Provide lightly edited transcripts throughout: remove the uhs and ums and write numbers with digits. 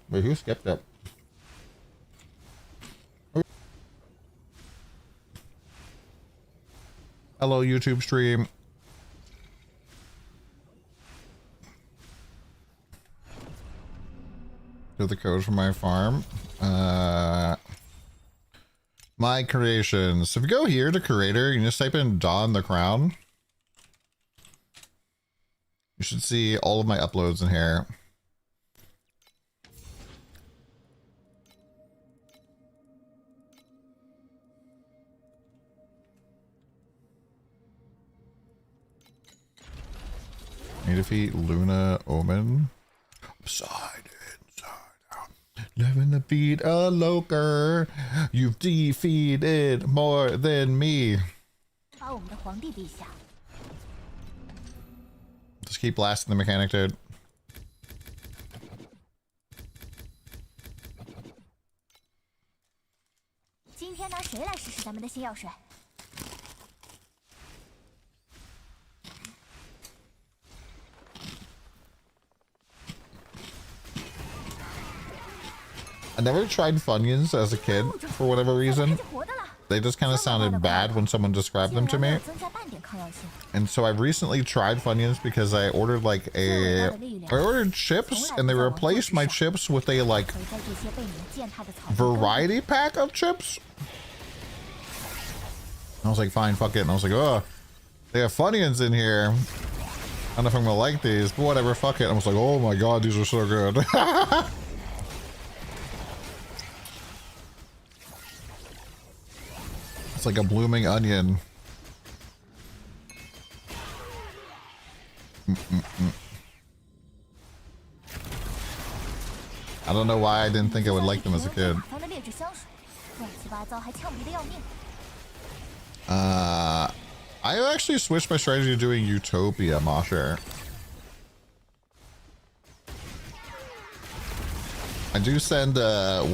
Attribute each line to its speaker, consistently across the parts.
Speaker 1: Wait, who skipped it? Hello, YouTube stream. Do the code for my farm. My creations. So if you go here to creator, you can just type in DonTheCrown. You should see all of my uploads in here. Need to defeat Luna Omen. Upside inside out. Living to feed a loker. You've defeated more than me. Just keep blasting the mechanic, dude. I never tried Funyuns as a kid for whatever reason. They just kind of sounded bad when someone described them to me. And so I recently tried Funyuns because I ordered I ordered chips and they replaced my chips with a like variety pack of chips. I was like, fine, fuck it. And I was like, oh, they have Funyuns in here. I don't know if I'm gonna like these, but whatever, fuck it. I was like, oh my god, these are so good. It's like a blooming onion. I don't know why I didn't think I would like them as a kid. I actually switched my strategy to doing Utopia, Mosher. I do send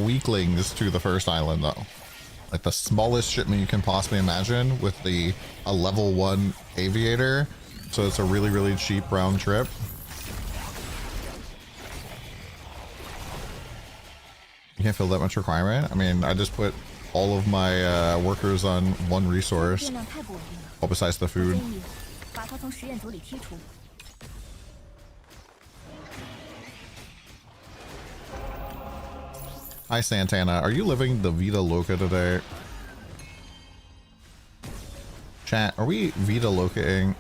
Speaker 1: weaklings to the first island though. Like the smallest shipment you can possibly imagine with a level 1 aviator. So it's a really, really cheap round trip. You can't fill that much requirement. I mean, I just put all of my workers on one resource. Well, besides the food. Hi Santana, are you living the Vita Loca today? Chat, are we Vita Locaing?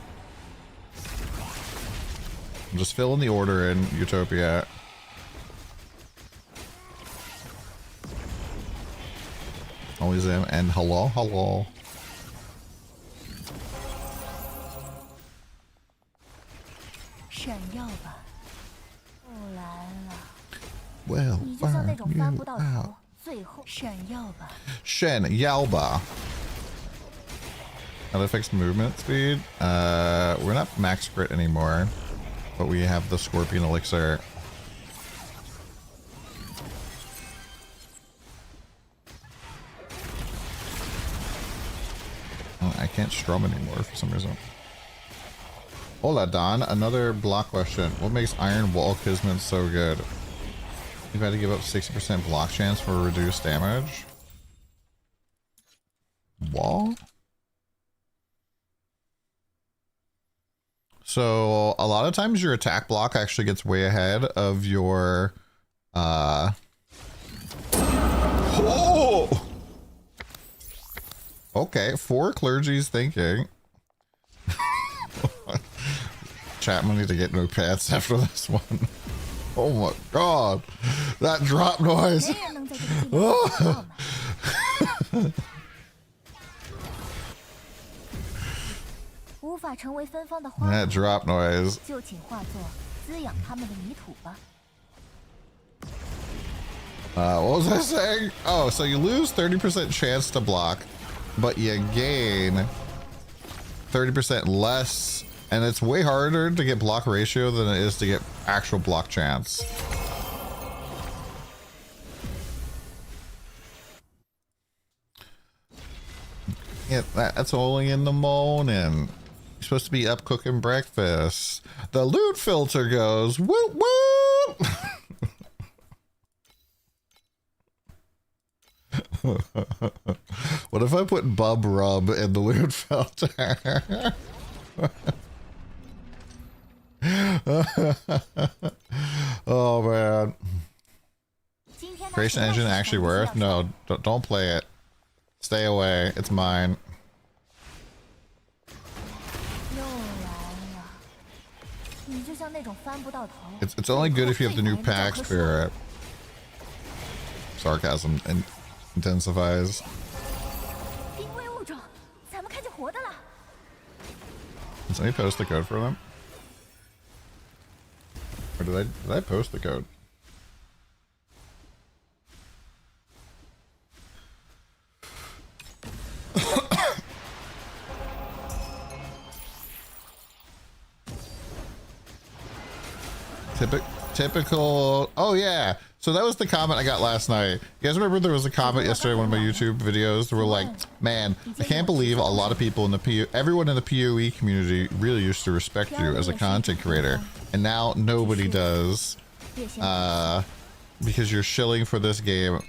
Speaker 1: I'm just filling the order in Utopia. Always am, and hello, hello. Well, burn you out. Shen Yalba. How to fix movement speed? We're not max crit anymore, but we have the Scorpion Elixir. Oh, I can't strum anymore for some reason. Hola Don, another block question. What makes Iron Wall Kismet so good? You've had to give up 60% block chance for reduced damage. Wall? So a lot of times your attack block actually gets way ahead of your oh! Okay, 4 clergy's thinking. Chat, I need to get no pets after this one. Oh my god, that drop noise. Oh. That drop noise. What was I saying? Oh, so you lose 30% chance to block, but you gain 30% less. And it's way harder to get block ratio than it is to get actual block chance. Yeah, that's only in the morning. You're supposed to be up cooking breakfast. The loot filter goes, whoop whoop. What if I put Bub Rub in the loot filter? Oh man. Creation engine actually worth? No, don't play it. Stay away. It's mine. It's only good if you have the new pack spirit. Sarcasm intensifies. Did somebody post the code for them? Or did I post the code? Typical. Oh yeah. So that was the comment I got last night. You guys remember there was a comment yesterday in one of my YouTube videos that were like, man, I can't believe a lot of people in the everyone in the PoE community really used to respect you as a content creator. And now nobody does. Because you're shilling for this game.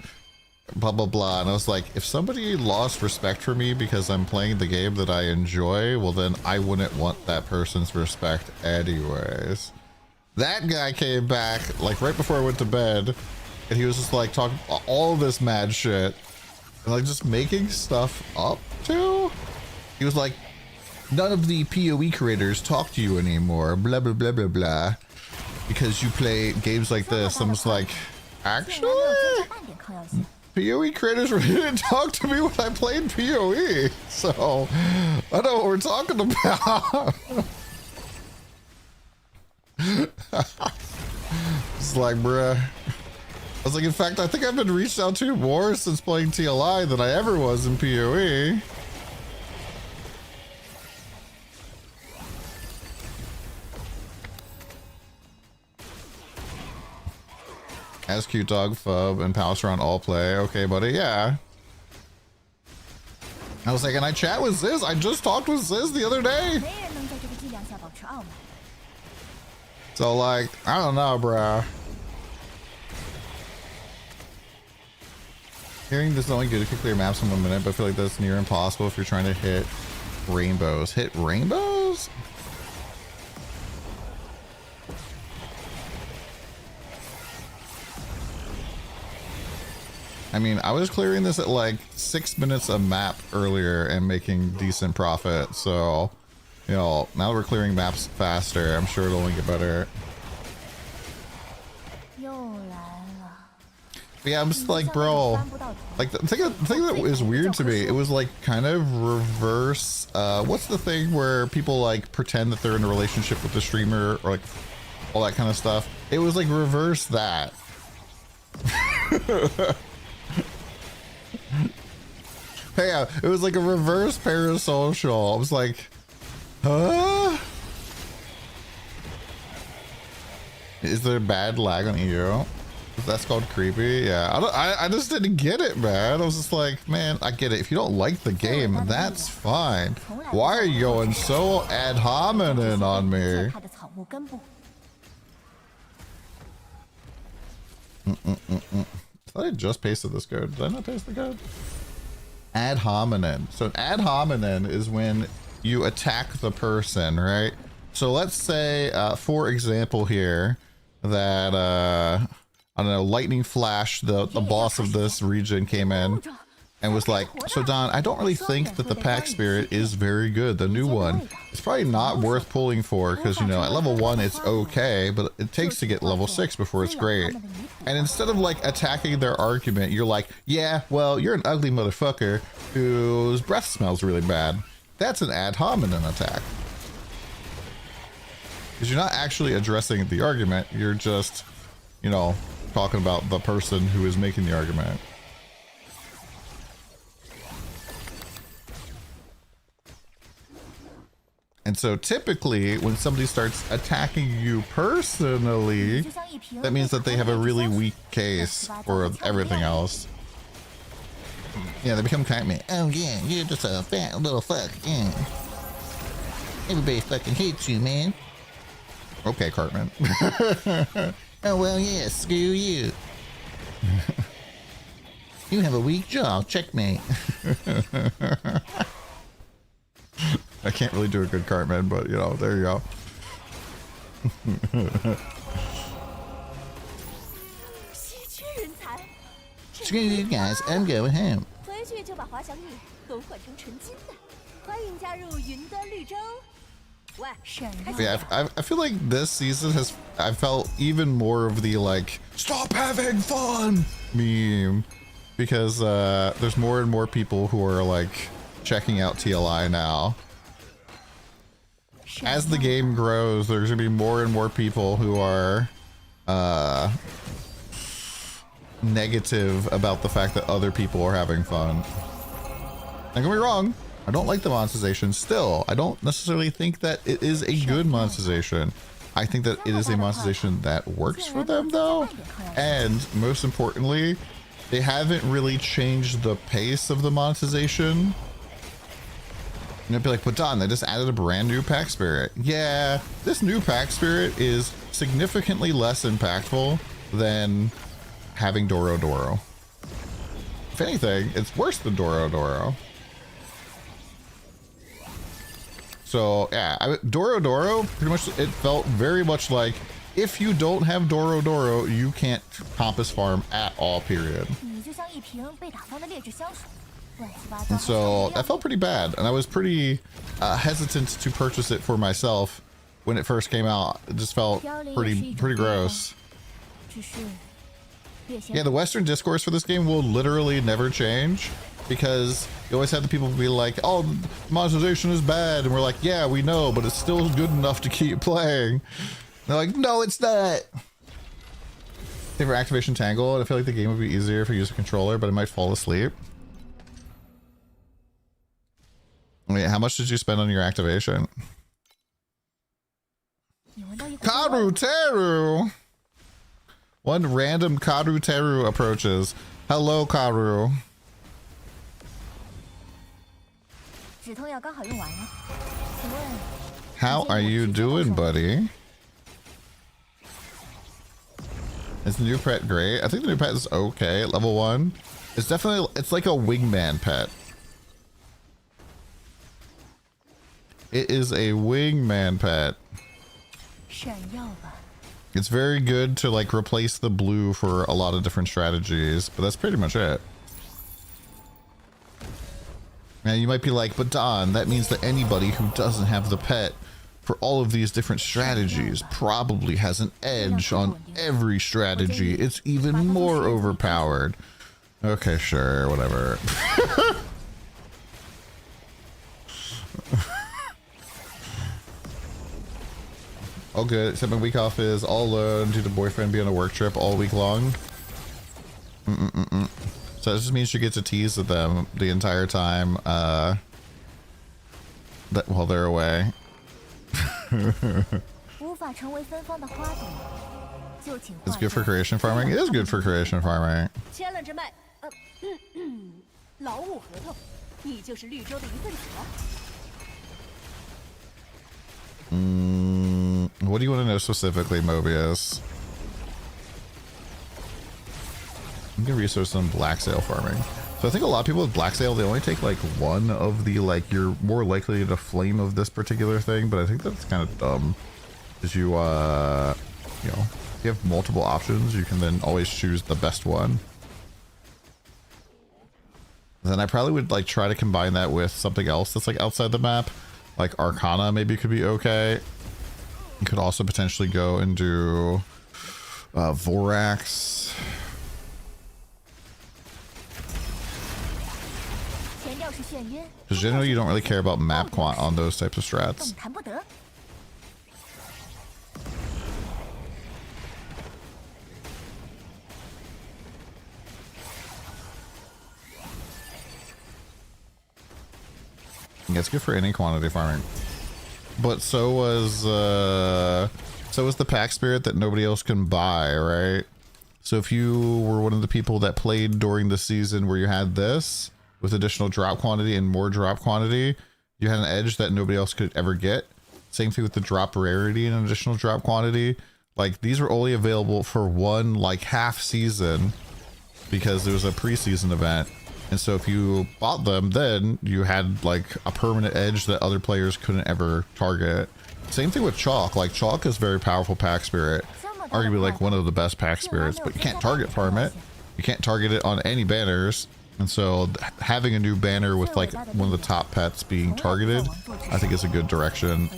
Speaker 1: Blah, blah, blah. And I was like, if somebody lost respect for me because I'm playing the game that I enjoy, well then I wouldn't want that person's respect anyways. That guy came back like right before I went to bed, and he was just like talking all this mad shit and like just making stuff up too. He was like, none of the PoE creators talk to you anymore, blah blah blah blah blah, because you play games like this. I'm just like, actually, PoE creators really didn't talk to me when I played PoE, so I know what we're talking about. It's like, bruh. I was like, in fact, I think I've been reached out to more since playing TLI than I ever was in PoE. As Cute Dog, Fub, and Palestron all play. Okay, buddy, yeah. I was like, and I chat with Ziz. I just talked with Ziz the other day. So like, I don't know, bruh. Hearing this is only good if you clear maps in 1 minute, but I feel like that's near impossible if you're trying to hit rainbows. Hit rainbows? I mean, I was clearing this at like 6 minutes a map earlier and making decent profit, so... You know, now that we're clearing maps faster, I'm sure it'll only get better. But yeah, I'm just like, bro, like the thing that was weird to me, it was like kind of reverse. What's the thing where people like pretend that they're in a relationship with the streamer or like all that kind of stuff? It was like reverse that. Hey, yeah, it was like a reverse parasocial. I was like, huh? Is there bad lag on EU? That's called creepy. Yeah, I just didn't get it, man. I was just like, man, I get it. If you don't like the game, that's fine. Why are you going so ad hominem on me? I thought I just pasted this code. Did I not paste the code? Ad hominem. So an ad hominem is when you attack the person, right? So let's say, for example here, that, I don't know, Lightning Flash, the boss of this region, came in and was like, so Don, I don't really think that the pack spirit is very good, the new one. It's probably not worth pulling for, because, you know, at level 1 it's okay, but it takes to get level 6 before it's great. And instead of like attacking their argument, you're like, yeah, well, you're an ugly motherfucker whose breath smells really bad. That's an ad hominem attack. Because you're not actually addressing the argument, you're just, you know, talking about the person who is making the argument. And so typically when somebody starts attacking you personally, that means that they have a really weak case for everything else. Yeah, they become kind of me. Oh yeah, you're just a fat little fuck. Yeah. Everybody fucking hates you, man. Okay, Cartman. Oh well, yeah, screw you. You have a weak jaw. Checkmate. I can't really do a good Cartman, but you know, there you go. Screw you guys, I'm going home. Yeah, I feel like this season I felt even more of the like, stop having fun meme, because there's more and more people who are like checking out TLI now. As the game grows, there's gonna be more and more people who are negative about the fact that other people are having fun. Don't get me wrong, I don't like the monetization still. I don't necessarily think that it is a good monetization. I think that it is a monetization that works for them though. And most importantly, they haven't really changed the pace of the monetization. And it'd be like, but Don, they just added a brand new pack spirit. Yeah, this new pack spirit is significantly less impactful than having Doro Doro. If anything, it's worse than Doro Doro. So yeah, Doro Doro, pretty much, it felt very much like if you don't have Doro Doro, you can't Compass farm at all, period. And so that felt pretty bad, and I was pretty hesitant to purchase it for myself when it first came out. It just felt pretty gross. Yeah, the Western discourse for this game will literally never change, because you always have the people be like, oh, monetization is bad, and we're like, yeah, we know, but it's still good enough to keep playing. And they're like, no, it's not. For activation tangle, I feel like the game would be easier if I use a controller, but I might fall asleep. Wait, how much did you spend on your activation? Karu Teru! One random Karu Teru approaches. Hello, Karu. How are you doing, buddy? Is the new pet great? I think the new pet is okay at level 1. It's definitely, it's like a wingman pet. It is a wingman pet. It's very good to like replace the blue for a lot of different strategies, but that's pretty much it. Now you might be like, but Don, that means that anybody who doesn't have the pet for all of these different strategies probably has an edge on every strategy. It's even more overpowered. Okay, sure, whatever. All good, except my week off is all alone due to boyfriend being on a work trip all week long. So that just means she gets to tease with them the entire time that while they're away. It's good for creation farming. It is good for creation farming. What do you want to know specifically, Mobius? I'm gonna research some black sail farming. So I think a lot of people with black sail, they only take like one of the, like, you're more likely to flame of this particular thing, but I think that's kind of dumb. Because you, you know, if you have multiple options, you can then always choose the best one. Then I probably would like try to combine that with something else that's like outside the map. Like Arcana maybe could be okay. You could also potentially go and do Vorax. Because generally you don't really care about map quant on those types of strats. Yeah, it's good for any quantity farming. But so was the pack spirit that nobody else can buy, right? So if you were one of the people that played during the season where you had this with additional drop quantity and more drop quantity, you had an edge that nobody else could ever get. Same thing with the drop rarity and additional drop quantity. Like, these were only available for one like half season because there was a preseason event. And so if you bought them, then you had like a permanent edge that other players couldn't ever target. Same thing with Chalk. Like Chalk is very powerful pack spirit, arguably like one of the best pack spirits, but you can't target farm it. You can't target it on any banners. And so having a new banner with like one of the top pets being targeted, I think is a good direction.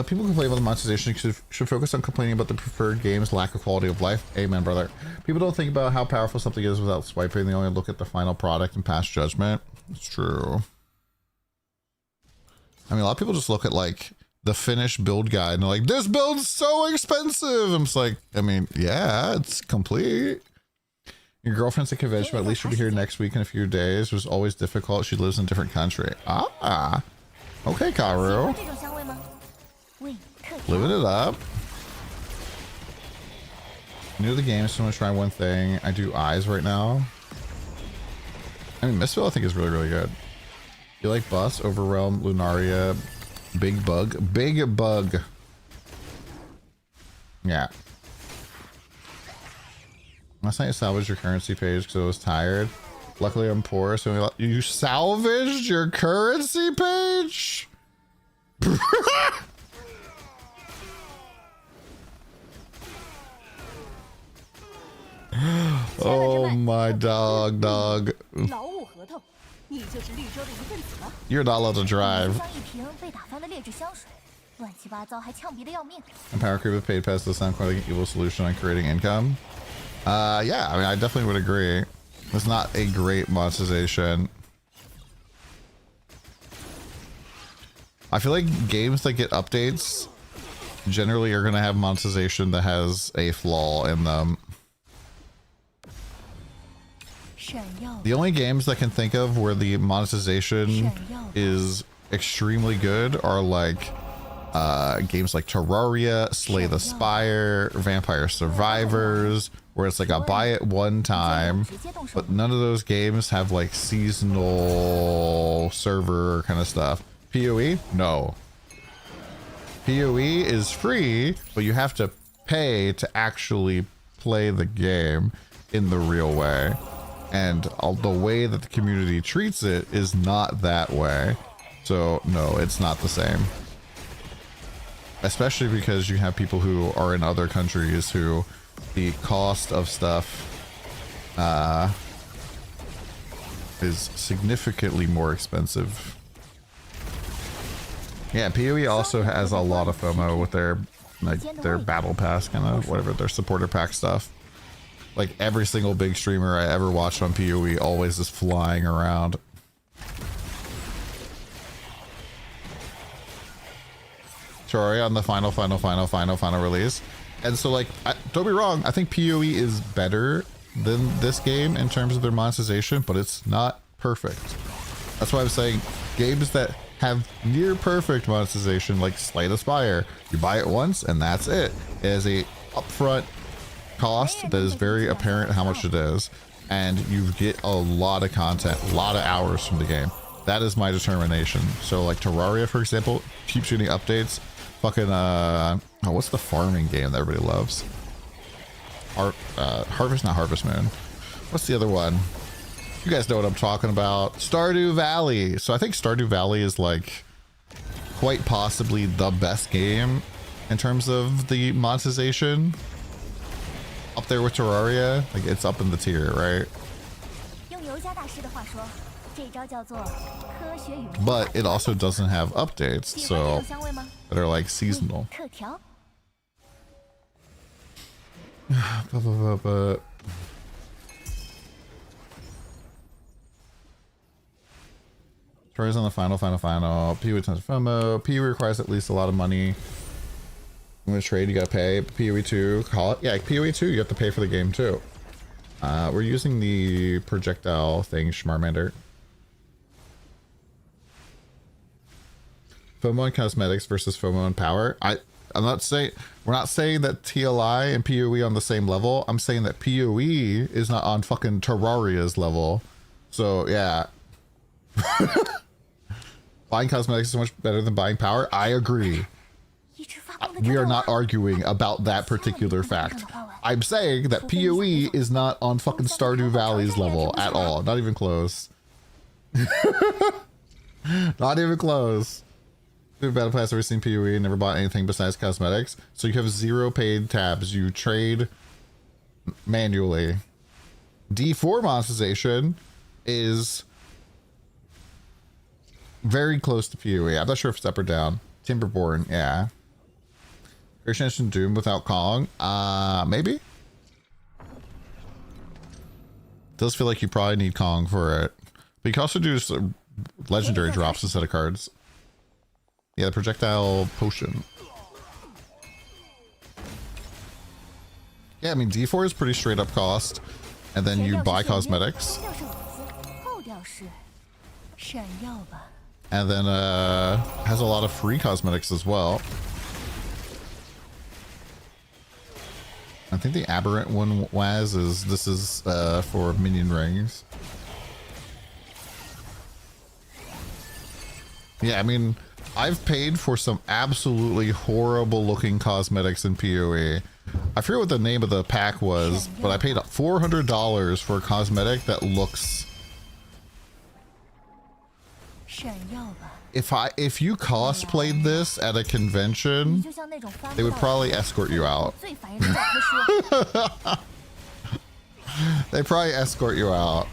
Speaker 1: People complain about the monetization should focus on complaining about the preferred game's lack of quality of life. Amen, brother. People don't think about how powerful something is without swiping. They only look at the final product and pass judgment. It's true. I mean, a lot of people just look at like the finished build guide and they're like, this build's so expensive. I'm just like, I mean, yeah, it's complete. Your girlfriend's at convention, but at least she'll be here next week in a few days. It was always difficult. She lives in a different country. Ah, okay, Karu. Living it up. New to the game, so I'm gonna try one thing. I do eyes right now. I mean, Mistville I think is really, really good. You like Bus, Overwhelm, Lunaria, Big Bug? Big Bug. Yeah. Last night I salvaged your currency page because I was tired. Luckily I'm poor, so you salvaged your currency page? Oh my dog. You're not allowed to drive. And power creep with paid pass does sound quite like an evil solution on creating income. Yeah, I mean, I definitely would agree. It's not a great monetization. I feel like games that get updates generally are going to have monetization that has a flaw in them. The only games I can think of where the monetization is extremely good are like games like Terraria, Slay the Spire, Vampire Survivors, where it's like a buy it one time, but none of those games have like seasonal server kind of stuff. PoE? No. PoE is free, but you have to pay to actually play the game in the real way. And the way that the community treats it is not that way. So no, it's not the same. Especially because you have people who are in other countries who the cost of stuff is significantly more expensive. Yeah, PoE also has a lot of FOMO with their battle pass kind of whatever, their supporter pack stuff. Like every single big streamer I ever watched on PoE always is flying around. Terraria on the final release. And so like, don't be wrong, I think PoE is better than this game in terms of their monetization, but it's not perfect. That's why I'm saying games that have near perfect monetization, like Slay the Spire, you buy it once and that's it. It is a upfront cost that is very apparent how much it is, and you get a lot of content, a lot of hours from the game. That is my determination. So like Terraria, for example, keeps getting updates. Fucking what's the farming game that everybody loves? Harvest, not Harvest Moon. What's the other one? You guys know what I'm talking about. Stardew Valley. So I think Stardew Valley is like quite possibly the best game in terms of the monetization. Up there with Terraria, like it's up in the tier, right? But it also doesn't have updates, so that are like seasonal. Terraria's on the final. PoE tons of FOMO. PoE requires at least a lot of money. I'm gonna trade, you gotta pay. PoE 2, call it. Yeah, PoE 2, you have to pay for the game too. We're using the projectile thing, Schmarmander. FOMO and cosmetics versus FOMO and power. I'm not saying, we're not saying that TLI and PoE on the same level. I'm saying that PoE is not on fucking Terraria's level. So yeah, Buying cosmetics is so much better than buying power. I agree. We are not arguing about that particular fact. I'm saying that PoE is not on fucking Stardew Valley's level at all. Not even close. Not even close. Battle Pass, ever seen PoE, never bought anything besides cosmetics. So you have 0 paid tabs. You trade manually. D4 monetization is very close to PoE. I'm not sure if it's up or down. Timberborn, yeah. Creation Doom without Kong? Maybe? Does feel like you probably need Kong for it. But you can also do legendary drops instead of cards. Yeah, the projectile potion. Yeah, I mean, D4 is pretty straight up cost. And then you buy cosmetics. And then has a lot of free cosmetics as well. I think the aberrant one this is for minion rings. Yeah, I mean, I've paid for some absolutely horrible looking cosmetics in PoE. I forget what the name of the pack was, but I paid $400 for a cosmetic that looks... If you cosplayed this at a convention, they would probably escort you out. They probably escort you out.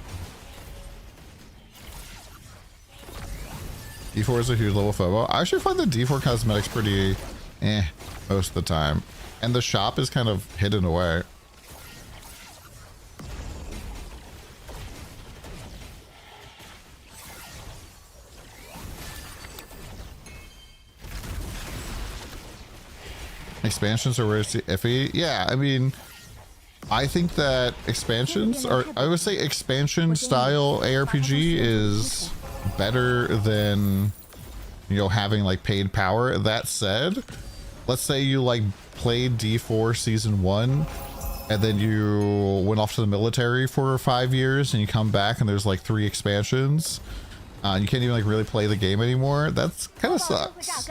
Speaker 1: D4 is a huge level FOMO. I actually find the D4 cosmetics pretty most of the time. And the shop is kind of hidden away. Expansions are where it's iffy. Yeah, I mean, I think that expansions are, I would say expansion style ARPG is better than, you know, having like paid power. That said, let's say you like played D4 season 1 and then you went off to the military for 5 years and you come back and there's like 3 expansions. You can't even like really play the game anymore. That's kind of sucks.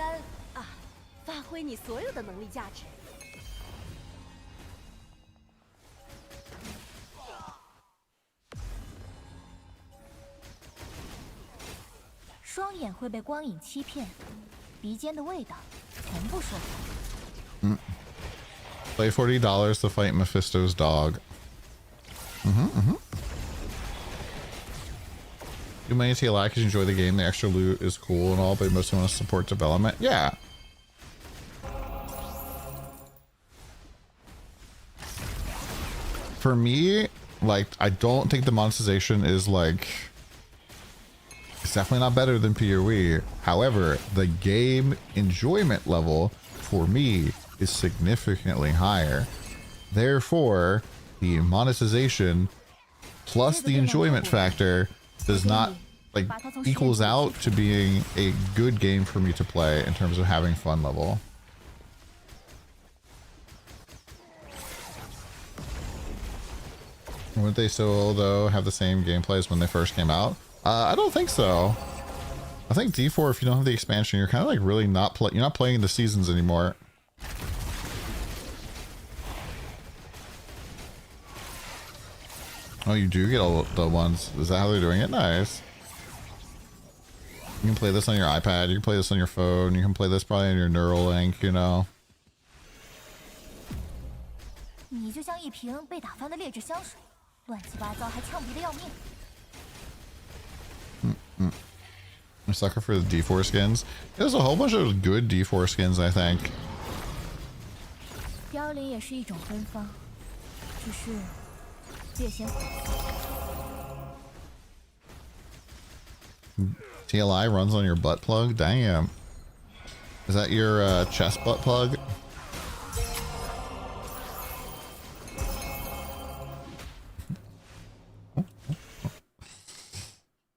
Speaker 1: Play $40 to fight Mephisto's dog. Do many TLI because you enjoy the game. The extra loot is cool and all, but mostly want to support development. Yeah. For me, like, I don't think the monetization is like, it's definitely not better than PoE. However, the game enjoyment level for me is significantly higher. Therefore, the monetization plus the enjoyment factor does not like equals out to being a good game for me to play in terms of having fun level. Wouldn't they still, though, have the same gameplay as when they first came out? I don't think so. I think D4, if you don't have the expansion, you're kind of like really not you're not playing the seasons anymore. Oh, you do get all the ones. Is that how they're doing it? Nice. You can play this on your iPad. You can play this on your phone. You can play this probably on your Neuralink, you know. I'm a sucker for the D4 skins. There's a whole bunch of good D4 skins, I think. TLI runs on your butt plug? Damn. Is that your chest butt plug?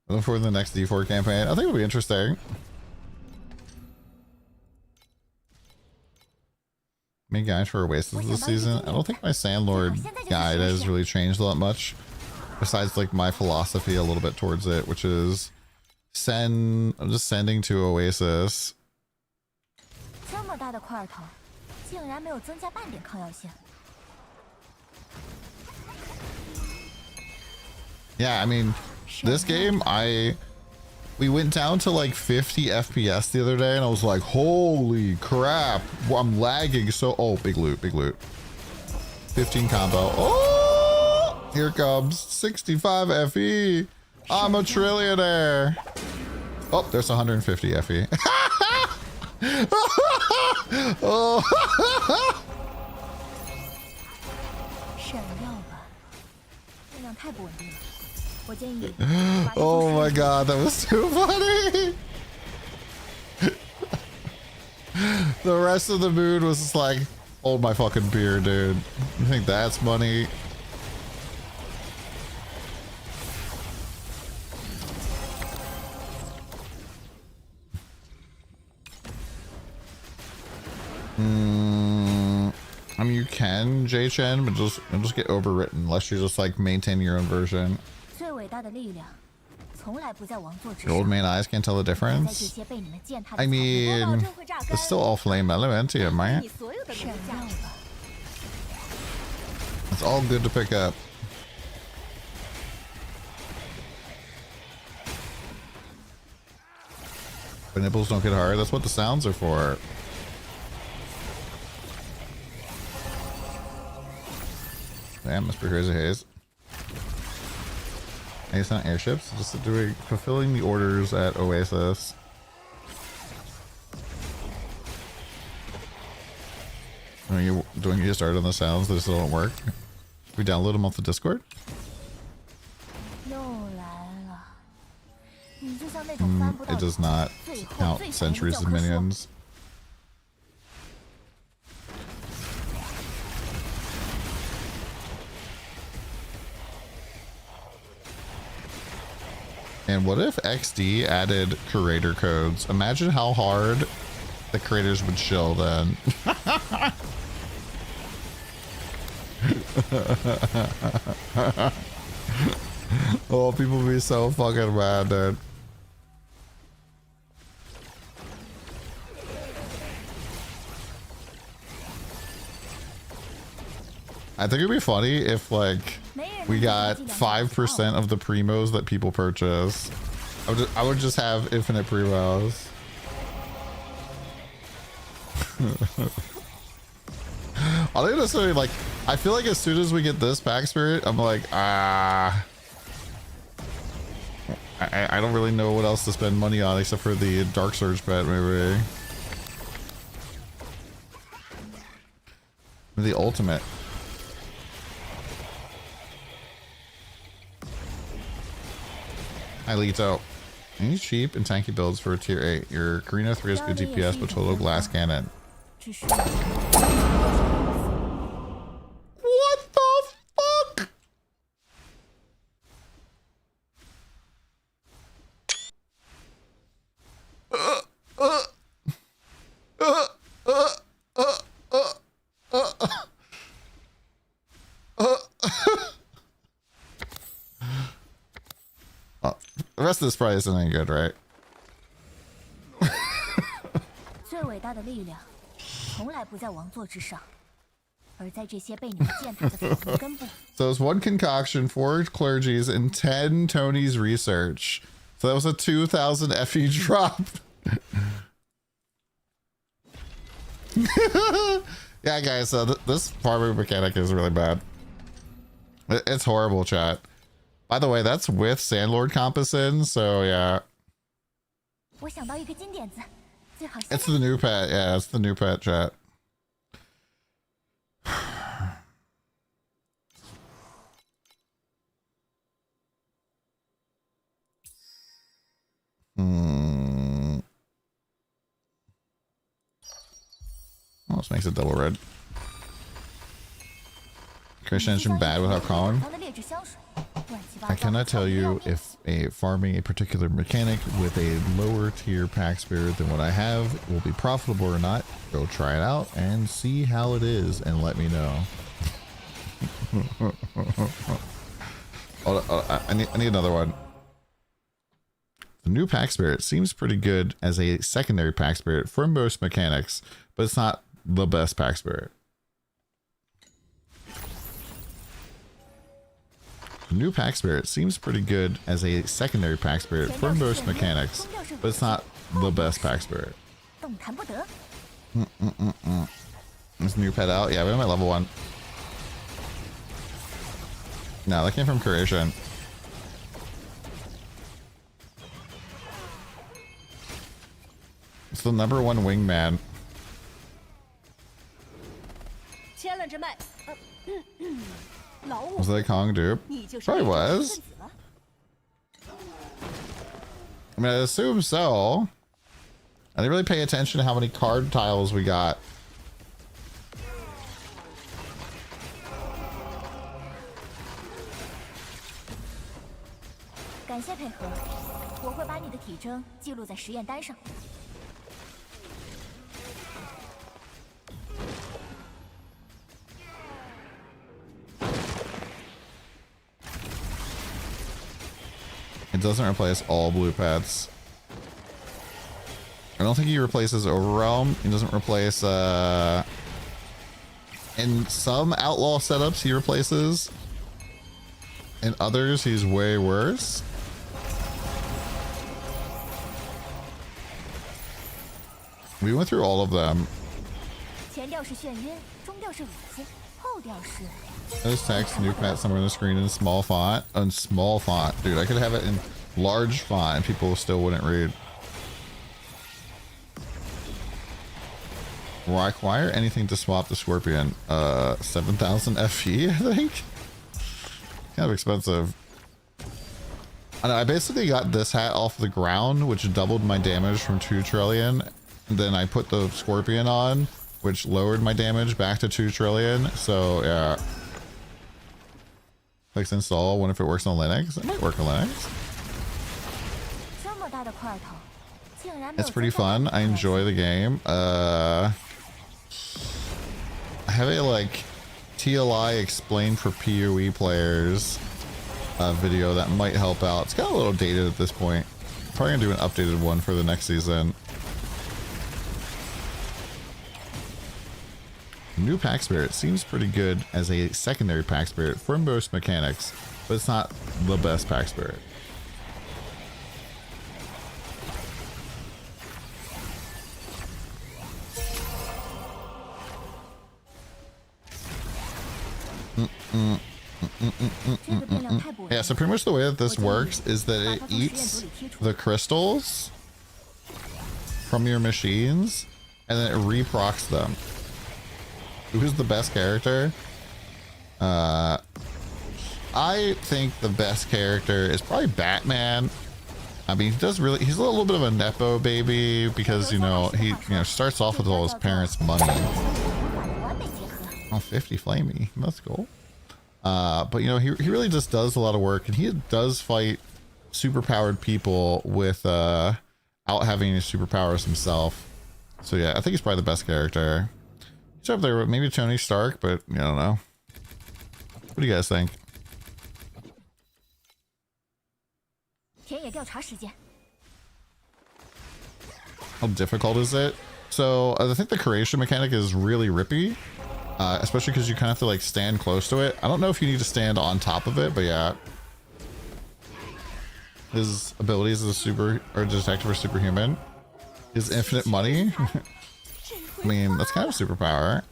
Speaker 1: Looking forward to the next D4 campaign. I think it'll be interesting. Main guide for Oasis this season. I don't think my Sandlord guide has really changed a lot much. Besides like my philosophy a little bit towards it, which is Send. I'm just sending to Oasis. Yeah, I mean, this game, we went down to like 50 FPS the other day, and I was like, holy crap, I'm lagging so. Oh, big loot, big loot. 15 combo. Oh, here comes 65 FE. I'm a trillionaire. Oh, there's 150 FE. Oh. Oh my god, that was too funny. The rest of the mood was just like, hold my fucking beer, dude. You think that's money? I mean, you can J-Chen, but just get overwritten unless you just like maintain your own version. Your old man eyes can't tell the difference. I mean, it's still all flame elementium, man. It's all good to pick up. But nipples don't get hard. That's what the sounds are for. Damn, Mr. Crazy Haze. It's not airships, just fulfilling the orders at Oasis. When you just start on the sounds that still don't work. We download them off the Discord. It does not count centuries of minions. And what if XD added creator codes? Imagine how hard the creators would chill then. Oh, people would be so fucking mad, dude. I think it'd be funny if, like, we got 5% of the primos that people purchase. I would just have infinite primos. I don't necessarily like. I feel like as soon as we get this pack spirit, I'm like, I don't really know what else to spend money on except for the Dark Surge pet, maybe. The ultimate. Hi, Lito. Any cheap and tanky builds for a tier 8? Your Karina 3 has good DPS, but total glass cannon. What the fuck? The rest of this probably isn't any good, right? So it's one concoction, 4 clergies, and 10 Tony's research. So that was a 2,000 FE drop. Yeah, guys, this farming mechanic is really bad. It's horrible, chat. By the way, that's with Sandlord Compass in, so yeah. It's the new pet, yeah, it's the new pet, chat. Oh, this makes it double red. Christian engine bad without calling. I cannot tell you if farming a particular mechanic with a lower tier pack spirit than what I have will be profitable or not. Go try it out and see how it is and let me know. I need another one. The new pack spirit seems pretty good as a secondary pack spirit for most mechanics, but it's not the best pack spirit. The new pack spirit seems pretty good as a secondary pack spirit for most mechanics, but it's not the best pack spirit. This new pet out? Yeah, we're at level 1. No, that came from creation. It's the #1 wingman. Was that Kong dupe? Probably was. I mean, I assume so. I didn't really pay attention to how many card tiles we got. It doesn't replace all blue pets. I don't think he replaces Overrealm. He doesn't replace, in some outlaw setups he replaces. In others, he's way worse. We went through all of them. There's text, new pet somewhere on the screen in small font. On small font. Dude, I could have it in large font and people still wouldn't read. Require anything to swap the Scorpion? 7,000 FE, I think? Kind of expensive. I know, I basically got this hat off the ground, which doubled my damage from 2 trillion. And then I put the Scorpion on, which lowered my damage back to 2 trillion. So, yeah. Clicks install. I wonder if it works on Linux. It might work on Linux. It's pretty fun. I enjoy the game. I have a like TLI explained for PoE players video that might help out. It's got a little dated at this point. Probably gonna do an updated one for the next season. New pack spirit seems pretty good as a secondary pack spirit for most mechanics, but it's not the best pack spirit. Yeah, so pretty much the way that this works is that it eats the crystals from your machines and then it reprocs them. Who's the best character? I think the best character is probably Batman. I mean, he's a little bit of a nepo baby because, he starts off with all his parents' money. Oh, 50 flamey. That's cool. But he really just does a lot of work, and he does fight superpowered people without having any superpowers himself. So yeah, I think he's probably the best character. He's up there with maybe Tony Stark, but I don't know. What do you guys think? How difficult is it? So I think the creation mechanic is really rippy. Especially because you kind of have to like stand close to it. I don't know if you need to stand on top of it, but yeah. His abilities as a detective are superhuman. His infinite money. I mean, that's kind of a superpower.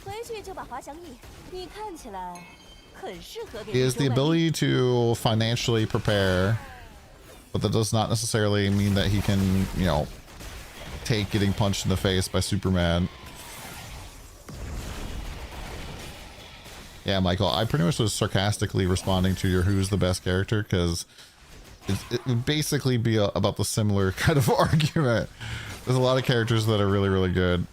Speaker 1: He has the ability to financially prepare, but that does not necessarily mean that he can, take getting punched in the face by Superman. Yeah, Michael, I pretty much was sarcastically responding to your who's the best character because it would basically be about the similar kind of argument. There's a lot of characters that are really, really good.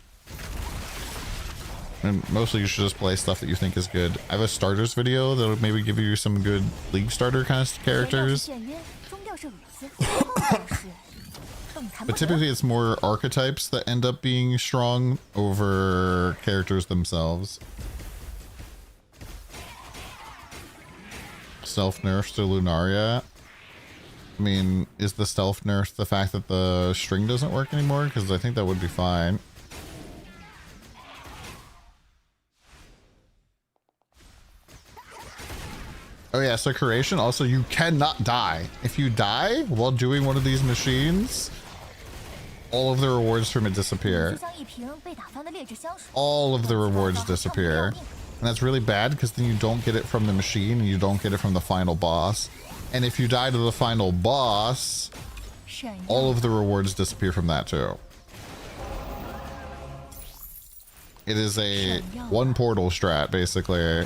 Speaker 1: And mostly you should just play stuff that you think is good. I have a starters video that'll maybe give you some good league starter kind of characters. But typically it's more archetypes that end up being strong over characters themselves. Self-nerfs to Lunaria. I mean, is the stealth nerf the fact that the string doesn't work anymore? Because I think that would be fine. Oh yeah, so creation also, you cannot die. If you die while doing one of these machines, all of the rewards from it disappear. All of the rewards disappear. And that's really bad because then you don't get it from the machine and you don't get it from the final boss. And if you die to the final boss, all of the rewards disappear from that too. It is a one portal strat, basically.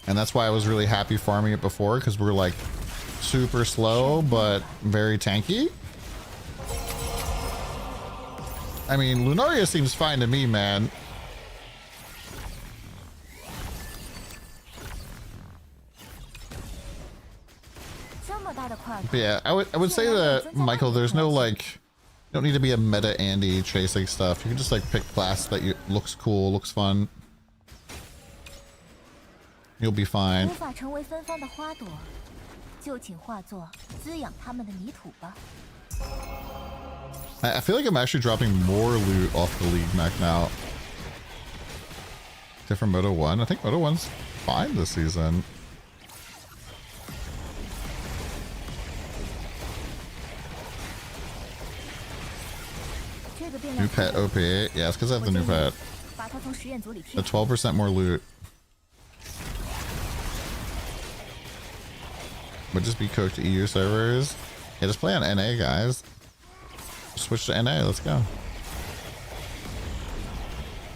Speaker 1: And that's why I was really happy farming it before, because we're like super slow, but very tanky. I mean, Lunaria seems fine to me, man. But yeah, I would say that, Michael, there's no like, you don't need to be a meta Andy chasing stuff. You can just like pick class that looks cool, looks fun. You'll be fine. I feel like I'm actually dropping more loot off the League mech now. Except for Moto 1. I think Moto 1's fine this season. New pet OP. Yeah, it's because I have the new pet. The 12% more loot. Would just be cooked EU servers. Yeah, just play on NA, guys. Switch to NA, let's go.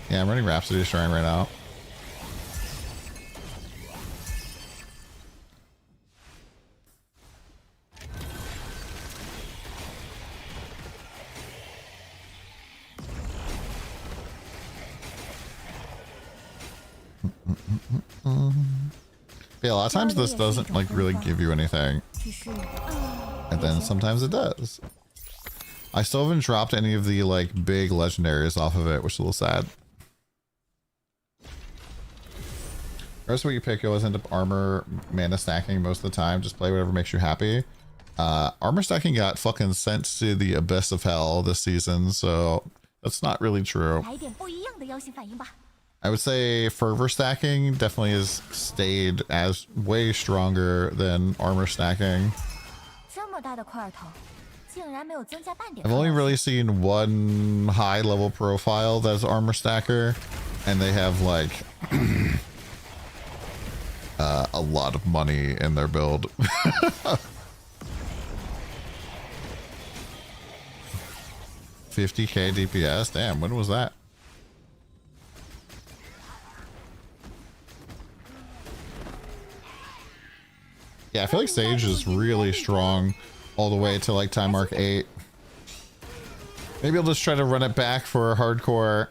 Speaker 1: Yeah, I'm running Rhapsody Shrine right now. Yeah, a lot of times this doesn't like really give you anything, and then sometimes it does. I still haven't dropped any of the like big legendaries off of it, which is a little sad. Regardless of what you pick, you always end up armor mana stacking most of the time. Just play whatever makes you happy. Armor stacking got fucking sent to the abyss of hell this season, so that's not really true. I would say fervor stacking definitely has stayed as way stronger than armor stacking. I've only really seen one high level profile that's armor stacker, and they have like a lot of money in their build. $50k DPS? Damn, when was that? Yeah, I feel like Sage is really strong all the way to like time mark 8. Maybe I'll just try to run it back for a hardcore.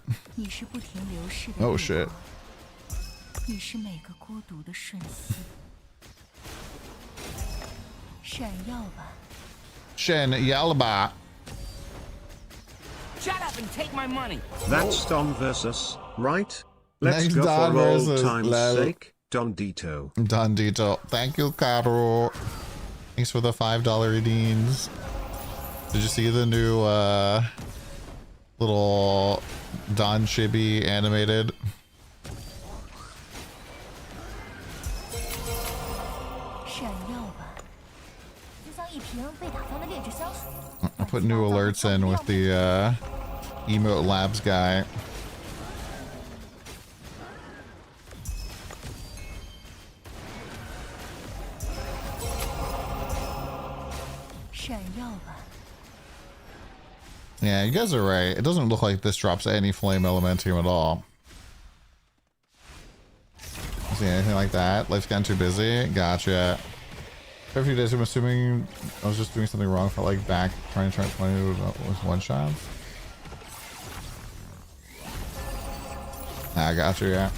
Speaker 1: Oh shit. Shen Yalaba.
Speaker 2: Shut up and take my money.
Speaker 3: That's Don versus, right? Let's
Speaker 1: Next
Speaker 3: go
Speaker 1: Don
Speaker 3: for old
Speaker 1: versus
Speaker 3: time's
Speaker 1: Lel.
Speaker 3: sake. Dondito.
Speaker 1: Dondito. Thank you, Caro. Thanks for the $5 redeems. Did you see the new little Don Chibi animated? I put new alerts in with the Emote Labs guy. Yeah, you guys are right. It doesn't look like this drops any flame elementium at all. See anything like that? Life's gotten too busy. Gotcha. For a few days, I'm assuming I was just doing something wrong for like back trying to 20 with one shot. I got you, yeah.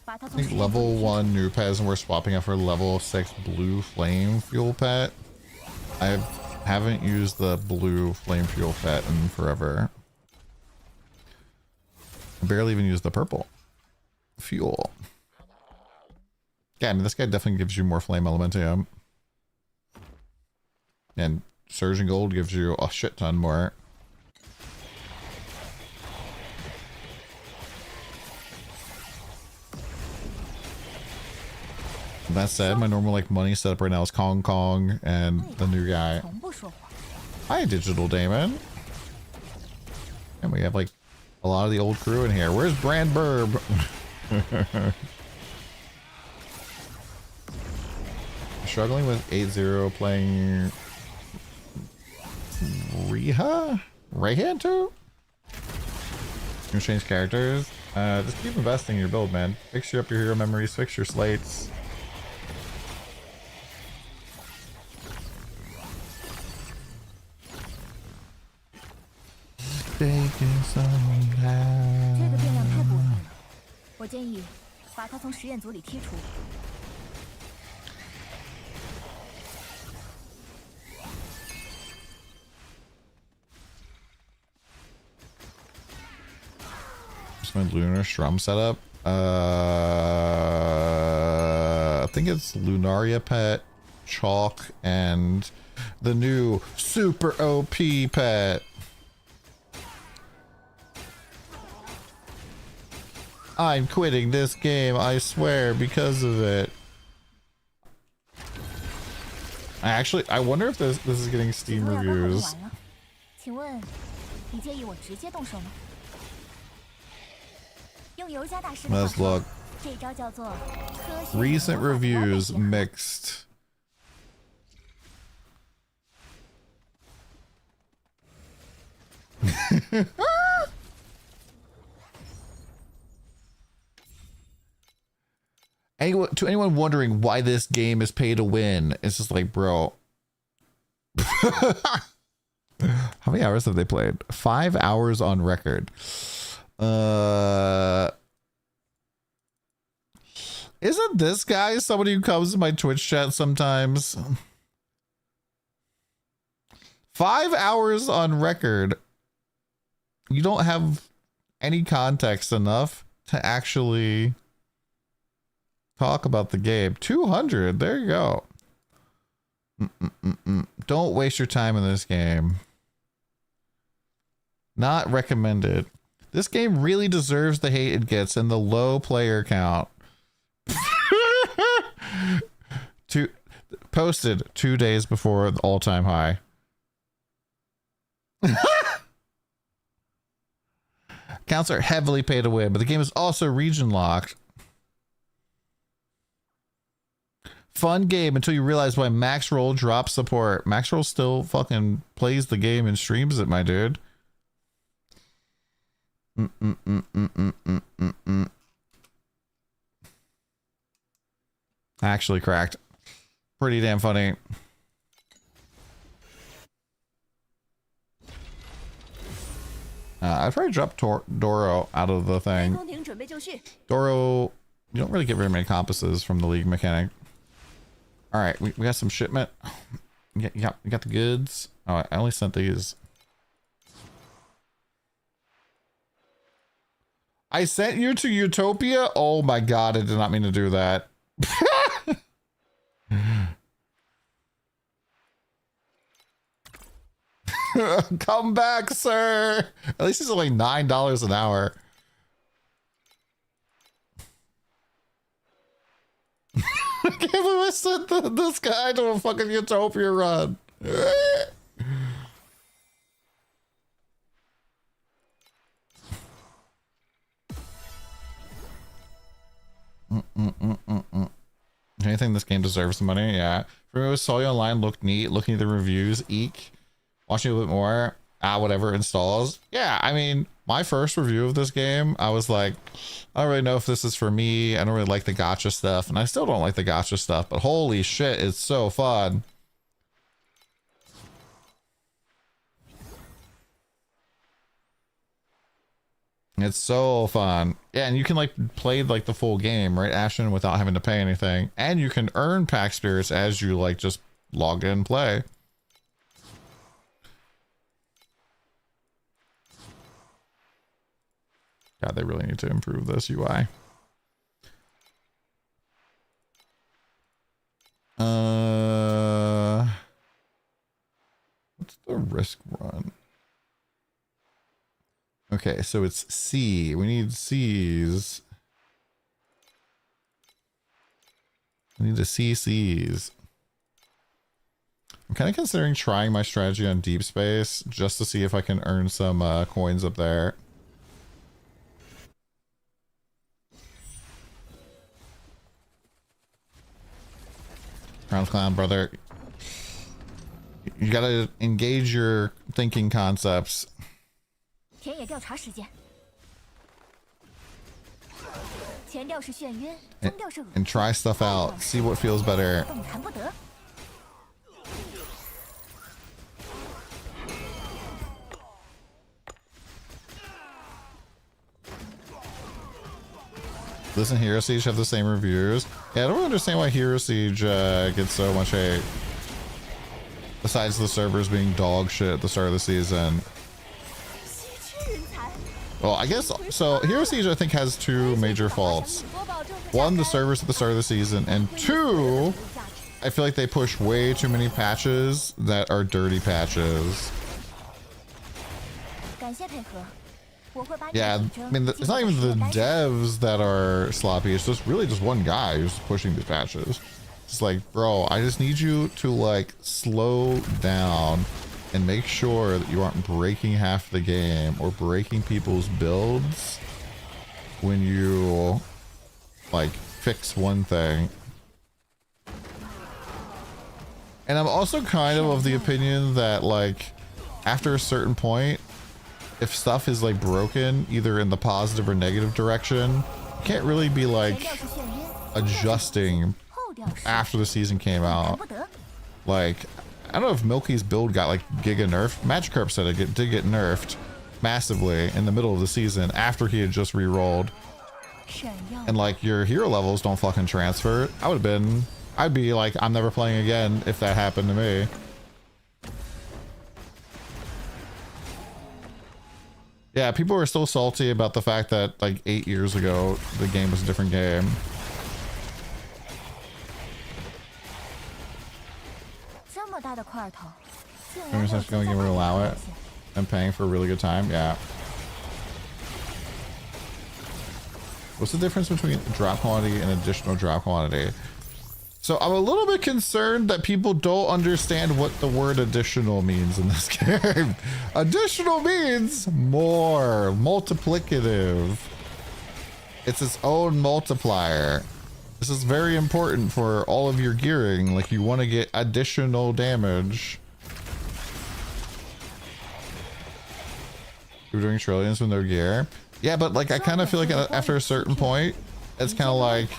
Speaker 1: I think level 1 new pets and we're swapping out for level 6 blue flame fuel pet. I haven't used the blue flame fuel pet in forever. I barely even used the purple fuel. Yeah, I mean, this guy definitely gives you more flame element to him. And Surging Gold gives you a shit ton more. That said, my normal like money setup right now is Kong Kong and the new guy. Hi, Digital Damon. And we have like a lot of the old crew in here. Where's Brand Burb? Struggling with 8-0 playing Rayhan too? You change characters. Just keep investing in your build, man. Fix up your hero memories, fix your slates. Taking some time.
Speaker 2: 这个变量太不稳定了，我建议把它从实验组里剔除。
Speaker 1: My lunar strum setup. I think it's Lunaria pet, Chalk, and the new super OP pet. I'm quitting this game, I swear, because of it. I wonder if this is getting Steam reviews.
Speaker 2: 请问，你介意我直接动手吗？
Speaker 1: Let's look. Recent reviews mixed. To anyone wondering why this game is pay to win, it's just like, bro. How many hours have they played? 5 hours on record. Isn't this guy somebody who comes to my Twitch chat sometimes? 5 hours on record. You don't have any context enough to actually talk about the game. 200. There you go. Don't waste your time in this game. Not recommended. This game really deserves the hate it gets and the low player count. Posted 2 days before the all-time high. Counts are heavily pay to win, but the game is also region locked. Fun game until you realize why Max Roll drops support. Max Roll still fucking plays the game and streams it, my dude. Actually cracked. Pretty damn funny. I'd probably drop Doro out of the thing. Doro, you don't really get very many compasses from the League mechanic. All right, we got some shipment. You got the goods. Oh, I only sent these. I sent you to Utopia? Oh my god, I did not mean to do that. Come back, sir. At least it's only $9 an hour. I can't believe I sent this guy to a fucking Utopia run. Anything this game deserves the money? Yeah. For me, saw you online, looked neat, looking at the reviews, eek. Watching a bit more, whatever installs. Yeah, I mean, my first review of this game, I was like, I don't really know if this is for me. I don't really like the gacha stuff, and I still don't like the gacha stuff, but holy shit, it's so fun. It's so fun. Yeah, and you can like play like the full game, right, Ashton, without having to pay anything. And you can earn pack spirits as you like just log in and play. God, they really need to improve this UI. What's the risk run? Okay, so it's C. We need C's. I need to see C's. I'm kind of considering trying my strategy on deep space just to see if I can earn some coins up there. Crown Clown, brother. You gotta engage your thinking concepts.
Speaker 2: 田野调查时间。前调是眩晕，中调是恶
Speaker 1: And try stuff out. See what feels better.
Speaker 2: 动弹不得。
Speaker 1: Doesn't Hero Siege have the same reviews? Yeah, I don't really understand why Hero Siege gets so much hate. Besides the servers being dog shit at the start of the season. Well, I guess, so Hero Siege I think has two major faults. One, the servers at the start of the season, and two, I feel like they push way too many patches that are dirty patches.
Speaker 2: 感谢配合。
Speaker 1: Yeah, I mean, it's not even the devs that are sloppy. It's just really just one guy who's pushing these patches. It's like, bro, I just need you to like slow down and make sure that you aren't breaking half the game or breaking people's builds when you like fix one thing. And I'm also kind of the opinion that like after a certain point, if stuff is like broken either in the positive or negative direction, you can't really be like adjusting after the season came out. Like, I don't know if Milky's build got like giga nerfed. Magikarp said it did get nerfed massively in the middle of the season after he had just re-rolled. And like your hero levels don't fucking transfer. I'd be like, I'm never playing again if that happened to me. Yeah, people are still salty about the fact that like 8 years ago the game was a different game. I'm just going to allow it. I'm paying for a really good time. Yeah. What's the difference between drop quantity and additional drop quantity? So I'm a little bit concerned that people don't understand what the word additional means in this game. Additional means more, multiplicative. It's its own multiplier. This is very important for all of your gearing. Like you want to get additional damage. You're doing trillions with no gear. Yeah, but like I kind of feel like after a certain point, it's kind of like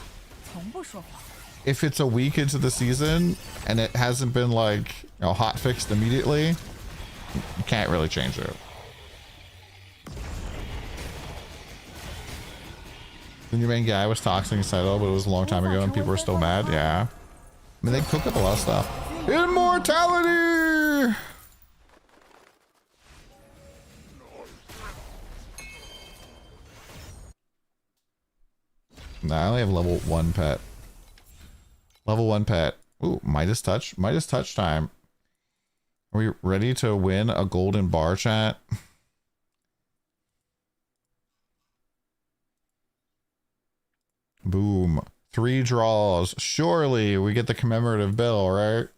Speaker 1: if it's a week into the season and it hasn't been like, you know, hot fixed immediately, you can't really change it. The new main guy was toxic and settled, but it was a long time ago and people were still mad. Yeah. I mean, they cook up a lot of stuff. Immortality! Nah, I only have level 1 pet. Level 1 pet. Ooh, Midas touch. Midas touch time. Are we ready to win a golden bar, chat? Boom. 3 draws. Surely we get the commemorative bill, right?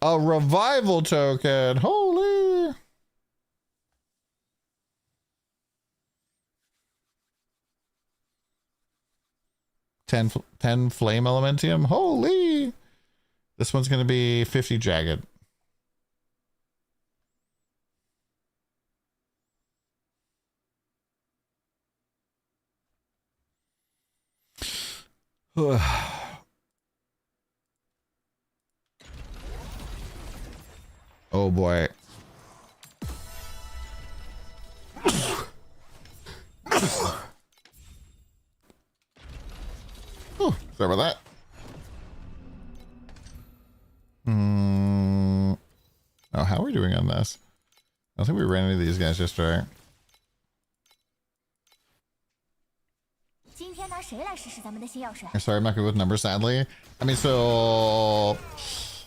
Speaker 1: A revival token. Holy. 10 flame elementium. Holy. This one's going to be 50 jagged. Oh boy. Oh, sorry about that. Oh, how are we doing on this? I don't think we ran into these guys yesterday. I'm sorry, I'm not good with numbers, sadly. I mean, so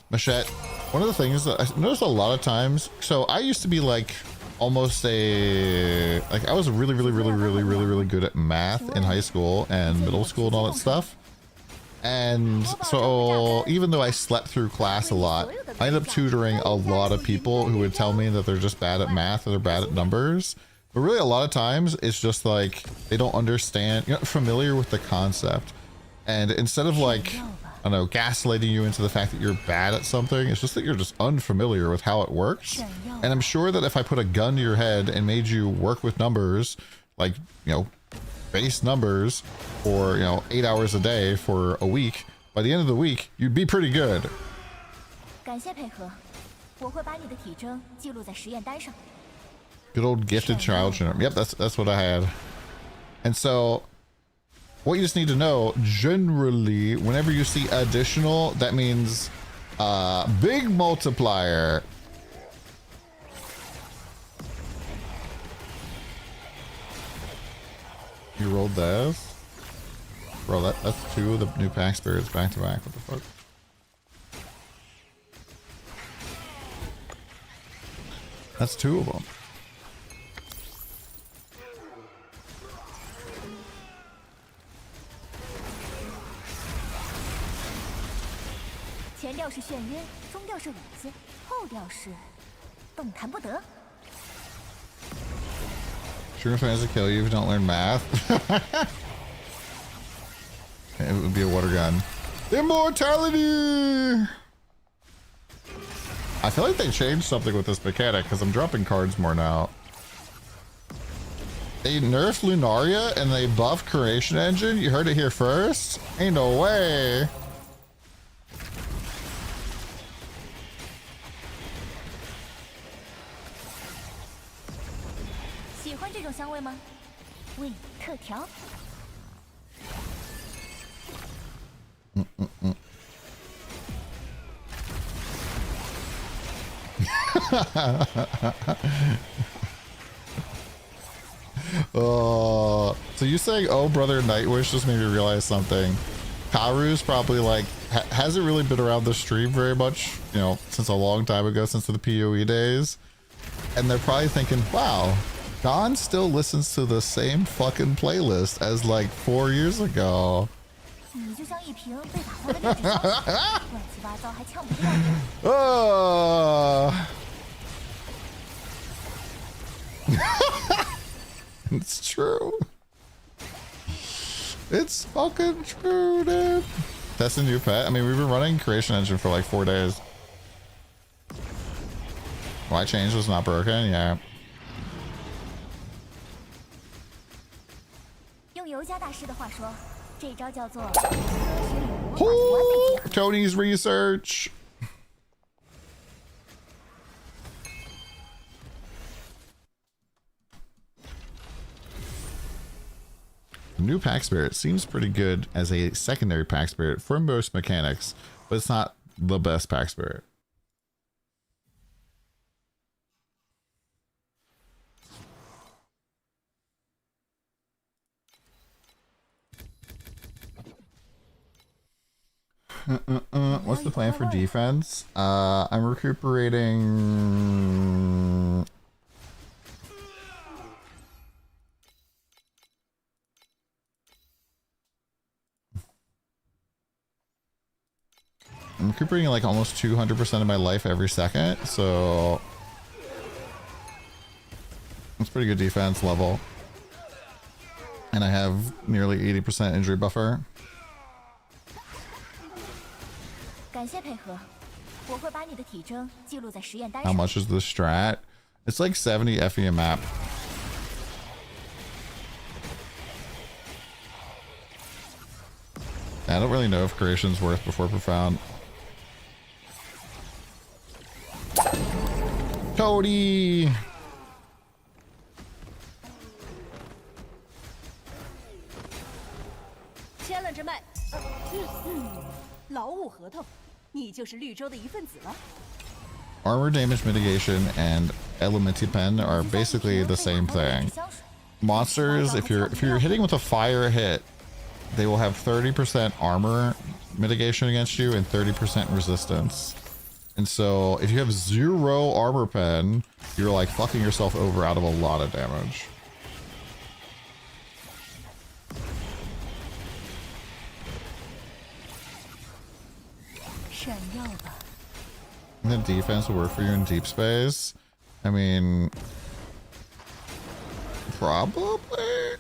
Speaker 1: Machette, one of the things that I noticed a lot of times, so I used to be like almost I was really good at math in high school and middle school and all that stuff. And so even though I slept through class a lot, I ended up tutoring a lot of people who would tell me that they're just bad at math or they're bad at numbers. But really a lot of times it's just like they don't understand, you're not familiar with the concept. And instead of like, I don't know, gaslighting you into the fact that you're bad at something, it's just that you're just unfamiliar with how it works. And I'm sure that if I put a gun to your head and made you work with numbers, like, you know, base numbers for, you know, 8 hours a day for a week, by the end of the week, you'd be pretty good. Good old gifted child syndrome. Yep, that's what I had. And so what you just need to know, generally, whenever you see additional, that means big multiplier. You rolled this? Bro, that's 2 of the new pack spirits back to back. What the fuck? That's 2 of them. Sugar fans will kill you if you don't learn math. It would be a water gun. Immortality! I feel like they changed something with this mechanic because I'm dropping cards more now. They nerfed Lunaria and they buffed Creation Engine? You heard it here first? Ain't no way. Oh, so you saying "Oh brother Nightwish" just made me realize something. Karu's probably like hasn't really been around the stream very much, you know, since a long time ago, since the PoE days, and they're probably thinking, wow, Don still listens to the same fucking playlist as like 4 years ago. Oh. It's true. It's fucking true, dude. That's a new pet. I mean, we've been running Creation Engine for like 4 days. Why change was not broken? Yeah. Ooh, Tony's research. New pack spirit seems pretty good as a secondary pack spirit for most mechanics, but it's not the best pack spirit. What's the plan for defense? I'm recuperating. I'm recuperating like almost 200% of my life every second, so that's pretty good defense level. And I have nearly 80% injury buffer. How much is the strat? It's like 70 FE a map. I don't really know if creation's worth before profound. Cody! Armor damage mitigation and elemental pen are basically the same thing. Monsters, if you're hitting with a fire hit, they will have 30% armor mitigation against you and 30% resistance. And so if you have 0 armor pen, you're like fucking yourself over out of a lot of damage. And the defense will work for you in deep space. I mean, probably.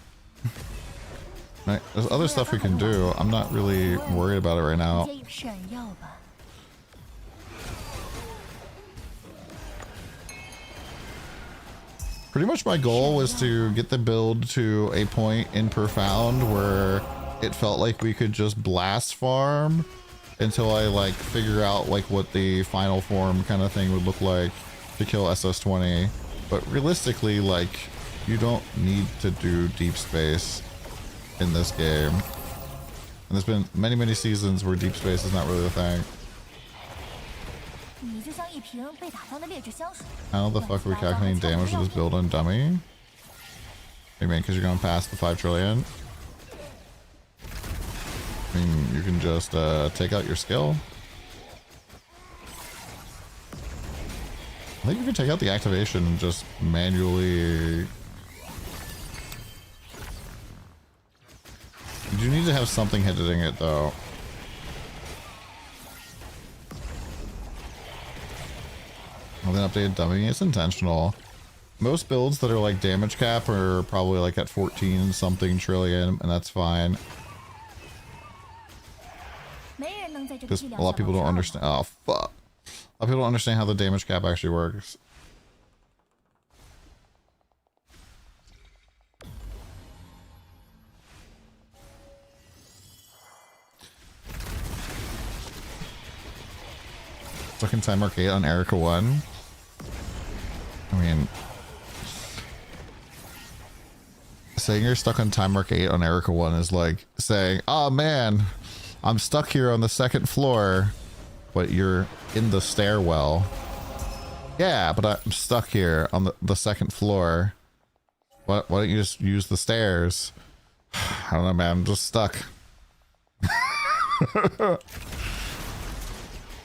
Speaker 1: Right, there's other stuff we can do. I'm not really worried about it right now. Pretty much my goal was to get the build to a point in Profound where it felt like we could just blast farm until I like figure out like what the final form kind of thing would look like to kill SS20. But realistically, like, you don't need to do deep space in this game. And there's been many seasons where deep space is not really a thing. How the fuck are we calculating damage with this build on dummy? What do you mean, because you're going past the 5 trillion? I mean, you can just take out your skill. I think you can take out the activation and just manually... You do need to have something hitting it though. Well, then updated dummy, it's intentional. Most builds that are like damage cap are probably like at 14 something trillion, and that's fine. Because a lot of people don't understand. Oh, fuck. A lot of people don't understand how the damage cap actually works. Stuck in time arcade on Erica 1. I mean, saying you're stuck on time arcade on Erica 1 is like saying, oh man, I'm stuck here on the 2nd floor, but you're in the stairwell. Yeah, but I'm stuck here on the 2nd floor. Why don't you just use the stairs? I don't know, man. I'm just stuck.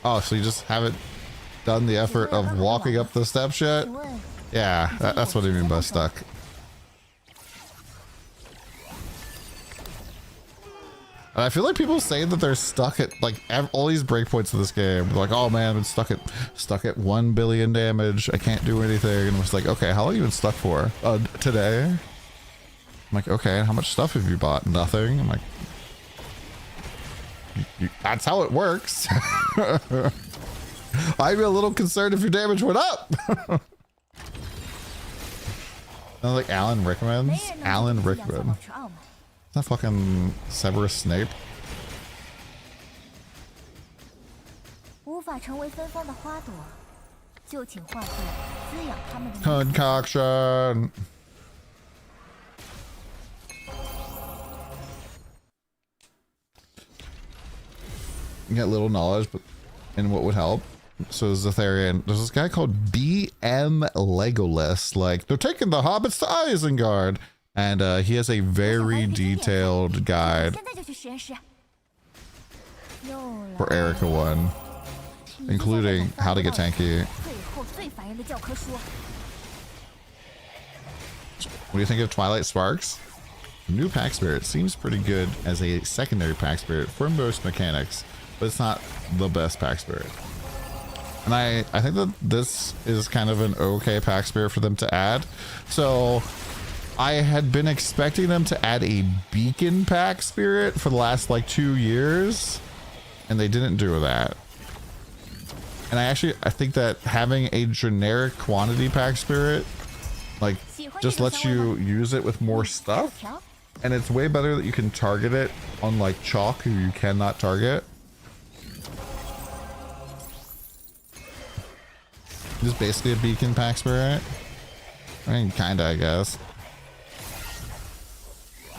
Speaker 1: Oh, so you just haven't done the effort of walking up the steps yet? Yeah, that's what I mean by stuck. And I feel like people say that they're stuck at like all these breakpoints in this game. They're like, oh man, I'm stuck at 1 billion damage. I can't do anything. And it's like, okay, how long have you been stuck for? Today? I'm like, okay, how much stuff have you bought? Nothing. I'm like, that's how it works. I'd be a little concerned if your damage went up. Like Alan recommends. Alan Rickman. Is that fucking Severus Snape? Concoction. You get little knowledge, but and what would help. So Zetharian, there's this guy called BM Legolas. Like, they're taking the hobbits to Isengard, and he has a very detailed guide for Erica 1, including how to get tanky. What do you think of Twilight Sparks? The new pack spirit seems pretty good as a secondary pack spirit for most mechanics, but it's not the best pack spirit. And I think that this is kind of an okay pack spirit for them to add. So I had been expecting them to add a beacon pack spirit for the last like 2 years, and they didn't do that. And I think that having a generic quantity pack spirit like just lets you use it with more stuff, and it's way better that you can target it on like Chalk, who you cannot target. This is basically a beacon pack spirit. I mean, kinda, I guess.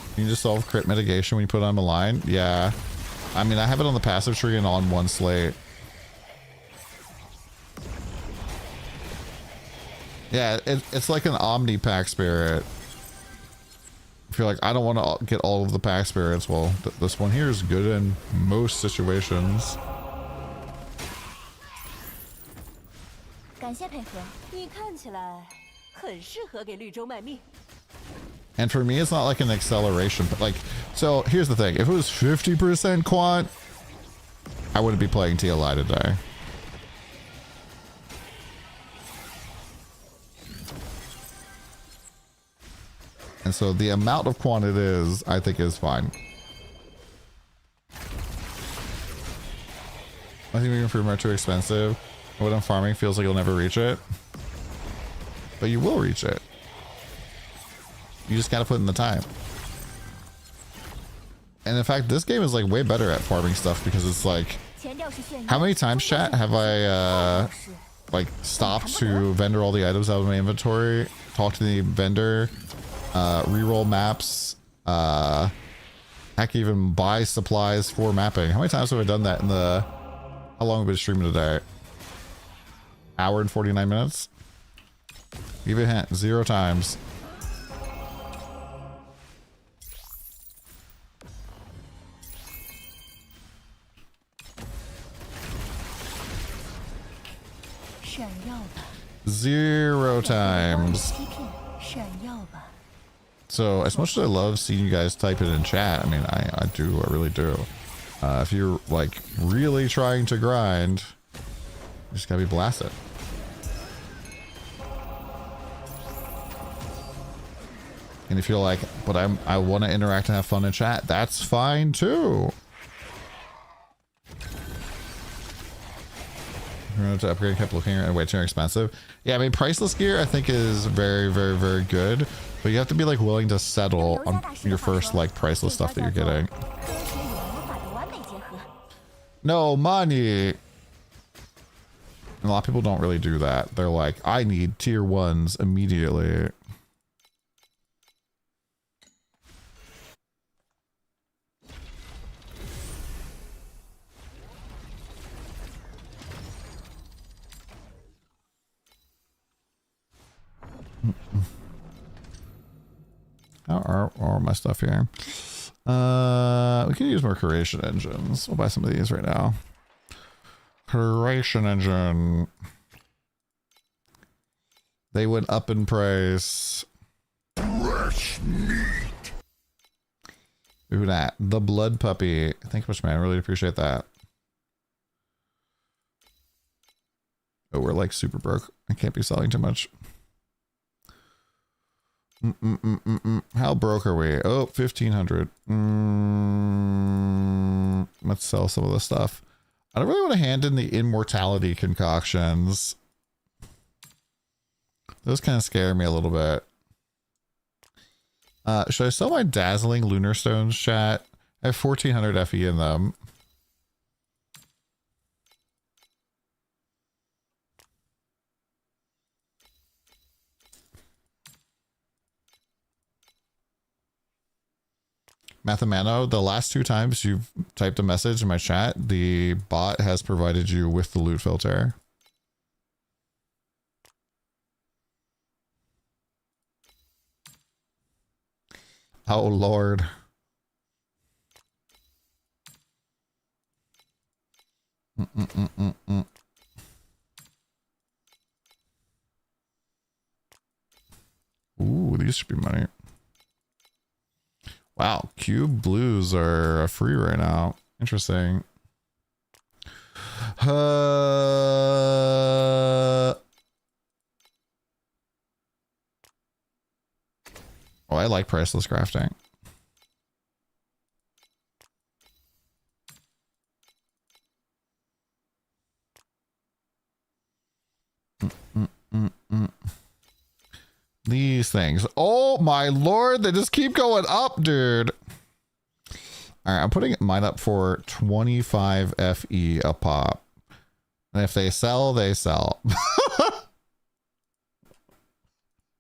Speaker 1: You can just solve crit mitigation when you put it on the line. Yeah. I mean, I have it on the passive tree and on one slate. Yeah, it's like an Omni pack spirit. if you're like, I don't want to get all of the pack spirits, well, this one here is good in most situations. And for me, it's not like an acceleration, but like, so here's the thing. If it was 50% quant, I wouldn't be playing TLI today. And so the amount of quant it is, I think is fine. I think even for more too expensive, what I'm farming feels like you'll never reach it. But you will reach it. You just gotta put in the time. And in fact, this game is like way better at farming stuff because it's like, how many times, chat, have I like stopped to vendor all the items out of my inventory, talk to the vendor, reroll maps, heck, even buy supplies for mapping. How many times have I done that in the, how long have we been streaming today? Hour and 49 minutes? Give you a hint, 0 times. Zero times. So as much as I love seeing you guys type it in chat, I mean, I do, I really do. If you're like really trying to grind, you just gotta be blasted. And if you're like, but I want to interact and have fun in chat, that's fine too. To upgrade, kept looking at way too expensive. Yeah, I mean, priceless gear I think is very, very, very good, but you have to be like willing to settle on your first like priceless stuff that you're getting. No money. And a lot of people don't really do that. They're like, I need tier 1s immediately. How are my stuff here? We can use more creation engines. We'll buy some of these right now. Creation engine. They went up in price. Fresh meat. Ooh, that. The blood puppy. Thank you much, man. I really appreciate that. Oh, we're like super broke. I can't be selling too much. How broke are we? Oh, 1,500. Let's sell some of the stuff. I don't really want to hand in the immortality concoctions. Those kind of scare me a little bit. Should I sell my dazzling lunar stones, chat? I have 1,400 FE in them. Mathemano, the last 2 times you've typed a message in my chat, the bot has provided you with the loot filter. Oh, Lord. Ooh, these should be money. Wow, cube blues are free right now. Interesting. Oh, I like priceless crafting. These things. Oh my Lord, they just keep going up, dude. All right, I'm putting mine up for 25 FE a pop. And if they sell, they sell.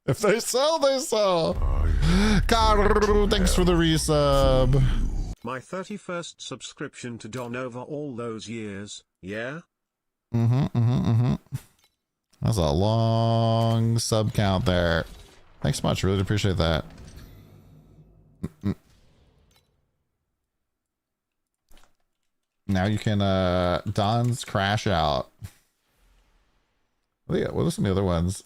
Speaker 1: If they sell, they sell. God, thanks for the resub.
Speaker 3: My 31st subscription to Don over all those years, yeah?
Speaker 1: That's a long sub count there. Thanks so much. Really appreciate that. Now you can Don's crash out. What are some of the other ones?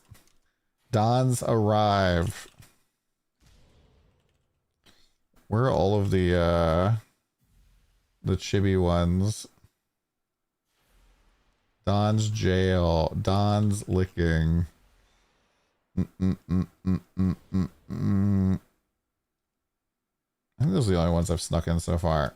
Speaker 1: Don's arrive. Where are all of the chibi ones? Don's jail. Don's licking. I think those are the only ones I've snuck in so far.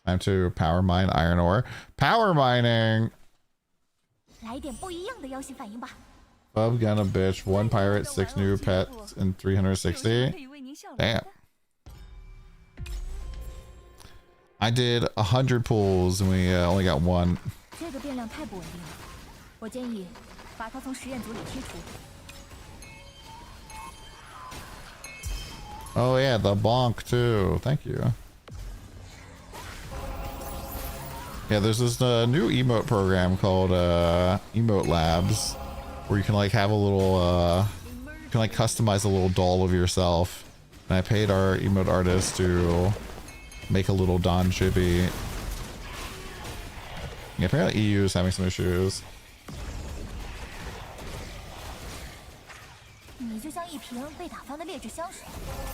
Speaker 1: Time to power mine iron ore. Power mining!
Speaker 2: 来一点不一样的妖性反应吧。
Speaker 1: Bub gun a bitch, 1 pirate, 6 new pets, and 360. Damn. I did 100 pulls and we only got 1.
Speaker 2: 这个变量太不稳定了，我建议把它从实验组里剔除。
Speaker 1: Oh yeah, the bonk too. Thank you. Yeah, there's this new emote program called Emote Labs, where you can like have a little, you can like customize a little doll of yourself. And I paid our emote artist to make a little Don chibi. Yeah, apparently EU is having some issues.
Speaker 2: 你就像一瓶被打翻的劣质香水，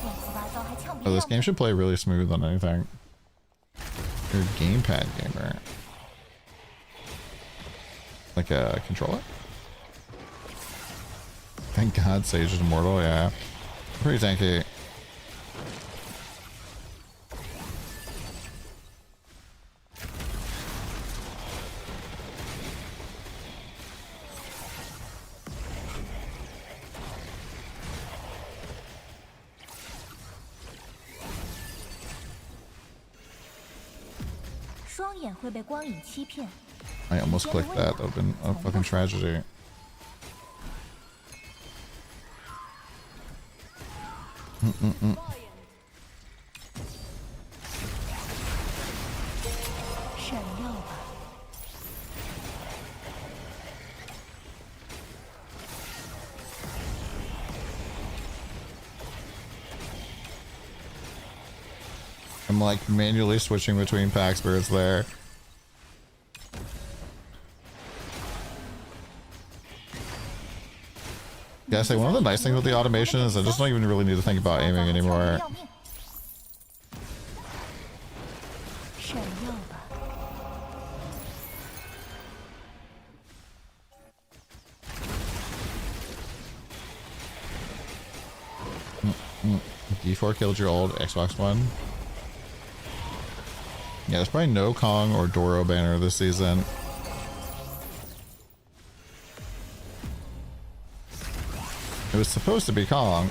Speaker 2: 乱七八糟还呛鼻
Speaker 1: Oh,
Speaker 2: 子
Speaker 1: this game should play really smooth on anything. You're a gamepad gamer. Like a controller? Thank God Sage is immortal, yeah. Pretty tanky. I almost clicked that. That would have been a fucking tragedy. I'm like manually switching between pack spirits there. Yeah, I say one of the nice things with the automation is I just don't even really need to think about aiming anymore. D4 killed your old Xbox One. Yeah, there's probably no Kong or Doro banner this season. It was supposed to be Kong.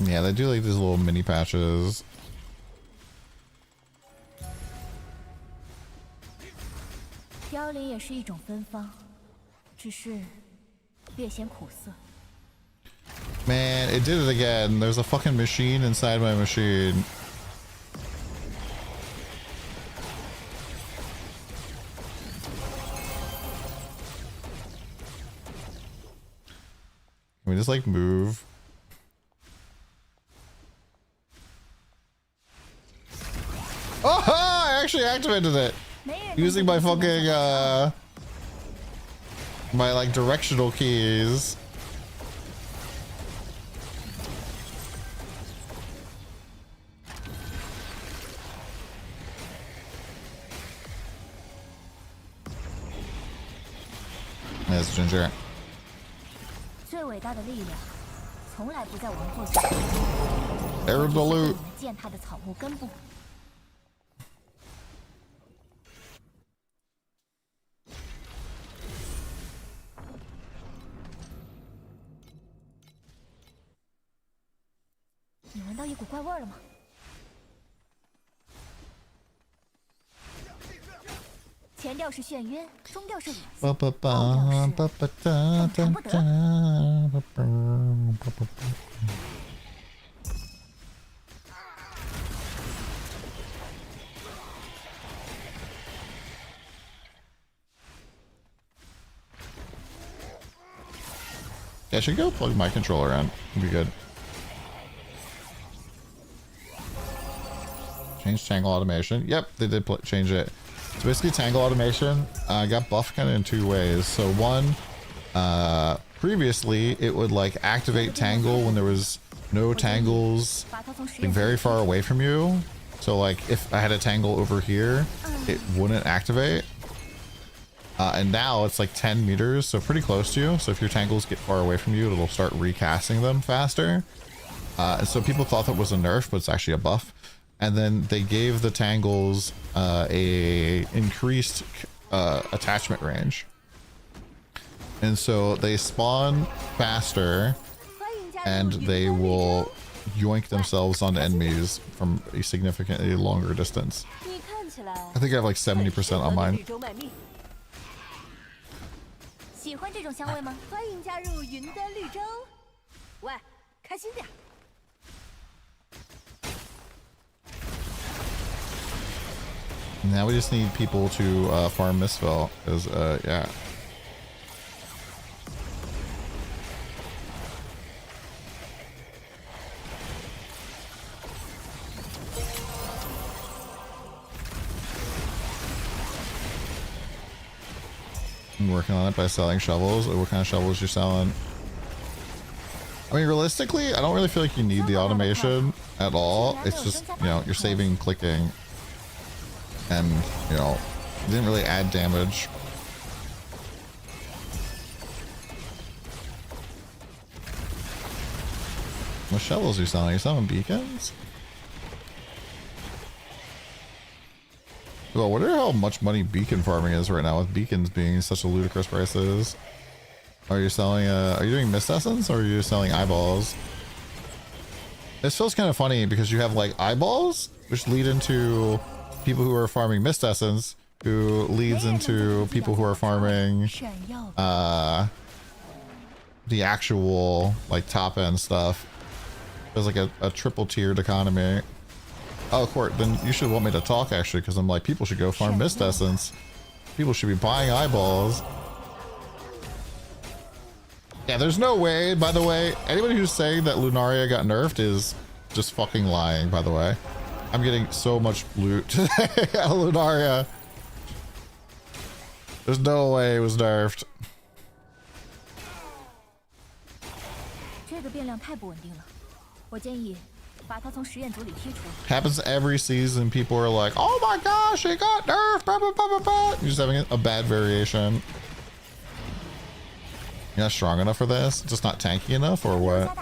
Speaker 1: Yeah, they do like these little mini patches. Man, it did it again. There's a fucking machine inside my machine. Can we just like move? Oh, I actually activated it using my fucking my like directional keys. Yes, Ginger. Arab the loot. Yeah, I should go plug my controller in. It'd be good. Change tangle automation. Yep, they did change it. So basically tangle automation got buffed kind of in two ways. So one, previously it would like activate tangle when there was no tangles like very far away from you. So like if I had a tangle over here, it wouldn't activate. And now it's like 10 meters, so pretty close to you. So if your tangles get far away from you, it'll start recasting them faster. And so people thought that was a nerf, but it's actually a buff. And then they gave the tangles a increased attachment range. And so they spawn faster and they will yoink themselves onto enemies from a significantly longer distance. I think I have like 70% on mine.
Speaker 2: 喜欢这种香味吗？欢迎加入云端绿洲。喂，开心点。
Speaker 1: Now we just need people to farm Mistville, because yeah. I'm working on it by selling shovels. What kind of shovels you're selling? I mean, realistically, I don't really feel like you need the automation at all. It's just, you know, you're saving clicking. And, you know, it didn't really add damage. What shovels are you selling? Are you selling beacons? Well, I wonder how much money beacon farming is right now with beacons being such a ludicrous prices. Are you selling, are you doing mist essence or are you selling eyeballs? This feels kind of funny because you have like eyeballs, which lead into people who are farming mist essence, who leads into people who are farming the actual like top end stuff. There's like a triple tiered economy. Oh, Court, then you should want me to talk actually, because I'm like, people should go farm mist essence. People should be buying eyeballs. Yeah, there's no way, by the way, anybody who's saying that Lunaria got nerfed is just fucking lying, by the way. I'm getting so much loot today at Lunaria. There's no way it was nerfed. Happens every season. People are like, oh my gosh, it got nerfed. Blah, blah, blah, blah, blah. You're just having a bad variation. You're not strong enough for this? Just not tanky enough or what?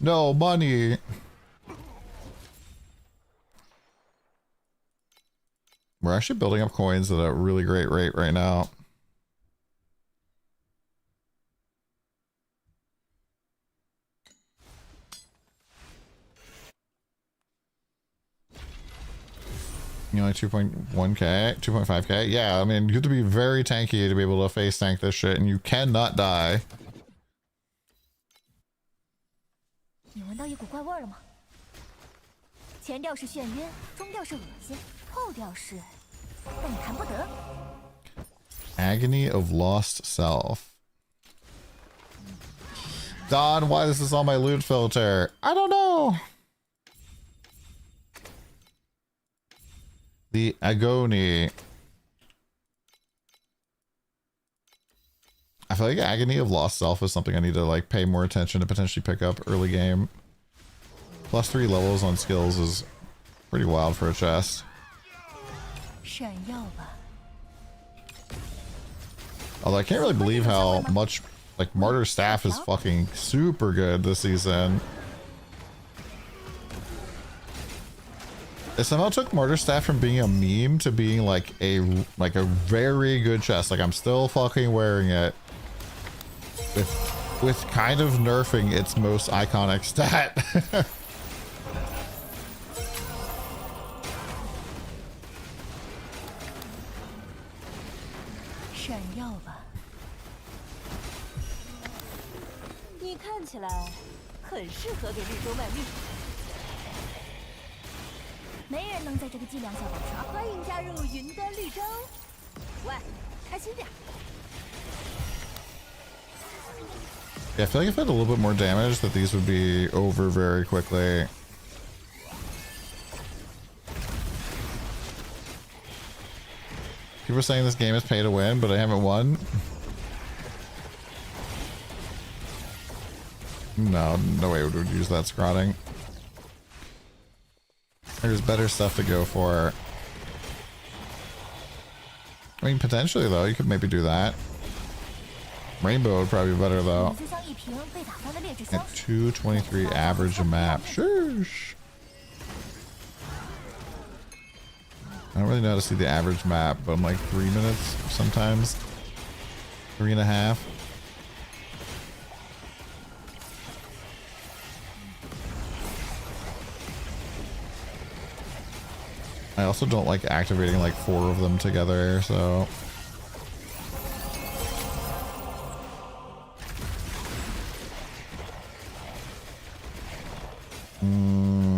Speaker 1: No money. We're actually building up coins at a really great rate right now. You know, like 2.1k, 2.5k. Yeah, I mean, you have to be very tanky to be able to face tank this shit, and you cannot die. Agony of lost self. Don, why is this on my loot filter? I don't know. The agony. I feel like agony of lost self is something I need to like pay more attention to potentially pick up early game. +3 levels on skills is pretty wild for a chest. Although I can't really believe how much like Martyr Staff is fucking super good this season. It somehow took Martyr Staff from being a meme to being like a very good chest. Like I'm still fucking wearing it with kind of nerfing its most iconic stat. Yeah, I feel like if I had a little bit more damage, that these would be over very quickly. People are saying this game is pay to win, but I haven't won. No, no way we would use that scrotting. There's better stuff to go for. I mean, potentially though, you could maybe do that. Rainbow would probably be better though. At 223 average a map. Shush. I don't really know how to see the average map, but I'm like 3 minutes sometimes. 3.5. I also don't like activating like 4 of them together, so.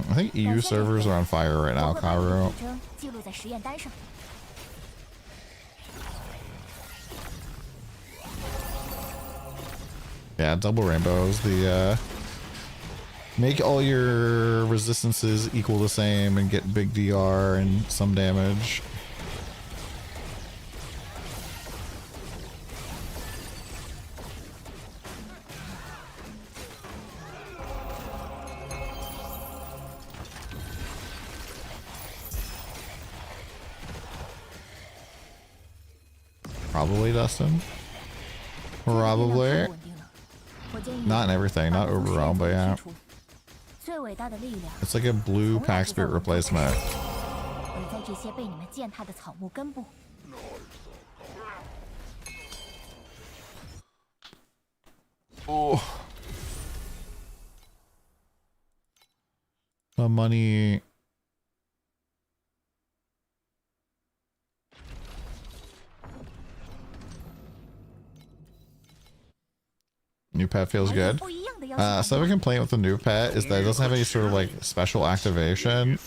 Speaker 1: I think EU servers are on fire right now, Karu. Yeah, double rainbows. The make all your resistances equal the same and get big DR and some damage. Probably, Dustin. Probably. Not in everything, not overwhelmed, but yeah. It's like a blue pack spirit replacement. Oh. The money. New pet feels good. So a complaint with the new pet is that it doesn't have any sort of like special activation.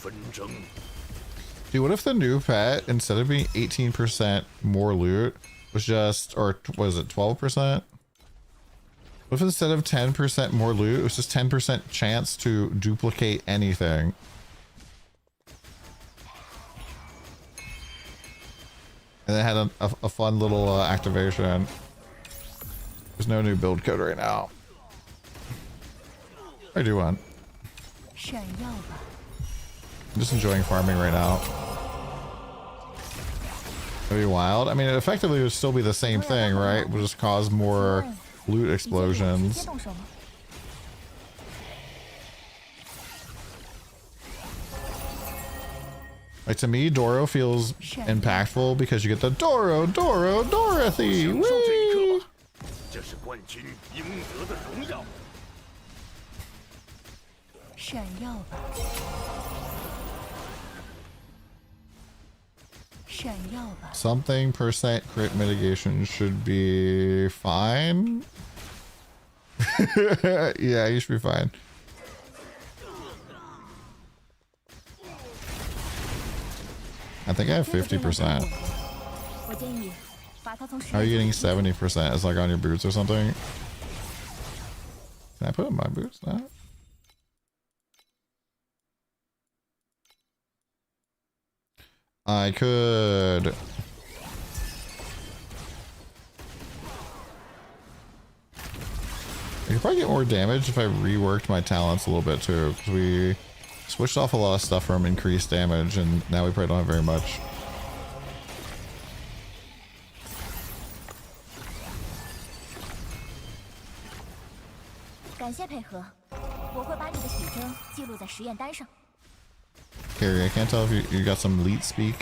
Speaker 1: Dude, what if the new pet, instead of being 18% more loot, was just, or was it 12%? What if instead of 10% more loot, it was just 10% chance to duplicate anything? And it had a fun little activation. There's no new build code right now. I do want. I'm just enjoying farming right now. That'd be wild. I mean, it effectively would still be the same thing, right? It would just cause more loot explosions. Like, to me, Doro feels impactful because you get the Dorothy! Whee! Something percent crit mitigation should be fine. Yeah, you should be fine. I think I have 50%. How are you getting 70%? It's like on your boots or something? Can I put it in my boots now? I could. I could probably get more damage if I reworked my talents a little bit too, because we switched off a lot of stuff from increased damage and now we probably don't have very much. Carrie, I can't tell if you got some leet speak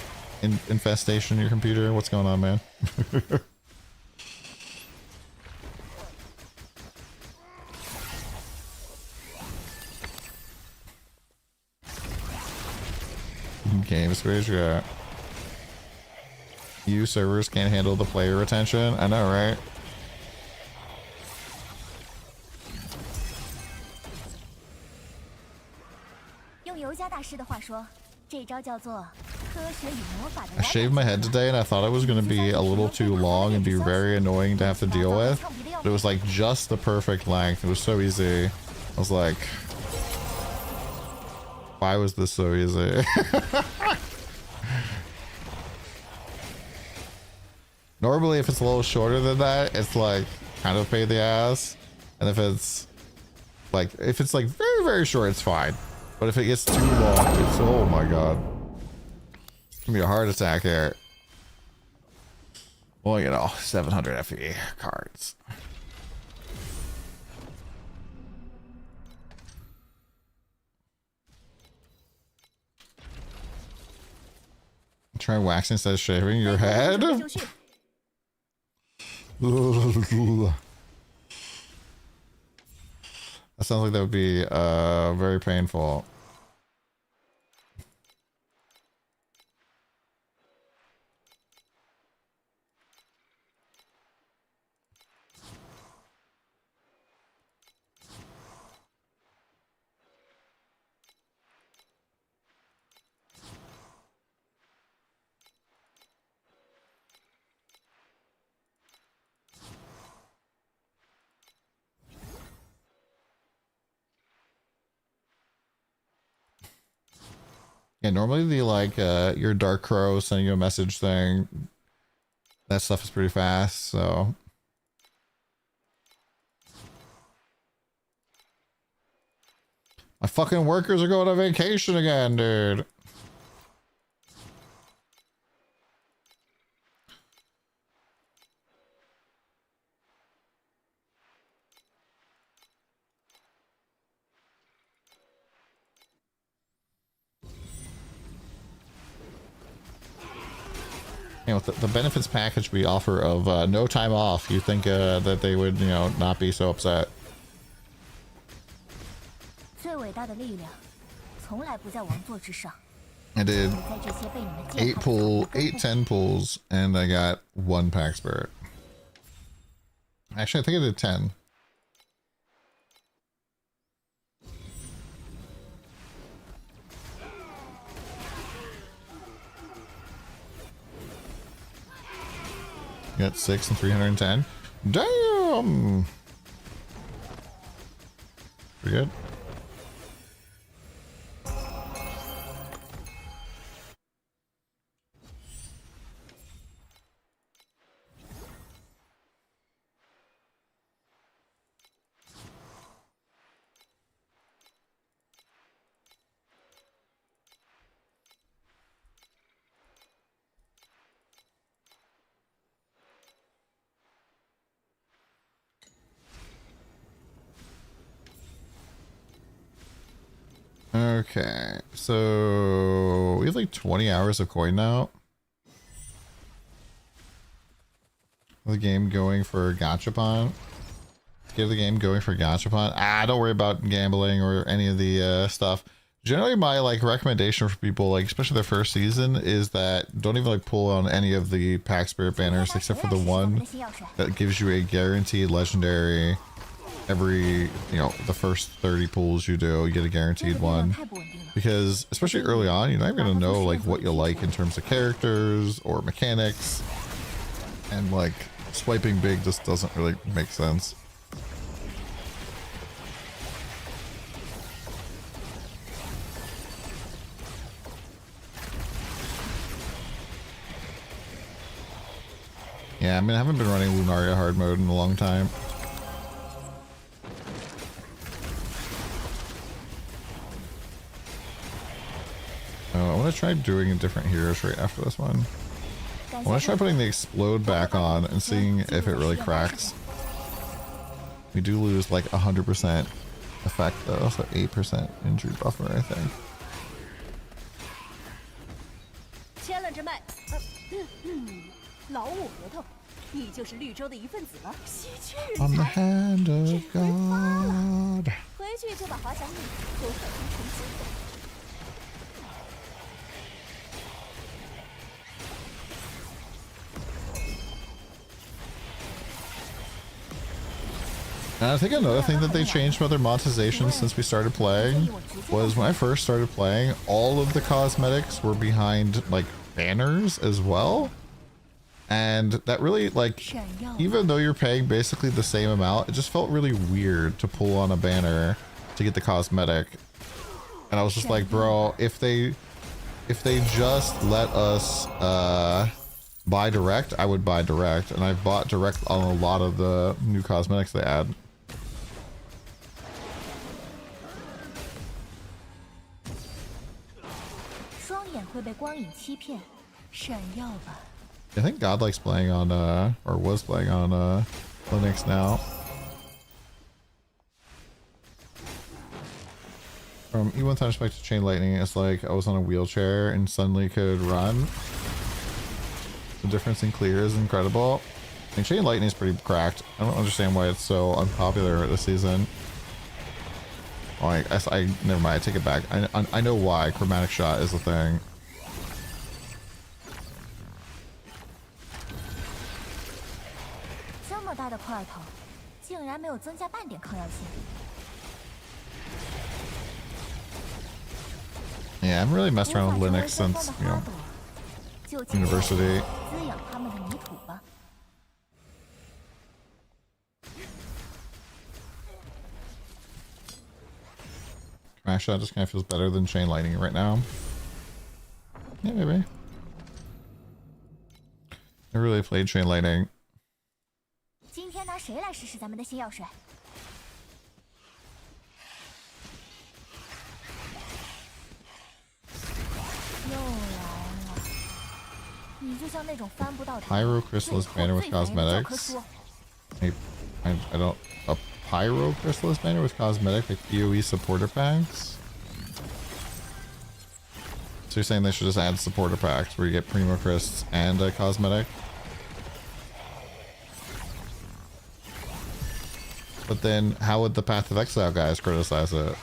Speaker 1: infestation in your computer. What's going on, man? Game space, yeah. You servers can't handle the player retention. I know, right? I shaved my head today and I thought it was going to be a little too long and be very annoying to have to deal with. But it was like just the perfect length. It was so easy. I was like, why was this so easy? Normally, if it's a little shorter than that, it's like kind of a pain in the ass. And if it's like very, very short, it's fine. But if it gets too long, it's, oh my God. It's gonna be a heart attack here. Well, you know, 700 FE cards. Try waxing instead of shaving your head? That sounds like that would be very painful. Yeah, normally the like your Dark Crow sending you a message thing, that stuff is pretty fast, so my fucking workers are going on vacation again, dude. You know, the benefits package we offer of no time off, you think that they would, you know, not be so upset. I did 10 pulls, and I got 1 pack spirit. Actually, I think I did 10. Got 6 and 310. Damn! Pretty good. Okay, so we have like 20 hours of coin now. The game going for Gachapon. Get the game going for Gachapon. Don't worry about gambling or any of the stuff. Generally, my like recommendation for people, like especially their first season, is that don't even like pull on any of the pack spirit banners except for the one that gives you a guaranteed legendary. Every, you know, the first 30 pulls you do, you get a guaranteed one. Because, especially early on, you're not even gonna know, like, what you like in terms of characters or mechanics. And, like, swiping big just doesn't really make sense. Yeah, I mean, I haven't been running Lunaria hard mode in a long time. I want to try doing different heroes right after this one. I want to try putting the explode back on and seeing if it really cracks. We do lose like 100% effect though, so 8% injury buffer, I think. On the hand of God. And I think another thing that they changed about their monetization since we started playing was when I first started playing, all of the cosmetics were behind like banners as well. And that really, like, even though you're paying basically the same amount, it just felt really weird to pull on a banner to get the cosmetic. And I was just like, bro, if they just let us buy direct, I would buy direct. And I've bought direct on a lot of the new cosmetics they add. I think God likes playing on or was playing on Linux now. From E1 times back to Chain Lightning, it's like I was on a wheelchair and suddenly could run. The difference in clear is incredible. And Chain Lightning is pretty cracked. I don't understand why it's so unpopular this season. Oh, I never mind. I take it back. I know why. Chromatic shot is the thing. Yeah, I haven't really messed around with Linux since, you know, university. Actually, that just kind of feels better than Chain Lightning right now. Yeah, maybe. I really played Chain Lightning. Pyro Chrysalis banner with cosmetics. I don't. A Pyro Chrysalis banner with cosmetic like PoE supporter packs. So you're saying they should just add supporter packs where you get Primo Crysts and a cosmetic? But then how would the Path of Exile guys criticize it?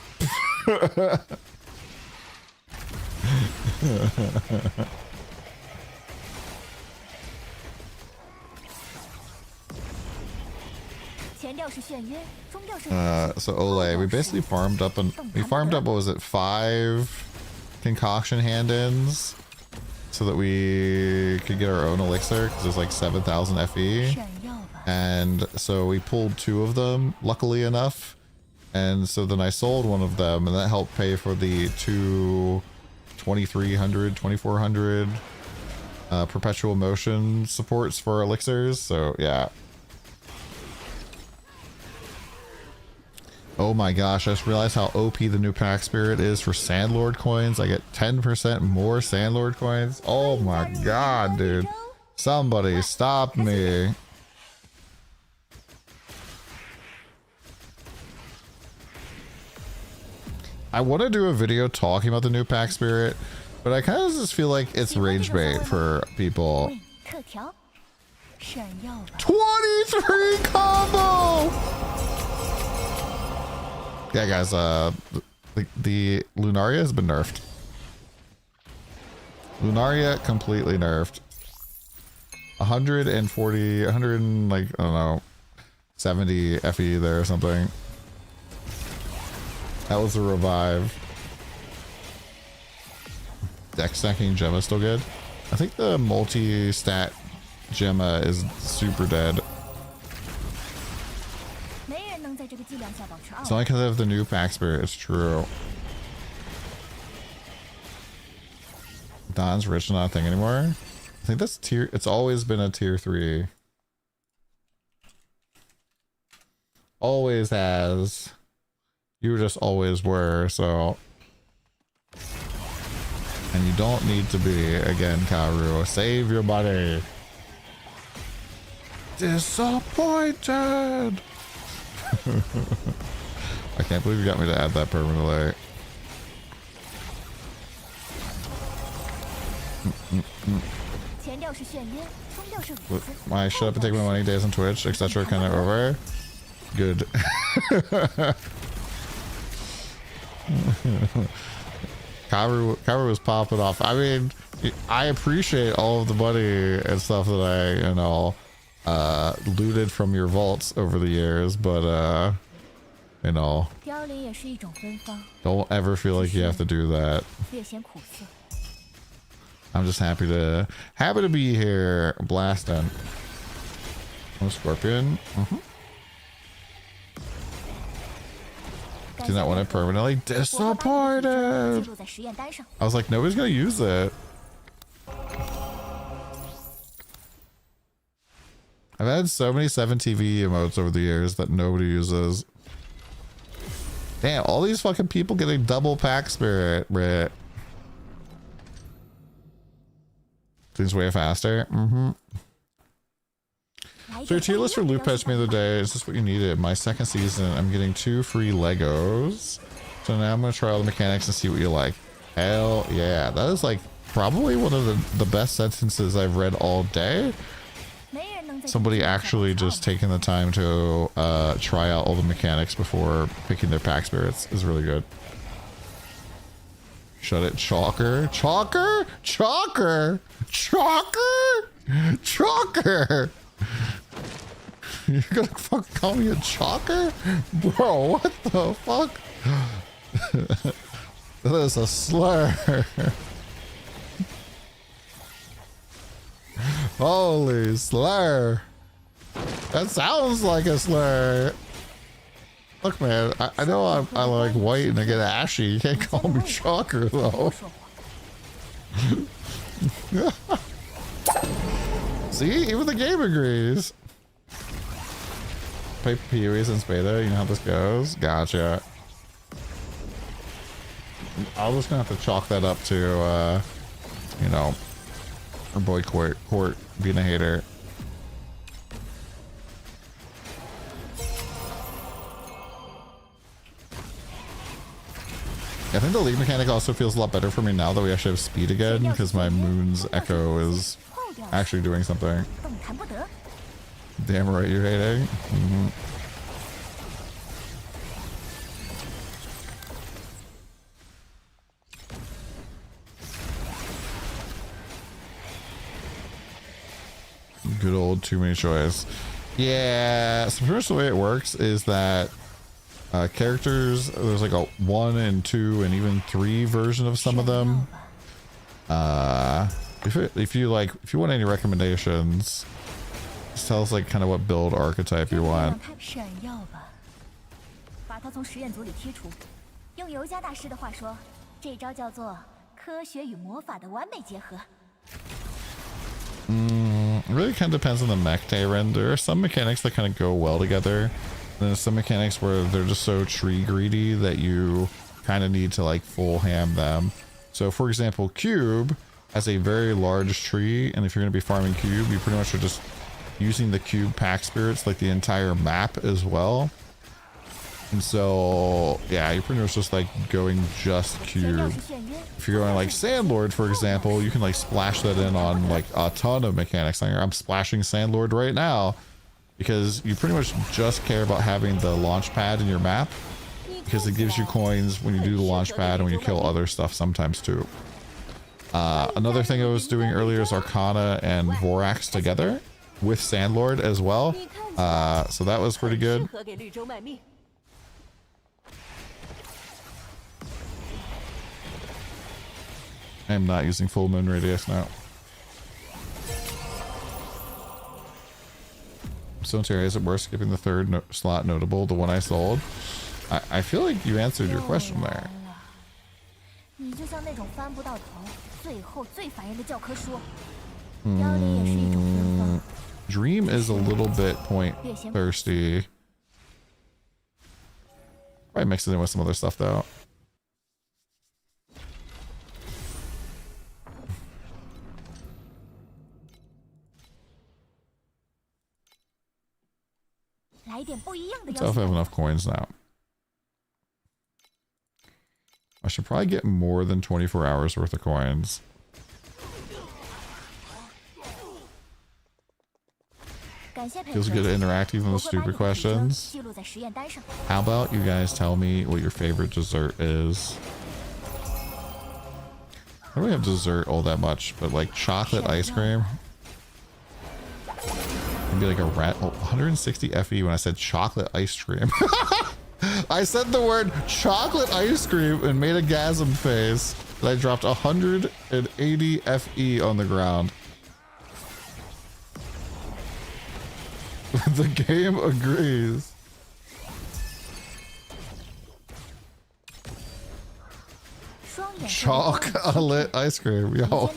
Speaker 1: So Ole, we basically farmed up what was it, 5 concoction hand-ins so that we could get our own elixir because there's like 7,000 FE. And so we pulled 2 of them, luckily enough. And so then I sold one of them, and that helped pay for the 2 2300, 2400 perpetual motion supports for elixirs. So yeah. Oh my gosh, I just realized how OP the new pack spirit is for Sandlord coins. I get 10% more Sandlord coins. Oh my god, dude. Somebody stop me. I want to do a video talking about the new pack spirit, but I kind of just feel like it's rage bait for people. 23 combo! Yeah, guys, the Lunaria has been nerfed. Lunaria completely nerfed. 140, 100 and like, I don't know, 70 FE there or something. That was a revive. Deck stacking Gemma still good. I think the multi-stat Gemma is super dead. It's only because of the new pack spirit, it's true. Don's rich not a thing anymore. I think that's tier, it's always been a tier 3. Always has. You just always were, so. And you don't need to be, again, Karu. Save your money. Disappointed! I can't believe you got me to add that permanently. With my shut up and take my money days on Twitch, etc. kind of over. Good. Karu was popping off. I mean, I appreciate all of the money and stuff that I, you know, looted from your vaults over the years, but you know,
Speaker 2: 凋零也是一种芬芳，
Speaker 1: don't ever feel like you have to do that.
Speaker 2: 略显苦涩。
Speaker 1: I'm just happy to be here blasting. Oh, Scorpion. Do not want it permanently. Disappointed.
Speaker 2: 记录在实验单上。
Speaker 1: I was like, nobody's gonna use it. I've had so many 7TV emotes over the years that nobody uses. Damn, all these fucking people getting double pack spirit, Brit. Things way faster. So your tier list for loot patch me the other day. Is this what you needed? My second season, I'm getting 2 free Legos. So now I'm gonna try all the mechanics and see what you like. Hell yeah. That is like probably one of the best sentences I've read all day. Somebody actually just taking the time to try out all the mechanics before picking their pack spirits is really good. Shut it, Chalker. Chalker? Chalker? Chalker? Chalker? You're gonna fucking call me a chalker? Bro, what the fuck? That is a slur. Holy slur. That sounds like a slur. Look, man, I know I'm like white and I get ashy. You can't call me chalker, though. See? Even the game agrees. Play PoE since beta. You know how this goes? Gotcha. I'm just gonna have to chalk that up to, you know, our boy Court being a hater. I think the lead mechanic also feels a lot better for me now that we actually have speed again, because my Moon's Echo is actually doing something. Damn right you're hating. Good old too many choice. Yeah, so first the way it works is that characters, there's like a 1 and 2 and even 3 version of some of them. If you want any recommendations, just tell us like kind of what build archetype you want. It really kind of depends on the mech Tayren. There are some mechanics that kind of go well together. And there's some mechanics where they're just so tree greedy that you kind of need to like full ham them. So for example, Cube has a very large tree, and if you're going to be farming Cube, you pretty much are just using the Cube pack spirits like the entire map as well. And so yeah, you're pretty much just like going just Cube. If you're going like Sandlord, for example, you can like splash that in on like a ton of mechanics. Like I'm splashing Sandlord right now because you pretty much just care about having the launch pad in your map, because it gives you coins when you do the launch pad and when you kill other stuff sometimes too. Another thing I was doing earlier is Arcana and Vorax together with Sandlord as well. So that was pretty good. I'm not using full moon radius now. So Terry, is it worth skipping the third slot notable, the one I sold? I feel like you answered your question there. Dream is a little bit point thirsty. Probably mix it in with some other stuff though. Let's see if I have enough coins now. I should probably get more than 24 hours worth of coins. Feels good to interact even with stupid questions. How about you guys tell me what your favorite dessert is? I don't really have dessert all that much, but like chocolate ice cream. It'd be like a rat. Oh, 160 FE when I said chocolate ice cream. I said the word chocolate ice cream and made a gasm face. And I dropped 180 FE on the ground. The game agrees. Chocolate ice cream, yo.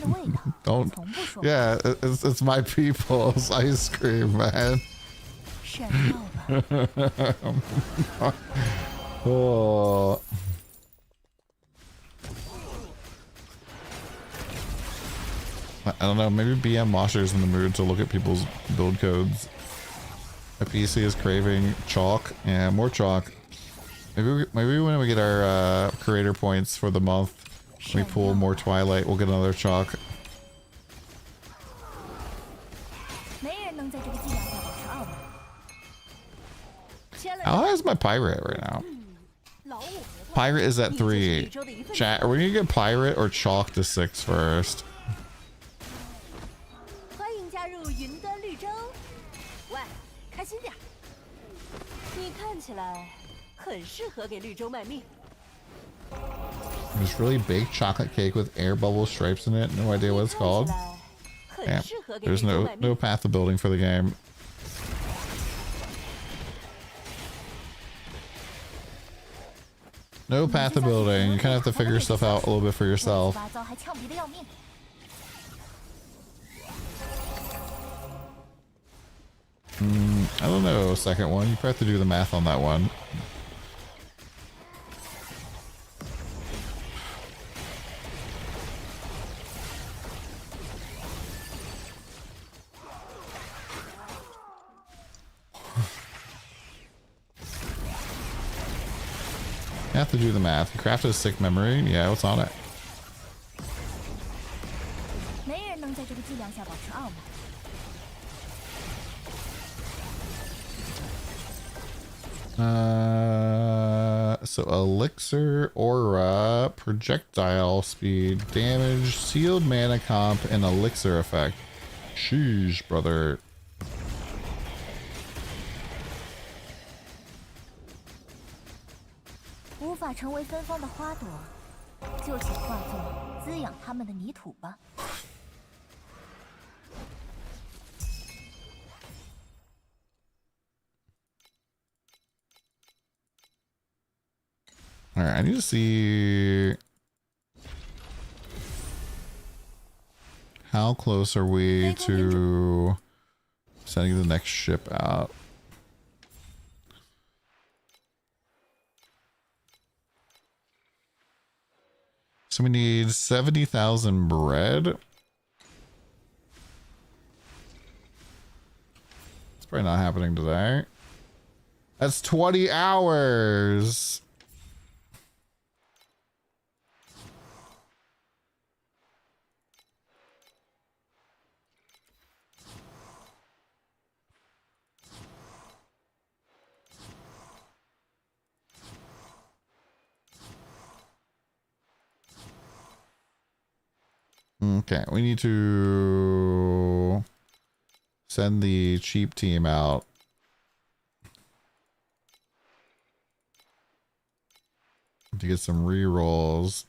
Speaker 1: Don't. Yeah, it's my people's ice cream, man. Oh. I don't know, maybe BM Washer's in the mood to look at people's build codes. My PC is craving chalk. Yeah, more chalk. Maybe when we get our creator points for the month, we pull more Twilight, we'll get another chalk. How high is my pirate right now? Pirate is at 3. Chat, are we gonna get pirate or chalk to 6 first? There's really baked chocolate cake with air bubble stripes in it. No idea what it's called. Damn. There's no path of building for the game. No path of building. You kind of have to figure stuff out a little bit for yourself. I don't know, second one. You probably have to do the math on that one. You have to do the math. You crafted a sick memory. Yeah, what's on it? So elixir, aura, projectile speed, damage, sealed mana comp, and elixir effect. Sheesh, brother. All right, I need to see how close are we to sending the next ship out. So we need 70,000 bread. It's probably not happening today. That's 20 hours. Okay, we need to send the cheap team out. To get some re-rolls.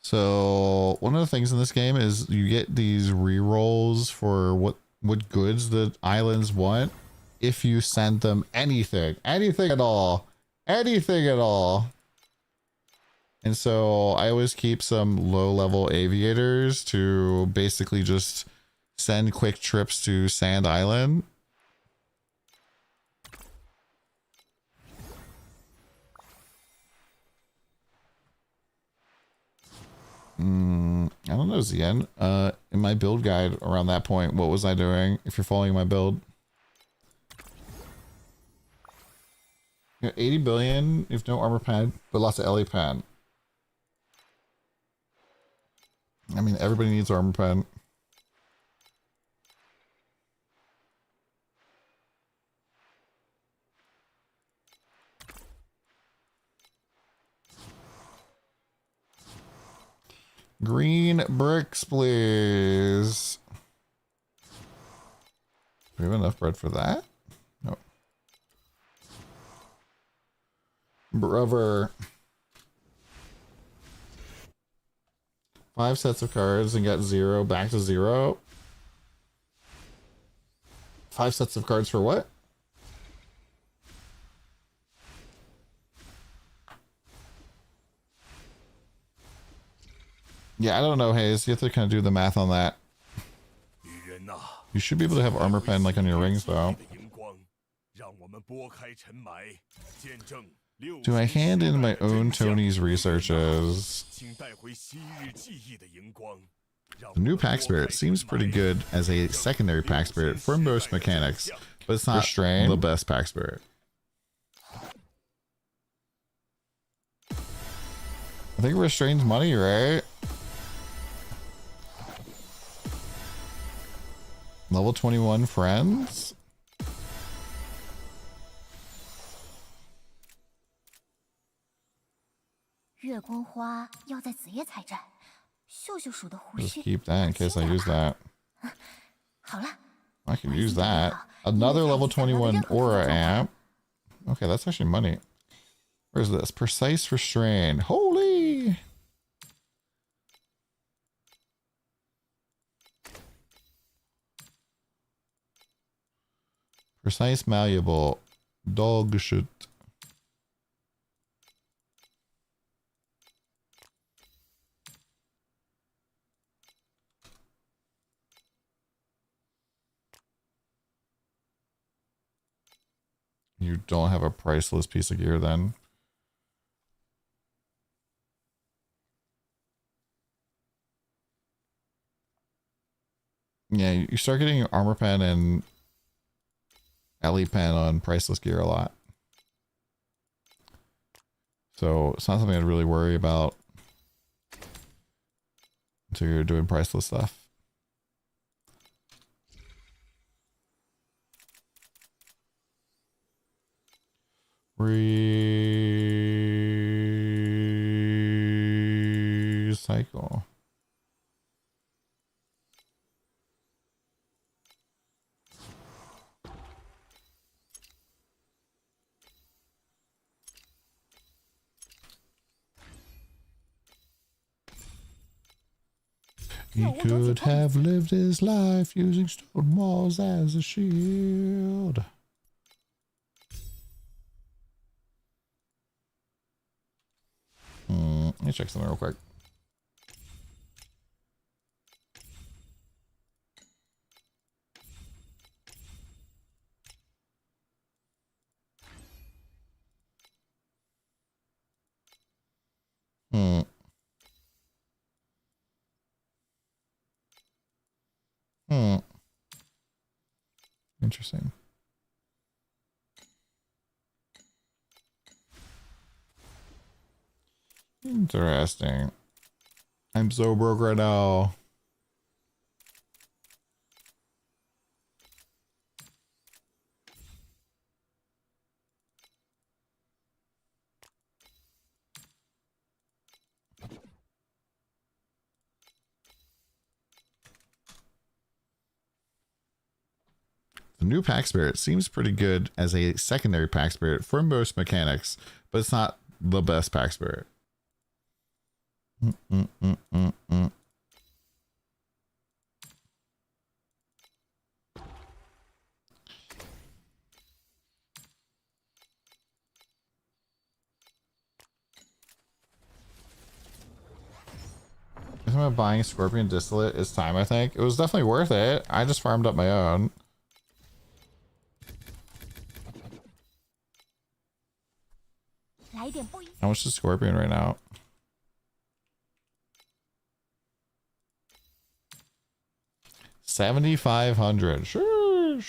Speaker 1: So one of the things in this game is you get these re-rolls for what goods the islands want if you send them anything at all. And so I always keep some low-level aviators to basically just send quick trips to Sand Island. I don't know, Zien. In my build guide around that point, what was I doing? If you're following my build. You got 80 billion, if no armor pen, but lots of LA pen. I mean, everybody needs armor pen. Green bricks, please. Do we have enough bread for that? No. Brother. 5 sets of cards and got 0 back to 0. 5 sets of cards for what? Yeah, I don't know, Hayes. You have to kind of do the math on that. You should be able to have armor pen like on your rings, though. Do I hand in my own Tony's researches? The new pack spirit seems pretty good as a secondary pack spirit for most mechanics, but it's not the best pack spirit. I think restrain's money, right? Level 21 friends? Just keep that in case I use that. I could use that. Another level 21 aura amp. Okay, that's actually money. Where's this? Precise restrain. Holy! Precise malleable. Dog shit. You don't have a priceless piece of gear then. Yeah, you start getting armor pen and LE pen on priceless gear a lot. So it's not something I'd really worry about until you're doing priceless stuff. Recycle. He could have lived his life using stone walls as a shield. Let me check something real quick. Interesting. Interesting. I'm so broke right now. The new pack spirit seems pretty good as a secondary pack spirit for most mechanics, but it's not the best pack spirit. About buying Scorpion Distillate is time, I think. It was definitely worth it. I just farmed up my own. How much is Scorpion right now? $7,500. Sure.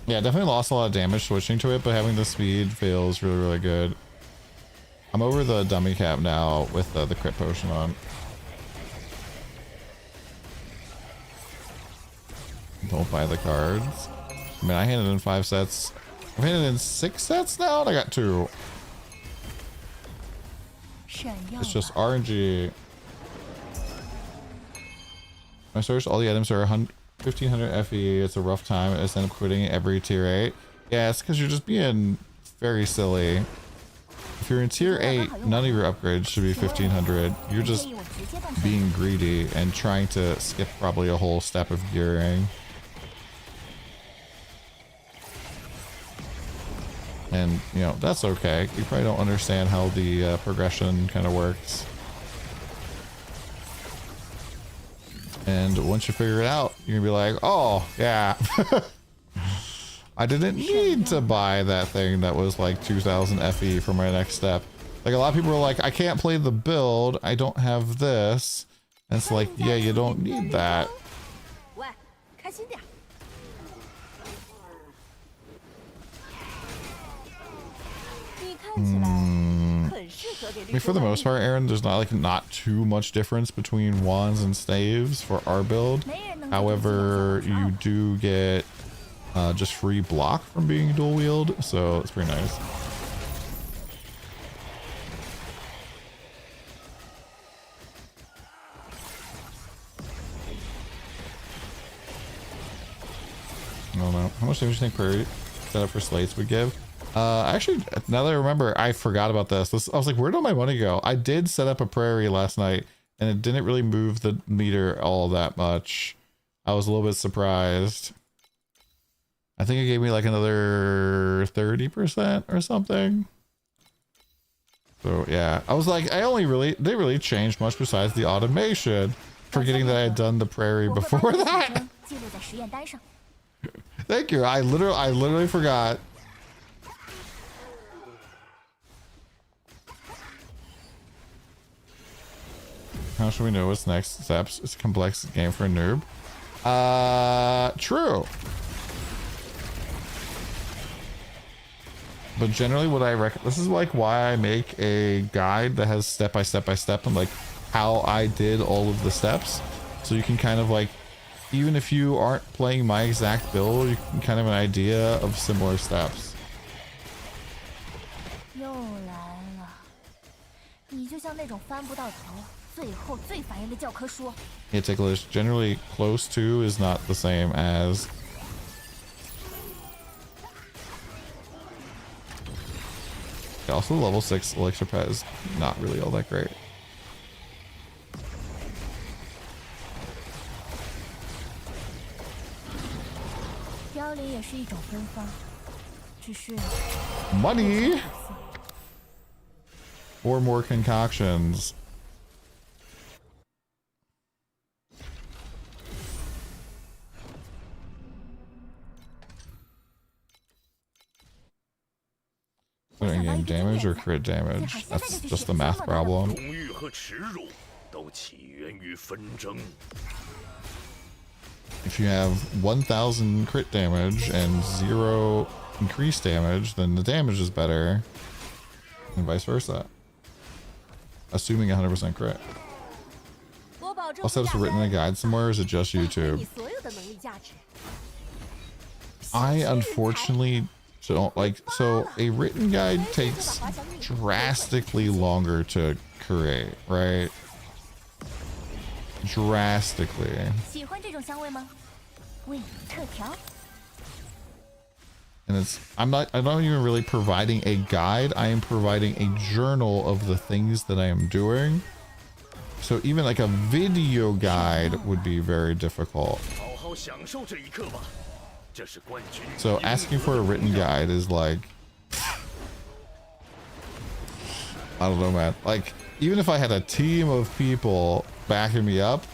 Speaker 1: Yeah, definitely lost a lot of damage switching to it, but having the speed feels really, really good. I'm over the dummy cap now with the crit potion on. Don't buy the cards. I mean, I handed in 5 sets I've hit it in 6 sets now, and I got 2. It's just RNG. I searched all the items are 1500 FE. It's a rough time. I just end up quitting every tier 8. Yeah, it's because you're just being very silly. If you're in tier 8, none of your upgrades should be 1500. You're just being greedy and trying to skip probably a whole step of gearing. And, you know, that's okay. You probably don't understand how the progression kind of works. And once you figure it out, you're gonna be like, oh, yeah. I didn't need to buy that thing that was like 2000 FE for my next step. Like, a lot of people are like, I can't play the build. I don't have this. And it's like, yeah, you don't need that. I mean, for the most part, Aaron, there's not too much difference between wands and staves for our build. However, you do get just free block from being dual wield, so it's pretty nice. I don't know. How much damage do you think per setup for slates would give? Actually, now that I remember, I forgot about this. I was like, where did my money go? I did set up a prairie last night, and it didn't really move the meter all that much. I was a little bit surprised. I think it gave me like another 30% or something. So yeah, I was like, they really changed much besides the automation. Forgetting that I had done the prairie before that. Thank you. I literally forgot. How should we know what's next steps? It's a complex game for a noob. True. But generally what I recommend, this is like why I make a guide that has step by step and like how I did all of the steps. So you can kind of like, even if you aren't playing my exact build, you can kind of have an idea of similar steps. Yeah, take a list. Generally, close to is not the same as. Also, level 6 elixir pet is not really all that great. Money! Or more concoctions. In-game damage or crit damage? That's just the math problem. If you have 1000 crit damage and 0 increased damage, then the damage is better, and vice versa. Assuming 100% crit. Also, it's written in a guide somewhere, or is it just YouTube? I unfortunately don't like, so a written guide takes drastically longer to create, right? Drastically. And it's, I'm not even really providing a guide. I am providing a journal of the things that I am doing. So even like a video guide would be very difficult. So asking for a written guide is like, I don't know, man. Like, even if I had a team of people backing me up,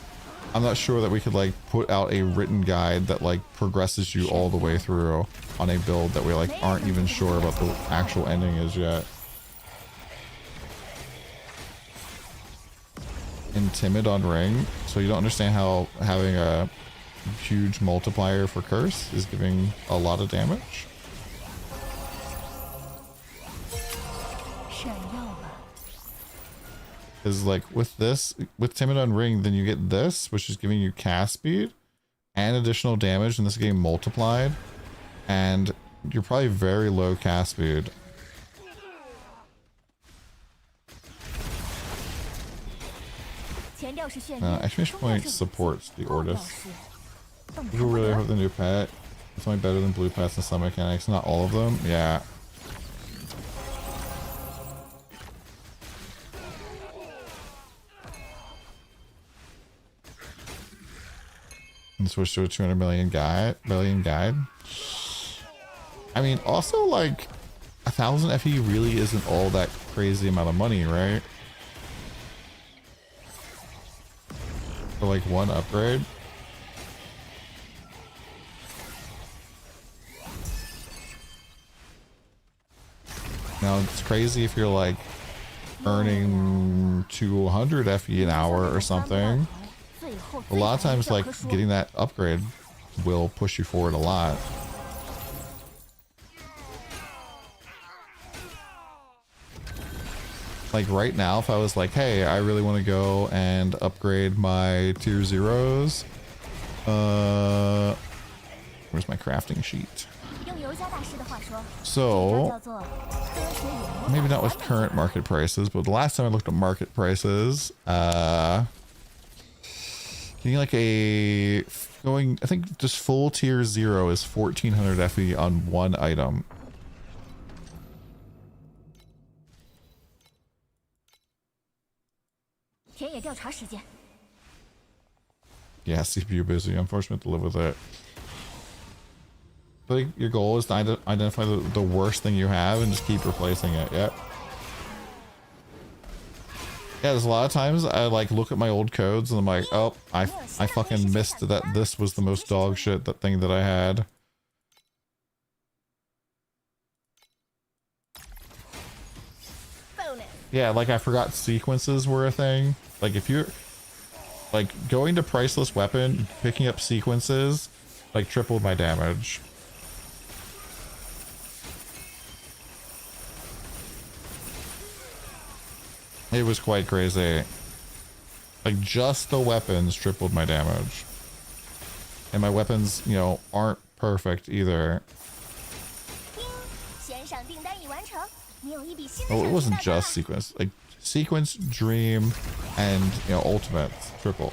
Speaker 1: I'm not sure that we could like put out a written guide that like progresses you all the way through on a build that we like aren't even sure about the actual ending is yet. And timid on ring, so you don't understand how having a huge multiplier for curse is giving a lot of damage. Is like with this, with timid on ring, then you get this, which is giving you cast speed and additional damage, and this game multiplied. And you're probably very low cast speed. Exclamation point supports the Ortis. People really hope the new pet. It's only better than blue pets and some mechanics. Not all of them. Yeah. And switch to a 200 million guide. I mean, also like 1,000 FE really isn't all that crazy amount of money, right? For like one upgrade. Now it's crazy if you're like earning 200 FE an hour or something. A lot of times like getting that upgrade will push you forward a lot. Like right now, if I was like, hey, I really want to go and upgrade my tier 0s. Where's my crafting sheet? So, maybe not with current market prices, but the last time I looked at market prices, getting like I think just full tier 0 is 1,400 FE on one item. Yeah, CPU busy. Unfortunate to live with it. I think your goal is to identify the worst thing you have and just keep replacing it. Yep. Yeah, there's a lot of times I like look at my old codes and I'm like, oh, I fucking missed that this was the most dog shit, that thing that I had. Yeah, like I forgot sequences were a thing. Like if you're like going to priceless weapon, picking up sequences, like tripled my damage. It was quite crazy. Like just the weapons tripled my damage. And my weapons, you know, aren't perfect either. Oh, it wasn't just sequence. Like sequence, dream, and you know, ultimate triple.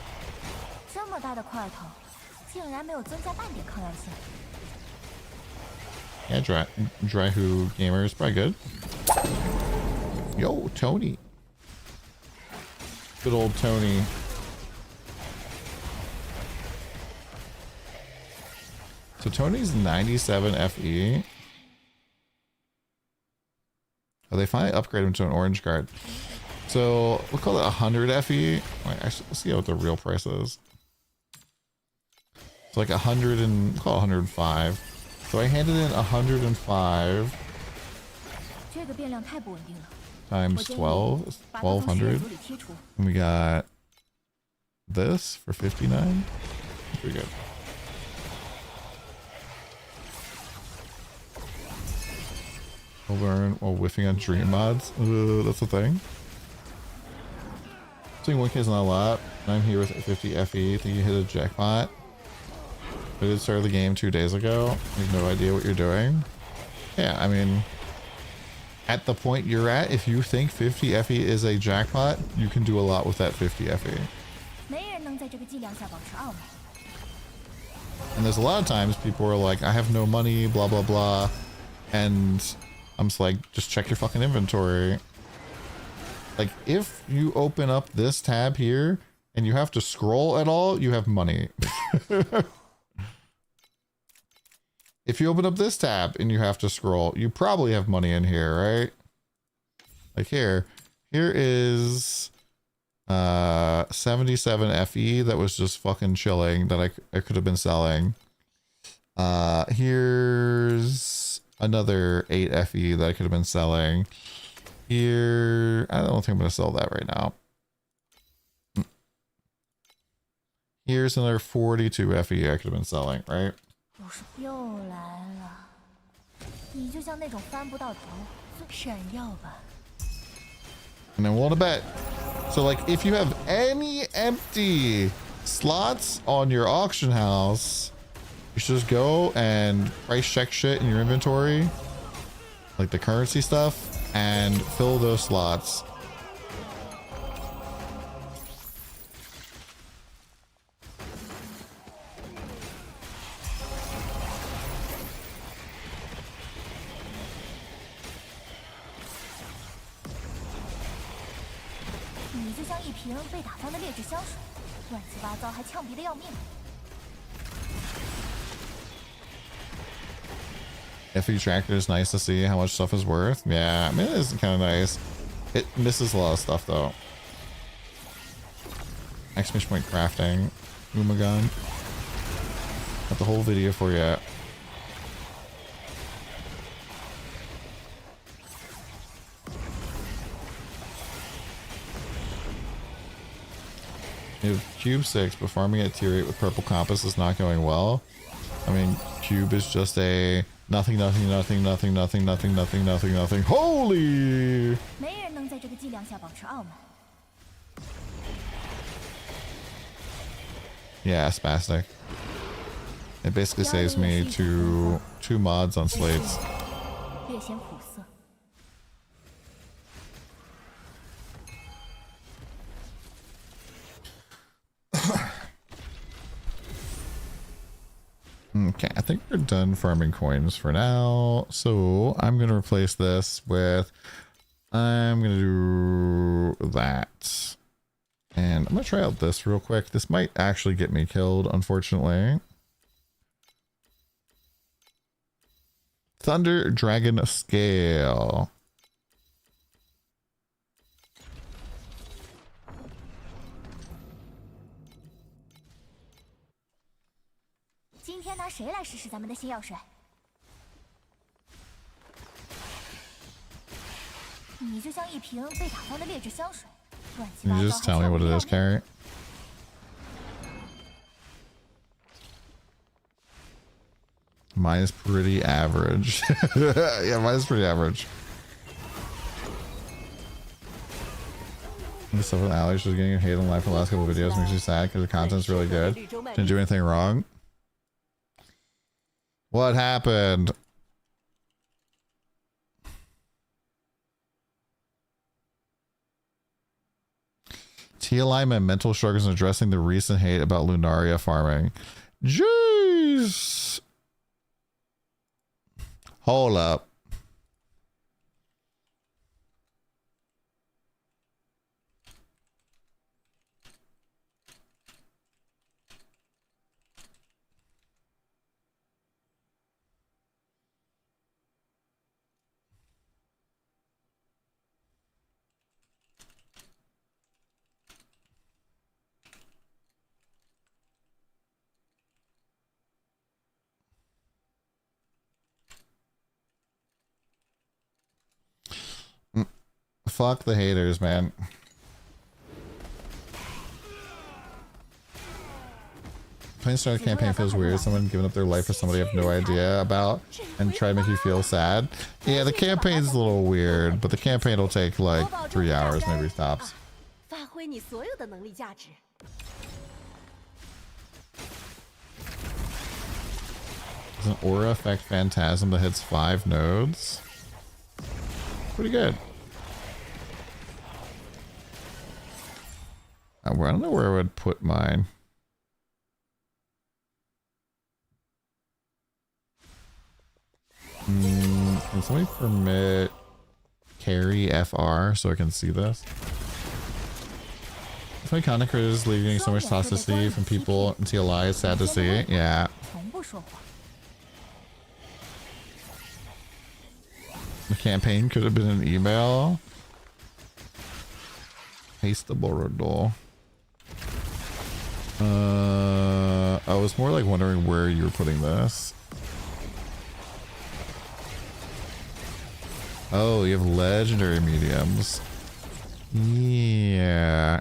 Speaker 1: Yeah, dry who gamer is probably good. Yo, Tony. Good old Tony. So Tony's 97 FE. Oh, they finally upgraded him to an orange card. So we'll call it 100 FE. Wait, actually, let's see what the real price is. It's like 100 and we'll call it 105. So I handed in 105 times 12 is 1,200. And we got this for 59. Pretty good. We'll learn while whiffing on dream mods. That's the thing. Doing 1K is not a lot. I'm here with 50 FE. Think you hit a jackpot. I did start the game 2 days ago. You have no idea what you're doing. Yeah, I mean, at the point you're at, if you think 50 FE is a jackpot, you can do a lot with that 50 FE. And there's a lot of times people are like, I have no money, blah, blah, blah. And I'm just like, just check your fucking inventory. Like, if you open up this tab here and you have to scroll at all, you have money. If you open up this tab and you have to scroll, you probably have money in here, right? Like here is 77 FE that was just fucking chilling that I could have been selling. Here's another 8 FE that I could have been selling. Here, I don't think I'm going to sell that right now. Here's another 42 FE I could have been selling, right? And I want to bet. So like if you have any empty slots on your auction house, You should just go and price check shit in your inventory, like the currency stuff, and fill those slots. Effie tracker is nice to see how much stuff is worth. Yeah, I mean, it is kind of nice. It misses a lot of stuff though. Exclamation point crafting. Umagon. Got the whole video for you. If Cube 6, but farming at tier 8 with purple compass is not going well. I mean, Cube is just a nothing. Holy! Yeah, spastic. It basically saves me two mods on slates. Okay, I think we're done farming coins for now. So I'm going to replace this with, I'm going to do that. And I'm going to try out this real quick. This might actually get me killed, unfortunately. Thunder Dragon Scale. Can you just tell me what it is, Carrie? Mine is pretty average. Yeah, mine is pretty average. The stuff with Alex was getting hate on live for the last couple of videos makes you sad because the content's really good. Didn't do anything wrong. What happened? TLI, my mental struggles in addressing the recent hate about Lunaria farming. Jeez. Hold up. Fuck the haters, man. Playing Star campaign feels weird. Someone giving up their life for somebody I have no idea about and try to make you feel sad. Yeah, the campaign's a little weird, but the campaign will take like 3 hours, maybe stops. There's an aura effect phantasm that hits 5 nodes. Pretty good. I don't know where I would put mine. Can somebody permit carry FR so I can see this? If my content creators is leaving so much toxicity from people in TLI, it's sad to see. Yeah. The campaign could have been an email. Paste the Borodol. I was more like wondering where you were putting this. Oh, you have legendary mediums. Yeah.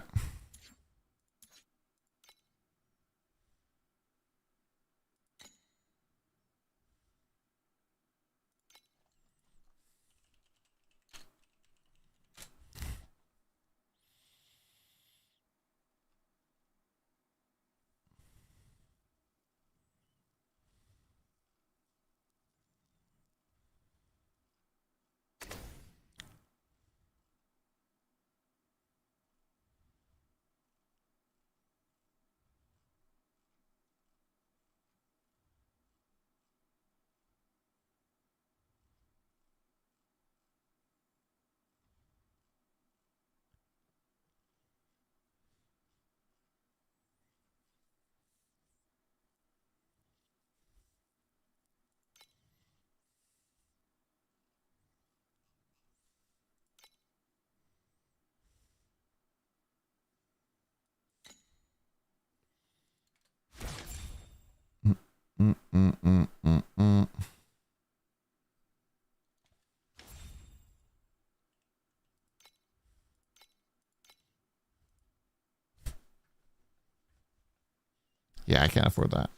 Speaker 1: Yeah, I can't afford that.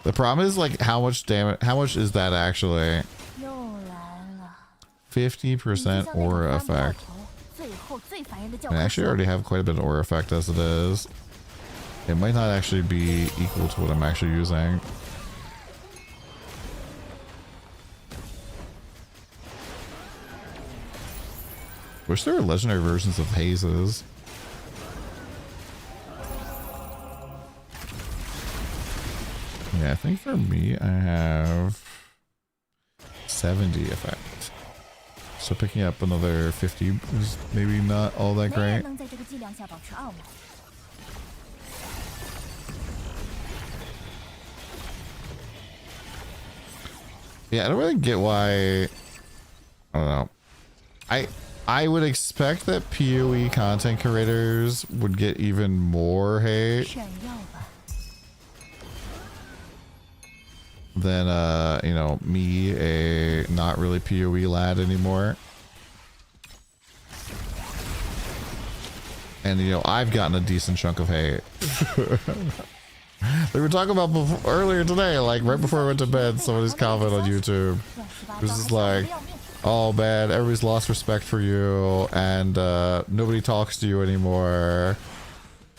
Speaker 1: The problem is like how much damage, how much is that actually? 50% aura effect. I actually already have quite a bit of aura effect as it is. It might not actually be equal to what I'm actually using. Wish there were legendary versions of hazes. Yeah, I think for me I have 70 effect. So picking up another 50 is maybe not all that great. Yeah, I don't really get why. I don't know. I would expect that PoE content creators would get even more hate than you know, me, a not really PoE lad anymore. And you know, I've gotten a decent chunk of hate. We were talking about earlier today, like right before I went to bed, somebody's comment on YouTube. It was just like, oh man, everybody's lost respect for you and nobody talks to you anymore.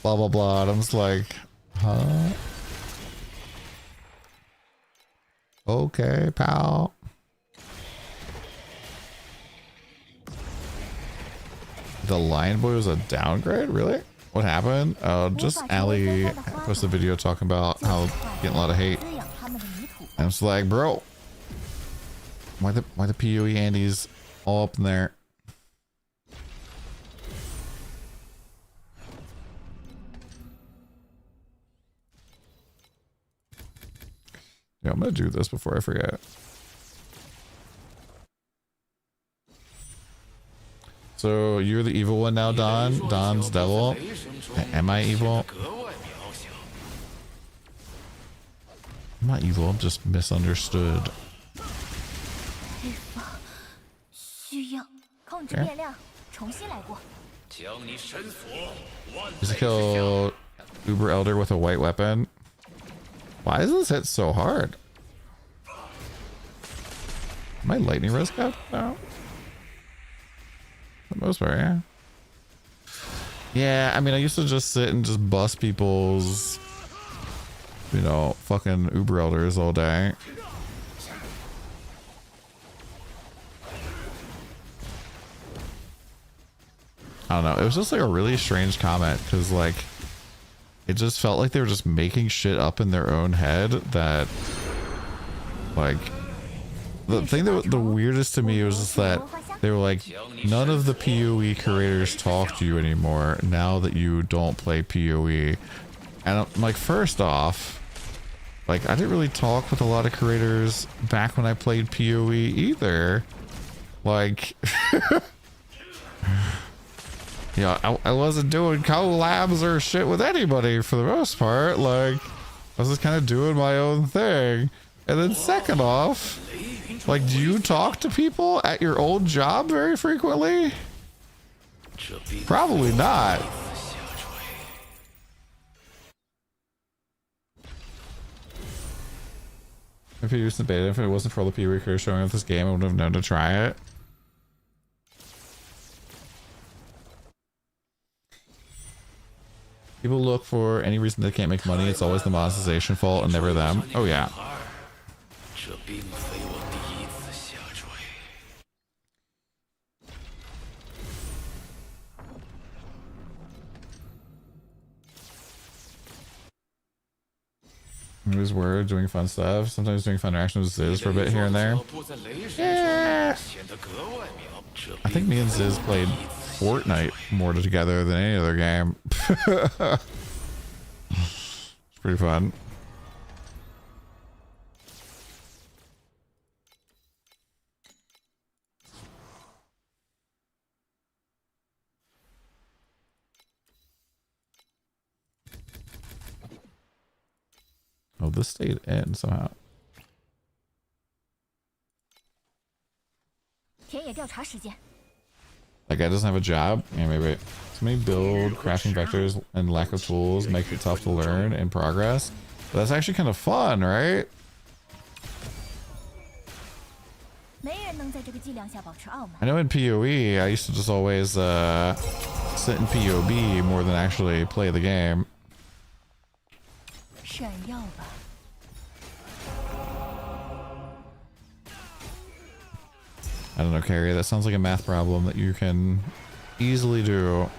Speaker 1: Blah blah blah. And I'm just like, huh? Okay, pal. The Lion Boy was a downgrade? Really? What happened? Just Ali posted a video talking about how getting a lot of hate. And it's like, bro, why the PoE Andes all up in there? Yeah, I'm gonna do this before I forget. So you're the evil one now, Don? Don's devil? Am I evil? I'm not evil, I'm just misunderstood. Okay. Just kill Uber Elder with a white weapon. Why does this hit so hard? My lightning risk up now? For the most part, yeah. Yeah, I mean, I used to just sit and just bust people's, you know, fucking Uber Elders all day. I don't know. It was just like a really strange comment because, like, it just felt like they were just making shit up in their own head that, like, the thing that the weirdest to me was just that they were like, none of the PoE creators talk to you anymore now that you don't play PoE. And I'm like, first off, like, I didn't really talk with a lot of creators back when I played PoE either. Like, yeah, I wasn't doing collabs or shit with anybody for the most part. Like, I was just kind of doing my own thing. And then second off, like, do you talk to people at your old job very frequently? Probably not. If you used the beta, if it wasn't for all the PoE creators showing up this game, I wouldn't have known to try it. People look for any reason they can't make money. It's always the monetization fault and never them. Oh yeah. It was weird doing fun stuff. Sometimes doing fun interactions with Ziz for a bit here and there. Yeah. I think me and Ziz played Fortnite more together than any other game. It's pretty fun. Oh, this stayed in somehow. That guy doesn't have a job? Yeah, maybe. Too many build, crafting vectors, and lack of tools make it tough to learn and progress. But that's actually kind of fun, right? I know in PoE, I used to just always sit in PoB more than actually play the game. I don't know, Carrie, that sounds like a math problem that you can easily do.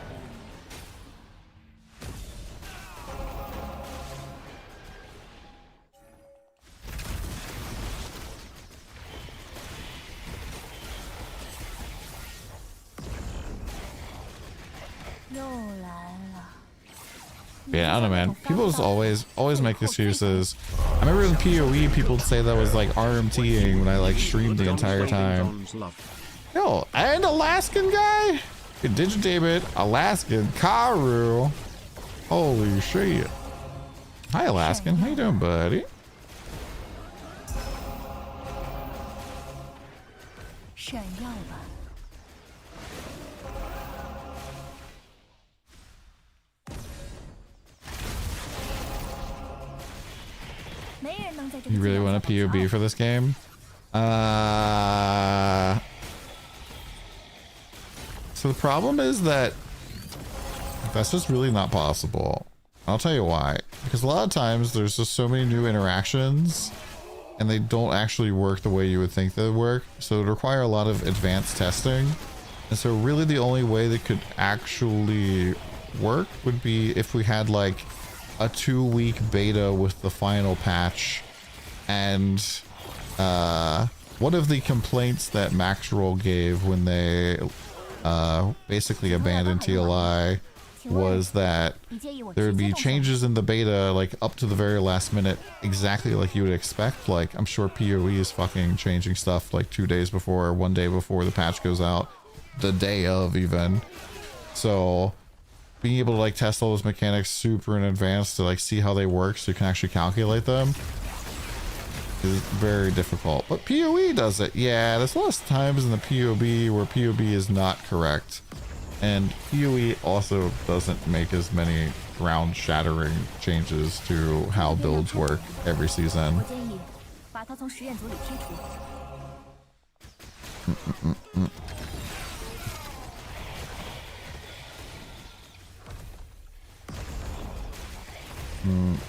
Speaker 1: Yeah, I don't know, man. People just always make excuses. I remember in PoE, people would say that was like RMTing when I like streamed the entire time. Yo, and Alaskan guy? Digidabit, Alaskan, Karu. Holy shit. Hi, Alaskan. How you doing, buddy? You really want a PoB for this game? So the problem is that that's just really not possible. I'll tell you why. Because a lot of times there's just so many new interactions and they don't actually work the way you would think they would work. So it would require a lot of advanced testing. And so really the only way that could actually work would be if we had like a 2-week beta with the final patch. And one of the complaints that Maxroll gave when they basically abandoned TLI was that there would be changes in the beta like up to the very last minute, exactly like you would expect. Like I'm sure PoE is fucking changing stuff like 2 days before, 1 day before the patch goes out, the day of even. So being able to like test all those mechanics super in advance to like see how they work so you can actually calculate them is very difficult. But PoE does it. Yeah, there's lots of times in the PoB where PoB is not correct. And PoE also doesn't make as many ground shattering changes to how builds work every season.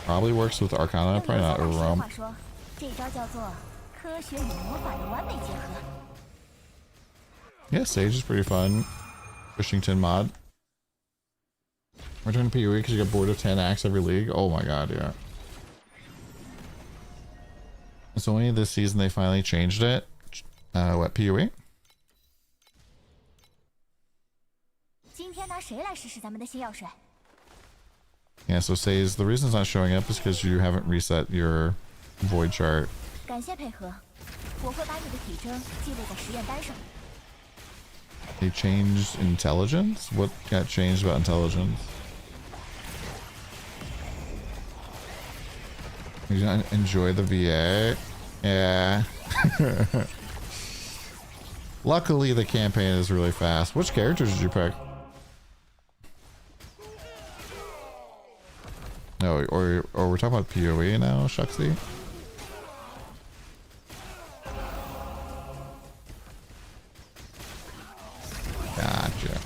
Speaker 1: Probably works with Arcana, probably not Overwhelm. Yeah, Sage is pretty fun. Wishington mod. Return to PoE because you get bored of 10 acts every league. Oh my god, yeah. It's only this season they finally changed it. What, PoE? Yeah, so says the reason it's not showing up is because you haven't reset your void chart. They changed intelligence? What got changed about intelligence? You don't enjoy the VA? Yeah. Luckily the campaign is really fast. Which characters did you pick? No, or we're talking about PoE now, Shuxy? Gotcha.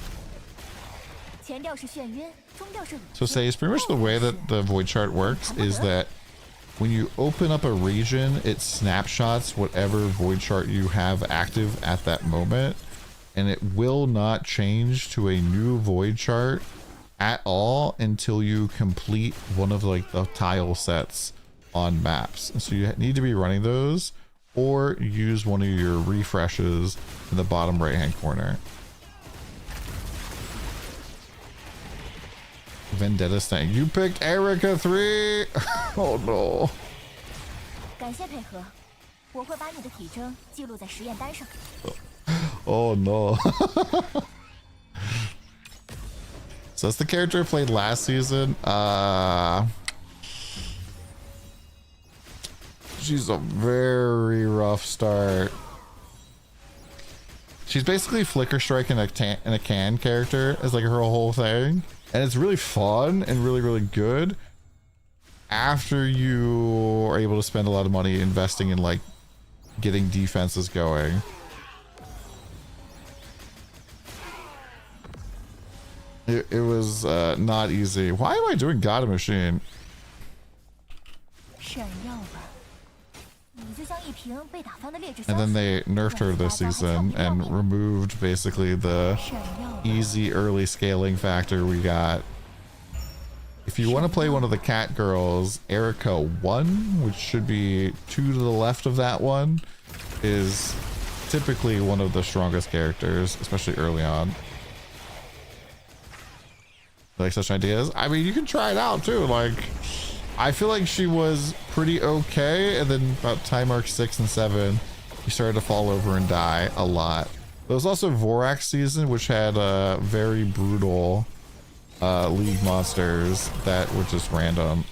Speaker 1: So say it's pretty much the way that the void chart works is that when you open up a region, it snapshots whatever void chart you have active at that moment, and it will not change to a new void chart at all until you complete one of like the tile sets on maps. And so you need to be running those or use one of your refreshes in the bottom right hand corner. Vendetta Stank. You picked Erica 3. Oh no. Oh no. So that's the character I played last season. She's a very rough start. She's basically Flicker Strike in a can character as like her whole thing. And it's really fun and really, really good after you are able to spend a lot of money investing in like getting defenses going. It was not easy. Why am I doing God of Machine? And then they nerfed her this season and removed basically the easy early scaling factor we got. If you want to play one of the cat girls, Erica 1, which should be 2 to the left of that one, is typically one of the strongest characters, especially early on. Like such ideas? I mean, you can try it out too. Like, I feel like she was pretty okay, and then about time mark 6 and 7, she started to fall over and die a lot. There was also Vorax season, which had very brutal league monsters that were just random.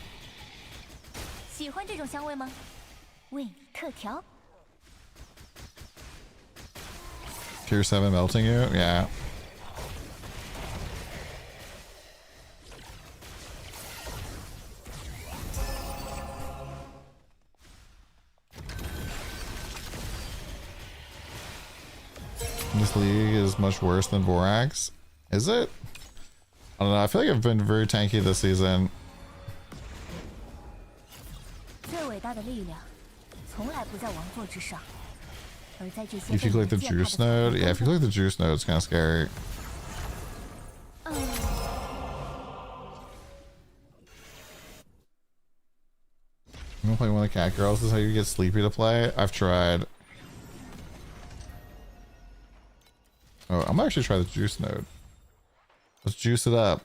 Speaker 1: Tier 7 melting you? Yeah. This league is much worse than Vorax. Is it? I don't know. I feel like I've been very tanky this season. If you click the juice node, yeah, if you click the juice node, it's kind of scary. You wanna play one of the cat girls? This is how you get sleepy to play? I've tried. Oh, I'm gonna actually try the juice node. Let's juice it up.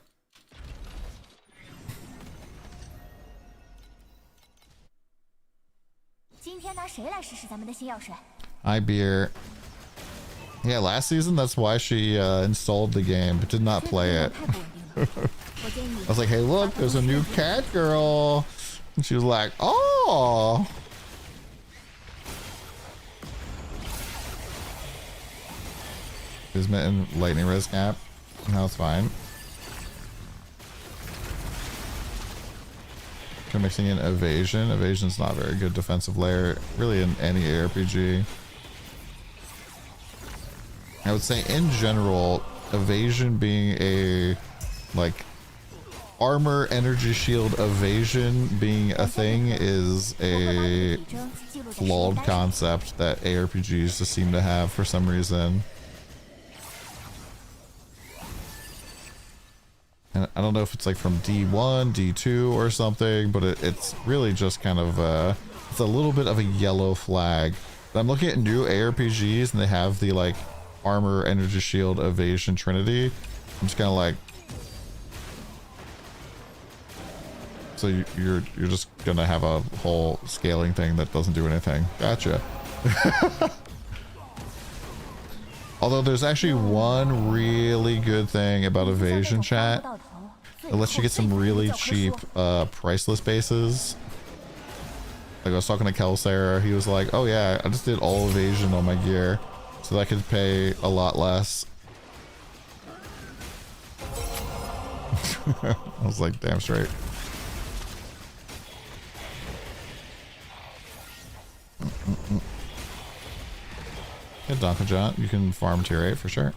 Speaker 1: Hi, beer. Yeah, last season, that's why she installed the game, but did not play it. I was like, hey, look, there's a new cat girl. And she was like, oh. Kismet and lightning res cap. No, it's fine. Try mixing in evasion. Evasion's not a very good defensive layer, really, in any ARPG. I would say in general, evasion being a like armor, energy shield, evasion being a thing is a flawed concept that ARPGs just seem to have for some reason. And I don't know if it's like from D1, D2 or something, but it's really just kind of it's a little bit of a yellow flag. But I'm looking at new ARPGs and they have the like armor, energy shield, evasion trinity. I'm just kind of like, so you're just gonna have a whole scaling thing that doesn't do anything. Gotcha. Although there's actually one really good thing about evasion, chat. It lets you get some really cheap priceless bases. Like I was talking to Kelsair, he was like, oh yeah, I just did all evasion on my gear so that I could pay a lot less. I was like, damn straight. Yeah, DonTheCrown, you can farm tier 8 for sure.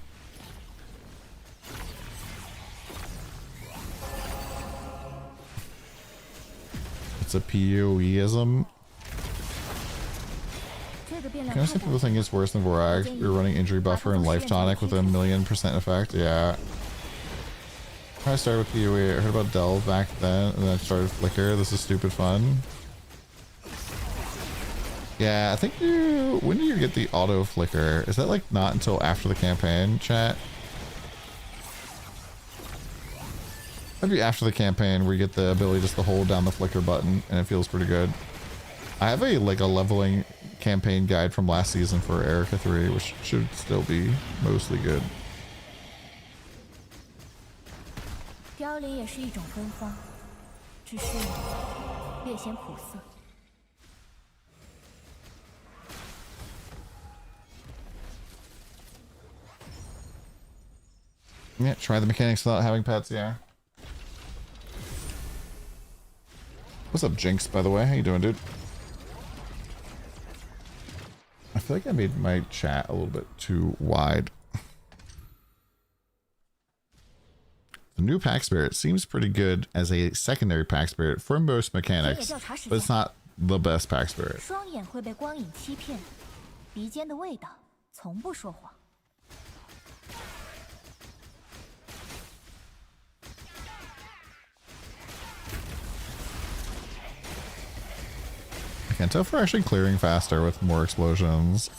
Speaker 1: It's a PoE-ism. Can I say people think it's worse than Vorax? You're running injury buffer and life tonic with a 1,000,000% effect? Yeah. I started with PoE. I heard about Delve back then, and then I started Flicker. This is stupid fun. Yeah, I think you... When do you get the auto flicker? Is that like not until after the campaign, chat? Maybe after the campaign where you get the ability just to hold down the flicker button and it feels pretty good. I have a like a leveling campaign guide from last season for Erica 3, which should still be mostly good. Yeah, try the mechanics without having pets, yeah. What's up, Jinx, by the way? How you doing, dude? I feel like I made my chat a little bit too wide. The new pack spirit seems pretty good as a secondary pack spirit for most mechanics, but it's not the best pack spirit.
Speaker 2: 双眼会被光影欺骗，鼻尖的味道从不说谎。
Speaker 1: I can't tell if we're actually clearing faster with more explosions.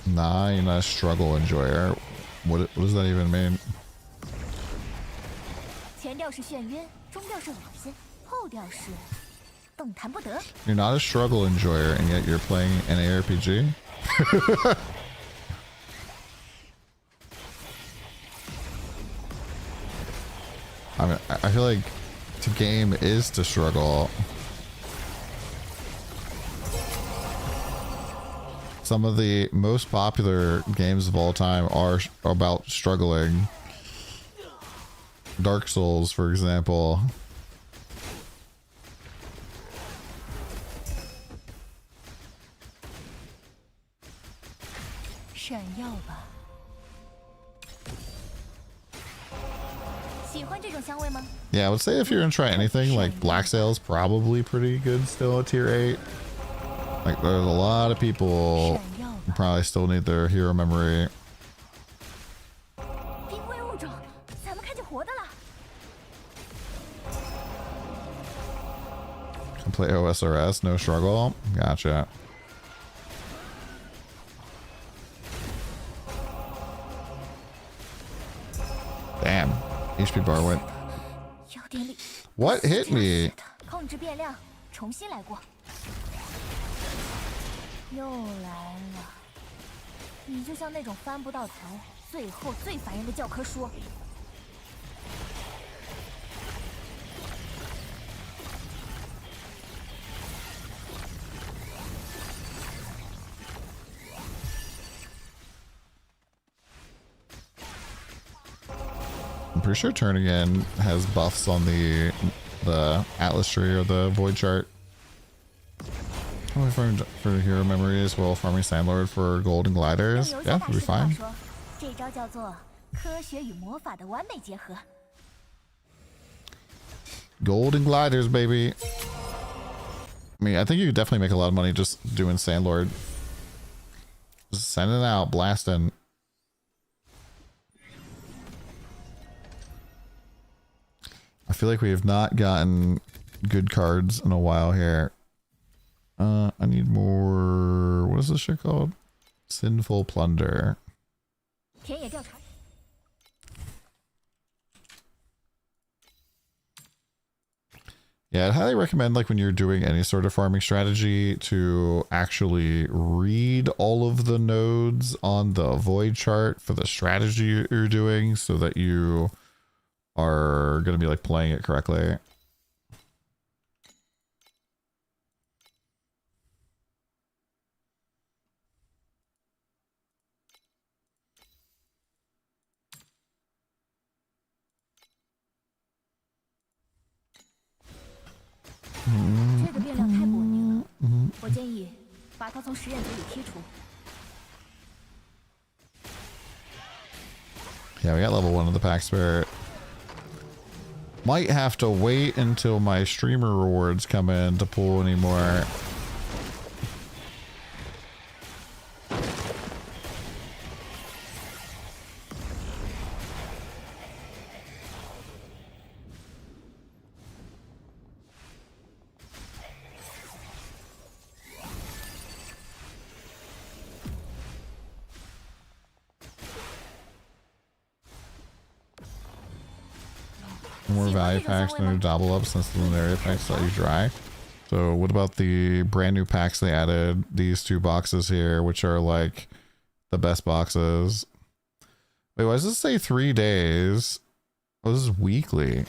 Speaker 1: Nah, you're not a struggle enjoyer. What does that even mean?
Speaker 2: 前调是眩晕，中调是恶心，后调是动弹不得。
Speaker 1: You're not a struggle enjoyer, and yet you're playing an ARPG? I mean, I feel like to game is to struggle. Some of the most popular games of all time are about struggling. Dark Souls, for example.
Speaker 2: 闪耀吧！喜欢这种香味吗？
Speaker 1: Yeah, I would say if you're gonna try anything, like Black Sail's probably pretty good still at tier 8. Like there's a lot of people who probably still need their hero memory.
Speaker 2: 濒危物种，咱们看见活的了。
Speaker 1: Can play OSRS, no struggle. Gotcha. Damn, HP bar went.
Speaker 2: 有点力。
Speaker 1: What hit me?
Speaker 2: 控制变量，重新来过。又来了，你就像那种翻不到头，最后最烦人的教科书。
Speaker 1: I'm pretty sure turning in has buffs on the Atlas tree or the void chart. Oh, farming for hero memories while farming Sandlord for golden gliders. Yeah, we'll be fine.
Speaker 2: 这招叫做科学与魔法的完美结合。
Speaker 1: Golden gliders, baby. I mean, I think you could definitely make a lot of money just doing Sandlord. Just sending it out, blasting. I feel like we have not gotten good cards in a while here. I need more. What is this shit called? Sinful Plunder.
Speaker 2: 田野调查。
Speaker 1: Yeah, I'd highly recommend, like, when you're doing any sort of farming strategy, to actually read all of the nodes on the void chart for the strategy you're doing so that you are going to be, like, playing it correctly. Mm-hmm.
Speaker 2: 这个变量太不稳定了，我建议把它从实验组里剔除。
Speaker 1: Yeah, we got level 1 of the pack spirit. Might have to wait until my streamer rewards come in to pull any more. More value packs, no double up since the Lunaria packs let you dry. So what about the brand new packs they added? These 2 boxes here, which are like the best boxes. Wait, why does this say 3 days? Oh, this is weekly.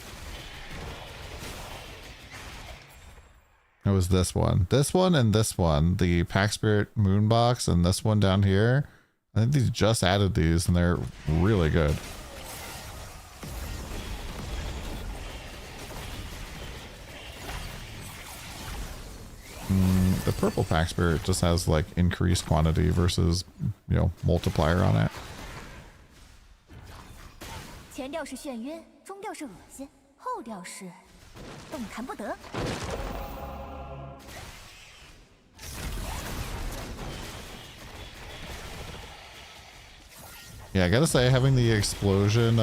Speaker 1: It was this one, and this one, the Pack Spirit Moon Box, and this one down here. I think they just added these, and they're really good. The purple Pack Spirit just has like increased quantity versus, you know, multiplier on it.
Speaker 2: 前调是眩晕，中调是恶心，后调是动弹不得。
Speaker 1: Yeah, I gotta say, having the explosion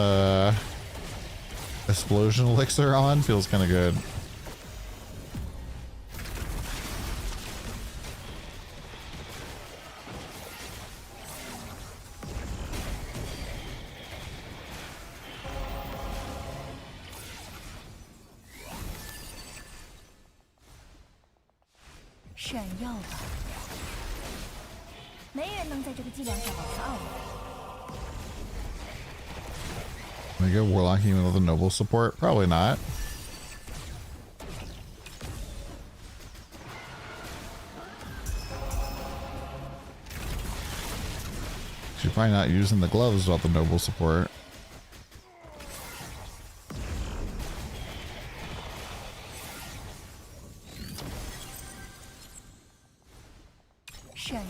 Speaker 1: elixir on feels kind of good. Can I get Warlock even with the noble support? Probably not. She's probably not using the gloves without the noble support. Shen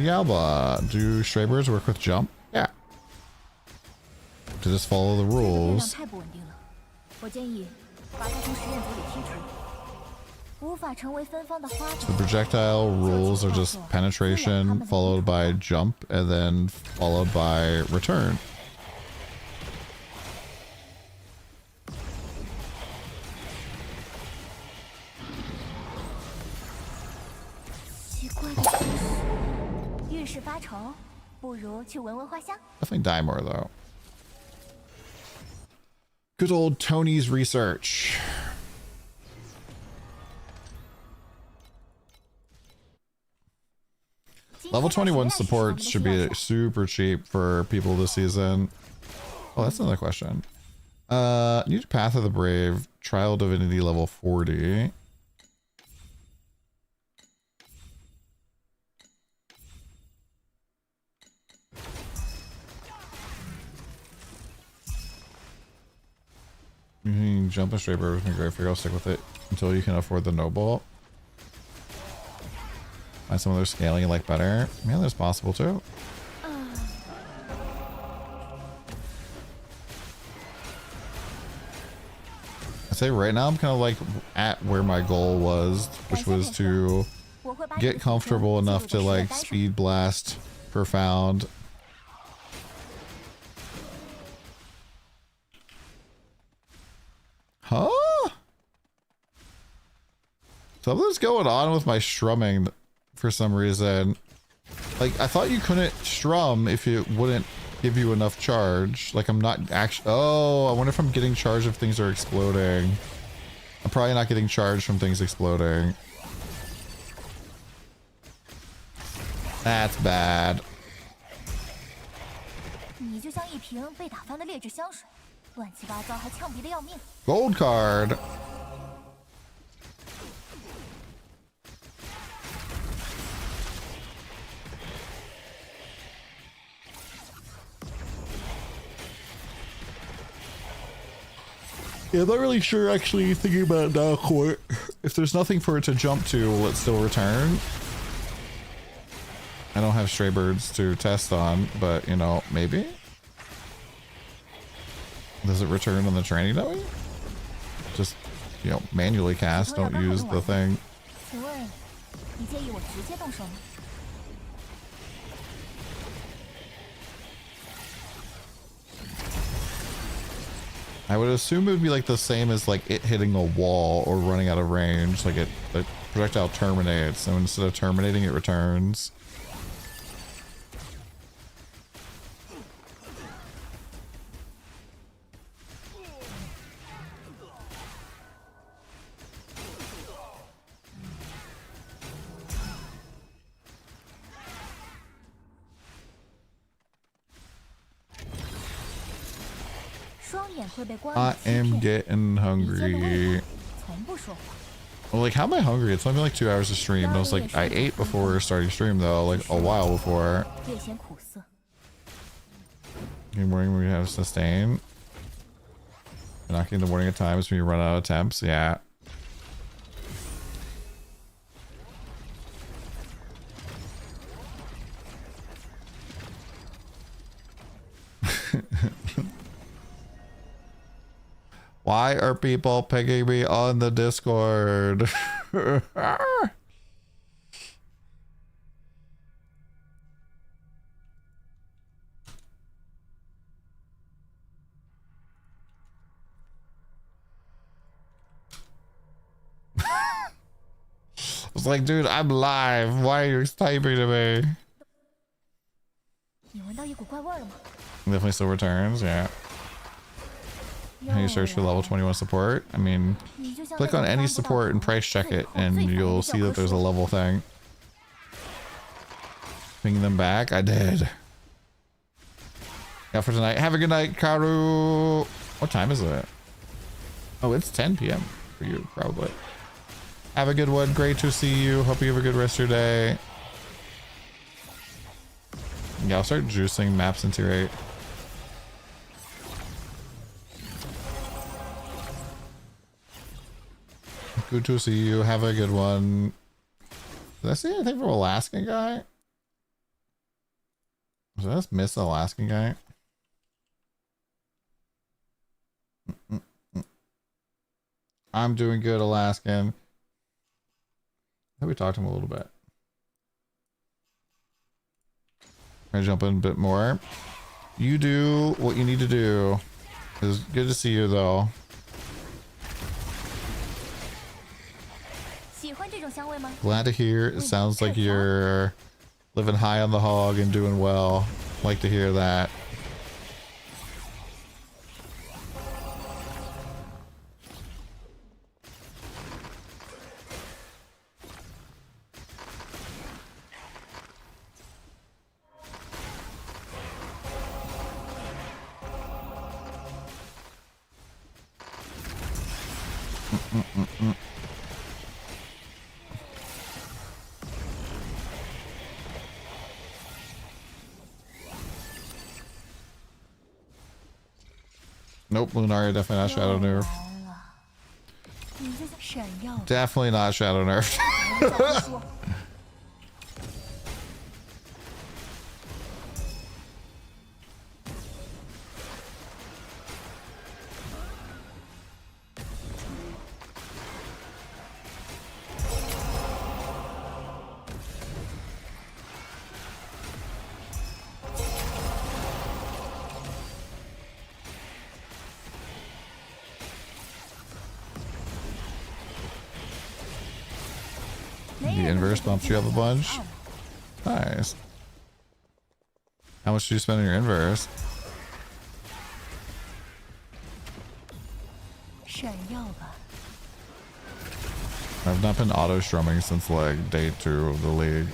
Speaker 1: Yalba. Do stray birds work with jump? Yeah. To just follow the rules. So the projectile rules are just penetration followed by jump and then followed by return. Definitely die more though. Good old Tony's research. Level 21 supports should be super cheap for people this season. Oh, that's another question. Need Path of the Brave, Trial Divinity level 40. You can jump and straight bird with me, great figure. I'll stick with it until you can afford the noble. Find some other scaling you like better. Man, that's possible too. I'd say right now I'm kind of like at where my goal was, which was to get comfortable enough to like speed blast profound. Huh? Something's going on with my strumming for some reason. Like, I thought you couldn't strum if it wouldn't give you enough charge. Like, I'm not actually... Oh, I wonder if I'm getting charged if things are exploding. I'm probably not getting charged from things exploding. That's bad. Gold card. Yeah, I'm not really sure actually thinking about it now, Court. If there's nothing for it to jump to, will it still return? I don't have stray birds to test on, but you know, maybe? Does it return on the training dummy? Just, you know, manually cast, don't use the thing. I would assume it would be like the same as like it hitting a wall or running out of range. Like the projectile terminates, so instead of terminating, it returns. I am getting hungry. Well, like, how am I hungry? It's only been like 2 hours of stream. And I was like, I ate before starting stream though, like a while before. Good morning, we have sustain. Knocking in the morning at times when you run out of temps. Yeah. Why are people picking me on the Discord? I was like, dude, I'm live. Why are you typing to me? Definitely still returns, yeah. How you search for level 21 support? I mean, click on any support and price check it, and you'll see that there's a level thing. Ping them back? I did. Yeah, for tonight. Have a good night, Karu. What time is it? Oh, it's 10 p.m. for you, probably. Have a good one. Great to see you. Hope you have a good rest of your day. Yeah, I'll start juicing maps into your 8. Good to see you. Have a good one. Did I see anything from Alaskan guy? Did I just miss the Alaskan guy? I'm doing good, Alaskan. I think we talked to him a little bit. Can I jump in a bit more? You do what you need to do. It's good to see you, though. Glad to hear. It sounds like you're living high on the hog and doing well. Like to hear that. Nope, Lunaria definitely not Shadow Nerf. Definitely not Shadow Nerf. The inverse bumps you up a bunch. Nice. How much do you spend on your inverse? I've not been auto strumming since like day 2 of the league.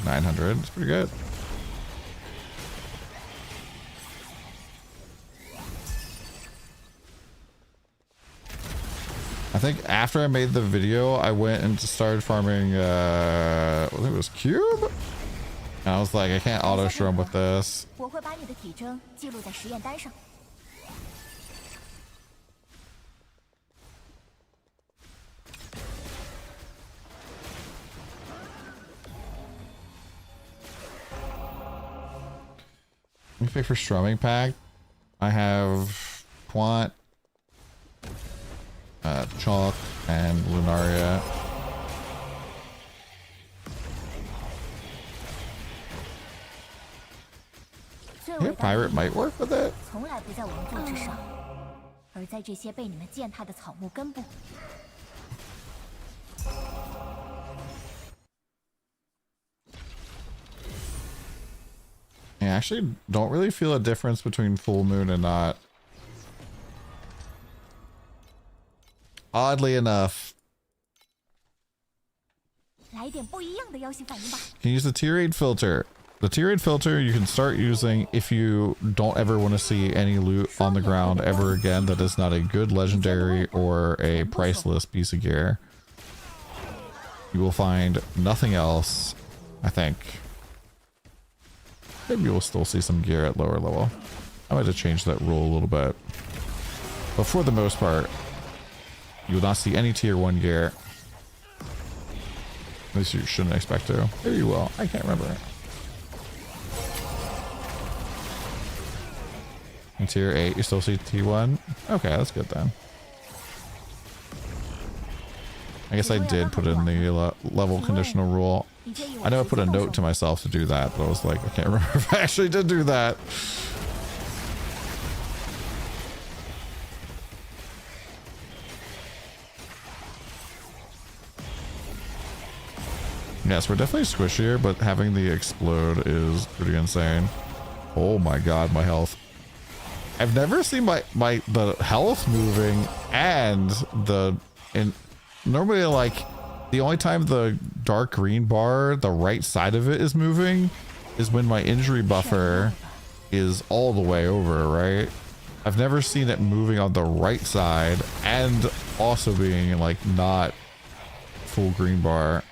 Speaker 1: 900. It's pretty good. I think after I made the video, I went and started farming, I think it was Cube? And I was like, I can't auto strum with this. Let me pick for strumming pack. I have Quant, Chalk, and Lunaria. Yeah, Pirate might work with it. I actually don't really feel a difference between full moon and not. Oddly enough. Can use the tier 8 filter. The tiered filter you can start using if you don't ever want to see any loot on the ground ever again that is not a good legendary or a priceless piece of gear. You will find nothing else, I think. Maybe you'll still see some gear at lower level. I might have changed that rule a little bit. But for the most part, you will not see any tier 1 gear. At least you shouldn't expect to. Maybe you will. I can't remember. In tier 8, you still see T1? Okay, that's good then. I guess I did put in the level conditional rule. I know I put a note to myself to do that, but I was like, I can't remember if I actually did do that. Yes, we're definitely squishier, but having the explode is pretty insane. Oh my god, my health. I've never seen the health moving and normally like the only time the dark green bar, the right side of it is moving is when my injury buffer is all the way over, right? I've never seen it moving on the right side and also being like not full green bar.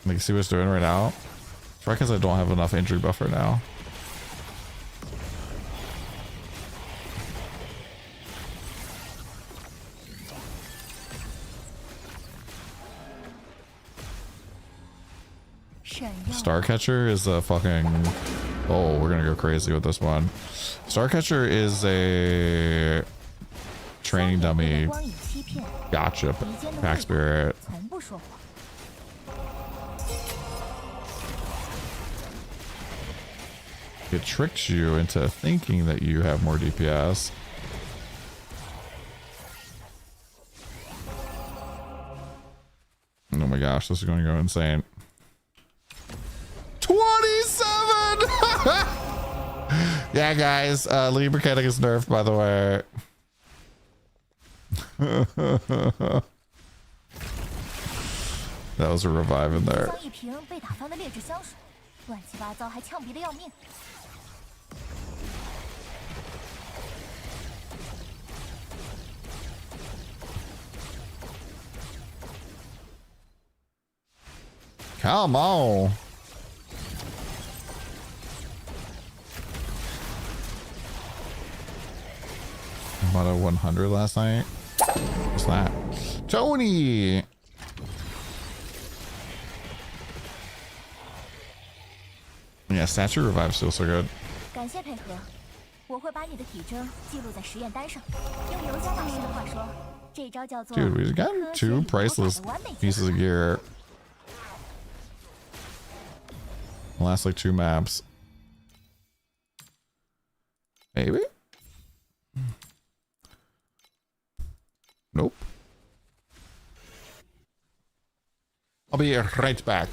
Speaker 1: Like, see what it's doing right now? It's probably because I don't have enough injury buffer now. Starcatcher is a fucking... Oh, we're gonna go crazy with this one. Starcatcher is a training dummy gacha pack spirit. It tricks you into thinking that you have more DPS. Oh my gosh, this is going to go insane. 27! Yeah, guys, lead mechanic is nerfed, by the way. That was a revive in there. Come on. About a 100 last night. What's that? Tony! Yeah, statue revive feels so good. Dude, we've gotten 2 priceless pieces of gear. Last like 2 maps. Maybe? Nope. I'll be right back.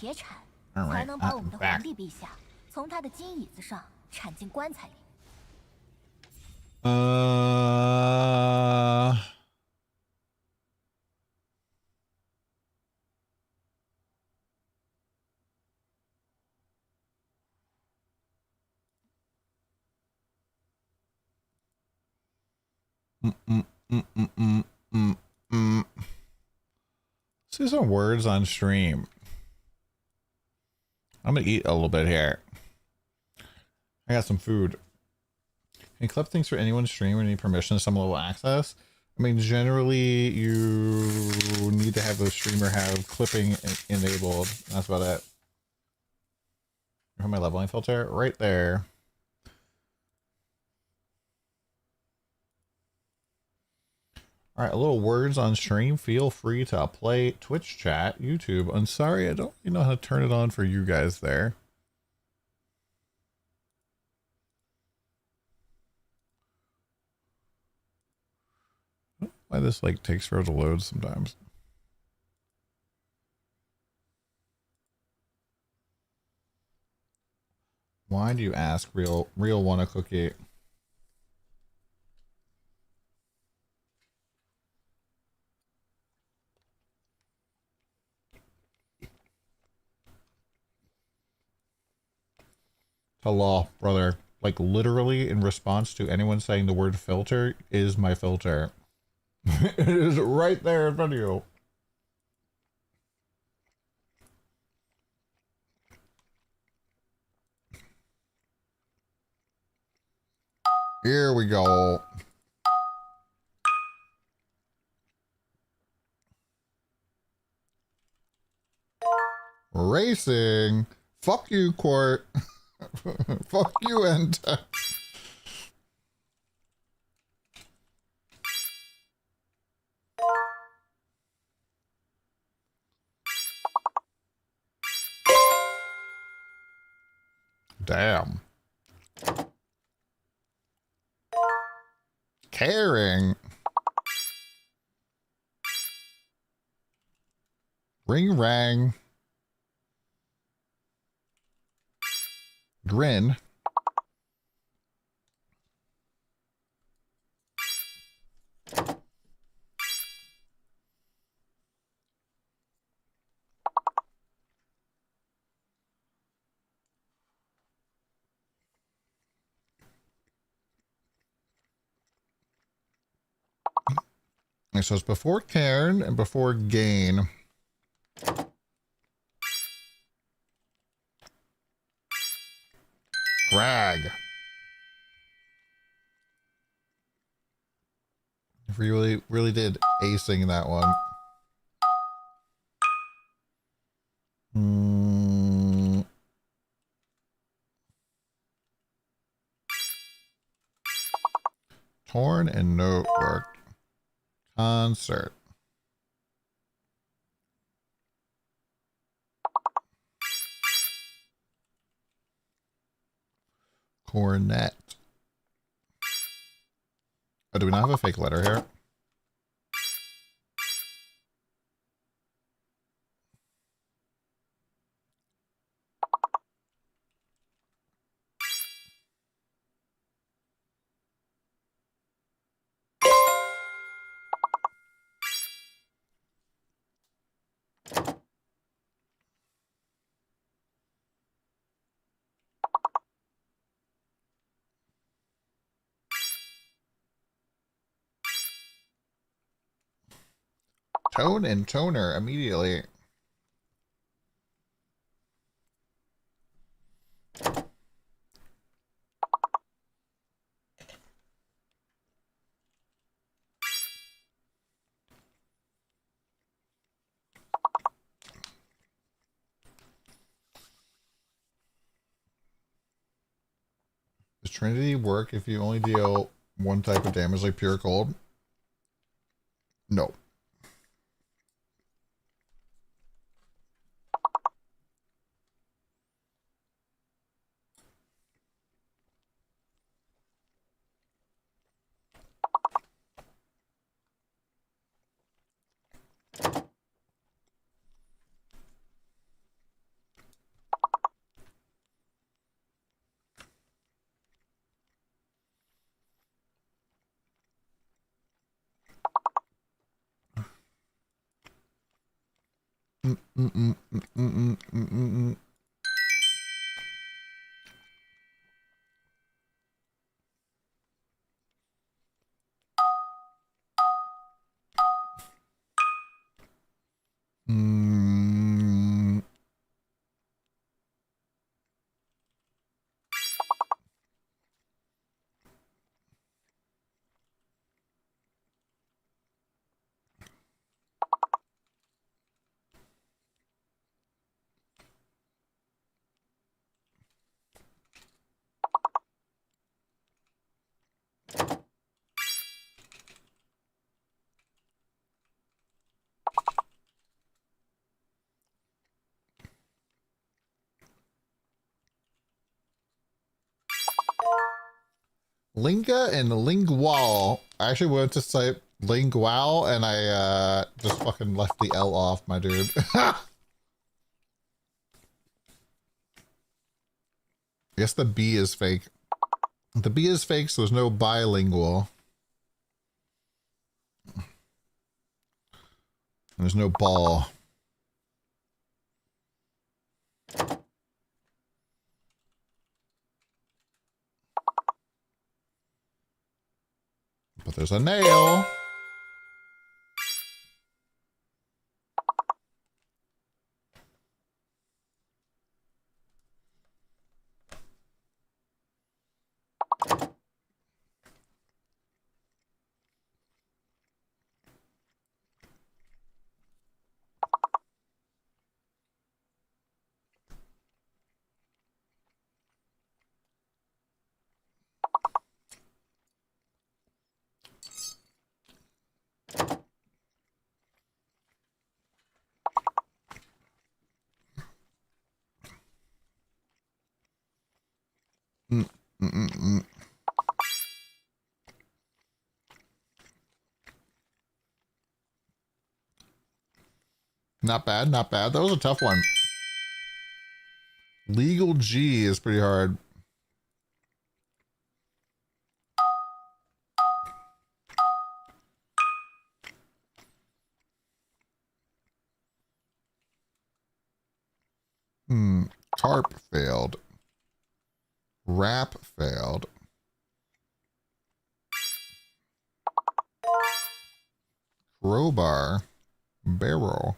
Speaker 2: 铁铲
Speaker 1: All
Speaker 2: 才
Speaker 1: right,
Speaker 2: 能把我们
Speaker 1: I'm
Speaker 2: 的
Speaker 1: back.
Speaker 2: 皇帝陛下从他的金椅子上铲进棺材里。
Speaker 1: See some words on stream. I'm gonna eat a little bit here. I got some food. Can you clip things for anyone's stream or need permission to some level of access? I mean, generally you need to have the streamer have clipping enabled. That's about it. My leveling filter right there. All right, a little words on stream. Feel free to play Twitch chat, YouTube. I'm sorry, I don't really know how to turn it on for you guys there. Why this like takes forever to load sometimes. Why do you ask? Real want a cookie? Hello, brother. Like literally in response to anyone saying the word filter is my filter. It is right there in front of you. Here we go. Racing. Fuck you, Court. Fuck you, Enta. Damn. Caring. Ring rang. Grin. And so it's before Cairn and before Gain. Brag. If we really did acing that one. Torn and Notework. Concert. Cornet. Oh, do we not have a fake letter here? Tone and toner immediately. Does Trinity work if you only deal one type of damage like pure cold? No. Linga and lingual. I actually wanted to say lingual and I just fucking left the L off, my dude. Guess the B is fake. The B is fake, so there's no bilingual. There's no ball. But there's a nail. Not bad, not bad. That was a tough one. Legal G is pretty hard. Tarp failed. Wrap failed. Crowbar. Barrel.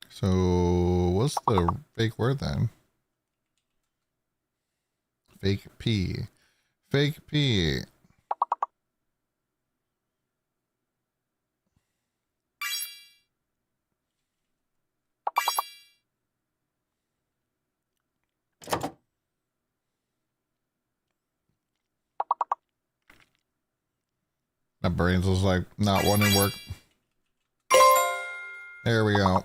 Speaker 1: So what's the fake word then? Fake P. Fake P. My brains was like not wanting to work. There we go.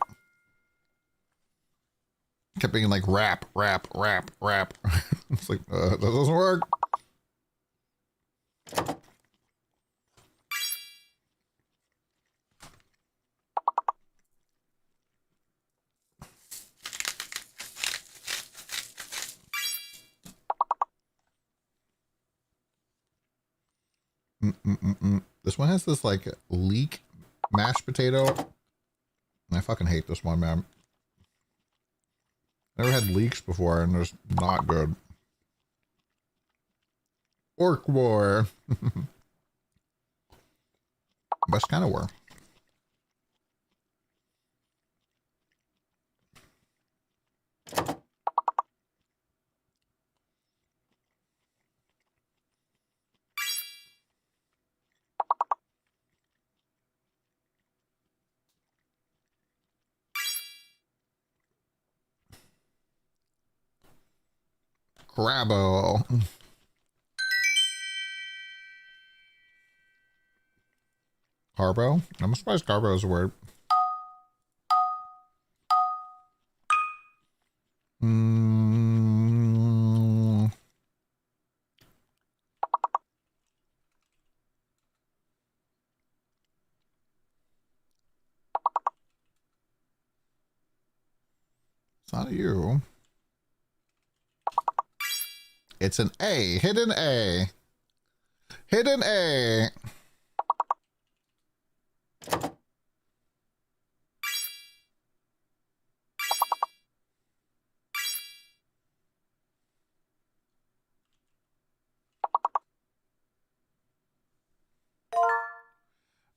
Speaker 1: Kept being like rap, rap, rap, rap. It's like, that doesn't work. This one has this like leek mashed potato. I fucking hate this one, man. Never had leeks before and they're not good. Orc War. Best kind of war. Crabbo. Carbo? I'm surprised carbo is a word. It's not you. It's an A. Hidden A. Hidden A.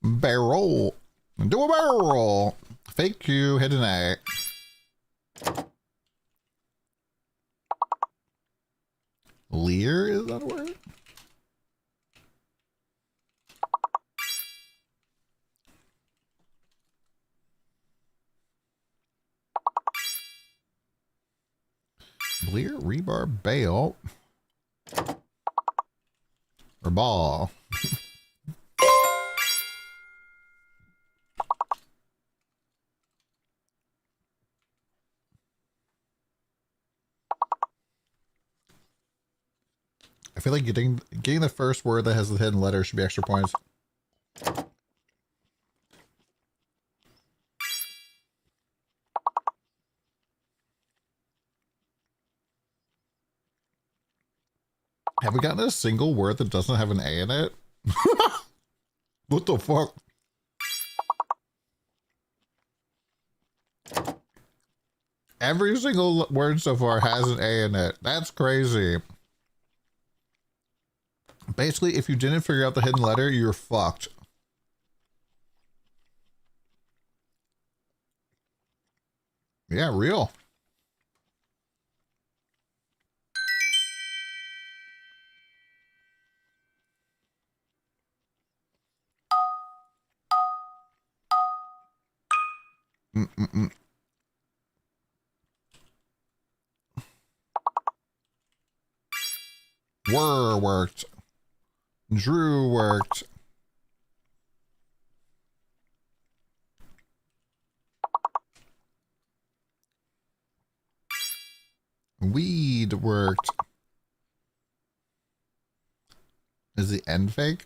Speaker 1: Barrel. Do a barrel. Fake Q, hidden A. Leer, is that a word? Leer, rebar, bail. Or ball. I feel like getting the first word that has the hidden letter should be extra points. Have we gotten a single word that doesn't have an A in it? What the fuck? Every single word so far has an A in it. That's crazy. Basically, if you didn't figure out the hidden letter, you're fucked. Yeah, real. Mm-mm-mm. Were worked. Drew worked. Weed worked. Is the end fake?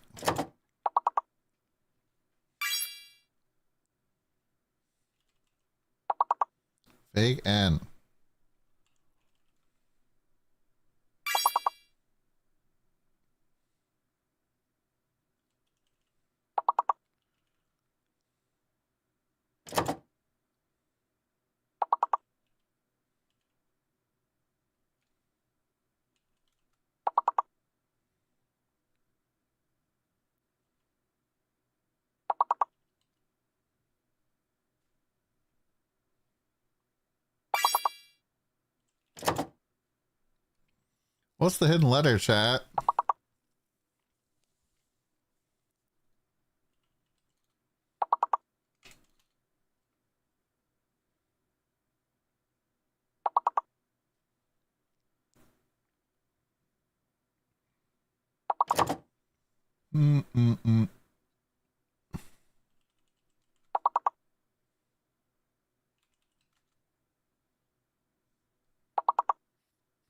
Speaker 1: Fake N. What's the hidden letter, chat? Mm-mm-mm.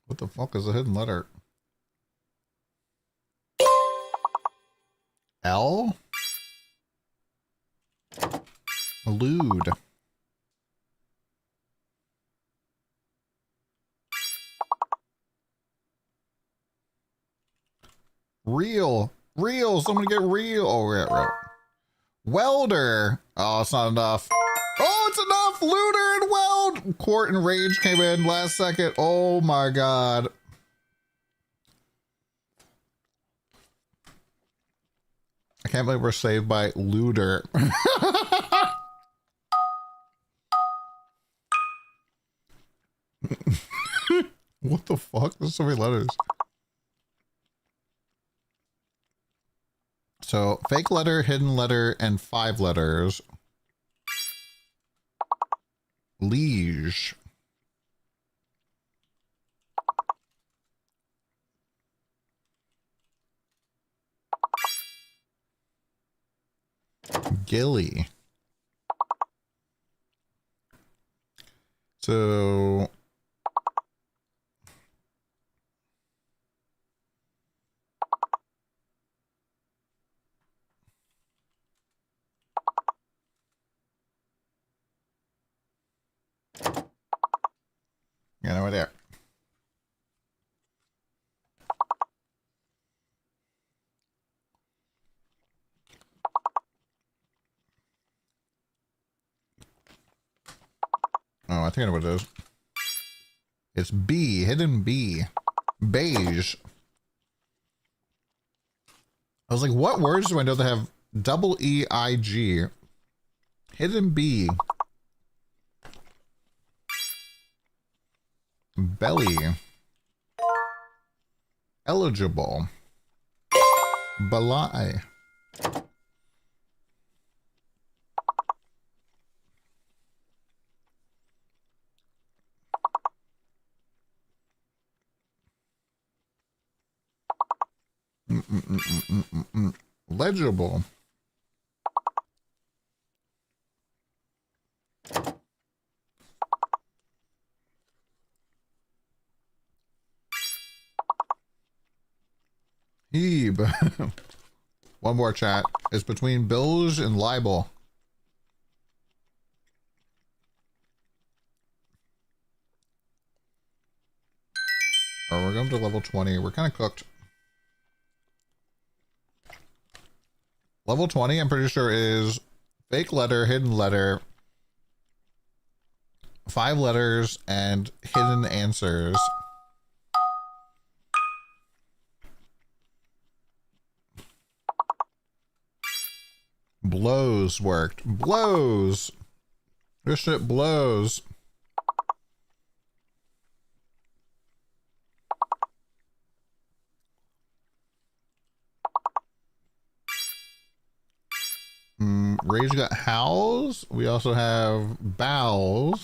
Speaker 1: What the fuck is a hidden letter? L? Allude. Real. Real. Someone get real. Oh, yeah, right. Welder. Oh, it's not enough. Oh, it's enough. Looter and weld. Court and rage came in last second. Oh my god. I can't believe we're saved by looter. What the fuck? There's so many letters. So fake letter, hidden letter, and 5 letters. Liege. Gilly. So yeah, no idea. I think I know what it is. It's B, hidden B. Beige. I was like, what words do I know that have double E-I-G? Hidden B. Belly. Eligible. Balai. Legible. Heeb. One more chat. It's between bilge and libel. Oh, we're going to level 20. We're kind of cooked. Level 20, I'm pretty sure, is fake letter, hidden letter, 5 letters, and hidden answers. Blows worked. Blows! This shit blows. Rage got howls. We also have bowels.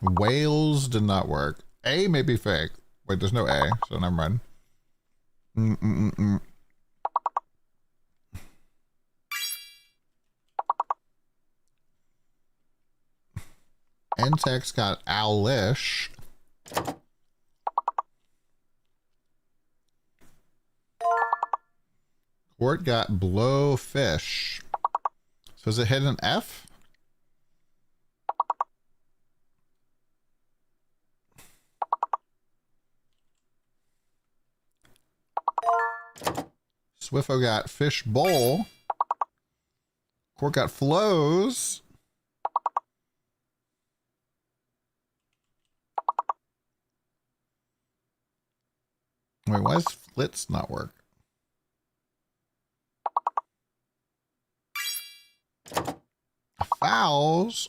Speaker 1: Whales did not work. A may be fake. Wait, there's no A, so never mind. Entex got owlish. Court got blowfish. So is it hidden F? Swiffo got fish bowl. Court got flows. Wait, why does flits not work? Fouls.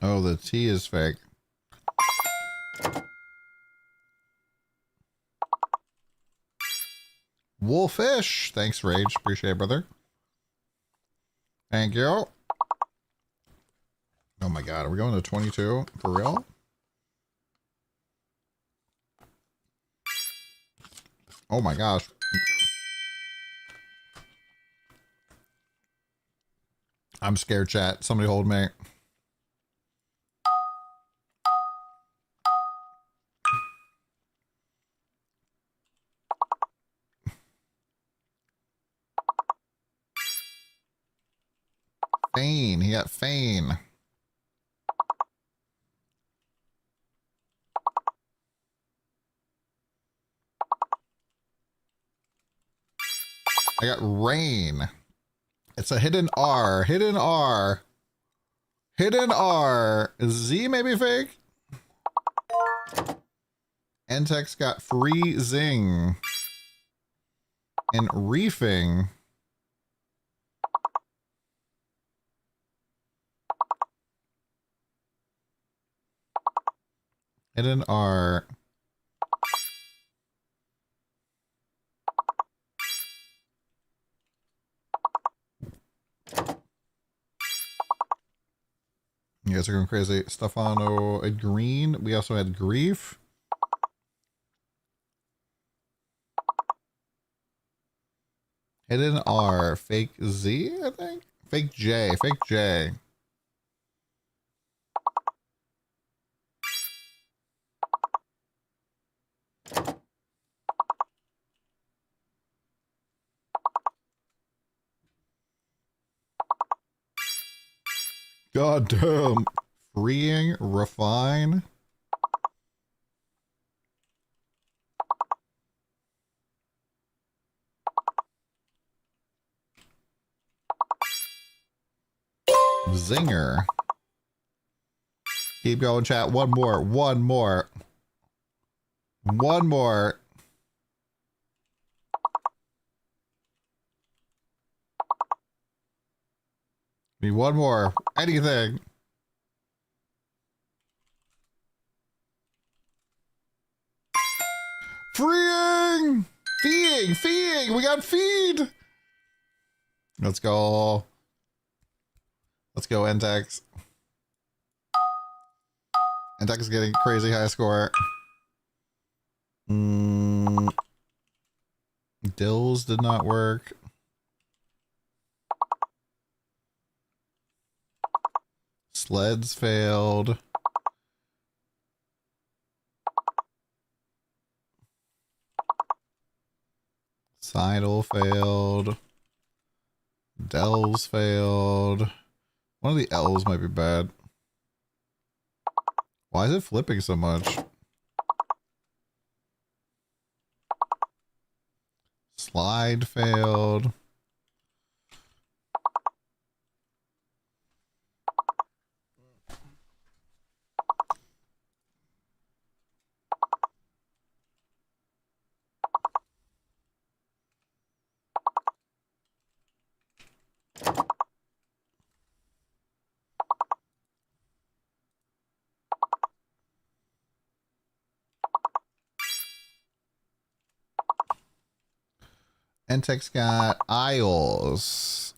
Speaker 1: Oh, the T is fake. Wolfish. Thanks, Rage. Appreciate it, brother. Thank you. Oh my god, are we going to 22? For real? Oh my gosh. I'm scared, chat. Somebody hold me. Fane. He got Fane. I got rain. It's a hidden R. Hidden R. Hidden R. Z maybe fake? Entex got freezing. And reefing. Hidden R. You guys are going crazy. Stefano a green. We also had grief. Hidden R. Fake Z, I think? Fake J. Fake J. God damn. Freeing, refine. Zinger. Keep going, chat. One more. One more. One more. Need one more. Anything. Freeing! Feeing! We got feed! Let's go. Let's go, Entex. Entex is getting crazy high score. Dills did not work. Sleds failed. Seidel failed. Dells failed. One of the L's might be bad. Why is it flipping so much? Slide failed. Entex got Isles.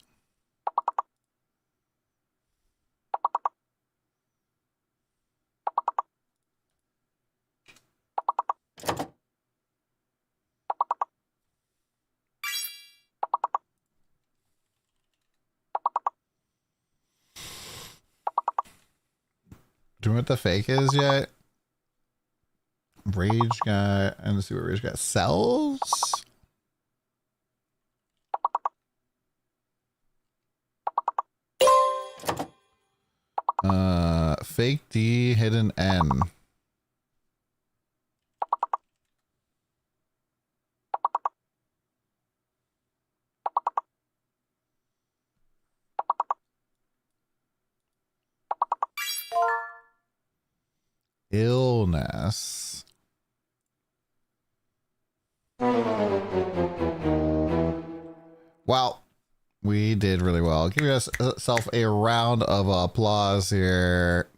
Speaker 1: Do you know what the fake is yet? Rage got, and let's see what Rage got. Cells? Fake D, hidden N. Illness. Wow. We did really well. Give yourself a round of applause here.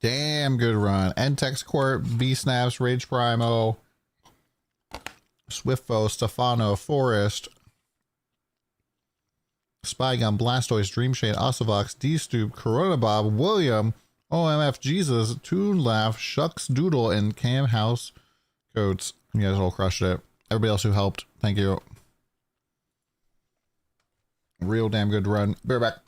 Speaker 1: Damn good run. Entex Corp, B Snaps, Rage Primo, Swiftfo, Stefano, Forest, Spygun, Blastoise, Dreamshade, Osavox, D-Stoop, Corona Bob, William, OMF Jesus, Toon Laugh, Shucks Doodle, and Cam House Coats. You guys all crushed it. Everybody else who helped, thank you. Real damn good run. Be right back.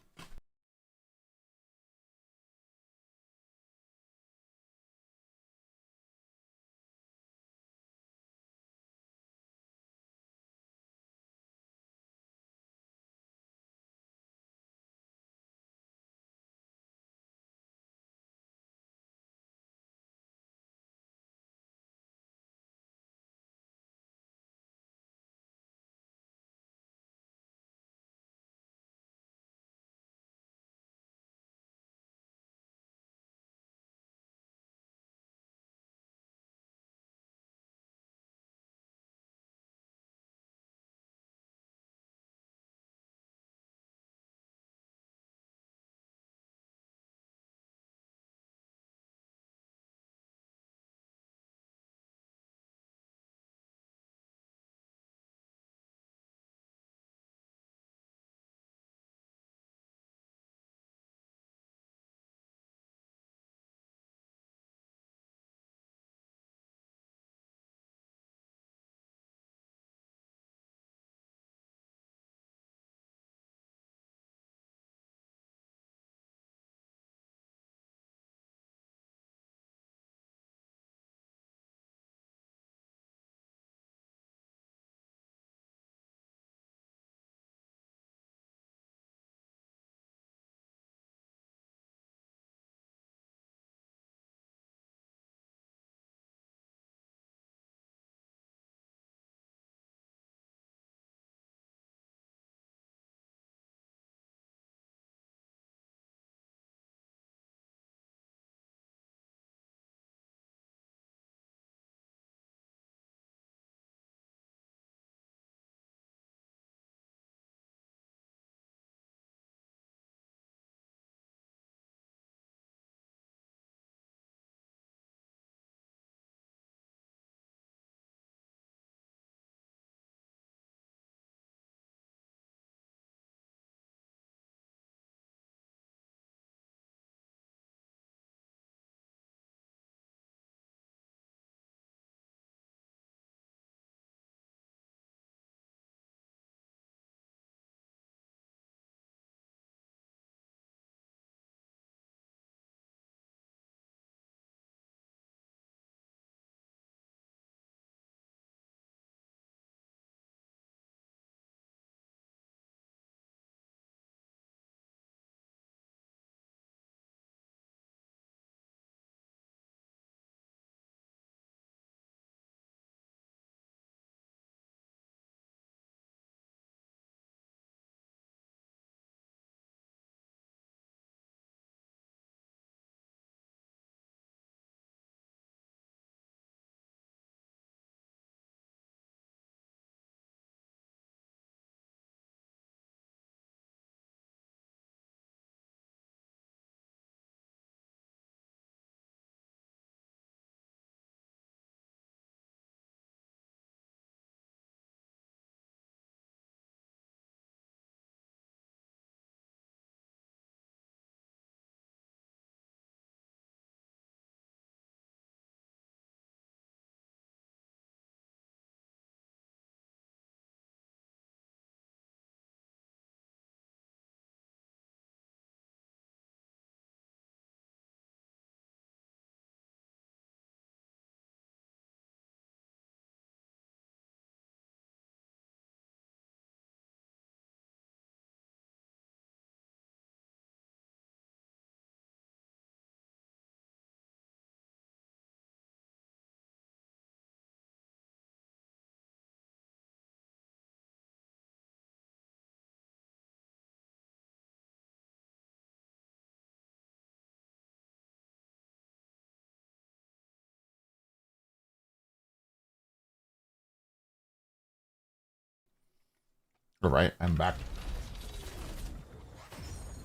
Speaker 1: All right, I'm back.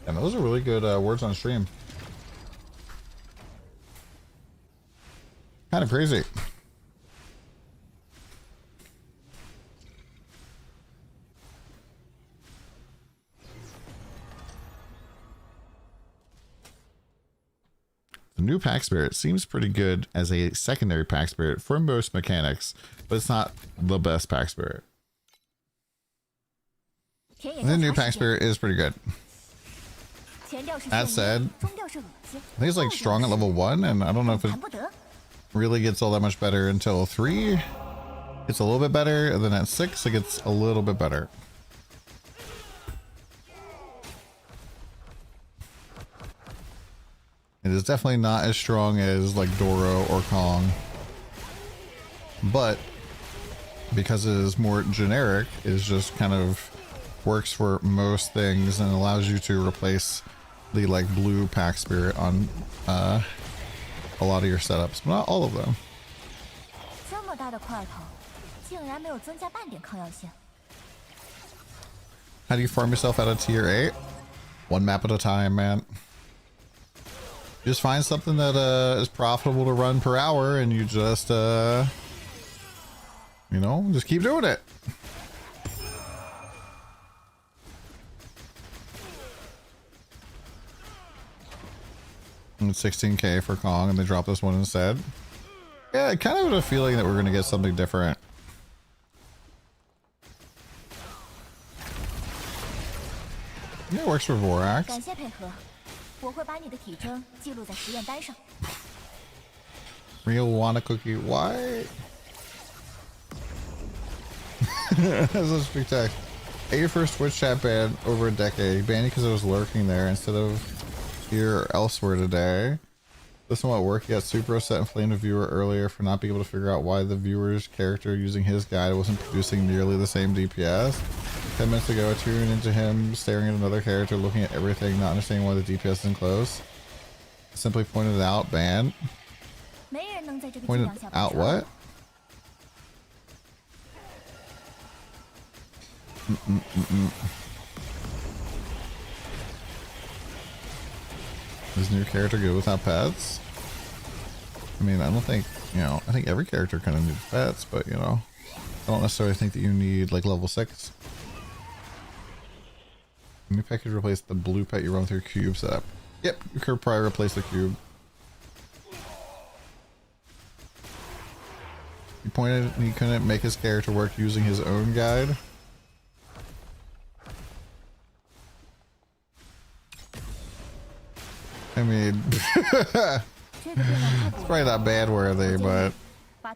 Speaker 1: And those are really good words on stream. Kind of crazy. The new pack spirit seems pretty good as a secondary pack spirit for most mechanics, but it's not the best pack spirit. And the new pack spirit is pretty good. That said, I think it's like strong at level 1, and I don't know if it really gets all that much better until 3. It's a little bit better, and then at 6 it gets a little bit better. It is definitely not as strong as like Doro or Kong, but because it is more generic, it is just kind of works for most things and allows you to replace the like blue pack spirit on a lot of your setups, but not all of them. How do you farm yourself out of tier 8? One map at a time, man. Just find something that is profitable to run per hour, and you just you know, just keep doing it. And 16k for Kong, and they drop this one instead. Yeah, I kind of had a feeling that we're gonna get something different. Yeah, it works for Vorax. Real wanna cookie? Why? That's a big text. Ate your first Twitch chat ban over a decade. Banned because I was lurking there instead of here or elsewhere today. This one at work, he got super upset and flamed a viewer earlier for not being able to figure out why the viewer's character using his guide wasn't producing nearly the same DPS. 10 minutes ago, I tuned into him staring at another character, looking at everything, not understanding why the DPS isn't close. Simply pointed it out, ban. Pointed out what? Is new character good without pets? I mean, I don't think, you know, I think every character kind of needs pets, but you know, I don't necessarily think that you need like level 6. New package replace the blue pet you run with your cube setup. Yep, you could probably replace the cube. He pointed he couldn't make his character work using his own guide. I mean, it's probably not bad worthy, but I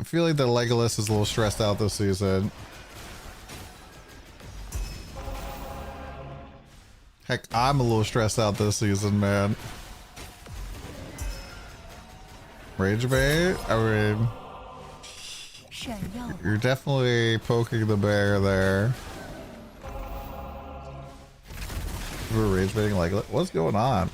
Speaker 1: feel like the Legolas is a little stressed out this season. Heck, I'm a little stressed out this season, man. Rage bait? I mean, you're definitely poking the bear there. We're rage baiting Legolas. What's going on?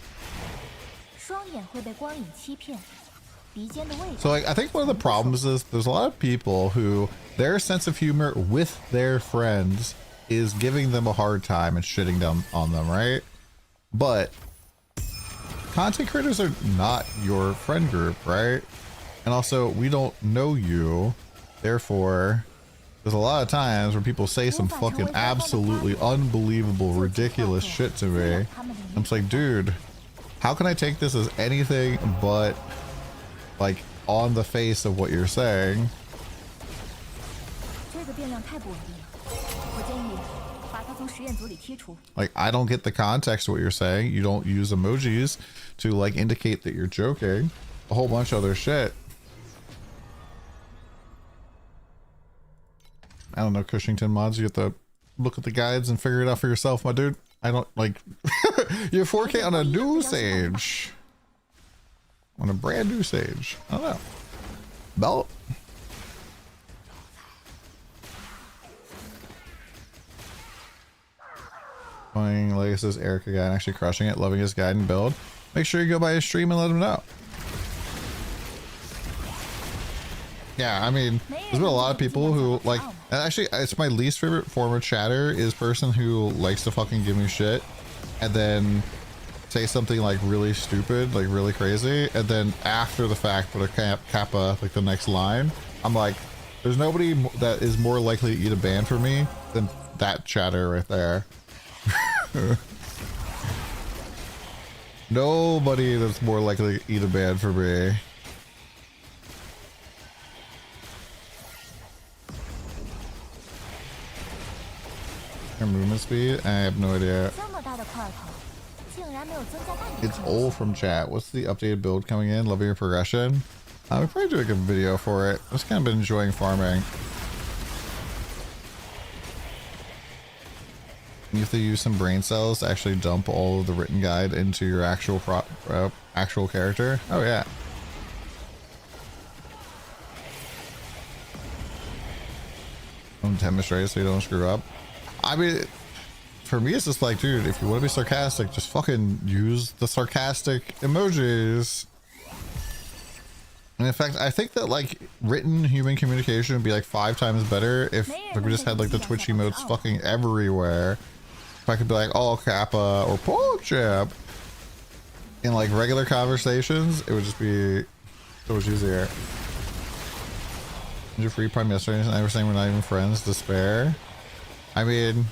Speaker 1: So like, I think one of the problems is there's a lot of people who their sense of humor with their friends is giving them a hard time and shitting down on them, right? But content creators are not your friend group, right? And also, we don't know you, therefore there's a lot of times where people say some fucking absolutely unbelievable ridiculous shit to me. I'm just like, dude, how can I take this as anything but like on the face of what you're saying? Like, I don't get the context of what you're saying. You don't use emojis to like indicate that you're joking. A whole bunch of other shit. I don't know, Cushington mods, you have to look at the guides and figure it out for yourself, my dude. I don't like you're 4K on a new Sage. On a brand new Sage. I don't know. Belt. Playing Legacy's Erica guide, actually crushing it, loving his guide and build. Make sure you go by his stream and let him know. Yeah, I mean, there's been a lot of people who like, and actually it's my least favorite form of chatter is person who likes to fucking give me shit and then say something like really stupid, like really crazy, and then after the fact put a kappa like the next line. I'm like, there's nobody that is more likely to eat a ban for me than that chatter right there. Nobody that's more likely to eat a ban for me. Her movement speed? I have no idea. It's old from chat. What's the updated build coming in? Loving your progression. I would probably do a good video for it. I've just kind of been enjoying farming. You have to use some brain cells to actually dump all of the written guide into your actual actual character. Oh yeah. Don't demonstrate so you don't screw up. I mean, for me, it's just like, dude, if you want to be sarcastic, just fucking use the sarcastic emojis. And in fact, I think that like written human communication would be like 5 times better if we just had like the Twitch emotes fucking everywhere. If I could be like, oh, Kappa or PogChamp in like regular conversations, it would just be so much easier. Did you free prime yesterday and I were saying we're not even friends? Despair. I mean,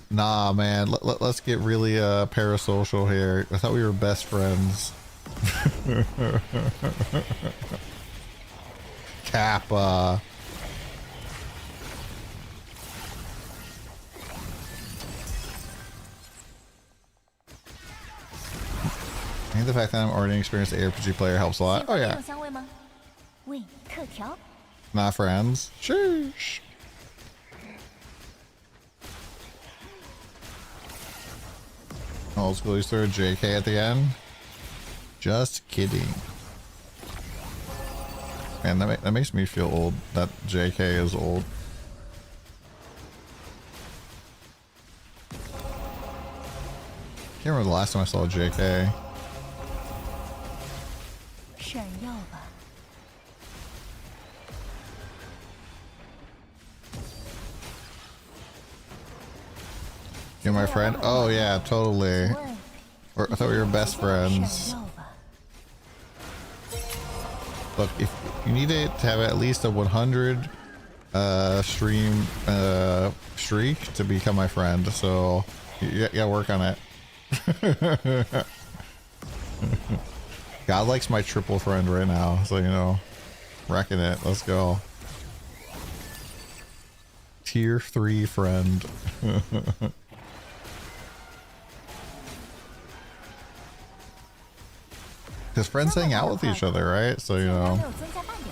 Speaker 1: nah, man. Let's get really parasocial here. I thought we were best friends. Kappa. I think the fact that I'm already an experienced ARPG player helps a lot. Oh yeah. Not friends. Sheesh. Old school, you throw a JK at the end. Just kidding. Man, that makes me feel old. That JK is old. Can't remember the last time I saw a JK. You're my friend? Oh yeah, totally. I thought we were best friends. Look, if you need it to have at least a 100 stream streak to become my friend, so you gotta work on it. God likes my triple friend right now, so you know, wrecking it. Let's go. Tier 3 friend. Because friends hang out with each other, right? So, you know,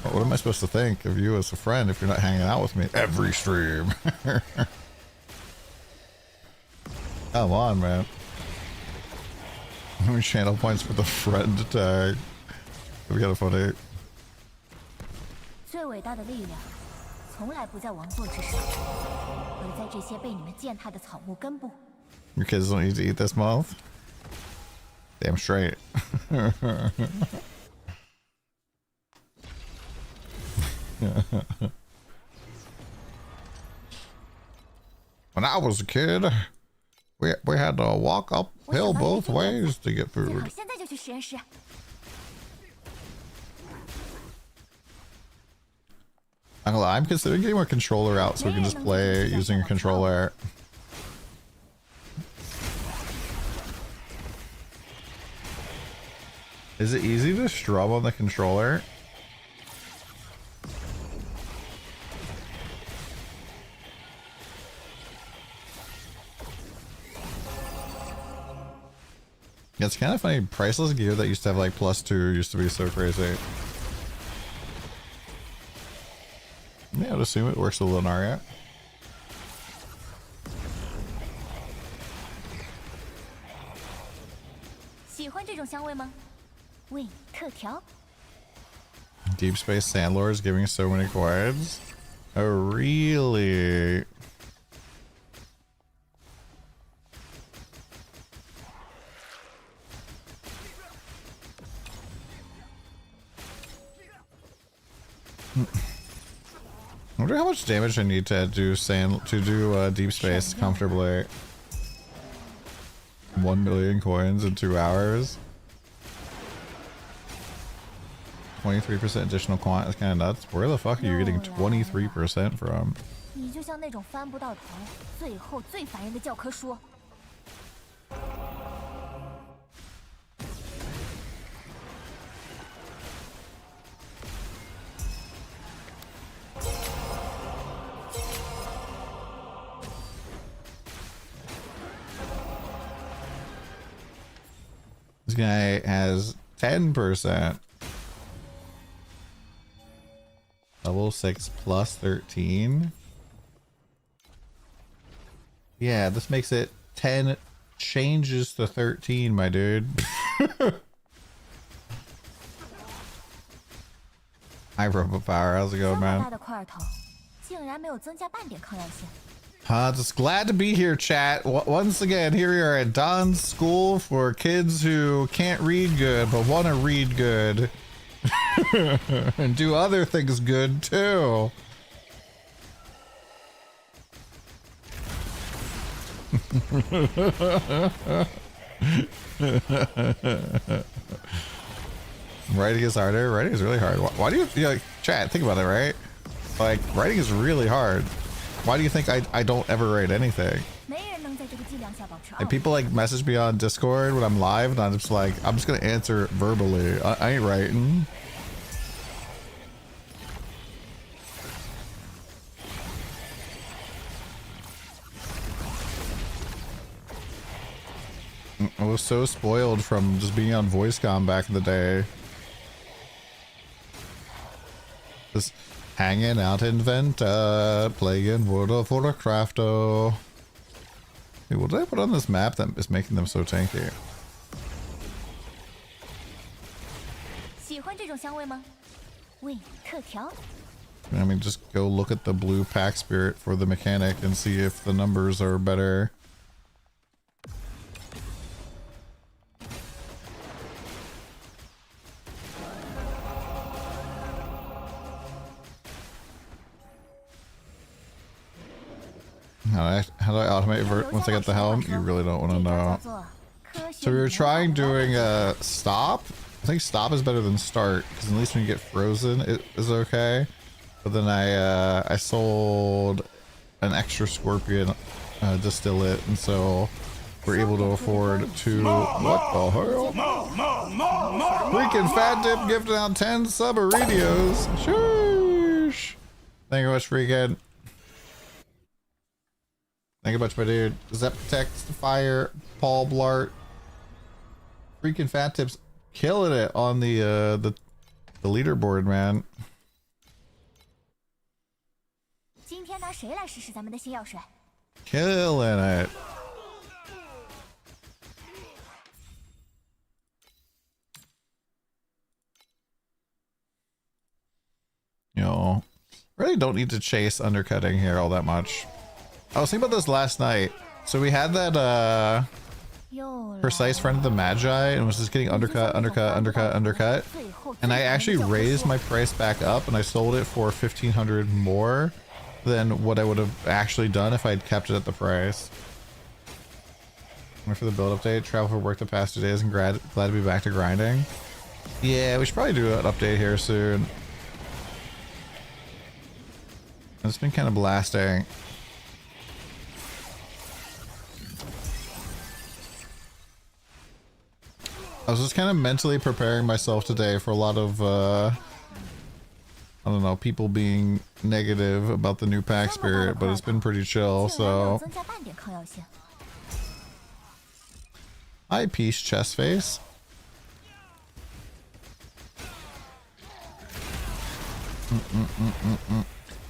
Speaker 1: what am I supposed to think of you as a friend if you're not hanging out with me every stream? Come on, man. How many channel points for the friend tag? We got a funny. Your kids don't need to eat this month? Damn straight. When I was a kid, we had to walk uphill both ways to get food. I'm considering getting my controller out so we can just play using a controller. Is it easy to strum on the controller? Yeah, it's kind of funny. Priceless gear that used to have like +2 used to be so crazy. Yeah, I'd assume it works with Lunaria. Deep Space Sandlords giving so many coins. Oh, really? I wonder how much damage I need to do deep space comfortably. 1 million coins in 2 hours. 23% additional quant is kind of nuts. Where the fuck are you getting 23% from?
Speaker 2: 你就像那种翻不到头、最后最烦人的教科书。
Speaker 1: This guy has 10%. Level 6 plus 13. Yeah, this makes it 10 changes to 13, my dude. Hi, Robo Power. How's it going, man? Just glad to be here, chat. Once again, here we are at Don's School for kids who can't read good but want to read good. And do other things good too. Writing is harder. Writing is really hard. Why do you like, chat? Think about it, right? Like, writing is really hard. Why do you think I don't ever write anything? Like, people like message me on Discord when I'm live, and I'm just like, I'm just gonna answer verbally. I ain't writing. I was so spoiled from just being on VoiceCom back in the day. Just hanging out in Venta, playing World of Warcrafto. Hey, what did I put on this map that is making them so tanky? I mean, just go look at the blue pack spirit for the mechanic and see if the numbers are better. How do I automate vert once I get the helm? You really don't want to know. So we were trying doing stop. I think stop is better than start, because at least when you get frozen it is okay. But then I sold an extra scorpion distillate, and so we're able to afford to what the hell? Freaking Fat Dip gifting out 10 subaradios. Sheesh. Thank you very much, Freakin'. Thank you much, my dude. Zep Text Fire, Paul Blart. Freaking Fat Tips killing it on the leaderboard, man. Killing it. You know, really don't need to chase undercutting here all that much. I was thinking about this last night. So we had that precise friend of the Magi and was just getting undercut. And I actually raised my price back up and I sold it for 1,500 more than what I would have actually done if I had kept it at the price. Wait for the build update. Travel for work the past 2 days and glad to be back to grinding. Yeah, we should probably do an update here soon. It's been kind of blasting. I was just kind of mentally preparing myself today for a lot of, I don't know, people being negative about the new pack spirit, but it's been pretty chill, so. Hi, Peace Chest Face.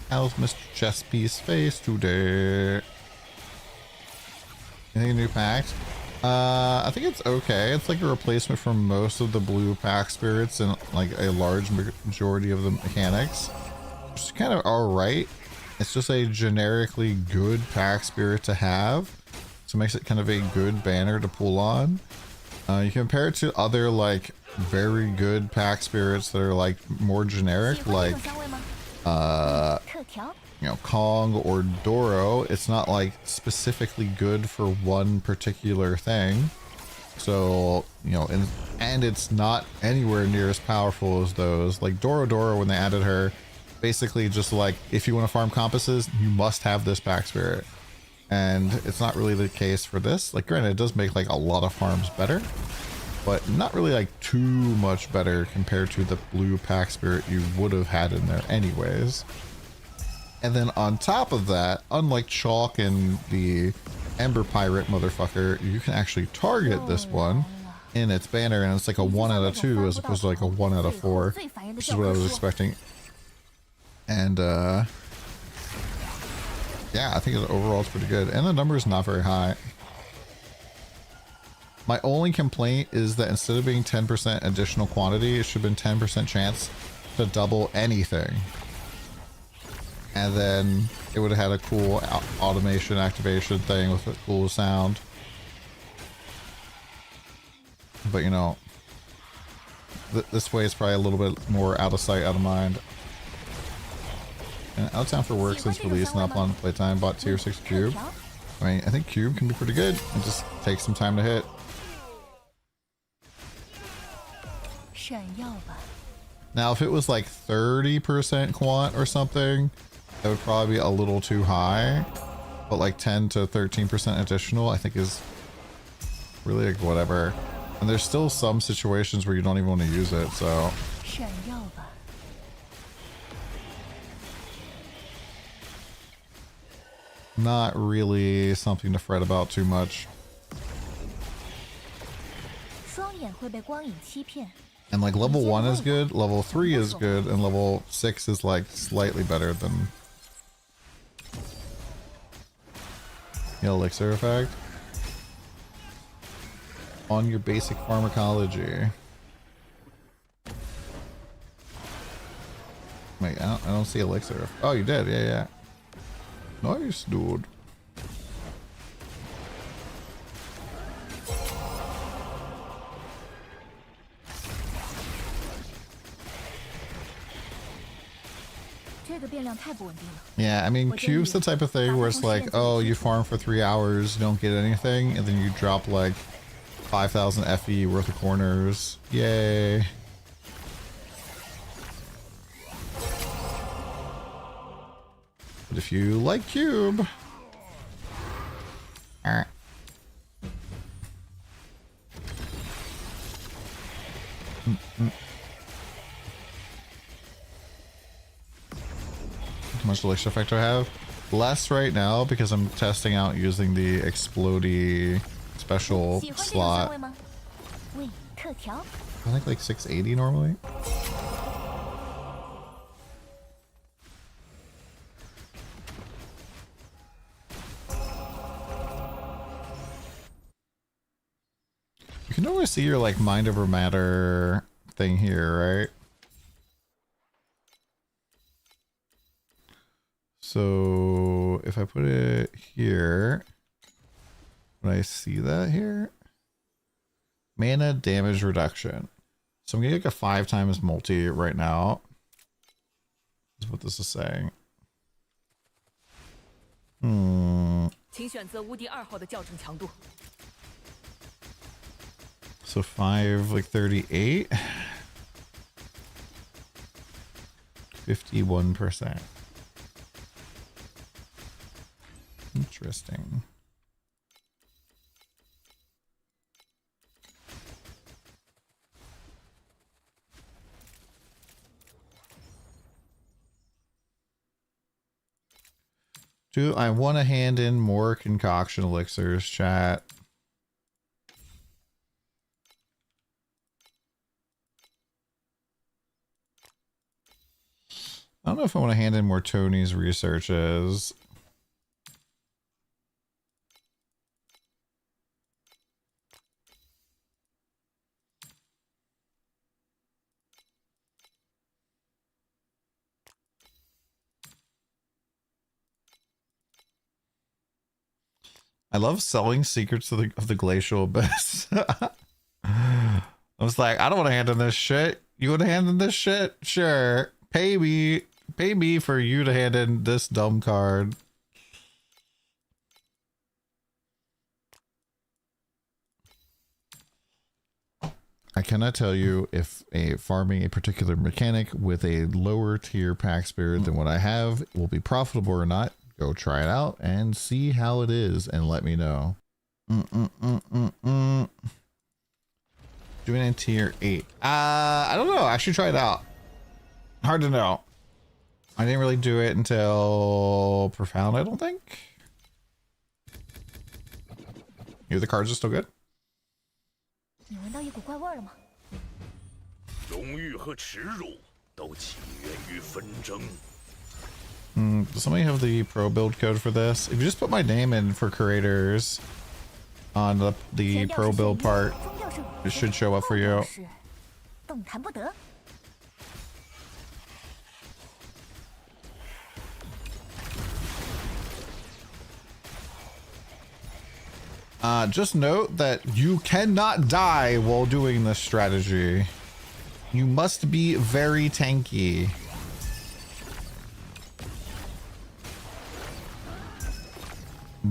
Speaker 1: How's Mr. Chest Piece Face today? Anything new packed? I think it's okay. It's like a replacement for most of the blue pack spirits and like a large majority of the mechanics. It's kind of alright. It's just a generically good pack spirit to have. So it makes it kind of a good banner to pull on. You compare it to other like very good pack spirits that are like more generic, like you know, Kong or Doro, it's not like specifically good for one particular thing. So, you know, and it's not anywhere near as powerful as those. Like Doro, when they added her, basically just like, if you want to farm compasses, you must have this pack spirit. And it's not really the case for this. Like, granted, it does make like a lot of farms better, but not really like too much better compared to the blue pack spirit you would have had in there anyways. And then on top of that, unlike Chalk and the Ember Pirate motherfucker, you can actually target this one in its banner, and it's like a 1 out of 2 as opposed to like a 1 out of 4, which is what I was expecting. And yeah, I think overall it's pretty good, and the number is not very high. My only complaint is that instead of being 10% additional quantity, it should have been 10% chance to double anything. And then it would have had a cool automation activation thing with a cool sound. But you know, this way is probably a little bit more out of sight, out of mind. And out of town for work since release, not on playtime, bought tier 6 cube. I mean, I think cube can be pretty good. It just takes some time to hit. Now, if it was like 30% quant or something, that would probably be a little too high, but like 10 to 13% additional I think is really like whatever. And there's still some situations where you don't even want to use it, so not really something to fret about too much. And like level 1 is good, level 3 is good, and level 6 is like slightly better than the elixir effect on your basic pharmacology. Wait, I don't see elixir. Oh, you did, yeah. Nice, dude. Yeah, I mean, cube's the type of thing where it's like, oh, you farm for 3 hours, you don't get anything, and then you drop like 5,000 FE worth of corners. Yay. But if you like cube, how much elixir effect do I have? Less right now because I'm testing out using the explodey special slot. I think like 680 normally. You can always see your like mind over matter thing here, right? So if I put it here, would I see that here? Mana damage reduction. So I'm getting like a 5 times multi right now. That's what this is saying. So 5 like 38. 51%. Interesting. Do I want to hand in more concoction elixirs, chat? I don't know if I want to hand in more Tony's researches. I love selling secrets of the glacial abyss. I was like, I don't want to hand in this shit. You want to hand in this shit? Sure. Pay me. Pay me for you to hand in this dumb card. I cannot tell you if farming a particular mechanic with a lower tier pack spirit than what I have will be profitable or not. Go try it out and see how it is and let me know. Doing in tier 8. I don't know. Actually try it out. Hard to know. I didn't really do it until Profound, I don't think. Here, the cards are still good.
Speaker 2: 你闻到一股怪味了吗？
Speaker 4: 荣誉和耻辱都起源于纷争。
Speaker 1: Does somebody have the pro build code for this? If you just put my name in for creators on the pro build part, it should show up for you.
Speaker 2: 动弹不得。
Speaker 1: Just note that you cannot die while doing this strategy. You must be very tanky.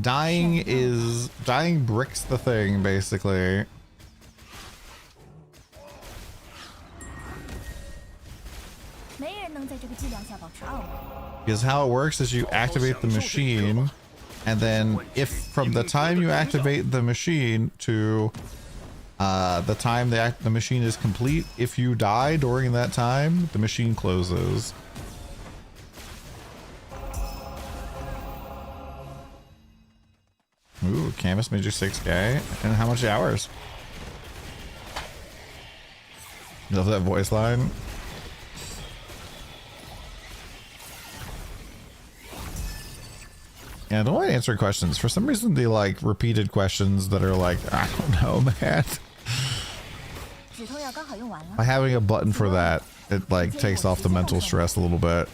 Speaker 1: Dying bricks the thing, basically. Because how it works is you activate the machine, and then if from the time you activate the machine to the time the machine is complete, if you die during that time, the machine closes. Ooh, canvas made you 6K. And how much hours? Love that voice line. Yeah, I don't like answering questions. For some reason, they like repeated questions that are like, I don't know, man. By having a button for that, it like takes off the mental stress a little bit.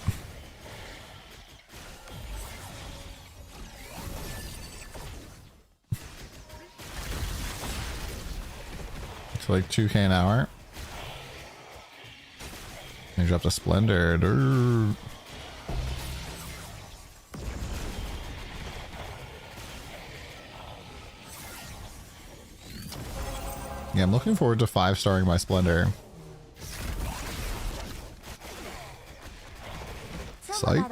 Speaker 1: It's like 2K an hour. They dropped a Splendor. Durr. Yeah, I'm looking forward to 5-starring my Splendor. Psych.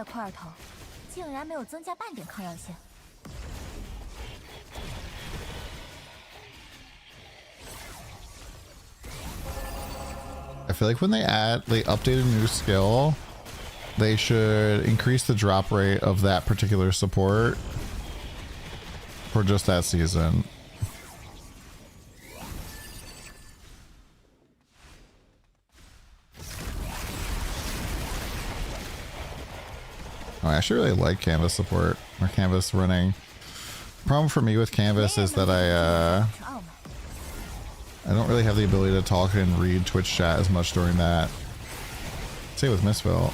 Speaker 1: I feel like when they update a new skill, they should increase the drop rate of that particular support for just that season. Oh, I actually really like canvas support or canvas running. Problem for me with canvas is that I don't really have the ability to talk and read Twitch chat as much during that. Same with Mistville.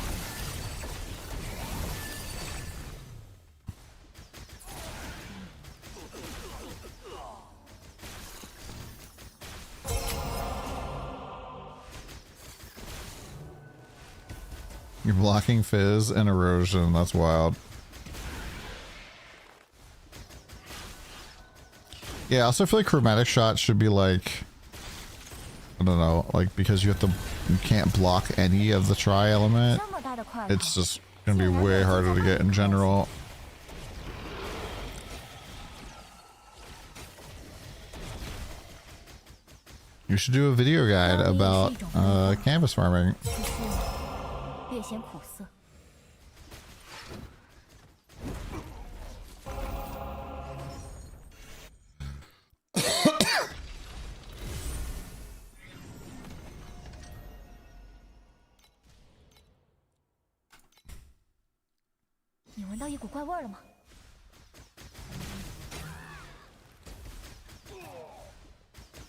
Speaker 1: You're blocking fizz and erosion. That's wild. Yeah, I also feel like chromatic shot should be like, I don't know, like because you can't block any of the tri element. It's just gonna be way harder to get in general. You should do a video guide about canvas farming.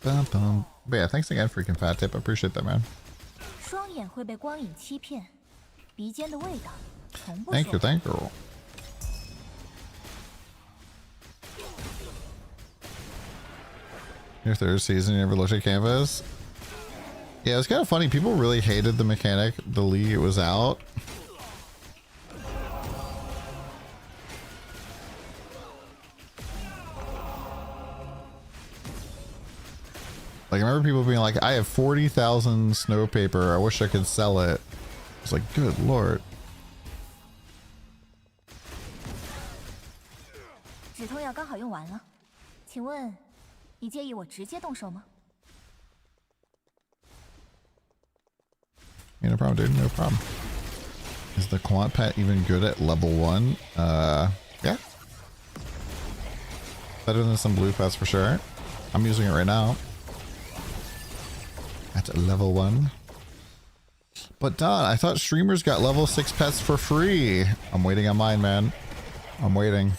Speaker 1: Bum, bum. But yeah, thanks again, freaking fat tip. I appreciate that, man. Thank you, thank you. Your third season, you never looked at canvas? Yeah, it's kind of funny. People really hated the mechanic the league it was out. Like, I remember people being like, I have 40,000 snow paper. I wish I could sell it. It's like, good lord.
Speaker 2: 止痛药刚好用完了，请问你介意我直接动手吗？
Speaker 1: Yeah, no problem, dude. No problem. Is the quant pet even good at level 1? Yeah. Better than some blue pets for sure. I'm using it right now. At level 1. But Don, I thought streamers got level 6 pets for free. I'm waiting on mine, man. I'm waiting.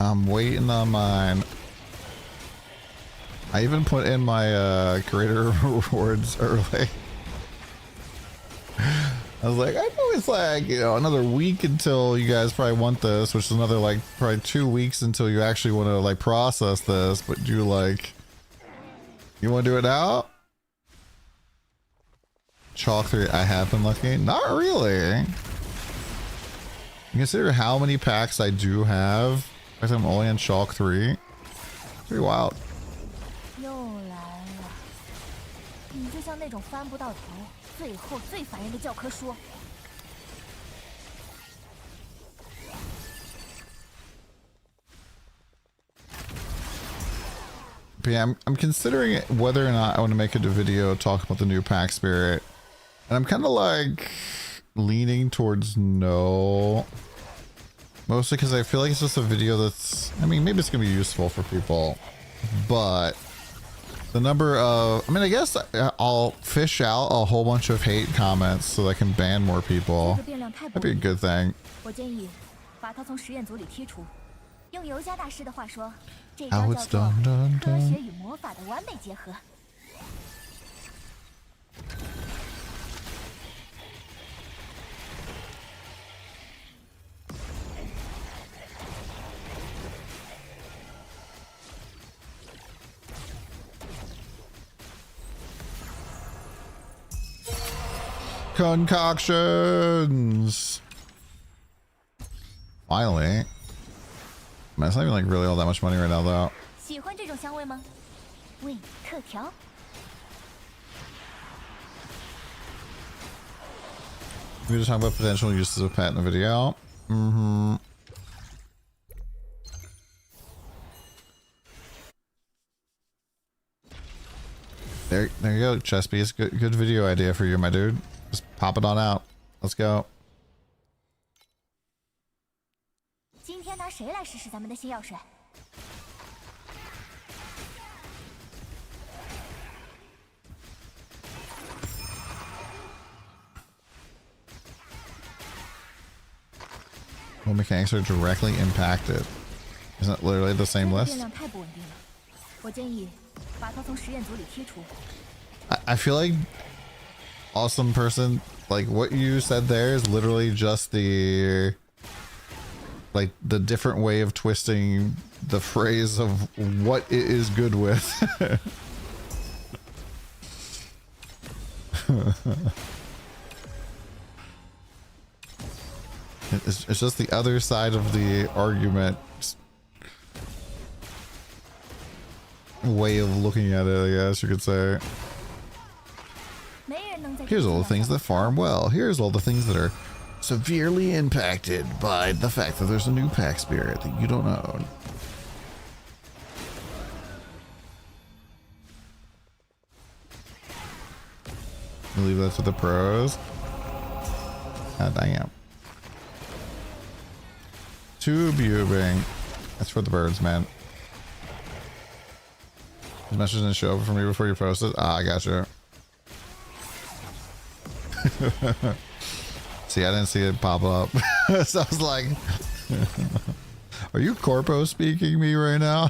Speaker 1: I'm waiting on mine. I even put in my creator rewards early. I was like, I know it's like, you know, another week until you guys probably want this, which is another like probably 2 weeks until you actually want to like process this, but you like, you want to do it now? Chalk 3, I have been lucky. Not really. Consider how many packs I do have. I think I'm only on Chalk 3. Pretty wild.
Speaker 2: 又来了，你就像那种翻不到头、最后最烦人的教科书。
Speaker 1: But yeah, I'm considering whether or not I want to make a video talk about the new pack spirit. And I'm kind of like leaning towards no. Mostly because I feel like it's just a video that's, I mean, maybe it's going to be useful for people. But the number of, I mean, I guess I'll fish out a whole bunch of hate comments so that I can ban more people. That'd be a good thing. How it's done. Concoctions. Finally. Man, it's not even like really all that much money right now though.
Speaker 2: 喜欢这种香味吗？味特调。
Speaker 1: We were just talking about potential uses of pet in the video. There you go, Chespy. It's a good video idea for you, my dude. Just pop it on out. Let's go.
Speaker 2: 今天拿谁来试试咱们的新药水？
Speaker 1: Well, mechanics are directly impacted. Isn't it literally the same list? I feel like awesome person, like what you said there is literally just the like the different way of twisting the phrase of what it is good with. It's just the other side of the argument way of looking at it, I guess you could say. Here's all the things that farm well. Here's all the things that are severely impacted by the fact that there's a new pack spirit that you don't own. You leave that to the pros. God damn. Tubing. That's for the birds, man. His message didn't show up for me before you posted. Ah, I gotcha. See, I didn't see it pop up. So I was like, are you corpo speaking me right now?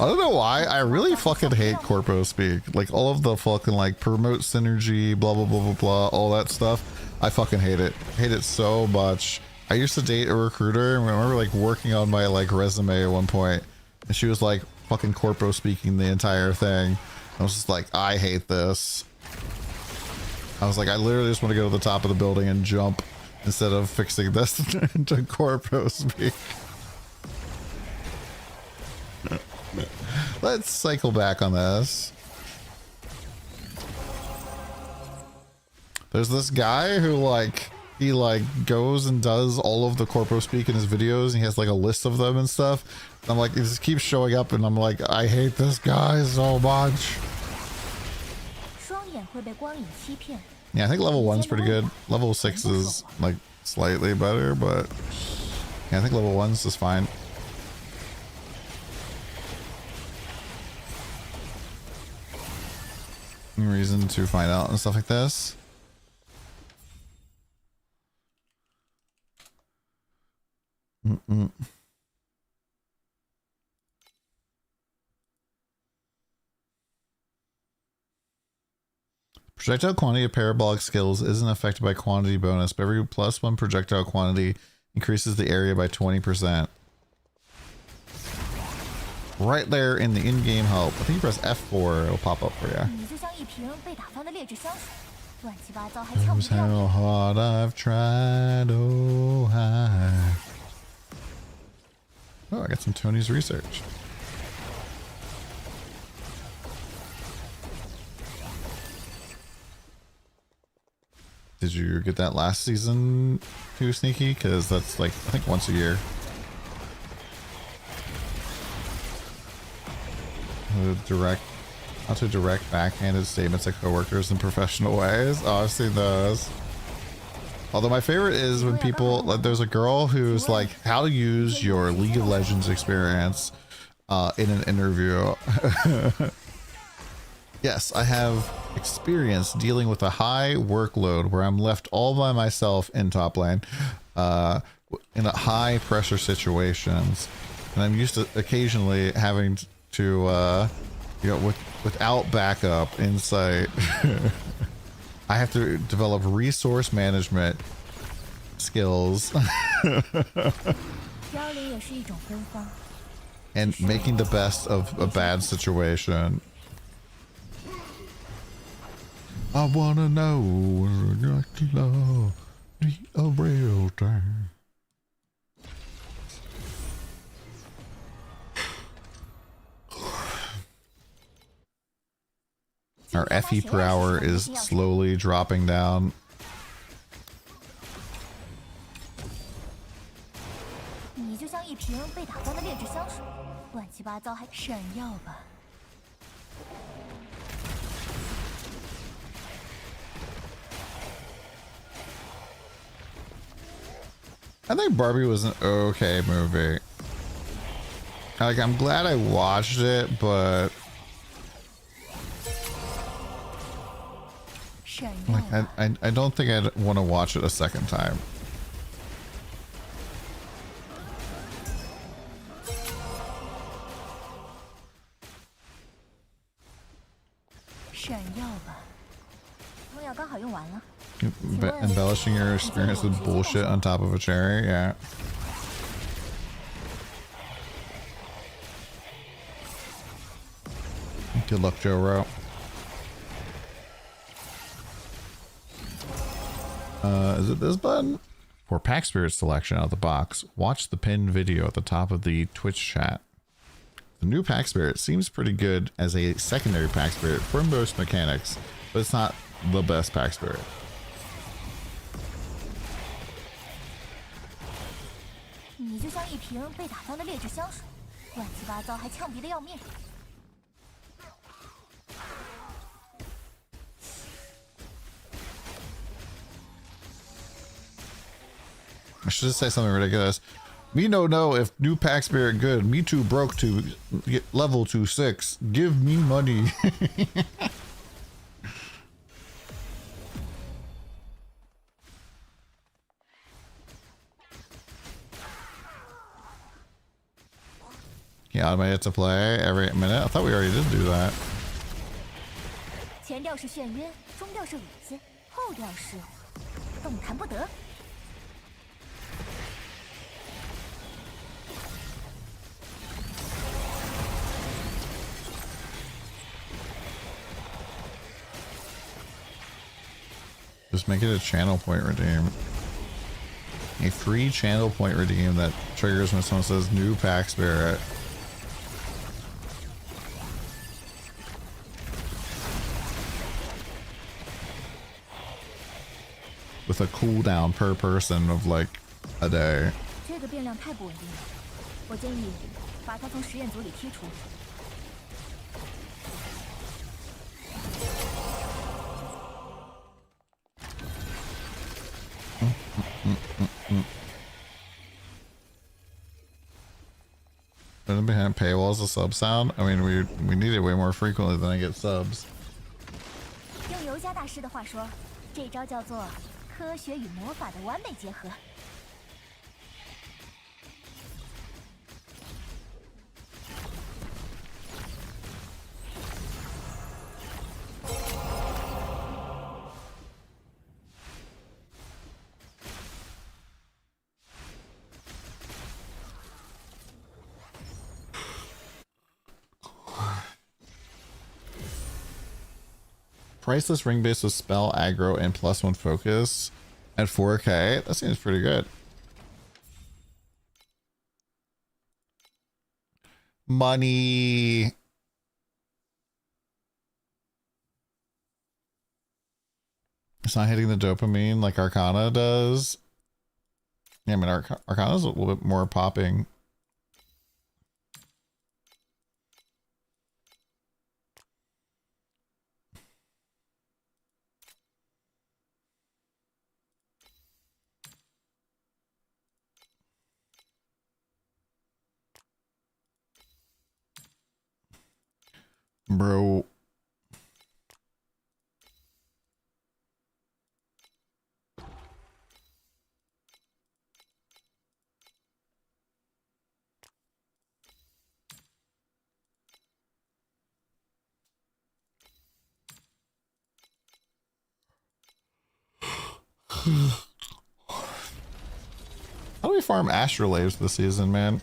Speaker 1: I don't know why. I really fucking hate corpo speak. Like all of the fucking like promote synergy, blah, blah, blah, blah, blah, all that stuff. I fucking hate it. Hate it so much. I used to date a recruiter, and I remember like working on my like resume at one point, and she was like fucking corpo speaking the entire thing. I was just like, I hate this. I was like, I literally just want to go to the top of the building and jump instead of fixing this into corpo speak. Let's cycle back on this. There's this guy who like, he like goes and does all of the corpo speak in his videos, and he has like a list of them and stuff. And I'm like, he just keeps showing up, and I'm like, I hate this guy so much. Yeah, I think level 1's pretty good. Level 6 is like slightly better, but yeah, I think level 1's just fine. Any reason to find out and stuff like this? Projectile quantity of parabolic skills isn't affected by quantity bonus, but every +1 projectile quantity increases the area by 20%. Right there in the in-game help. I think you press F4, it'll pop up for you. Knows how hard I've tried, oh hi. Oh, I got some Tony's research. Did you get that last season too, Sneaky? Because that's like, I think once a year. How to direct backhanded statements at coworkers in professional ways. Oh, I've seen those. Although my favorite is when people, like, there's a girl who's like, how to use your League of Legends experience in an interview. Yes, I have experience dealing with a high workload where I'm left all by myself in top lane in a high pressure situations, and I'm used to occasionally having to you know, without backup insight. I have to develop resource management skills and making the best of a bad situation. I wanna know like to love be a real thing. Our FE per hour is slowly dropping down. I think Barbie was an okay movie. Like, I'm glad I watched it, but like, I don't think I'd want to watch it a second time. Embellishing your experience with bullshit on top of a cherry, yeah. Good luck, Joe Rowe. Is it this button? For pack spirit selection out of the box, watch the pinned video at the top of the Twitch chat. The new pack spirit seems pretty good as a secondary pack spirit for most mechanics, but it's not the best pack spirit. I should just say something ridiculous. Me no know if new pack spirit good. Me too broke to get level to 6. Give me money. Yeah, automated to play every minute. I thought we already did do that. Just make it a channel point redeem. A free channel point redeem that triggers when someone says new pack spirit. With a cooldown per person of like a day.
Speaker 2: 这个变量太不稳定了，我建议把它从实验组里剔除。
Speaker 1: Hidden behind paywalls, a sub sound. I mean, we need it way more frequently than I get subs.
Speaker 2: 用尤加大师的话说，这招叫做科学与魔法的完美结合。
Speaker 1: Priceless ring base with spell aggro and +1 focus at 4K. That seems pretty good. Money. It's not hitting the dopamine like Arcana does. Yeah, I mean, Arcana's a little bit more popping. Bro. How do we farm astrolabes this season, man?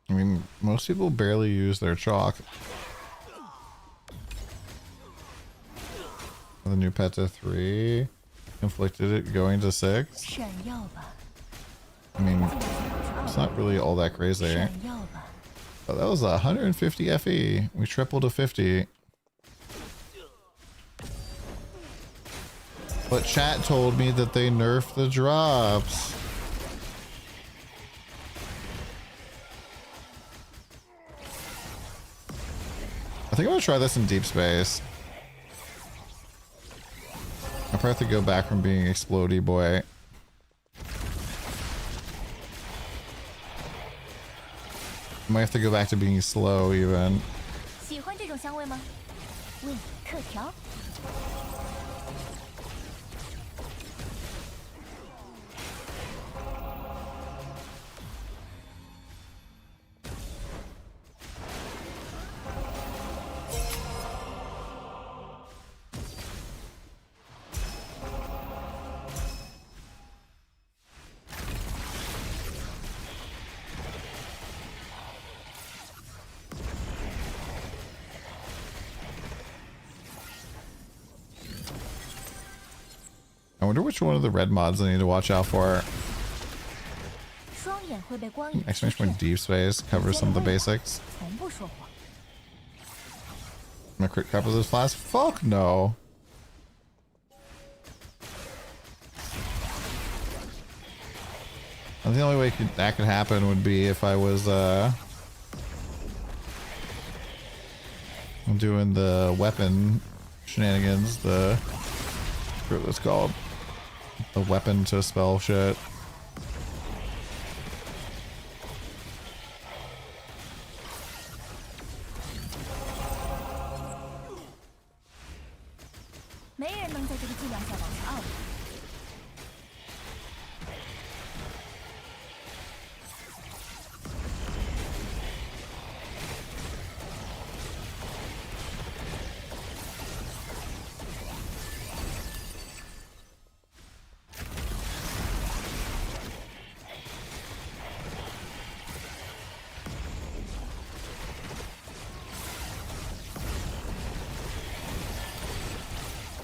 Speaker 1: I mean, most people barely use their chalk. The new pet to 3. Inflicted it going to 6. I mean, it's not really all that crazy. But that was 150 FE. We tripled to 50. But chat told me that they nerfed the drops. I think I'm gonna try this in deep space. I probably have to go back from being explodey boy. I might have to go back to being slow even.
Speaker 2: 喜欢这种香味吗？为你特调。
Speaker 1: I wonder which one of the red mods I need to watch out for. Exclamation point deep space covers some of the basics. My crit covers this flask? Fuck no. I think the only way that could happen would be if I was doing the weapon shenanigans, the what it's called. The weapon to spell shit.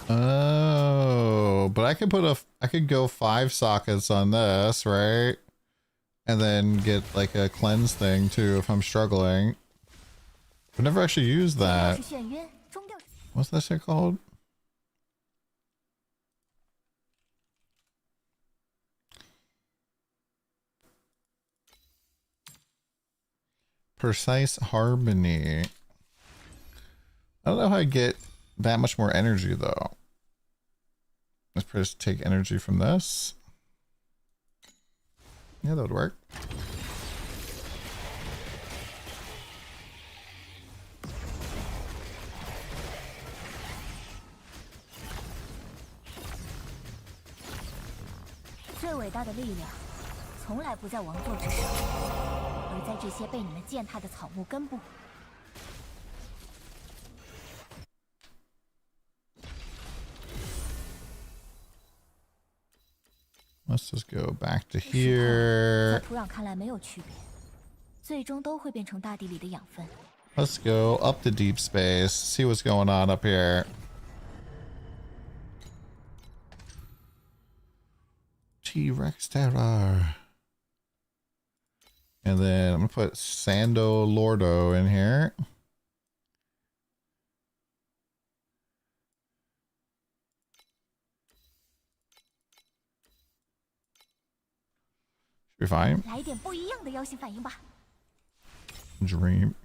Speaker 1: Oh, but I could I could go 5 sockets on this, right? And then get like a cleanse thing too if I'm struggling. I've never actually used that. What's that shit called? Precise harmony. I don't know how I get that much more energy though. Let's just take energy from this. Yeah, that would work. Let's just go back to here. Let's go up to deep space, see what's going on up here. T-Rex Terror. And then I'm gonna put Sando Lordo in here. Should be fine. Dream.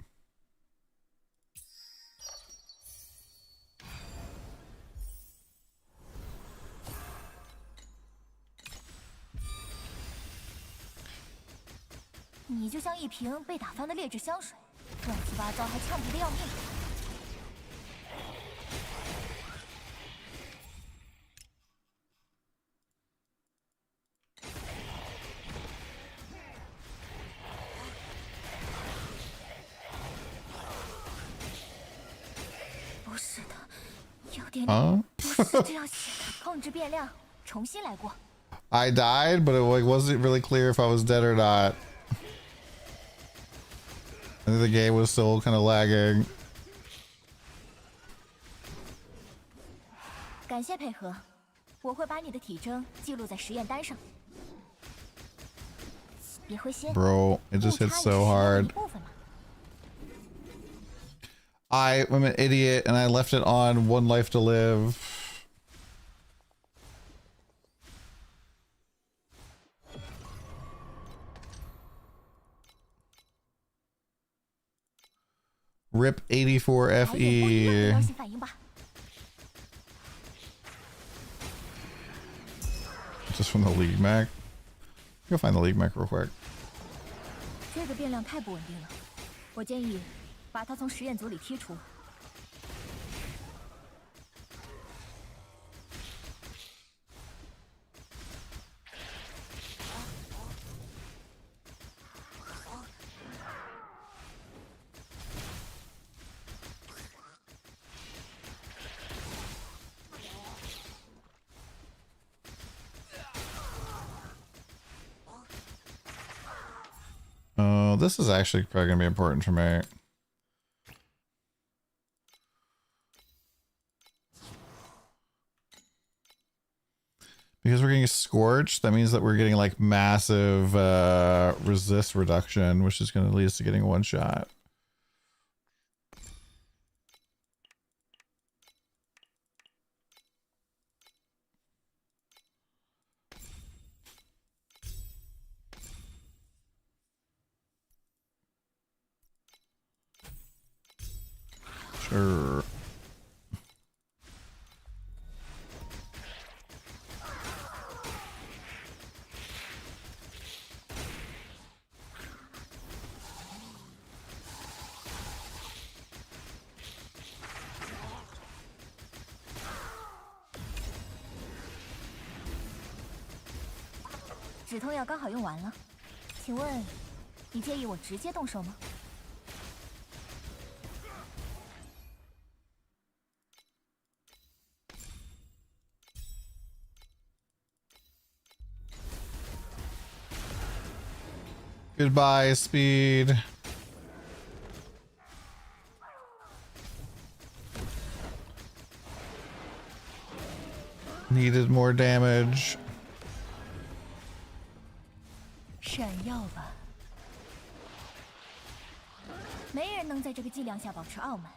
Speaker 1: Huh? I died, but it wasn't really clear if I was dead or not. I think the game was still kind of lagging. Bro, it just hits so hard. I'm an idiot and I left it on 1 life to live. Rip 84 FE. Just from the League Mech. Go find the League Mech real quick. Oh, this is actually probably gonna be important for me. Because we're getting scorched, that means that we're getting like massive resist reduction, which is going to lead us to getting 1 shot. Sure. Goodbye, speed. Needed more damage.
Speaker 2: 闪耀吧！没人能在这个剂量下保持傲慢。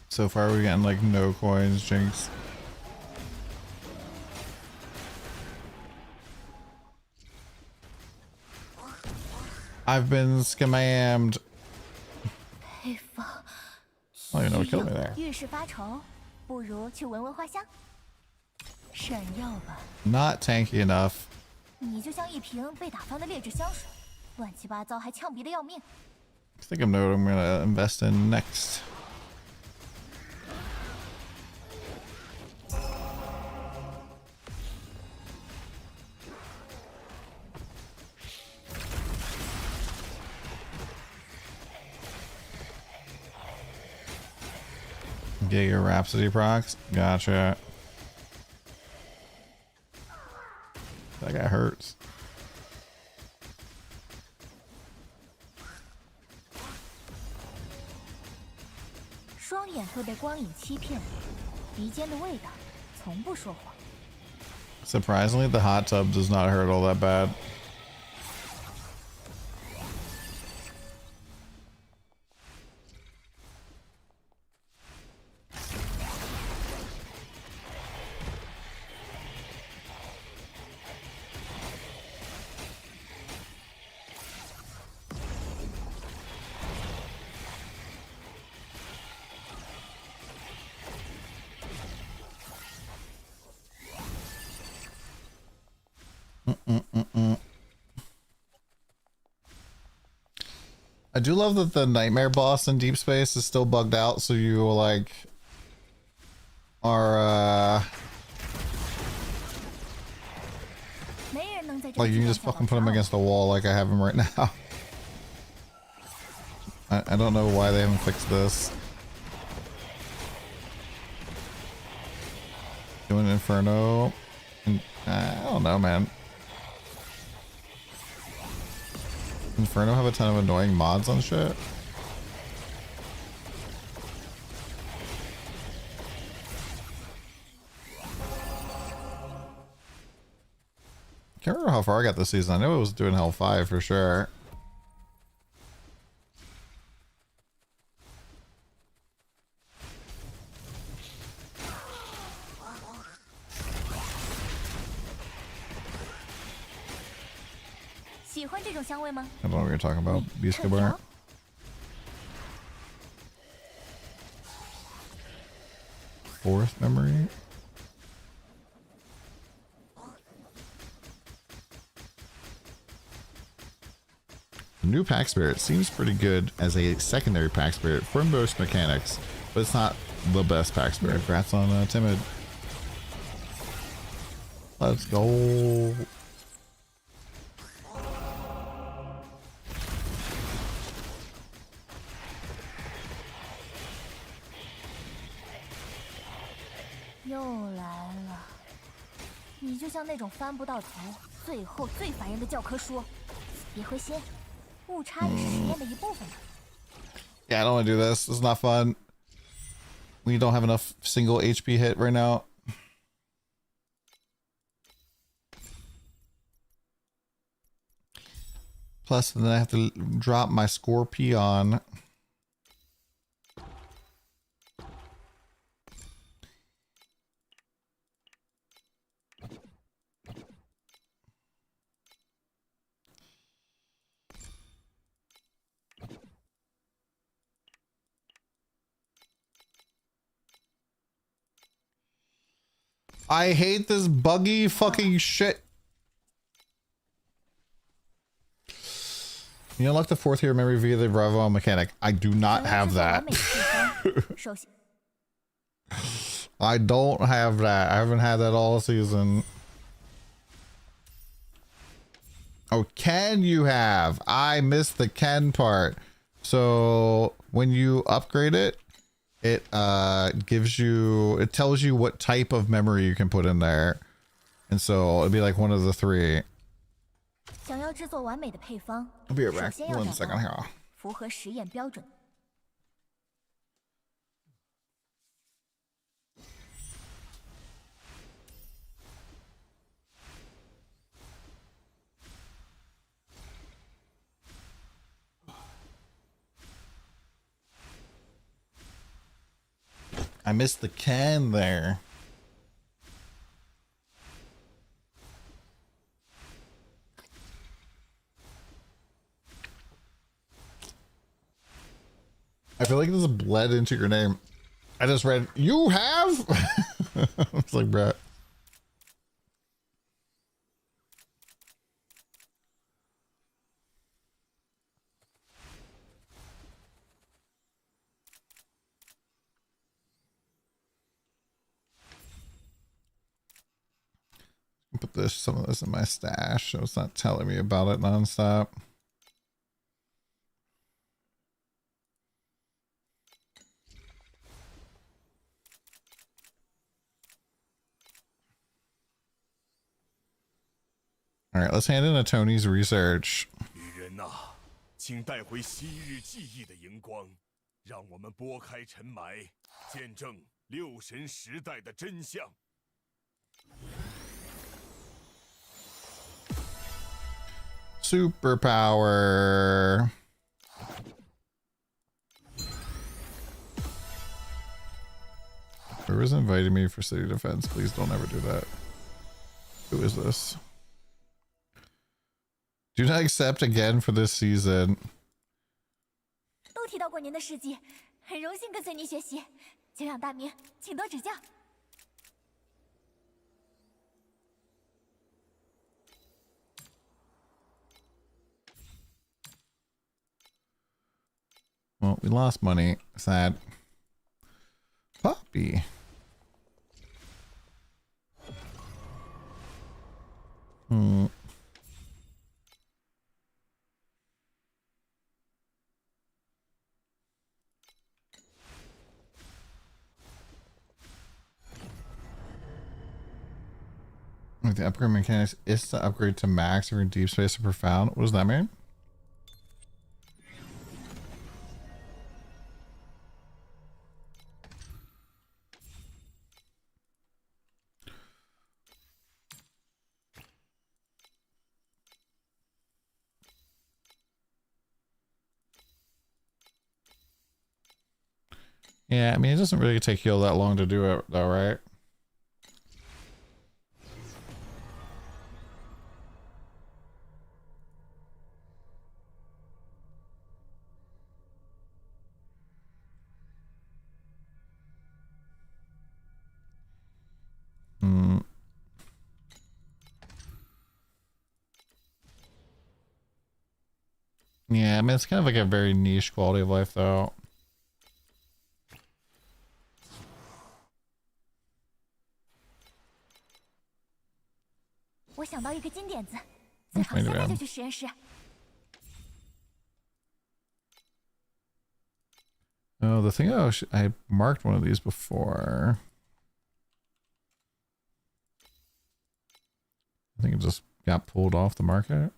Speaker 1: So far, we're getting like no coins, Jinx. I've been scammed.
Speaker 2: 配方。
Speaker 1: Oh, you know what killed me there.
Speaker 2: 遇事发愁，不如去闻闻花香。闪耀吧！
Speaker 1: Not tanky enough.
Speaker 2: 你就像一瓶被打翻的劣质香水，乱七八糟还呛鼻的要命。
Speaker 1: I think I know what I'm gonna invest in next. Get your Rhapsody procs. Gotcha. That guy hurts.
Speaker 2: 双眼会被光影欺骗，鼻尖的味道从不说谎。
Speaker 1: Surprisingly, the hot tub does not hurt all that bad. I do love that the nightmare boss in Deep Space is still bugged out, so you like are like you can just fucking put him against the wall like I have him right now. I don't know why they haven't fixed this. Doing Inferno. I don't know, man. Inferno have a ton of annoying mods on shit. Can't remember how far I got this season. I know it was doing Hell 5 for sure. I don't know what you're talking about, Biscabar. Fourth memory. The new pack spirit seems pretty good as a secondary pack spirit for most mechanics, but it's not the best pack spirit. Congrats on Timid. Let's go. Yeah, I don't want to do this. This is not fun. We don't have enough single HP hit right now. Plus, then I have to drop my Scorpion. I hate this buggy fucking shit. You unlock the fourth year memory via the Bravo mechanic. I do not have that. I don't have that. I haven't had that all season. Oh, can you have? I missed the can part. So when you upgrade it, it gives you, it tells you what type of memory you can put in there. And so it'd be like one of the three.
Speaker 2: 想要制作完美的配方，
Speaker 1: I'll be right
Speaker 2: 首
Speaker 1: back.
Speaker 2: 先要
Speaker 1: One
Speaker 2: 找
Speaker 1: second
Speaker 2: 到
Speaker 1: here.
Speaker 2: 符合实验标准。
Speaker 1: I missed the can there. I feel like this bled into your name. I just read, you have? It's like, bruh. Put some of this in my stash so it's not telling me about it nonstop. All right, let's hand in a Tony's research.
Speaker 5: 女人呐，请带回昔日记忆的荧光，让我们拨开尘霾，见证六神时代的真相。
Speaker 1: Superpower. Whoever's inviting me for city defense, please don't ever do that. Who is this? Do not accept again for this season.
Speaker 2: 都提到过您的事迹，很荣幸跟随您学习，久仰大名，请多指教。
Speaker 1: Well, we lost money. Sad. Poppy. Hmm. Like the upgrade mechanics is to upgrade to max if you're in deep space or profound. What does that mean? Yeah, I mean, it doesn't really take you that long to do it, though, right? Hmm. Yeah, I mean, it's kind of like a very niche quality of life, though. Oh, the thing I marked one of these before. I think it just got pulled off the market.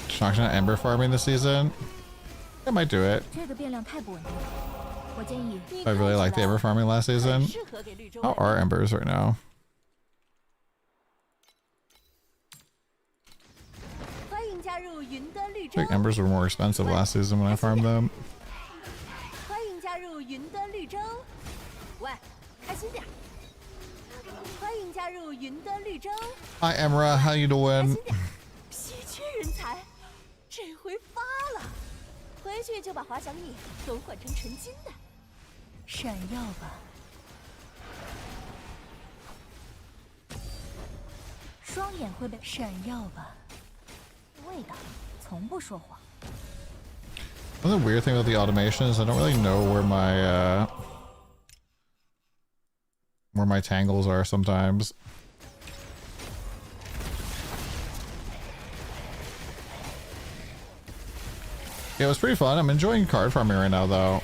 Speaker 1: Shocked at ember farming this season. I might do it. I really liked the ember farming last season. How are embers right now? I think embers were more expensive last season when I farmed them.
Speaker 2: 开心点。欢迎加入云端绿洲。
Speaker 1: Hi Emra, how you doing?
Speaker 2: 稀缺人才，这回发了，回去就把滑翔翼都换成纯金的，闪耀吧！双眼会被闪耀吧？味道从不说谎。
Speaker 1: Another weird thing about the automation is I don't really know where my tangles are sometimes. Yeah, it was pretty fun. I'm enjoying card farming right now, though.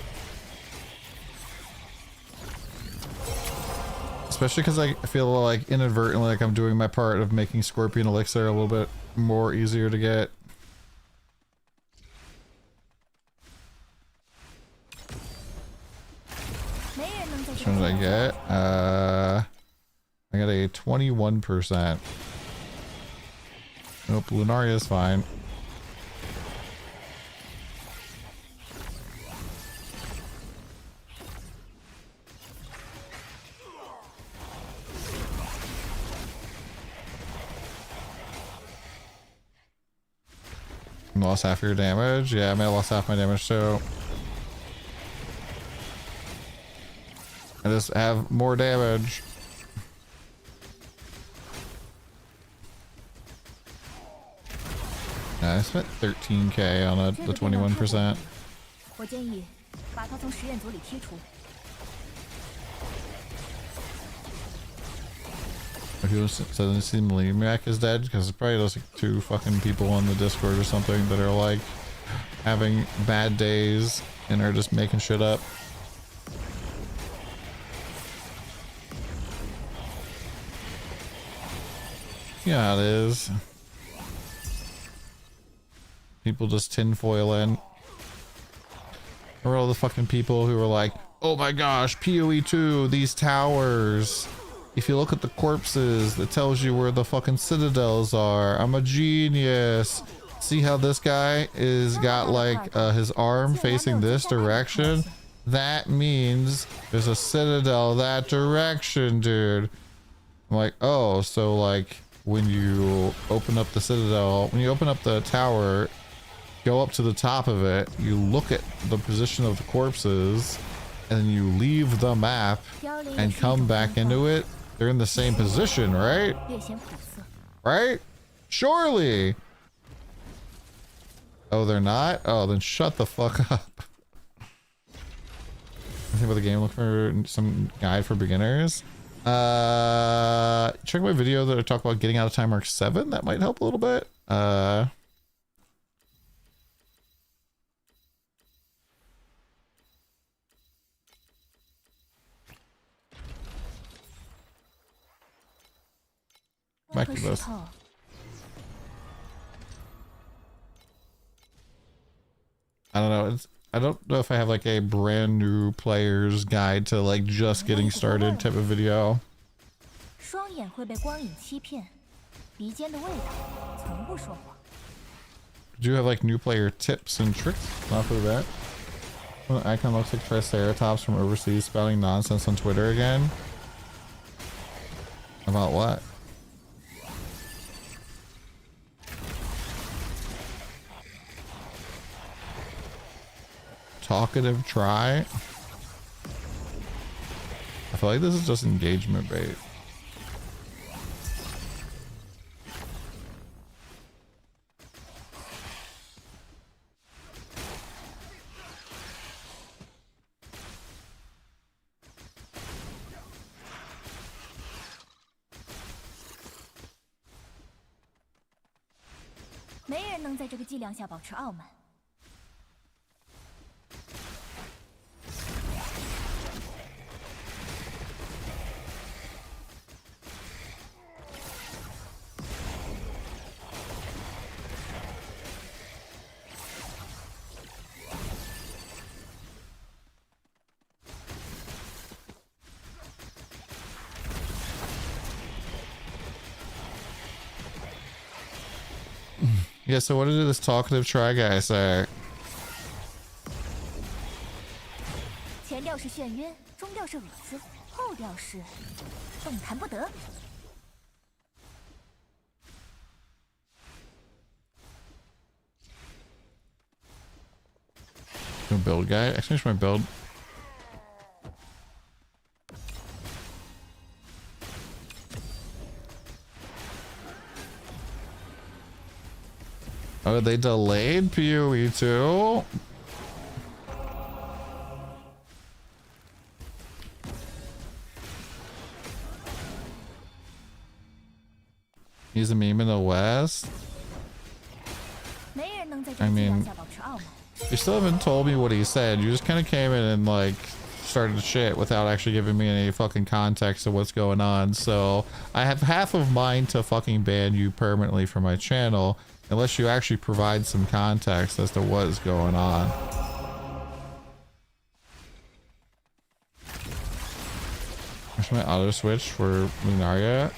Speaker 1: Especially because I feel like inadvertently like I'm doing my part of making Scorpion Elixir a little bit more easier to get. What did I get? I got a 21%. Nope, Lunaria is fine. Lost half your damage? Yeah, I may have lost half my damage too. I just have more damage. Yeah, I spent 13k on the 21%. If you doesn't seem Lemiac is dead, because probably those like 2 fucking people on the Discord or something that are like having bad days and are just making shit up. Yeah, it is. People just tinfoil in. Or all the fucking people who are like, oh my gosh, PoE 2, these towers. If you look at the corpses, that tells you where the fucking citadels are. I'm a genius. See how this guy is got like his arm facing this direction? That means there's a citadel that direction, dude. I'm like, oh, so like when you open up the citadel, when you open up the tower, go up to the top of it, you look at the position of the corpses, and then you leave the map and come back into it. They're in the same position, right? Right? Surely. Oh, they're not? Oh, then shut the fuck up. I think about the game, look for some guide for beginners. Check my video that I talk about getting out of time mark 7. That might help a little bit. Back to this. I don't know. I don't know if I have like a brand new player's guide to like just getting started type of video. Do you have like new player tips and tricks? Not for that. When the icon looks like Triceratops from overseas spouting nonsense on Twitter again. About what? Talkative try. I feel like this is just engagement bait. Yeah, so what did this talkative try guy say?
Speaker 2: 后调式，动弹不得。
Speaker 1: No build guy. I finished my build. Oh, they delayed PoE too? He's a meme in the West? I mean, you still haven't told me what he said. You just kind of came in and like started shit without actually giving me any fucking context of what's going on. So I have half of mine to fucking ban you permanently from my channel unless you actually provide some context as to what is going on. Where's my auto switch for Lunaria?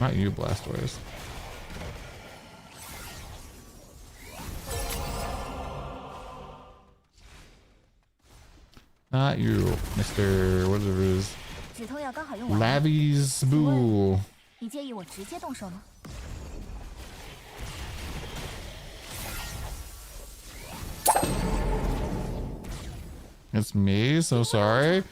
Speaker 1: Not you, Blastoise. Not you, Mr. whatever it is. Lavies Boo. It's me, so sorry.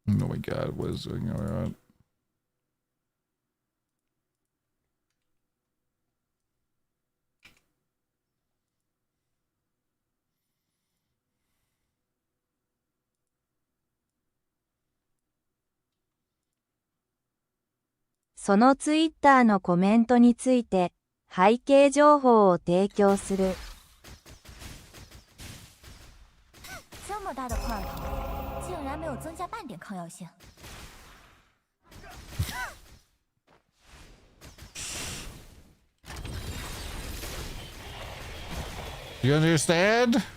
Speaker 1: Oh my god, what is going on?
Speaker 6: そのツイッターのコメントについて背景情報を提供する。
Speaker 2: 这么大的块头，竟然没有增加半点抗药性。
Speaker 1: You understand?
Speaker 6: "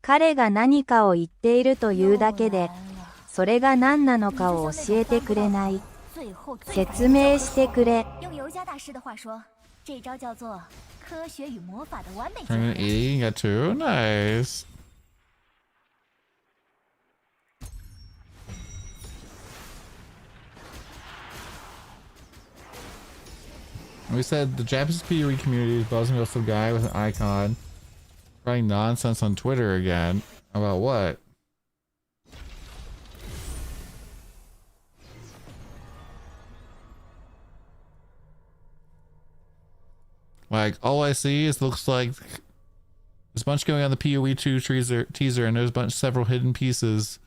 Speaker 6: 彼が何かを言っているというだけで、それが何なのかを教えてくれない。説明してくれ。
Speaker 2: 用尤加大师的话说，这招叫做科学与魔法的完美结
Speaker 1: I'm
Speaker 2: 合。
Speaker 1: eating it too. Nice. We said the Japanese PoE community is buzzing about some guy with an icon writing nonsense on Twitter again. About what? Like, all I see is looks like there's a bunch going on the PoE 2 teaser and there's several hidden pieces.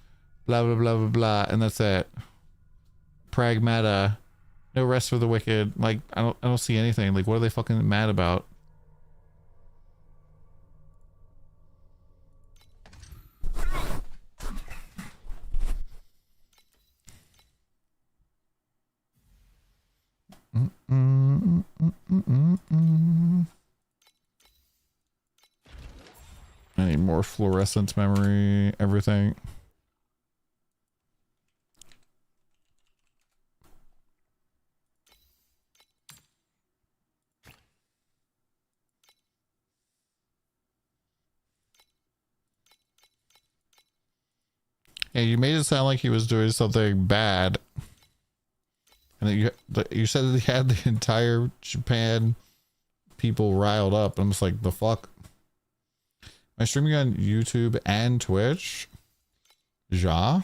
Speaker 1: Blah, blah, blah, blah, blah. And that's it. Pragmata. No rest for the wicked. Like, I don't see anything. Like, what are they fucking mad about? I need more fluorescence memory, everything. Yeah, you made it sound like he was doing something bad. And you said that he had the entire Japan people riled up. I'm just like, the fuck? Am I streaming on YouTube and Twitch? Ja?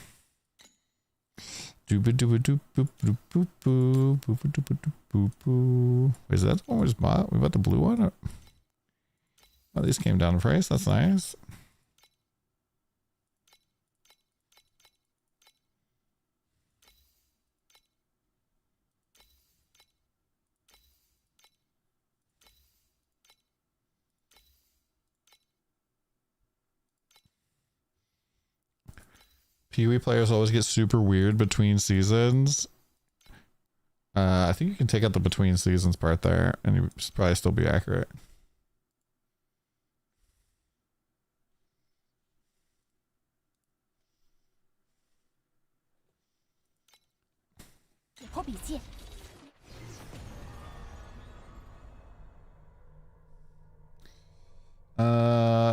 Speaker 1: Is that the one we just bought? We bought the blue one? Oh, these came down in price. That's nice. PoE players always get super weird between seasons. I think you can take out the between seasons part there and you probably still be accurate.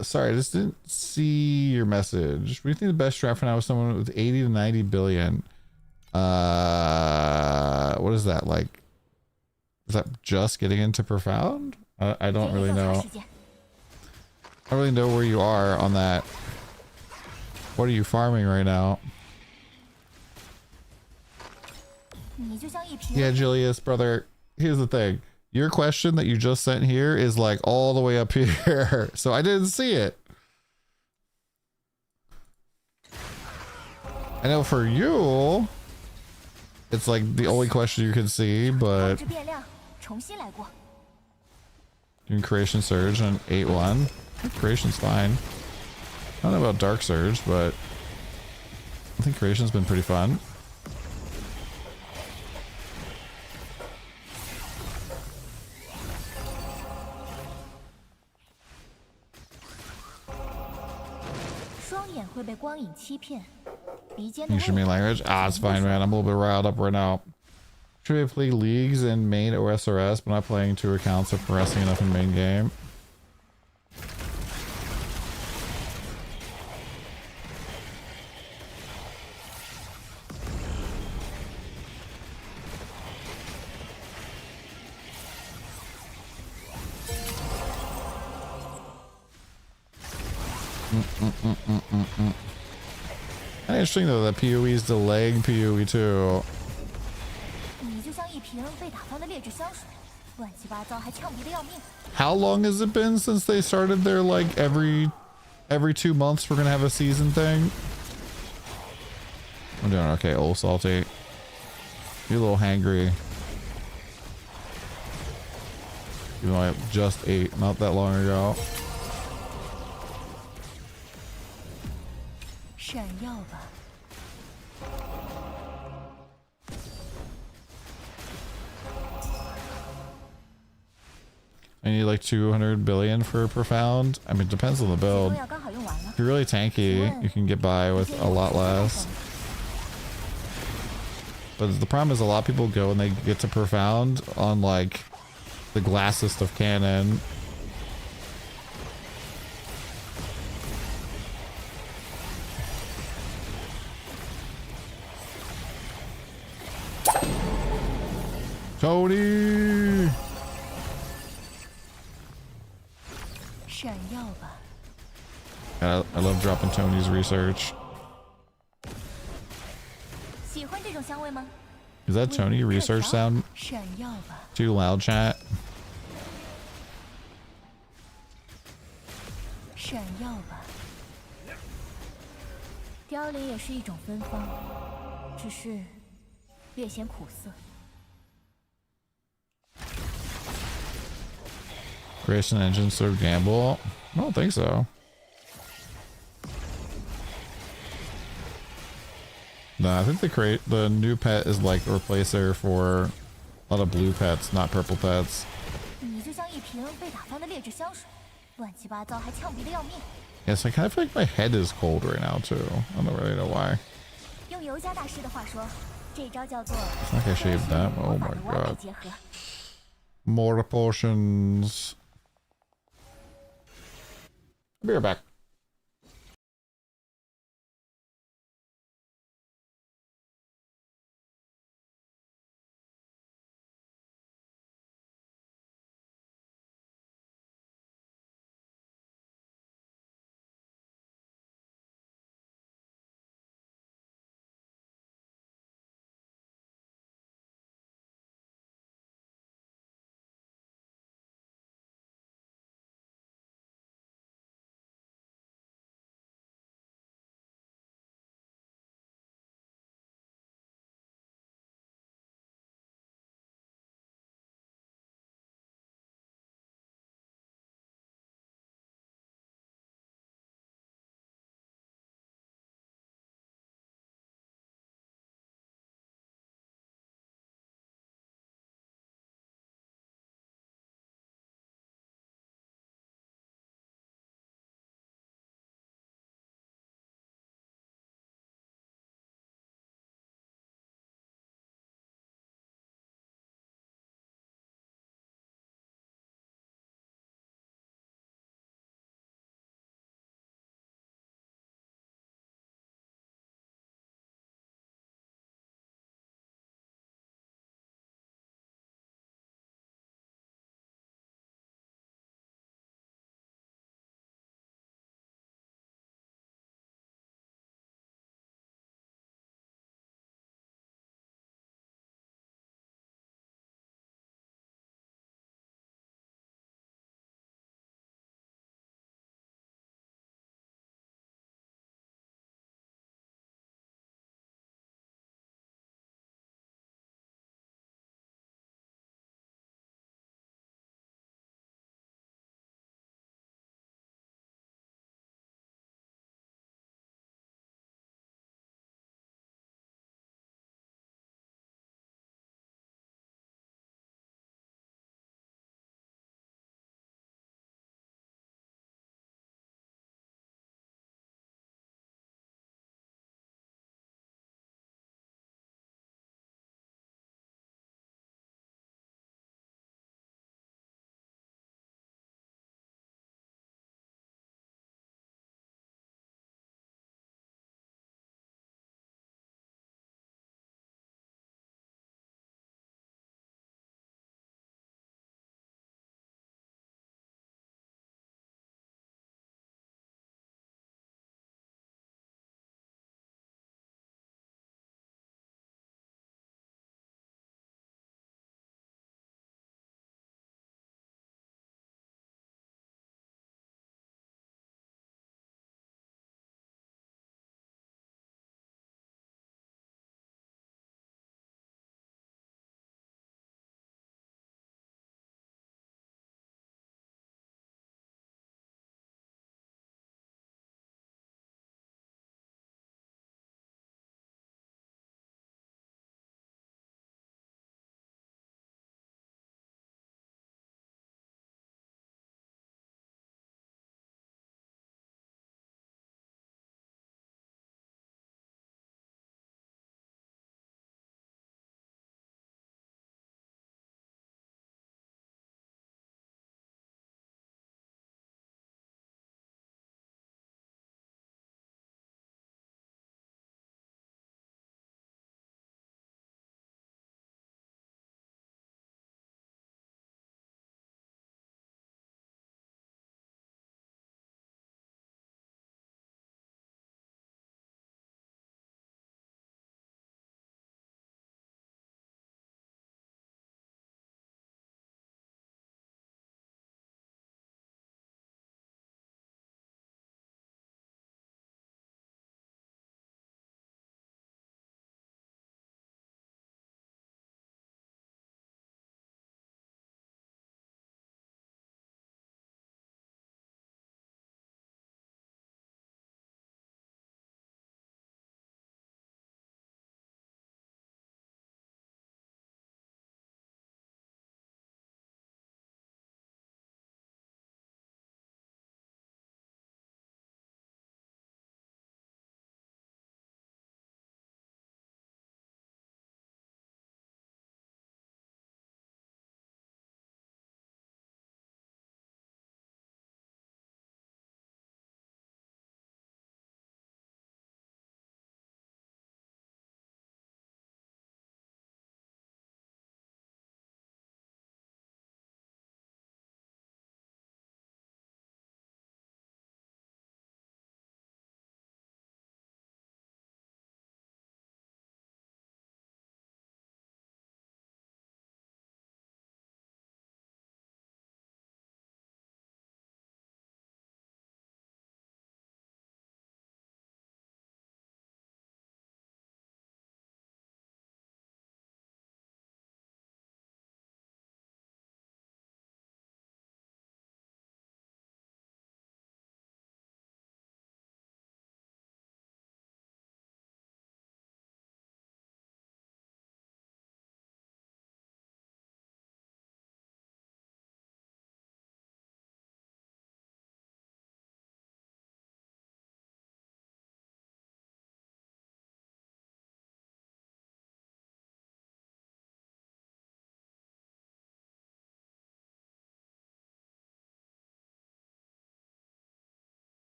Speaker 1: Sorry, I just didn't see your message. What do you think the best strat for now is someone with 80 to 90 billion? What is that like? Is that just getting into profound? I don't really know. I don't really know where you are on that. What are you farming right now? Yeah, Julius, brother, here's the thing. Your question that you just sent here is like all the way up here. So I didn't see it. I know for you, it's like the only question you can see, but doing Creation Surge on 8-1. Creation's fine. I don't know about Dark Surge, but I think Creation's been pretty fun. English main language? Ah, it's fine, man. I'm a little bit riled up right now. Should I play leagues in main or SRS, but not playing 2 accounts or progressing enough in main game? Interesting though that PoE is delaying PoE too. How long has it been since they started their like every 2 months we're gonna have a season thing? I'm doing okay, old salty. You're a little hangry. Even though I just ate not that long ago. I need like 200 billion for profound. I mean, it depends on the build. If you're really tanky, you can get by with a lot less. But the problem is a lot of people go and they get to profound on like the glassest of cannon. Tony! I love dropping Tony's research. Is that Tony research sound too loud, chat? Creation engine sort of gamble? I don't think so. No, I think the new pet is like a replacer for a lot of blue pets, not purple pets. Yes, I kind of feel like my head is cold right now too. I don't really know why. It's like I shaved that. Oh my god. More potions. I'll be right back.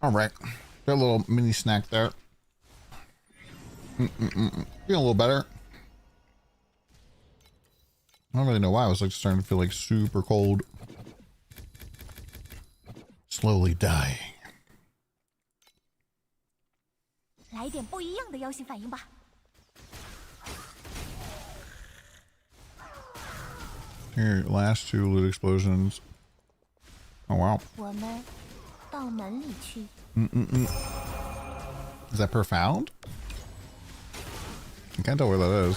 Speaker 1: All right, got a little mini snack there. Feeling a little better. I don't really know why. I was like starting to feel like super cold. Slowly dying.
Speaker 2: 来一点不一样的妖性反应吧。
Speaker 1: Here, last 2 loot explosions. Oh wow.
Speaker 2: 我们到门里去。
Speaker 1: Is that profound? I can't tell where that is.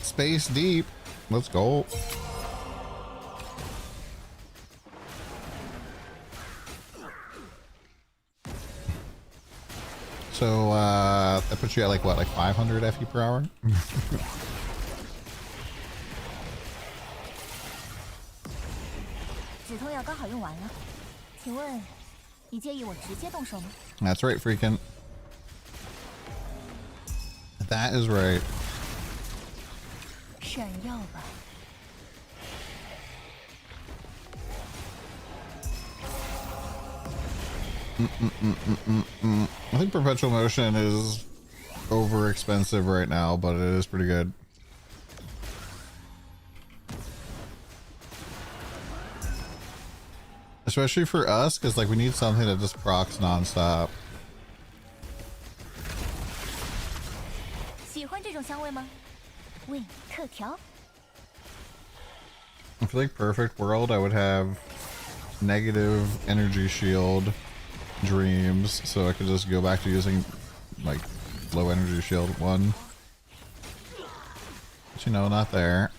Speaker 1: Space deep. Let's go. So, that puts you at like what, like 500 FE per hour?
Speaker 2: 止痛药刚好用完了，请问你介意我直接动手吗？
Speaker 1: That's right, freaking. That is right.
Speaker 2: 闪耀吧！
Speaker 1: I think perpetual motion is over expensive right now, but it is pretty good. Especially for us, because like we need something that just procs nonstop.
Speaker 2: 喜欢这种香味吗？为你特调。
Speaker 1: I feel like perfect world, I would have negative energy shield dreams, so I could just go back to using like low energy shield 1. But you know, not there.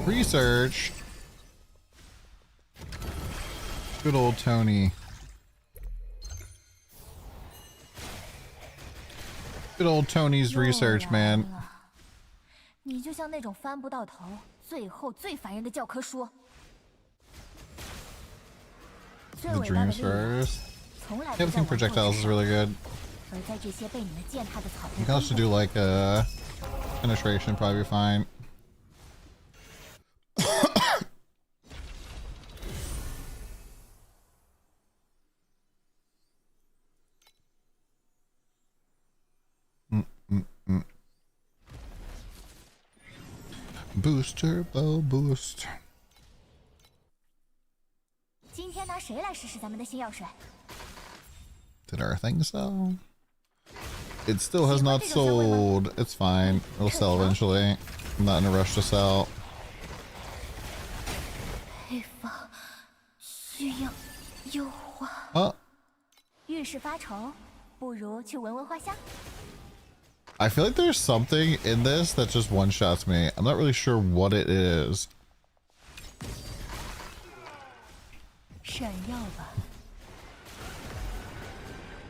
Speaker 1: Research. Good old Tony. Good old Tony's research, man.
Speaker 2: 你就像那种翻不到头，最后最烦人的教科书。
Speaker 1: The dreams first. Everything projectiles is really good. You can also do like a penetration, probably be fine. Boost, turbo boost.
Speaker 2: 今天拿谁来试试咱们的新药水？
Speaker 1: Did our thing sell? It still has not sold. It's fine. It'll sell eventually. I'm not in a rush to sell.
Speaker 2: 配方需要优化。
Speaker 1: Oh,
Speaker 2: 遇事发愁，不如去闻闻花香。
Speaker 1: I feel like there's something in this that just one-shots me. I'm not really sure what it is.
Speaker 2: 闪耀吧。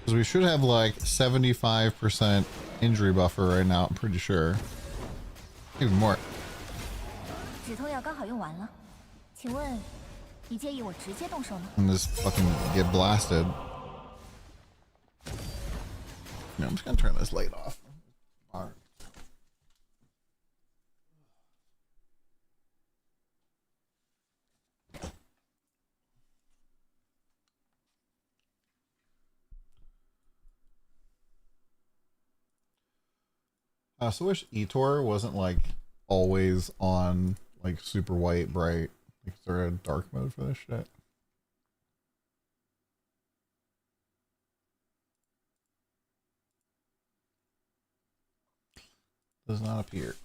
Speaker 1: Because we should have like 75% injury buffer right now, I'm pretty sure. Even more.
Speaker 2: 止痛药刚好用完了，请问你介意我直接动手吗？
Speaker 1: And just fucking get blasted. Yeah, I'm just gonna turn this light off. Alright. So I wish Etor wasn't like always on like super white bright. Like, is there a dark mode for this shit? Does not appear.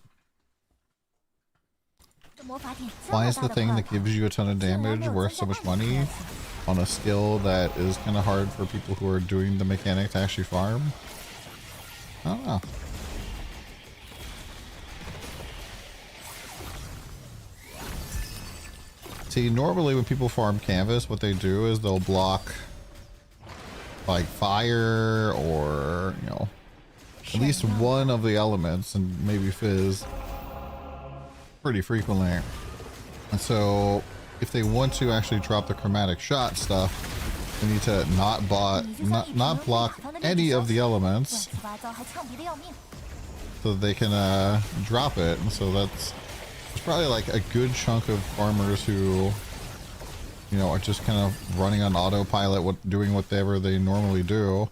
Speaker 1: Why is the thing that gives you a ton of damage worth so much money on a skill that is kind of hard for people who are doing the mechanic to actually farm? I don't know. See, normally when people farm canvas, what they do is they'll block like fire or, you know, at least one of the elements, and maybe fizz pretty frequently. And so if they want to actually drop the chromatic shot stuff, they need to not block any of the elements so that they can drop it. And so there's probably like a good chunk of farmers who, you know, are just kind of running on autopilot, doing whatever they normally do,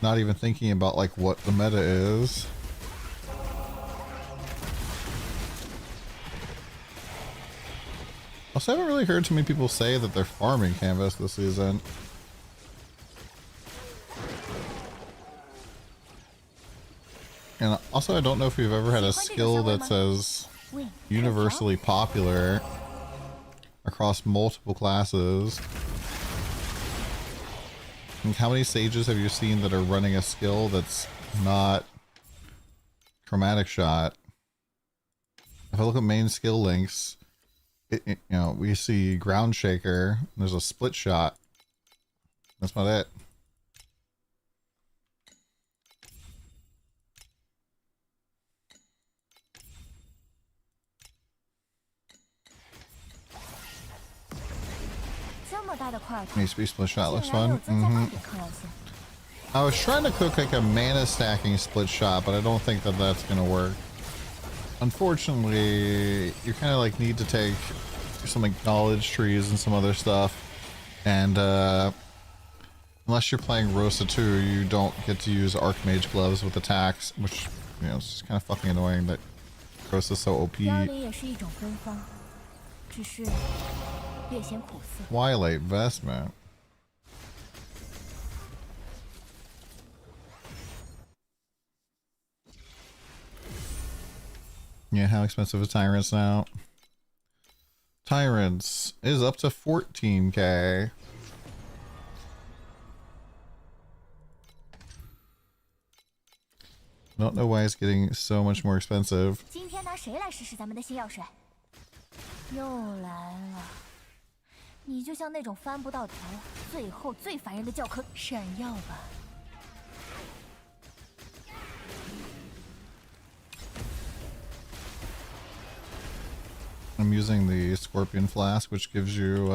Speaker 1: not even thinking about like what the meta is. Also, I haven't really heard too many people say that they're farming canvas this season. And also, I don't know if you've ever had a skill that's as universally popular across multiple classes. And how many sages have you seen that are running a skill that's not chromatic shot? If I look at main skill links, you know, we see ground shaker, and there's a split shot. That's about it. Needs to be split shot, looks fun. I was trying to cook like a mana stacking split shot, but I don't think that that's gonna work. Unfortunately, you kind of like need to take some like knowledge trees and some other stuff, and unless you're playing Rosa 2, you don't get to use Archmage gloves with attacks, which, you know, it's kind of fucking annoying that Rosa's so OP. Twilight vestment. Yeah, how expensive are Tyrants now? Tyrants is up to 14k. Don't know why it's getting so much more expensive.
Speaker 2: 你就像那种翻不到头，最后最烦人的教科，闪耀吧。
Speaker 1: I'm using the Scorpion Flask, which gives you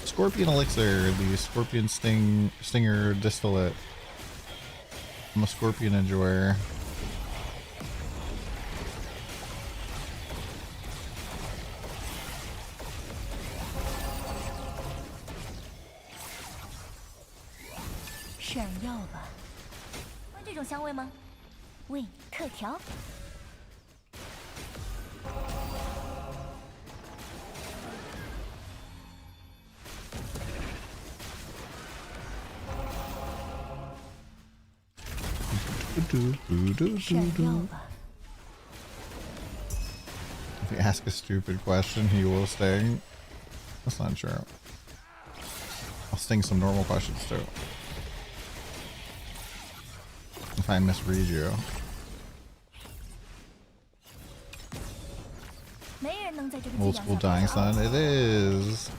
Speaker 1: Scorpion Elixir, the Scorpion Stinger Distillate. I'm a Scorpion enjoyer. If you ask a stupid question, he will sting. That's not true. I'll sting some normal questions too. If I misread you. Old school dying sun, it is.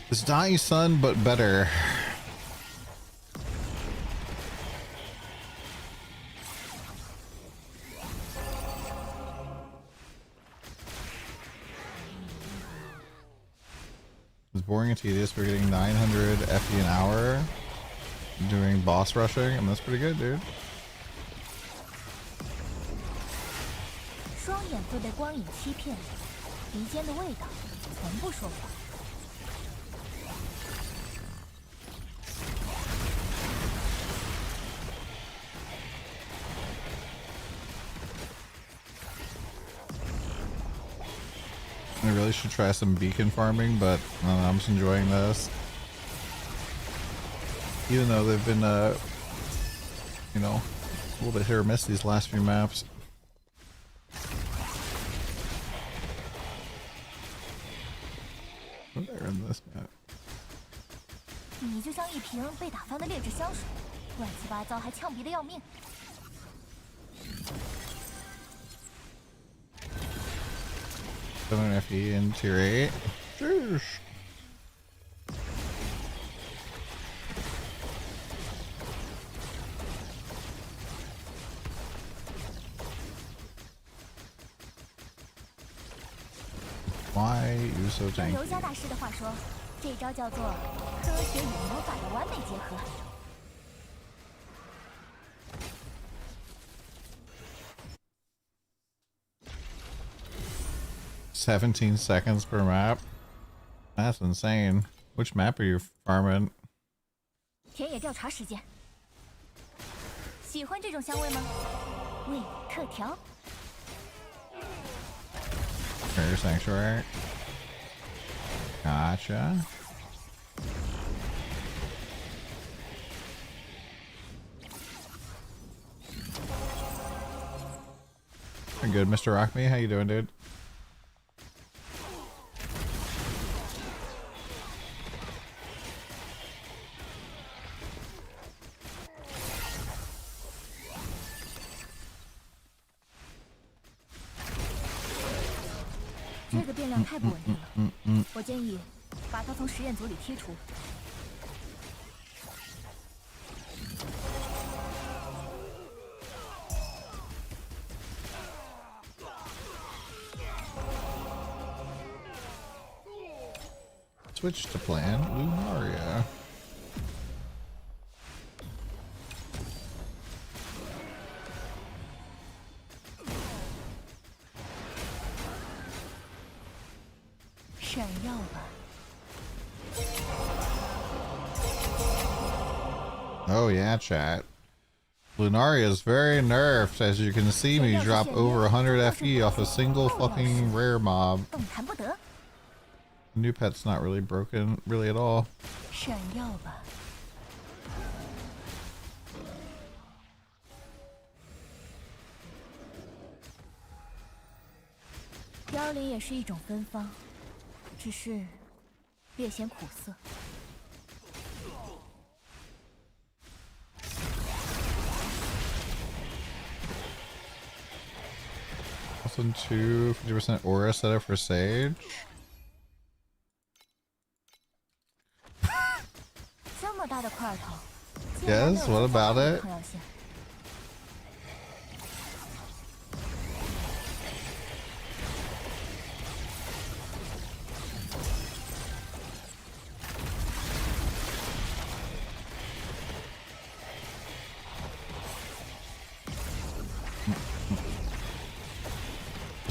Speaker 1: It's Dying Sun, but better. It's boring and tedious. We're getting 900 FE an hour doing boss rushing, and that's pretty good, dude.
Speaker 2: 双眼会被光影欺骗，鼻尖的味道从不说谎。
Speaker 1: I really should try some beacon farming, but I don't know, I'm just enjoying this. Even though they've been, you know, a little bit hit or miss these last few maps. Oh, they're in this map.
Speaker 2: 你就像一瓶被打翻的劣质香水，乱七八糟还呛鼻的要命。
Speaker 1: 7 FE in tier 8. Sheesh. Why you so
Speaker 2: 用
Speaker 1: tanky?
Speaker 2: 刘家大师的话说，这招叫做科学与魔法的完美结合。
Speaker 1: 17 seconds per map. That's insane. Which map are you farming?
Speaker 2: 田野调查时间。喜欢这种香味吗？为你特调。
Speaker 1: Prayer Sanctuary. Gotcha. Pretty good, Mr. Rockme. How you doing, dude?
Speaker 2: "这个变量太不稳定了，我建议把它从实验组里剔除。
Speaker 1: Switch to plan Lunaria. Oh yeah, chat. Lunaria is very nerfed, as you can see me drop over 100 FE off a single fucking rare mob. New pet's not really broken, really at all.
Speaker 2: 闪耀吧！凋零也是一种芬芳，只是略显苦涩。
Speaker 1: 2 50% aura setup for Sage. Yes, what about it?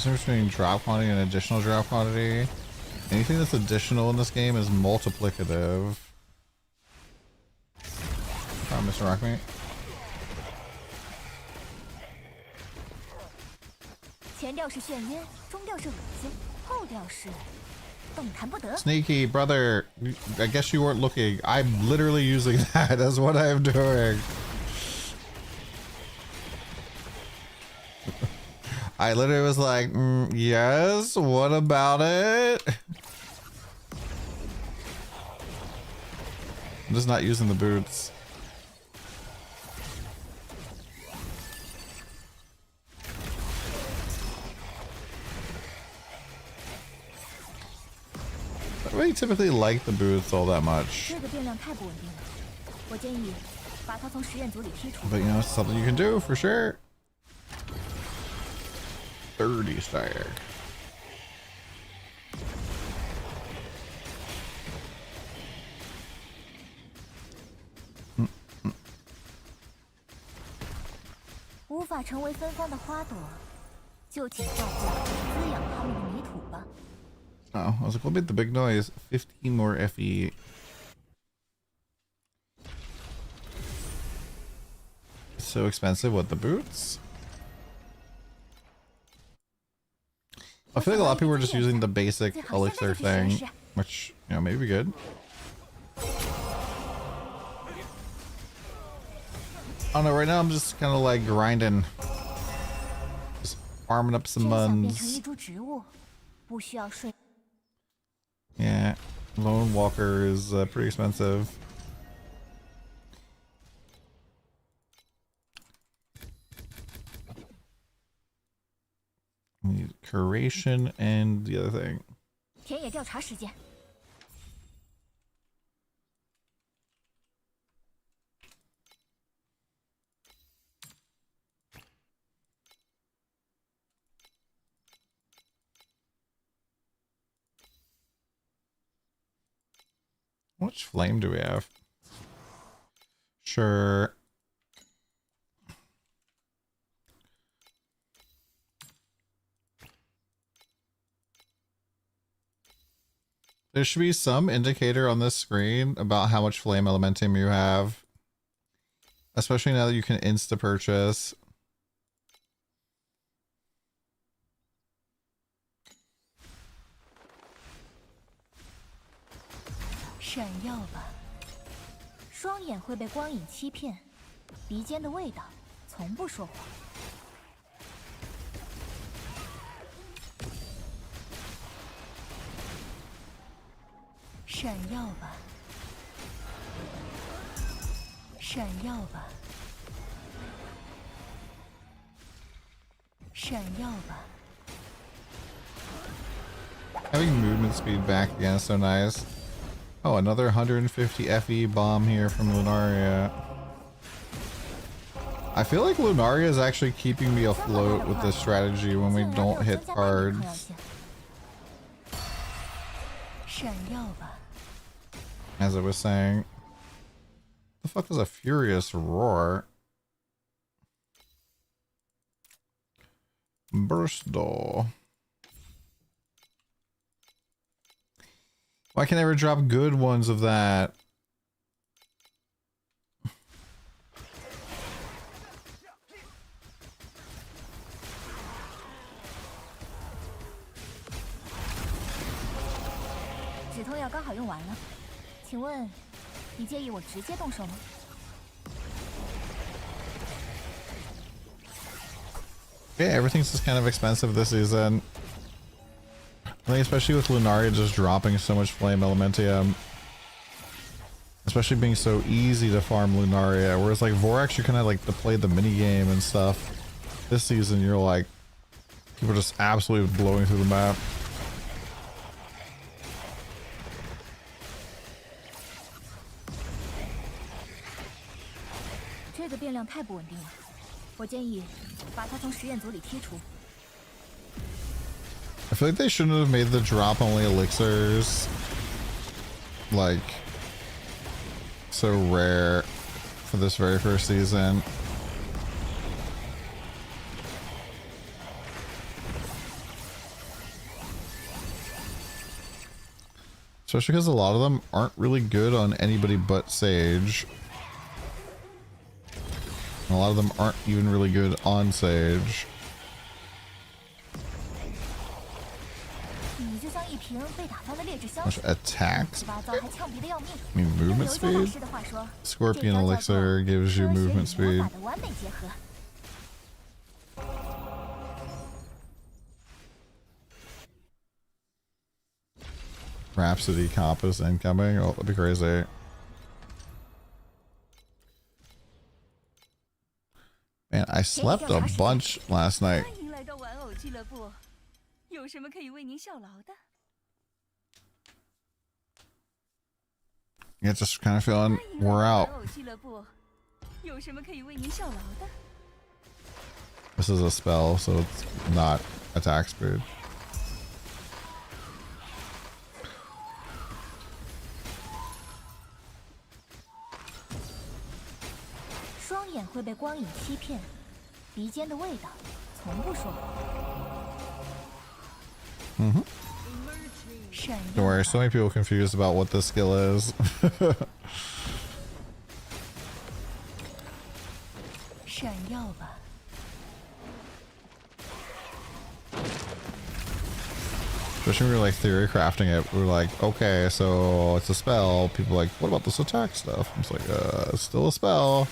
Speaker 1: Difference between drop quantity and additional drop quantity. Anything that's additional in this game is multiplicative. Oh, Mr. Rockmate. Sneaky brother, I guess you weren't looking. I'm literally using that as what I'm doing. I literally was like, yes, what about it? I'm just not using the boots. I don't really typically like the boots all that much. But you know, it's something you can do for sure. 30 sire. Oh, I was like, what made the big noise? 15 more FE. So expensive. What, the boots? I feel like a lot of people are just using the basic elixir thing, which, you know, may be good. don't know, right now I'm just kind of like grinding. Just farming up some
Speaker 2: 真想变成
Speaker 1: muns.
Speaker 2: 一株植物，不需要睡。
Speaker 1: Yeah, Lone Walker is pretty expensive. We need curation and the other thing.
Speaker 2: 田野调查时间。
Speaker 1: How much flame do we have? Sure. There should be some indicator on this screen about how much flame elementum you have. Especially now that you can insta purchase.
Speaker 2: 闪耀吧，双眼会被光影欺骗，鼻尖的味道从不说谎。闪耀吧，闪耀吧，闪耀吧。
Speaker 1: Having movement speed back again is so nice. Oh, another 150 FE bomb here from Lunaria. I feel like Lunaria is actually keeping me afloat with this strategy when we don't hit cards. As I was saying. The fuck is a furious roar? Burst door. Why can't I ever drop good ones of that? Yeah, everything's just kind of expensive this season. I think especially with Lunaria just dropping so much flame elementium. Especially being so easy to farm Lunaria. Whereas like Vorax, you kind of like to play the mini game and stuff. This season you're like, people are just absolutely blowing through the map. I feel like they shouldn't have made the drop only elixirs like so rare for this very first season. Especially because a lot of them aren't really good on anybody but Sage. And a lot of them aren't even really good on Sage. Much attacks? I mean movement speed? Scorpion elixir gives you movement speed. Rhapsody Compass incoming? Oh, that'd be crazy. Man, I slept a bunch last night. Yeah, just kind of feeling wore out. This is a spell, so it's not attack speed. Mm-hmm. Don't worry, so many people confused about what this skill is. Especially when we were like theory crafting it, we were like, okay, so it's a spell. People are like, what about this attack stuff? I was like, it's still a spell.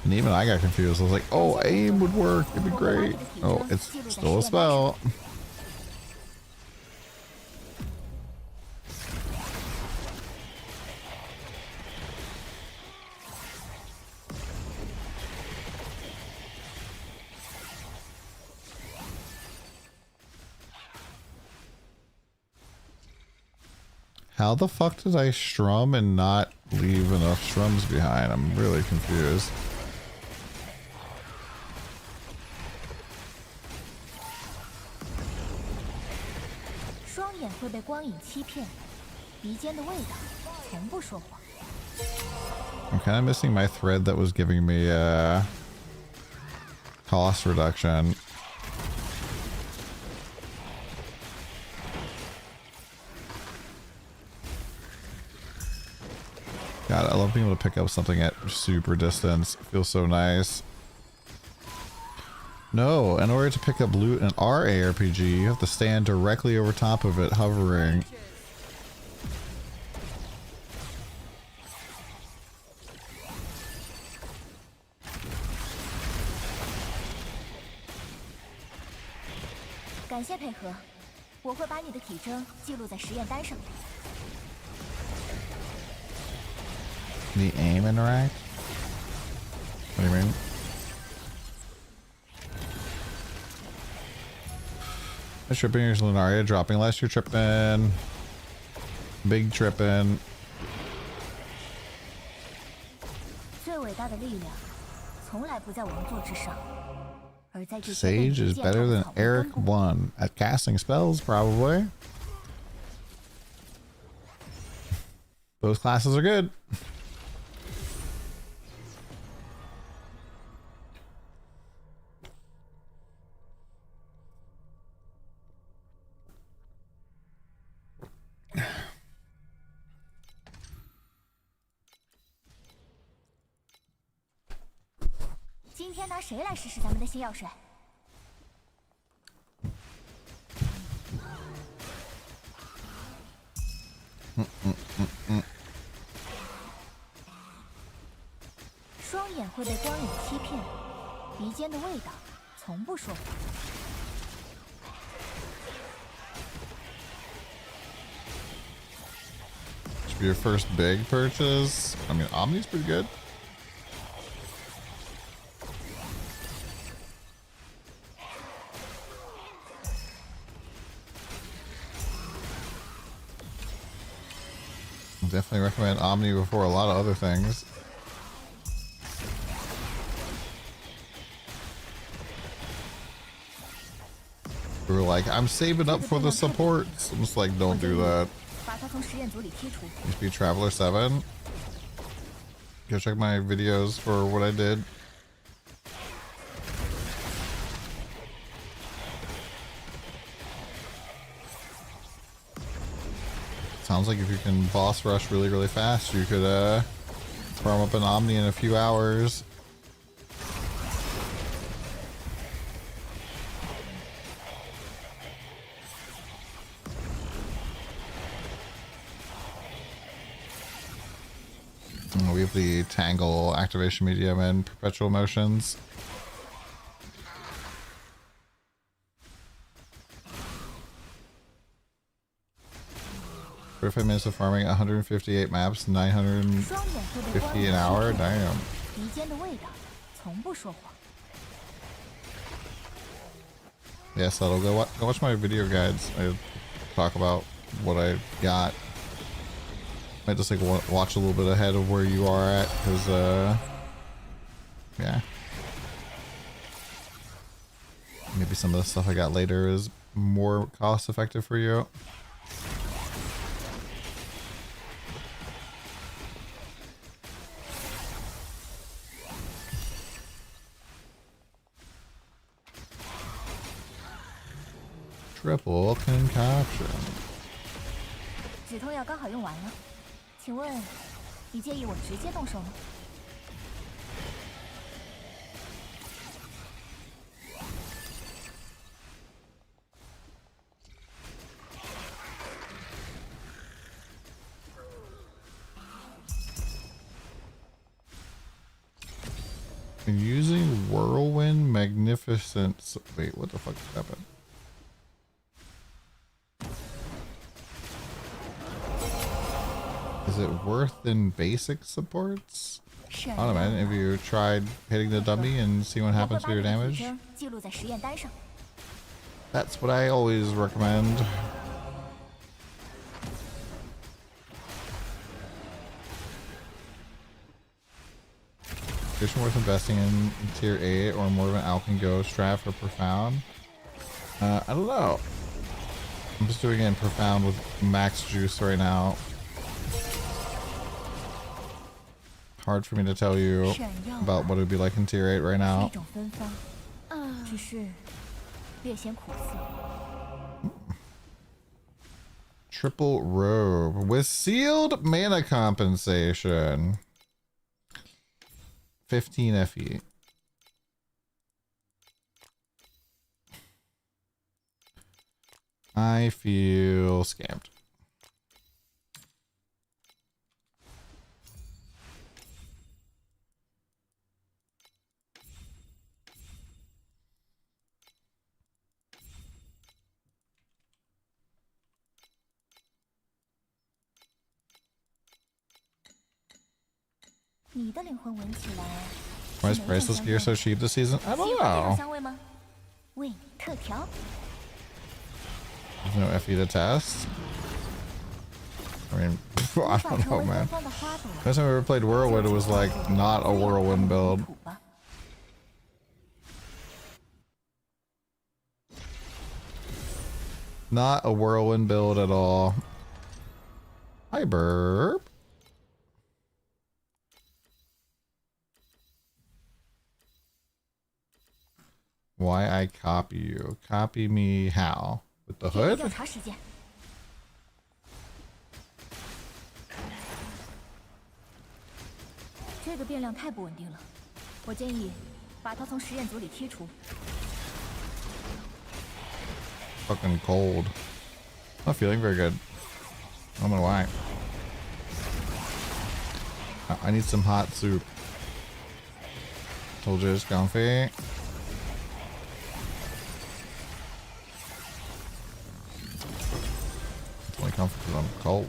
Speaker 1: And even I got confused. I was like, oh, aim would work. It'd be great. Oh, it's still a spell. How the fuck did I strum and not leave enough strums behind? I'm really confused. I'm kind of missing my thread that was giving me cost reduction. God, I love being able to pick up something at super distance. It feels so nice. No, in order to pick up loot in our ARPG, you have to stand directly over top of it, hovering. The aim interact? What do you mean? I'm tripping, here's Lunaria dropping less. You're tripping. Big tripping. Sage is better than Eric 1 at casting spells, probably. Those classes are good. Should be your first big purchase. I mean, Omni's pretty good. Definitely recommend Omni before a lot of other things. We were like, I'm saving up for the supports. I'm just like, don't do that. Used to be Traveler 7. Go check my videos for what I did. Sounds like if you can boss rush really, really fast, you could farm up an Omni in a few hours. And we have the Tangle activation medium and perpetual motions. For 5 minutes of farming, 158 maps, 950 an hour. Damn. Yes, that'll go watch my video guides. I talk about what I got. Might just like watch a little bit ahead of where you are at, because yeah. Maybe some of the stuff I got later is more cost effective for you. Triple concoction.
Speaker 2: 止痛药刚好用完了，请问你介意我直接动手吗？
Speaker 1: Using whirlwind magnificence. Wait, what the fuck happened? Is it worth in basic supports? I don't know, man. Have you tried hitting the dummy and see what happens to your damage? That's what I always recommend. Is worth investing in tier 8 or more of an Alchemy Ghost strat for Profound? I don't know. I'm just doing it in Profound with max juice right now. Hard for me to tell you about what it would be like in tier 8 right now. Triple robe with sealed mana compensation. 15 FE. I feel scammed. Why is priceless gear so cheap this season? I don't know. There's no FE to test. I mean, I don't know, man. Last time I ever played Whirlwind, it was like not a Whirlwind build. Not a Whirlwind build at all. Hi, burp. Why I copy you? Copy me how? With the hood? Fucking cold. Not feeling very good. I don't know why. I need some hot soup. Told you it's comfy. It's only comfy because I'm cold.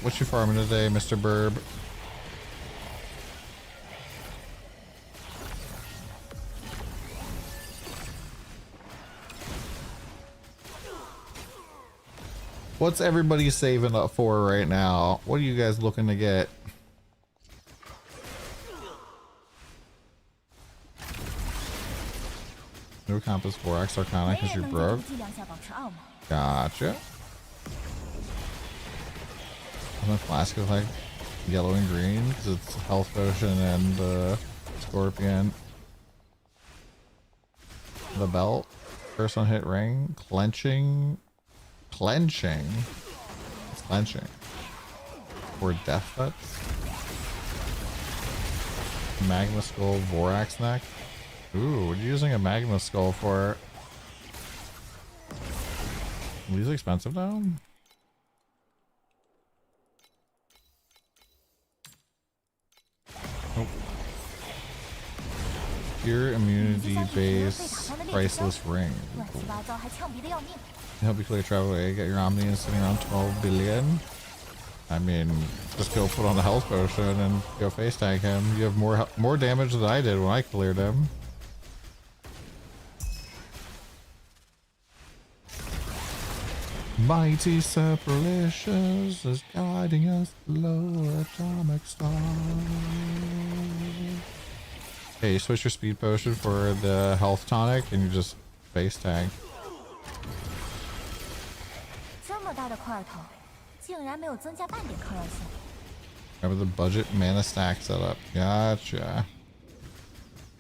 Speaker 1: What you farming today, Mr. Burb? What's everybody saving up for right now? What are you guys looking to get? No compass 4x Arcana because you're broke. Gotcha. My flask is like yellow and green because it's health potion and scorpion. The belt. First on hit ring. Clenching. It's clenching. Or death butts. Magma skull, Vorax neck. Ooh, what are you using a magma skull for? Are these expensive now? Nope. Pure immunity base priceless ring. Cool. Help you clear travel away, get your omni and sitting around 12 billion. I mean, just go put on the health potion and go face tag him. You have more damage than I did when I cleared him. Mighty separations is guiding us below atomic star. Hey, you switch your speed potion for the health tonic and you just face tag. Remember the budget mana stack setup. Gotcha.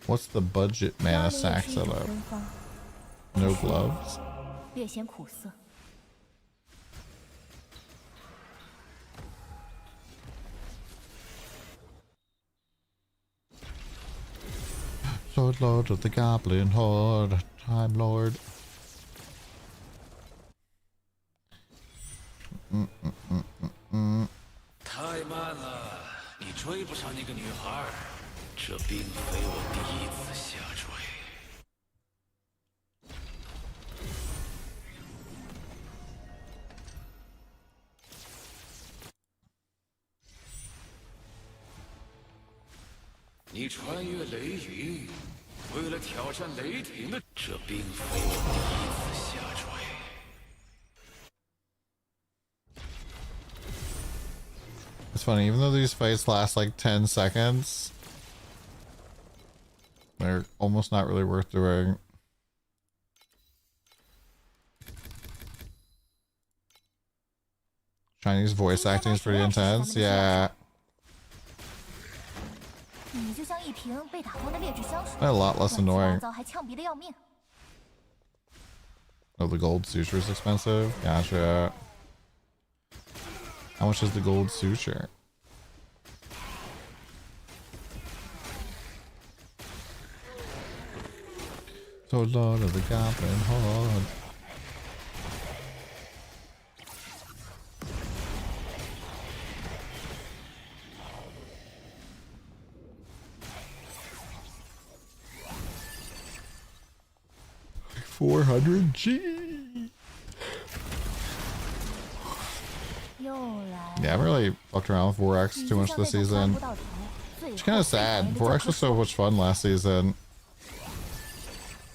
Speaker 1: What's the budget mana sack setup? No gloves.
Speaker 2: 略显苦涩。
Speaker 1: Sword Lord of the Goblin Horde, Time Lord.
Speaker 4: 太慢了，你追不上那个女孩。这并非我第一次下坠。你穿越雷云，为了挑战雷霆的，这并非我第一次下坠。
Speaker 1: It's funny, even though these fights last like 10 seconds, they're almost not really worth doing. Chinese voice acting is pretty intense, yeah. A lot less annoying. Oh, the gold suture is expensive? Gotcha. How much is the gold suture? So Lord of the Goblin Horde. $400G. Yeah, I haven't really fucked around with Vorax too much this season. It's kind of sad. Vorax was so much fun last season.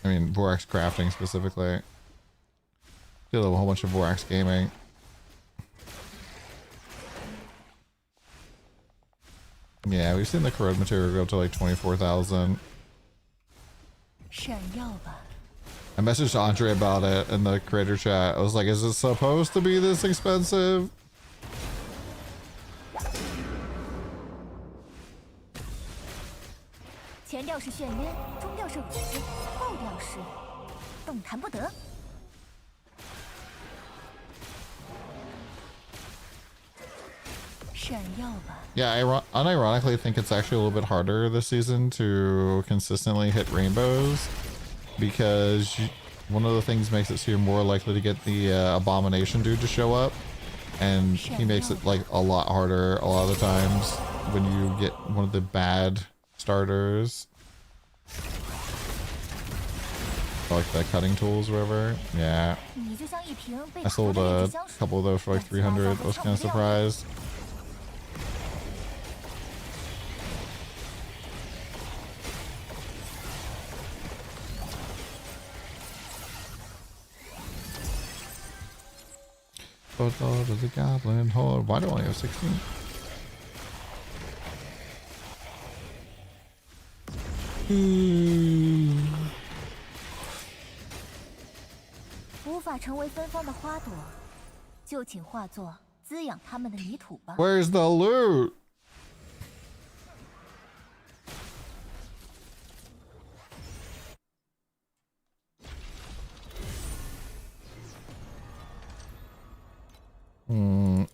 Speaker 1: I mean, Vorax crafting specifically. Did a whole bunch of Vorax gaming. Yeah, we've seen the corrode material go up to like 24,000. I messaged Andre about it in the creator chat. I was like, is it supposed to be this expensive? Yeah, I unironically think it's actually a little bit harder this season to consistently hit rainbows, because one of the things makes it so you're more likely to get the abomination dude to show up, and he makes it like a lot harder a lot of the times when you get one of the bad starters, like the cutting tools or whatever. Yeah, I sold a couple of those for like 300. I was kind of surprised. Lord of the Goblin Horde. Why do I only have 16? Where's the loot?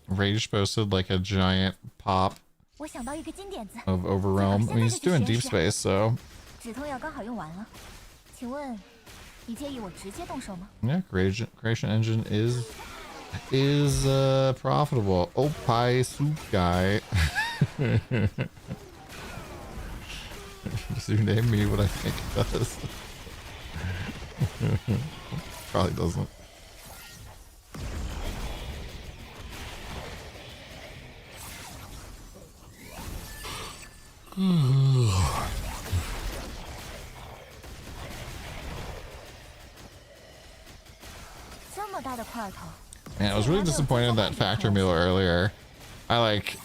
Speaker 1: Rage posted like a giant pop of Overrealm. I mean, he's doing deep space, so yeah, creation engine is profitable. Opai soup guy. Does you name me what I think it does? Probably doesn't. Man, I was really disappointed in that factor meal earlier. I like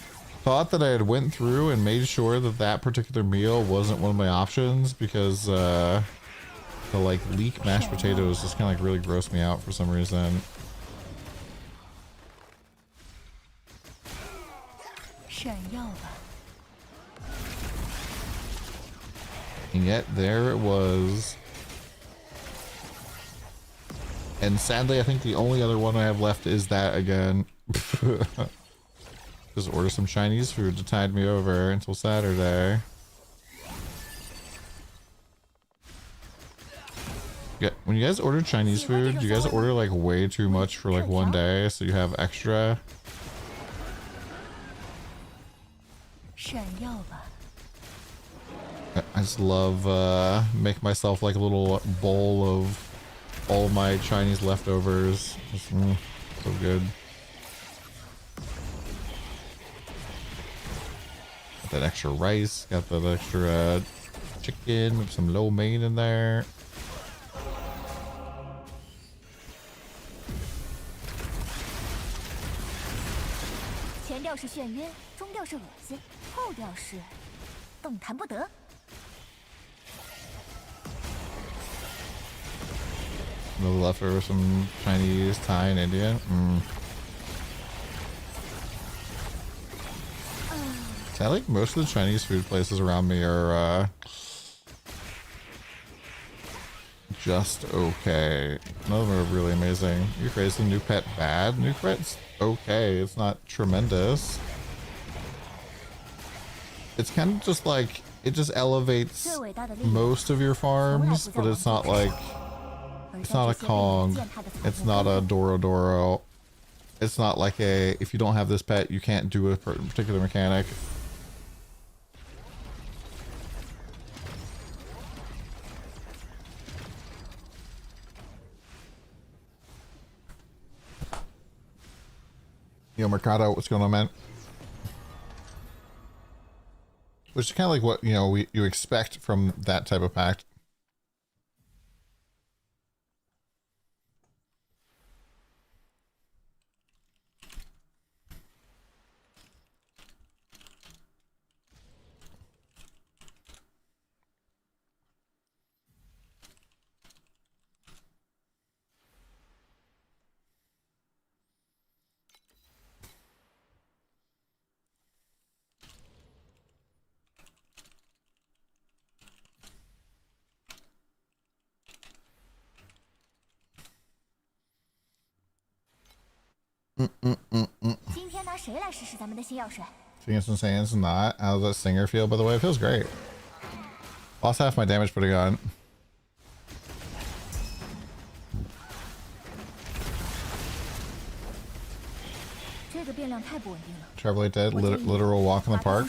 Speaker 1: thought that I had went through and made sure that that particular meal wasn't one of my options, because the like leek mashed potatoes just kind of like really grossed me out for some reason. And yet there it was. And sadly, I think the only other one I have left is that again. Just order some Chinese food to tide me over until Saturday. Yeah, when you guys order Chinese food, you guys order like way too much for like one day, so you have extra. I just love make myself like a little bowl of all my Chinese leftovers. Just, so good. Got that extra rice, got that extra chicken with some lo mein in there. Another leftover, some Chinese, Thai, and Indian. I like most of the Chinese food places around me are just okay. None of them are really amazing. You crazy? New pet bad? New pet's okay. It's not tremendous. It's kind of just like, it just elevates most of your farms, but it's not like, it's not a Kong. It's not a Doro Doro. It's not like a, if you don't have this pet, you can't do a particular mechanic. Yo, Mercado, what's going on, man? Which is kind of like what, you know, you expect from that type of pact. Funyuns Sands not. How does that singer feel, by the way? It feels great. Lost half my damage putting on. Travel dead, literal walk in the park.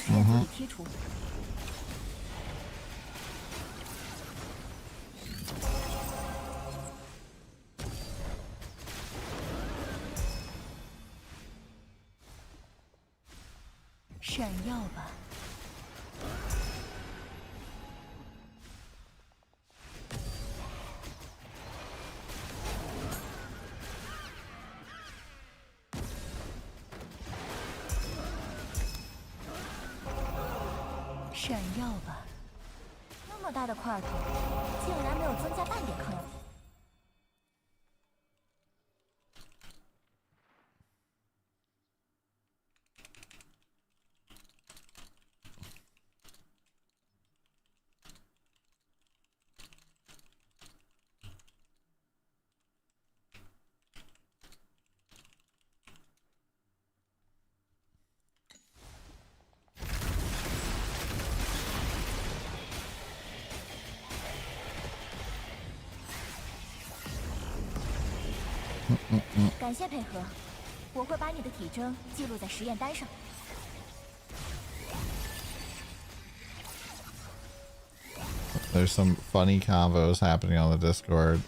Speaker 1: There's some funny combos happening on the Discord.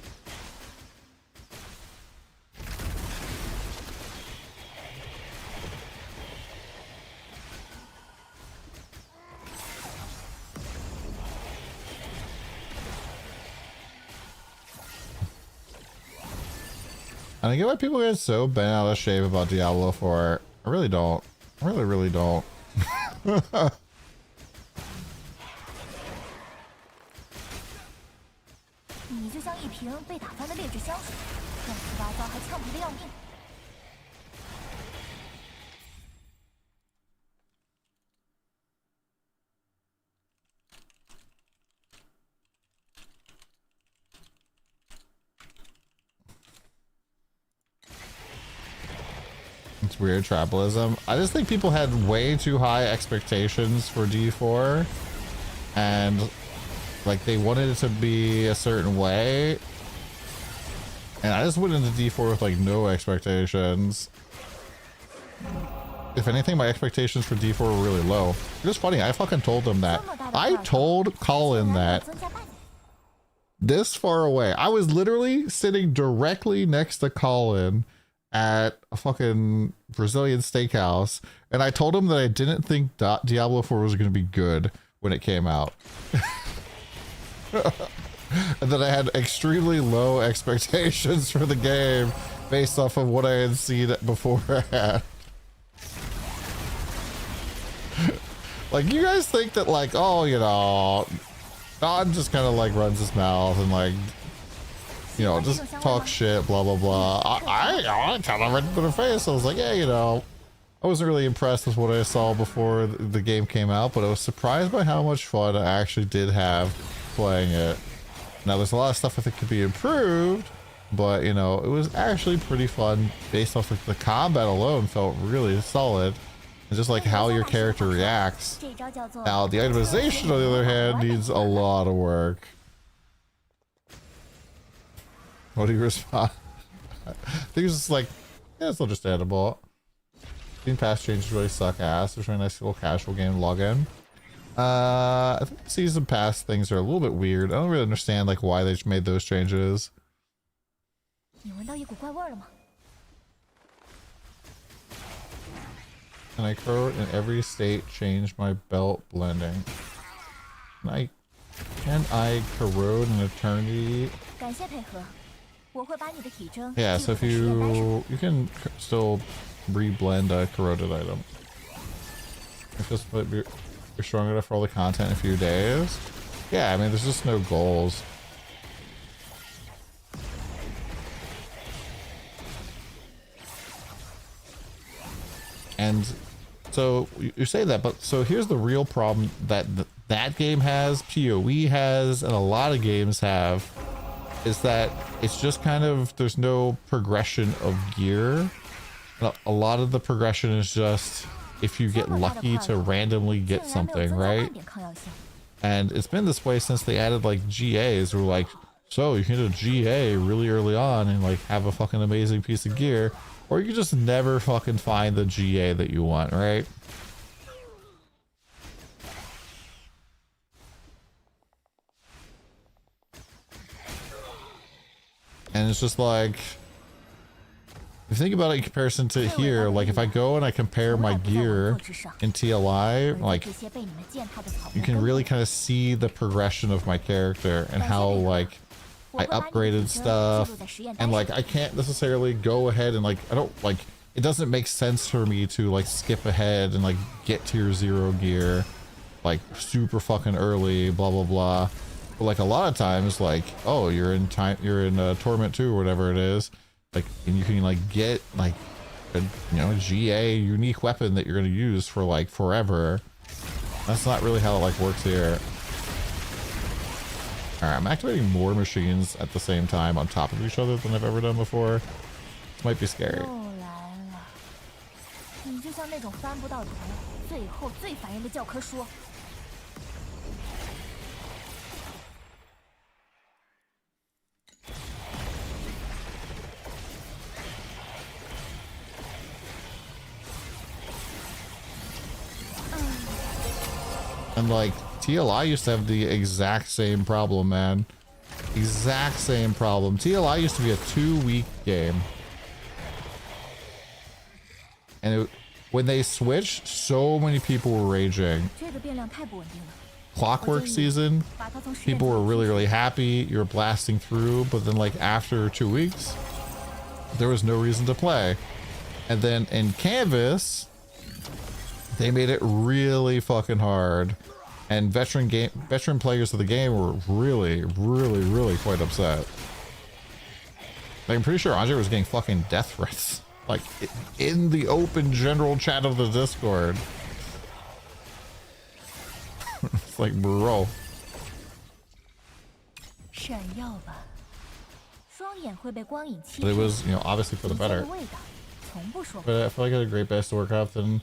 Speaker 1: And I get why people get so bent out of shape about Diablo 4. I really don't. I really don't. It's weird tribalism. I just think people had way too high expectations for D4, and like they wanted it to be a certain way, and I just went into D4 with like no expectations. If anything, my expectations for D4 were really low. It was funny, I fucking told them that. I told Colin that this far away. I was literally sitting directly next to Colin at a fucking Brazilian steakhouse, and I told him that I didn't think Diablo 4 was going to be good when it came out. And that I had extremely low expectations for the game based off of what I had seen beforehand. Like, you guys think that, like, oh, you know, Don just kind of like runs his mouth and like, you know, just talk shit, blah blah blah. I kind of read to the face. I was like, yeah, you know, I wasn't really impressed with what I saw before the game came out, but I was surprised by how much fun I actually did have playing it. Now, there's a lot of stuff I think could be improved, but you know, it was actually pretty fun based off of the combat alone. Felt really solid. And just like how your character reacts. Now, the itemization, on the other hand, needs a lot of work. What do you respond? I think it's just like, yeah, it's understandable. Game Pass changes really suck ass. There's a really nice little casual game login. I think the Season Pass things are a little bit weird. I don't really understand like why they made those changes. Can I corrode in every state change my belt blending? Can I corrode in eternity? Yeah, so if you can still reblend a corroded item. If this might be you're strong enough for all the content in a few days. Yeah, I mean there's just no goals. And so you say that, but so here's the real problem that that game has, PoE has, and a lot of games have, is that it's just kind of, there's no progression of gear. A lot of the progression is just if you get lucky to randomly get something, right? And it's been this way since they added like GAs, where like, so you can hit a GA really early on and like have a fucking amazing piece of gear, or you just never fucking find the GA that you want, right? And it's just like, if you think about it in comparison to here, like if I go and I compare my gear in TLI, like you can really kind of see the progression of my character and how like I upgraded stuff, and like I can't necessarily go ahead and like, I don't like, it doesn't make sense for me to like skip ahead and like get tier 0 gear like super fucking early, blah blah blah. But like a lot of times, like, oh, you're in Torment 2 or whatever it is, like, and you can like get like a, you know, GA unique weapon that you're gonna use for like forever. That's not really how it like works here. All right, I'm activating more machines at the same time on top of each other than I've ever done before. This might be scary. And like TLI used to have the exact same problem, man. Exact same problem. TLI used to be a 2-week game. And when they switched, so many people were raging. Clockwork season, people were really happy. You were blasting through, but then like after 2 weeks, there was no reason to play. And then in Canvas, they made it really fucking hard. And veteran players of the game were really quite upset. Like, I'm pretty sure Andre was getting fucking death threats, like in the open general chat of the Discord. It's like, bro. But it was, you know, obviously for the better. But I feel like I had a great best Warcraft and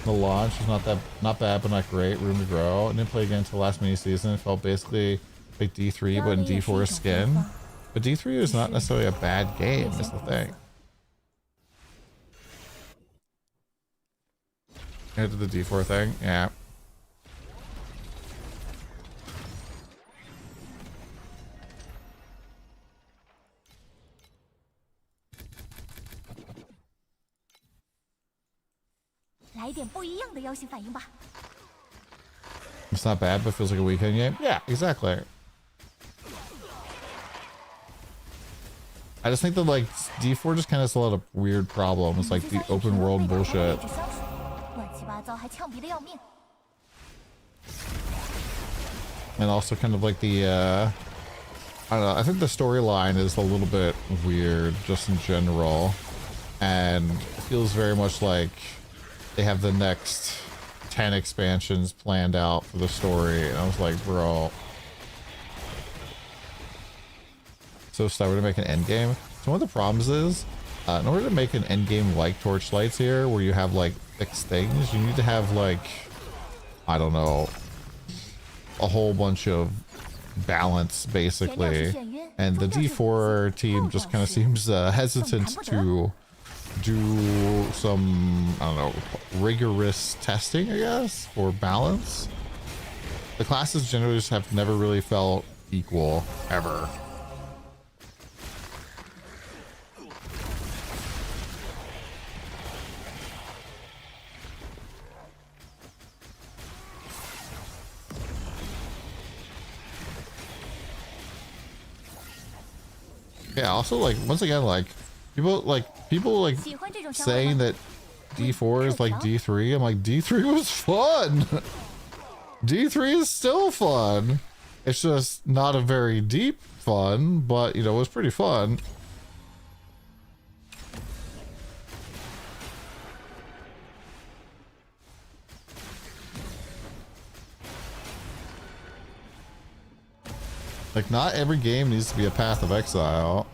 Speaker 1: the launch was not bad, but not great. Room to grow. And then play again until last mini season. It felt basically like D3, but in D4 skin. But D3 is not necessarily a bad game, is the thing. I did the D4 thing, yeah. It's not bad, but feels like a weekend game. Yeah, exactly. I just think that like D4 just kind of has a lot of weird problems, like the open world bullshit. And also kind of like the I don't know, I think the storyline is a little bit weird just in general. And it feels very much like they have the next 10 expansions planned out for the story. And I was like, bro. So stubborn to make an endgame. So one of the problems is, in order to make an endgame like Torchlight's here, where you have like fixed things, you need to have like, I don't know, a whole bunch of balance basically. And the D4 team just kind of seems hesitant to do some, I don't know, rigorous testing, I guess, for balance. The classes generally just have never really felt equal, ever. Yeah, also like once again, like people saying that D4 is like D3. I'm like, D3 was fun. D3 is still fun. It's just not a very deep fun, but you know, it was pretty fun. Like, not every game needs to be a Path of Exile.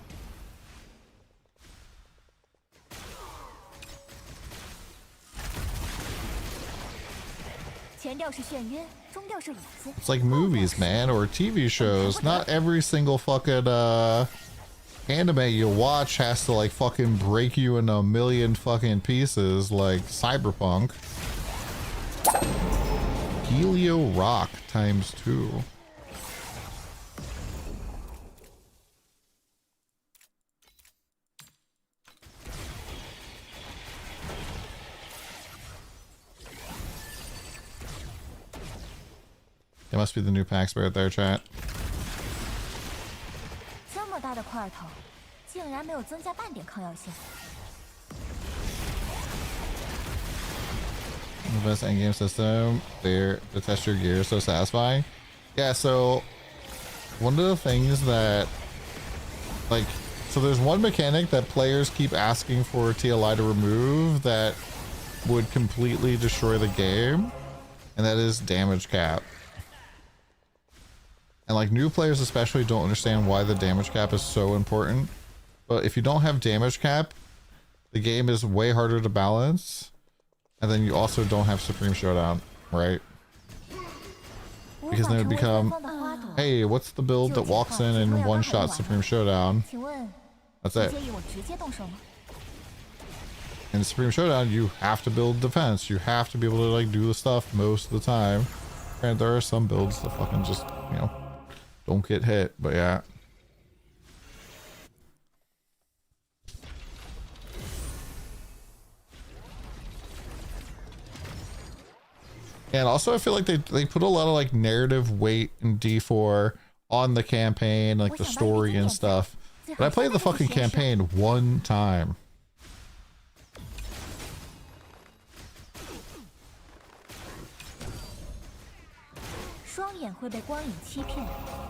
Speaker 1: It's like movies, man, or TV shows. Not every single fucking anime you watch has to like fucking break you into a million fucking pieces like Cyberpunk. Helio Rock ×2. It must be the new pack spirit there, chat. The best endgame system. There to test your gear, so satisfying. Yeah, so one of the things that like, so there's one mechanic that players keep asking for TLI to remove that would completely destroy the game, and that is damage cap. And like new players especially don't understand why the damage cap is so important. But if you don't have damage cap, the game is way harder to balance. And then you also don't have Supreme Showdown, right? Because then it would become, hey, what's the build that walks in and one-shot Supreme Showdown? That's it. In Supreme Showdown, you have to build defense. You have to be able to like do the stuff most of the time. And there are some builds that fucking just, you know, don't get hit, but yeah. And also I feel like they put a lot of like narrative weight in D4 on the campaign, like the story and stuff. But I played the fucking campaign one time.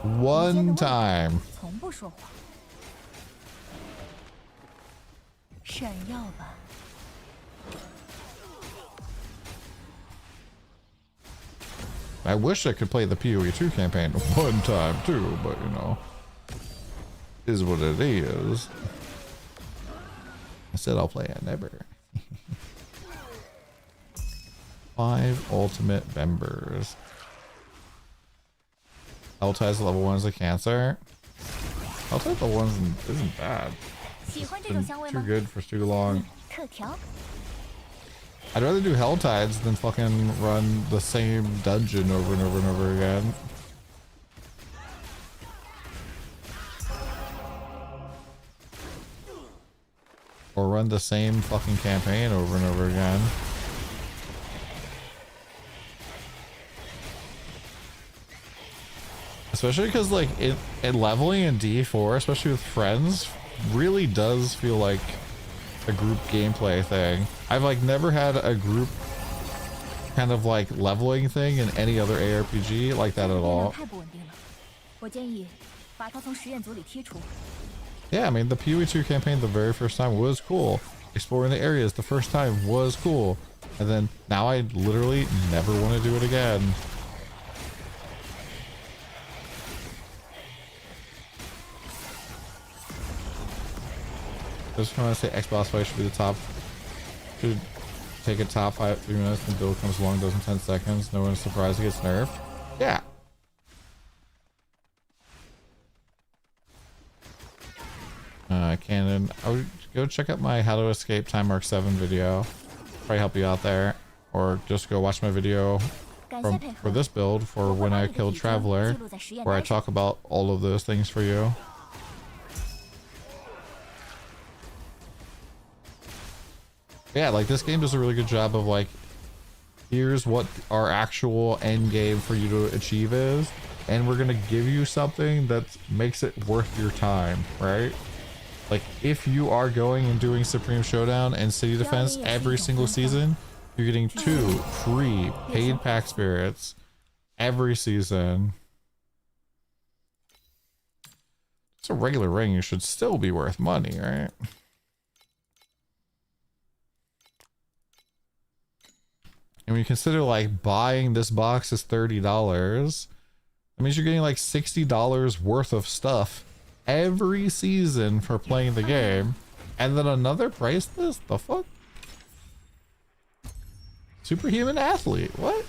Speaker 1: One time. I wish I could play the PoE 2 campaign one time too, but you know, is what it is. Instead, I'll play it. Never. 5 ultimate members. Helltide's level 1 is a cancer. Helltide level 1 isn't bad. It's been too good for too long. I'd rather do Helltides than fucking run the same dungeon over and over and over again. Or run the same fucking campaign over and over again. Especially because like it leveling in D4, especially with friends, really does feel like a group gameplay thing. I've like never had a group kind of like leveling thing in any other ARPG like that at all. Yeah, I mean the PoE2 campaign the very first time was cool. Exploring the areas the first time was cool. And then now I literally never want to do it again. Just want to say Xbox fight should be the top. Should take a top 3 minutes and build comes along, does in 10 seconds. No one's surprised it gets nerfed. Yeah. Canon. I would go check out my How to Escape Time Mark 7 video. Probably help you out there. Or just go watch my video for this build for When I Killed Traveler, where I talk about all of those things for you. Yeah, like this game does a really good job of like, here's what our actual end game for you to achieve is, and we're gonna give you something that makes it worth your time, right? Like if you are going and doing Supreme Showdown and City Defense every single season, you're getting 2 free paid pack spirits every season. It's a regular ring, you should still be worth money, right? And when you consider like buying this box is $30, that means you're getting like $60 worth of stuff every season for playing the game. And then another price list? The fuck? Superhuman athlete? What?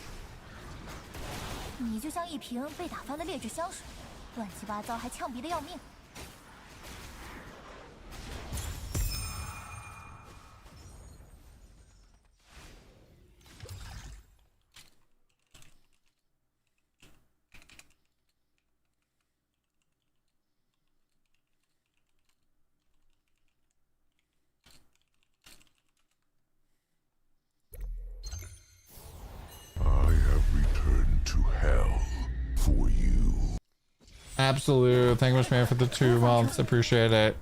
Speaker 1: Absolute. Thank you much, man, for the 2 months. Appreciate it.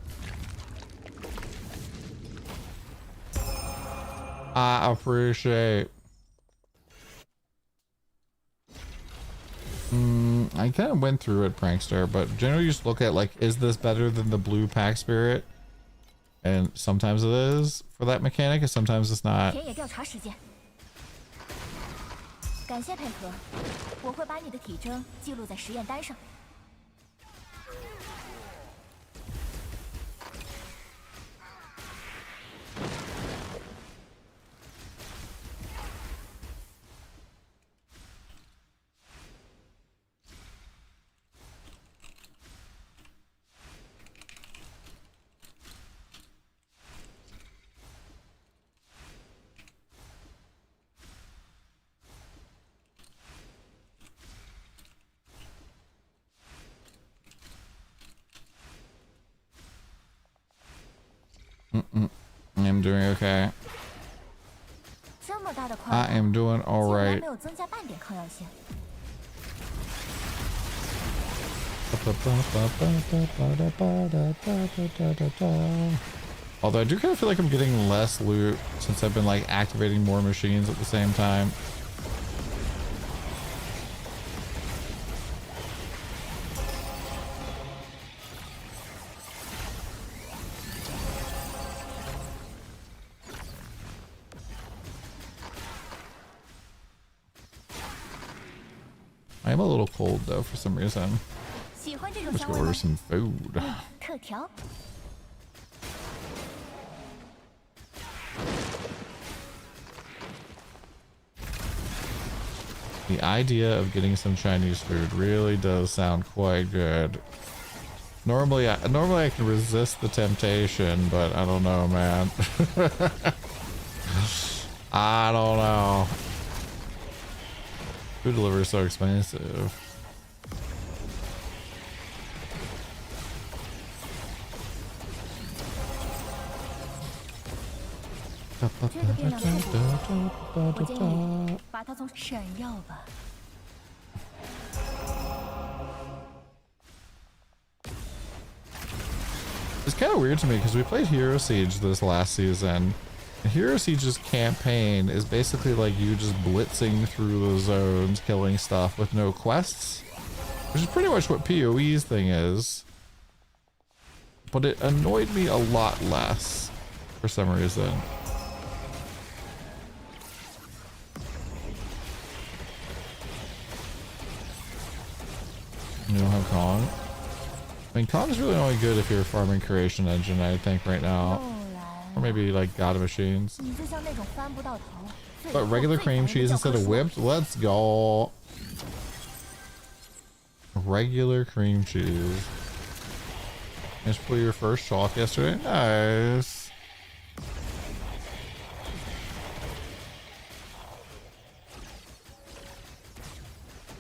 Speaker 1: I appreciate. I kind of went through it, Prankster, but generally you just look at like, is this better than the blue pack spirit? And sometimes it is for that mechanic, and sometimes it's not. I'm doing okay. I am doing all right. Although I do kind of feel like I'm getting less loot since I've been like activating more machines at the same time. I am a little cold though for some reason. Let's go order some food. The idea of getting some Chinese food really does sound quite good. Normally I can resist the temptation, but I don't know, man. I don't know. Food delivery is so expensive. It's kind of weird to me because we played Hero Siege this last season. And Hero Siege's campaign is basically like you just blitzing through the zones, killing stuff with no quests, which is pretty much what PoE's thing is. But it annoyed me a lot less for some reason. You don't have Kong? I mean, Kong's really only good if you're farming Creation Engine, I think, right now. Or maybe, like, God of Machines. But regular cream cheese instead of whipped? Let's go! Regular cream cheese. Just put your first chalk yesterday? Nice!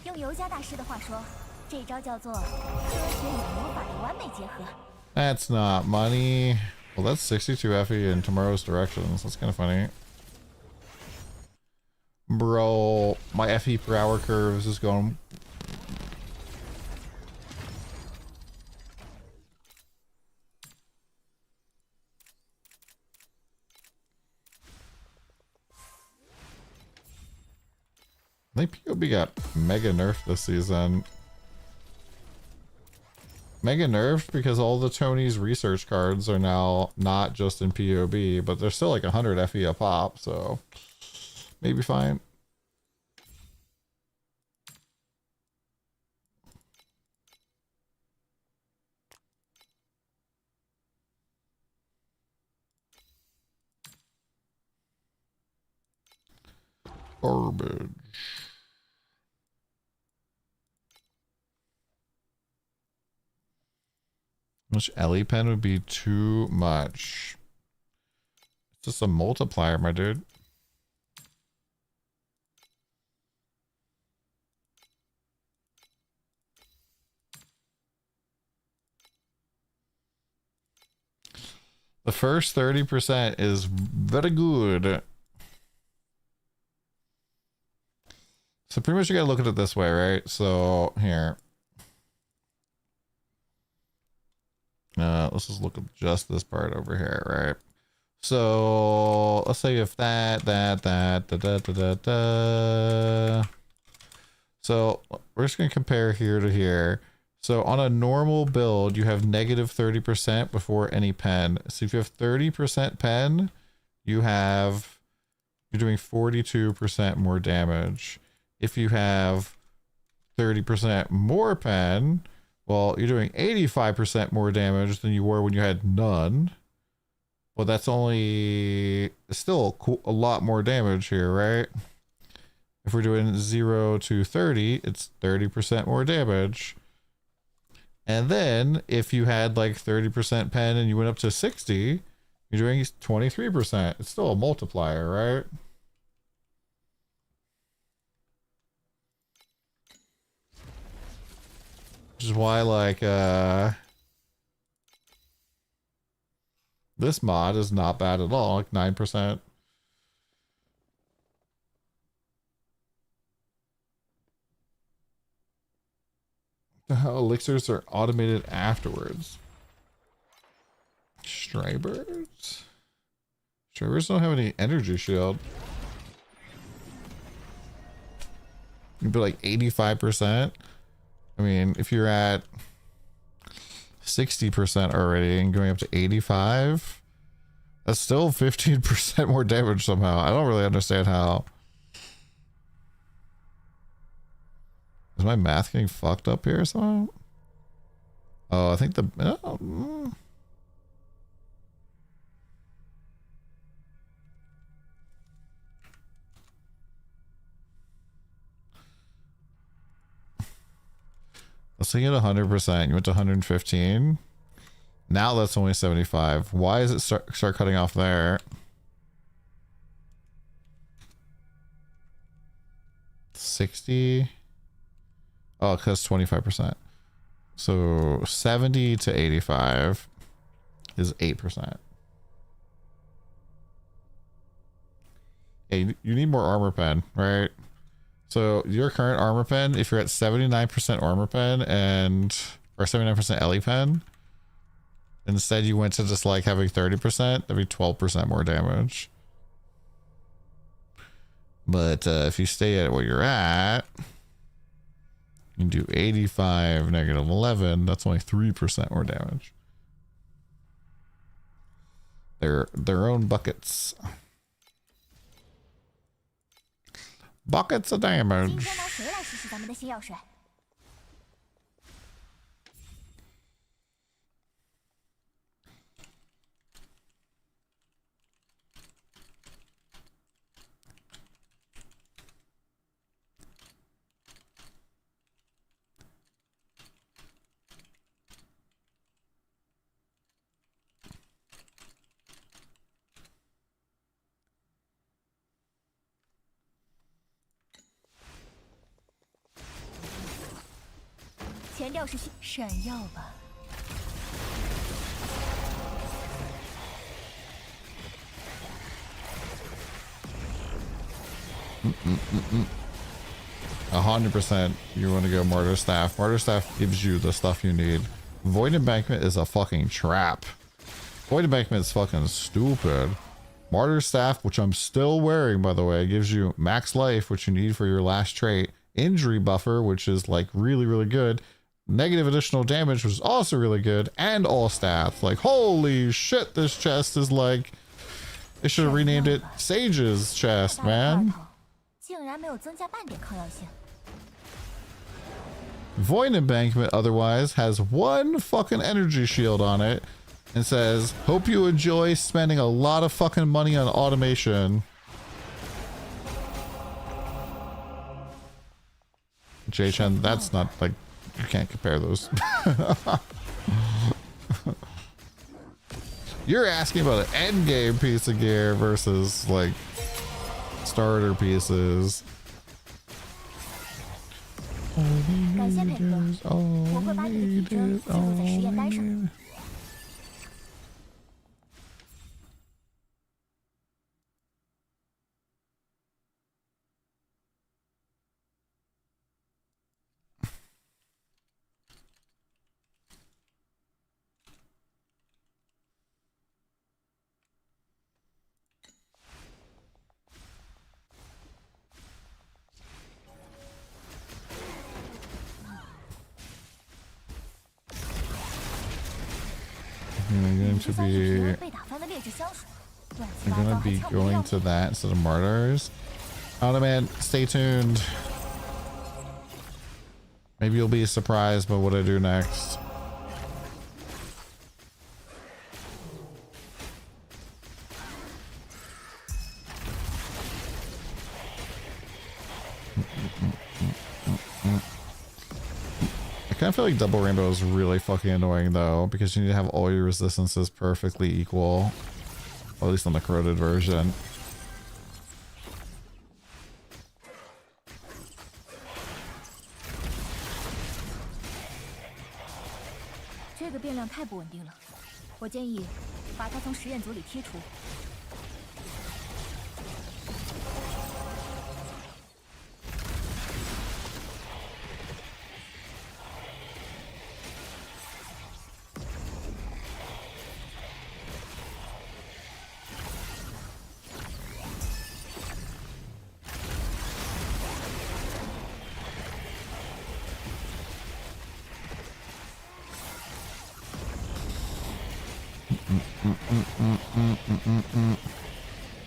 Speaker 2: 用尤加大师的话说，这招叫做科学与魔法的完美结合。
Speaker 1: That's not money. Well, that's 62 FE in tomorrow's directions. That's kind of funny. Bro, my FE per hour curve is just going... I think POB got mega nerfed this season. Mega nerfed because all the Tony's research cards are now not just in POB, but they're still like 100 FE a pop, so maybe fine. Garbage. Which Ellie pen would be too much. It's just a multiplier, my dude. The first 30% is very good. So pretty much you gotta look at it this way, right? So here. Let's just look at just this part over here, right? So let's say if that. So we're just gonna compare here to here. So on a normal build, you have negative 30% before any pen. So if you have 30% pen, you're doing 42% more damage. If you have 30% more pen, well, you're doing 85% more damage than you were when you had none. Well, that's still a lot more damage here, right? If we're doing 0 to 30, it's 30% more damage. And then if you had like 30% pen and you went up to 60, you're doing 23%. It's still a multiplier, right? Which is why, like, this mod is not bad at all, like 9%. The hell, elixirs are automated afterwards. Stray birds? Stray birds don't have any energy shield. You'd be like 85%. I mean, if you're at 60% already and going up to 85, that's still 15% more damage somehow. I don't really understand how. Is my math getting fucked up here or something? Oh, I think So you get 100%. You went to 115. Now that's only 75. Why does it start cutting off there? 60. Oh, because 25%. So 70 to 85 is 8%. Hey, you need more armor pen, right? So your current armor pen, if you're at 79% armor pen or 79% LE pen, instead you went to just like having 30%, that'd be 12% more damage. But if you stay at what you're at, you can do 85 negative 11. That's only 3% more damage. They're their own buckets. Buckets of damage.
Speaker 2: 前调是闪耀吧。
Speaker 1: 100% you want to go Martyr Staff. Martyr Staff gives you the stuff you need. Void Embankment is a fucking trap. Void Embankment is fucking stupid. Martyr Staff, which I'm still wearing by the way, gives you max life, which you need for your last trait. Injury buffer, which is like really, really good. Negative additional damage, which is also really good. And all stats. Like, holy shit, this chest is like... They should have renamed it Sage's chest, man. Void Embankment otherwise has one fucking energy shield on it and says, hope you enjoy spending a lot of fucking money on automation. J-Chen, that's not like, you can't compare those. You're asking about an endgame piece of gear versus like starter pieces. I'm gonna be going to that instead of martyrs. Oh man, stay tuned. Maybe you'll be surprised by what I do next. I kind of feel like double rainbow is really fucking annoying though, because you need to have all your resistances perfectly equal, or at least on the corroded version.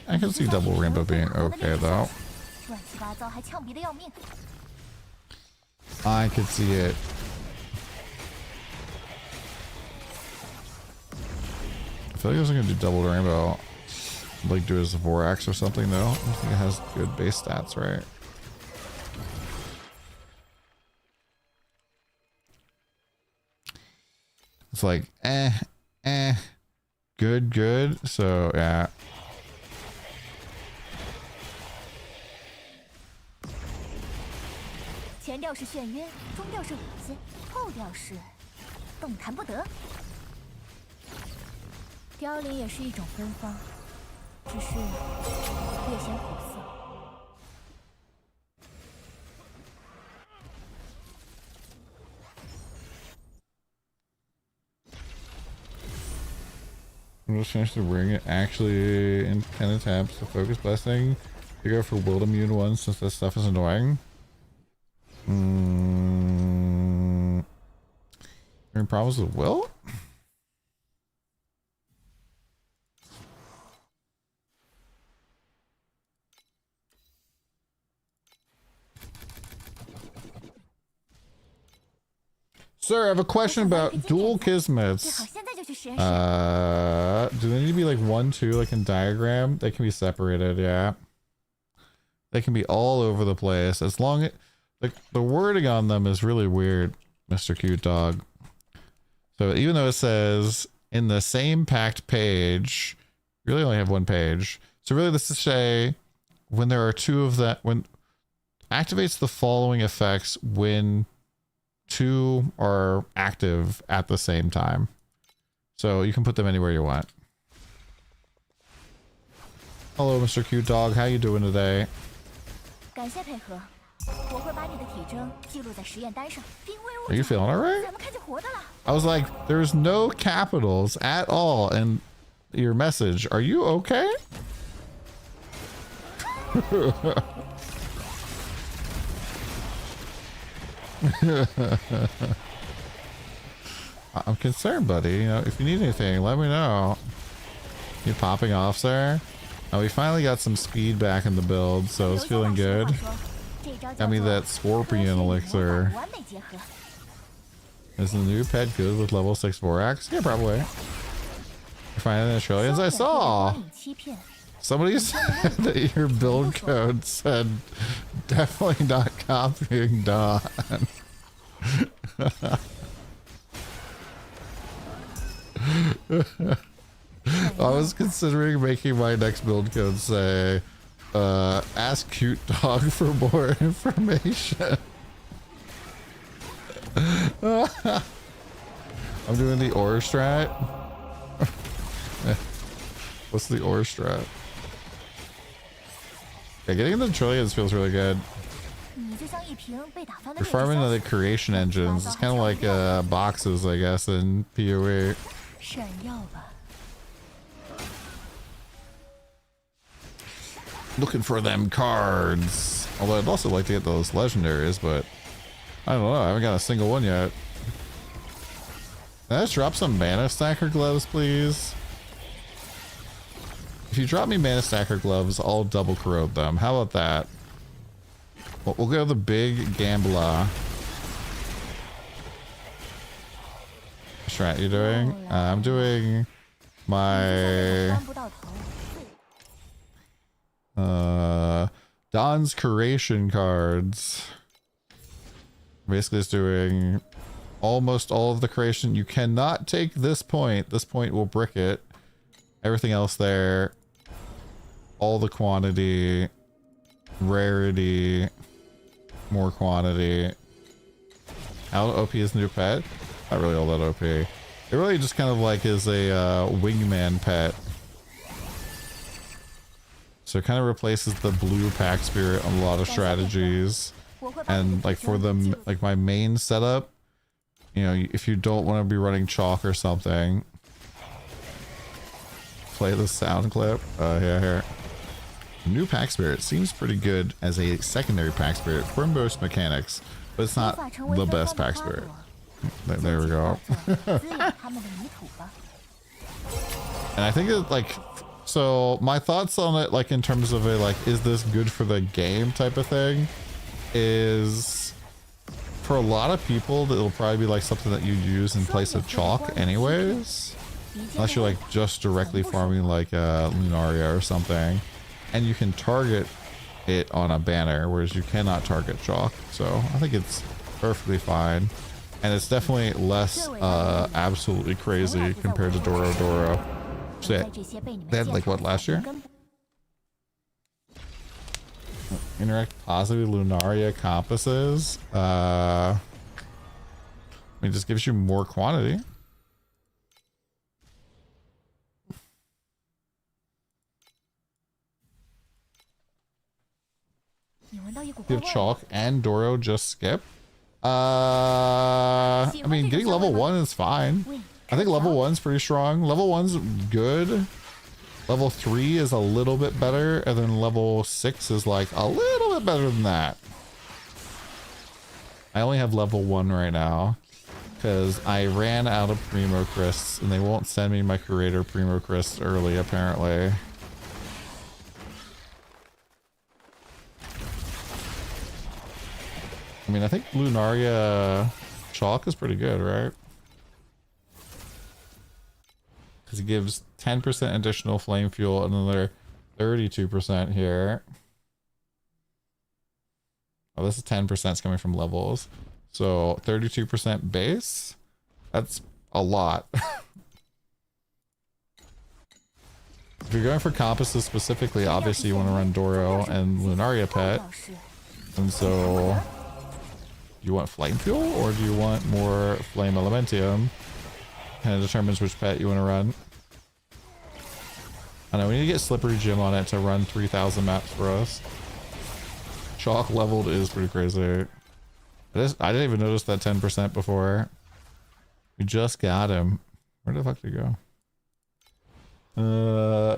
Speaker 1: I can see double rainbow being okay though. I could see it. I feel like I was gonna do double rainbow, like do as a Vorax or something though. I think it has good base stats, right? it's like good. So yeah.
Speaker 2: 前调是眩晕，中调是恶心，后调是动弹不得。凋零也是一种芬芳，只是略显苦涩。
Speaker 1: I'm just change the ring. It actually independent taps the focus blessing. You go for will immune ones since that stuff is annoying. Any problems with will? Sir, I have a question about dual kismets. Do they need to be like 1, 2, like in diagram? They can be separated, yeah. They can be all over the place as long as the wording on them is really weird, Mr. Cute Dog. So even though it says in the same packed page, you really only have 1 page. So really this is say when there are 2 of that, when activates the following effects when 2 are active at the same time. So you can put them anywhere you want. Hello, Mr. Cute Dog. How you doing today? Are you feeling alright? I was like, there's no capitals at all in your message. Are you okay? I'm concerned, buddy. You know, if you need anything, let me know. You popping off, sir? Oh, we finally got some speed back in the build, so it's feeling good. Got me that scorpion elixir. Is the new pet good with level 6 Vorax? Yeah, probably. You're finding the trillions I saw. Somebody said that your build code said definitely not copying Don. I was considering making my next build code say, ask Cute Dog for more information. I'm doing the ore strat. What's the ore strat? Yeah, getting into the trillions feels really good. You're farming the creation engines. It's kind of like boxes, I guess, in PoE. Looking for them cards. Although I'd also like to get those legendaries, but I don't know. I haven't got a single one yet. Can I just drop some mana stacker gloves, please? If you drop me mana stacker gloves, I'll double corrode them. How about that? Well, we'll go the big gambler. What strat you doing? I'm doing my Don's creation cards. Basically it's doing almost all of the creation. You cannot take this point. This point will brick it. Everything else there, all the quantity, rarity, more quantity. How OP is new pet? Not really all that OP. It really just kind of like is a wingman pet. So it kind of replaces the blue pack spirit on a lot of strategies. And like for the like my main setup, you know, if you don't want to be running chalk or something, play the sound clip. Here. New pack spirit seems pretty good as a secondary pack spirit for most mechanics, but it's not the best pack spirit. There we go. And I think it like, so my thoughts on it, like in terms of a like, is this good for the game type of thing, is for a lot of people it'll probably be like something that you use in place of chalk anyways, unless you're like just directly farming like Lunaria or something, and you can target it on a banner, whereas you cannot target chalk. So I think it's perfectly fine. And it's definitely less absolutely crazy compared to Doro Doro. So they had like what last year? Interact positively Lunaria compasses. I mean, it just gives you more quantity. Give Chalk and Doro just skip. I mean, getting level 1 is fine. I think level 1's pretty strong. Level 1's good. Level 3 is a little bit better, and then level 6 is like a little bit better than that. I only have level 1 right now because I ran out of Primo Crysts, and they won't send me my Creator Primo Cryst early, apparently. I mean, I think Lunaria Chalk is pretty good, right? Because it gives 10% additional flame fuel and another 32% here. Oh, this is 10% coming from levels. So 32% base? That's a lot. If you're going for compasses specifically, obviously you want to run Doro and Lunaria Pet. And so... you want flame fuel or do you want more flame elementium? Kind of determines which pet you want to run. I know we need to get Slippery Gym on it to run 3,000 maps for us. Chalk leveled is pretty crazy. I didn't even notice that 10% before. We just got him. Where the fuck did he go?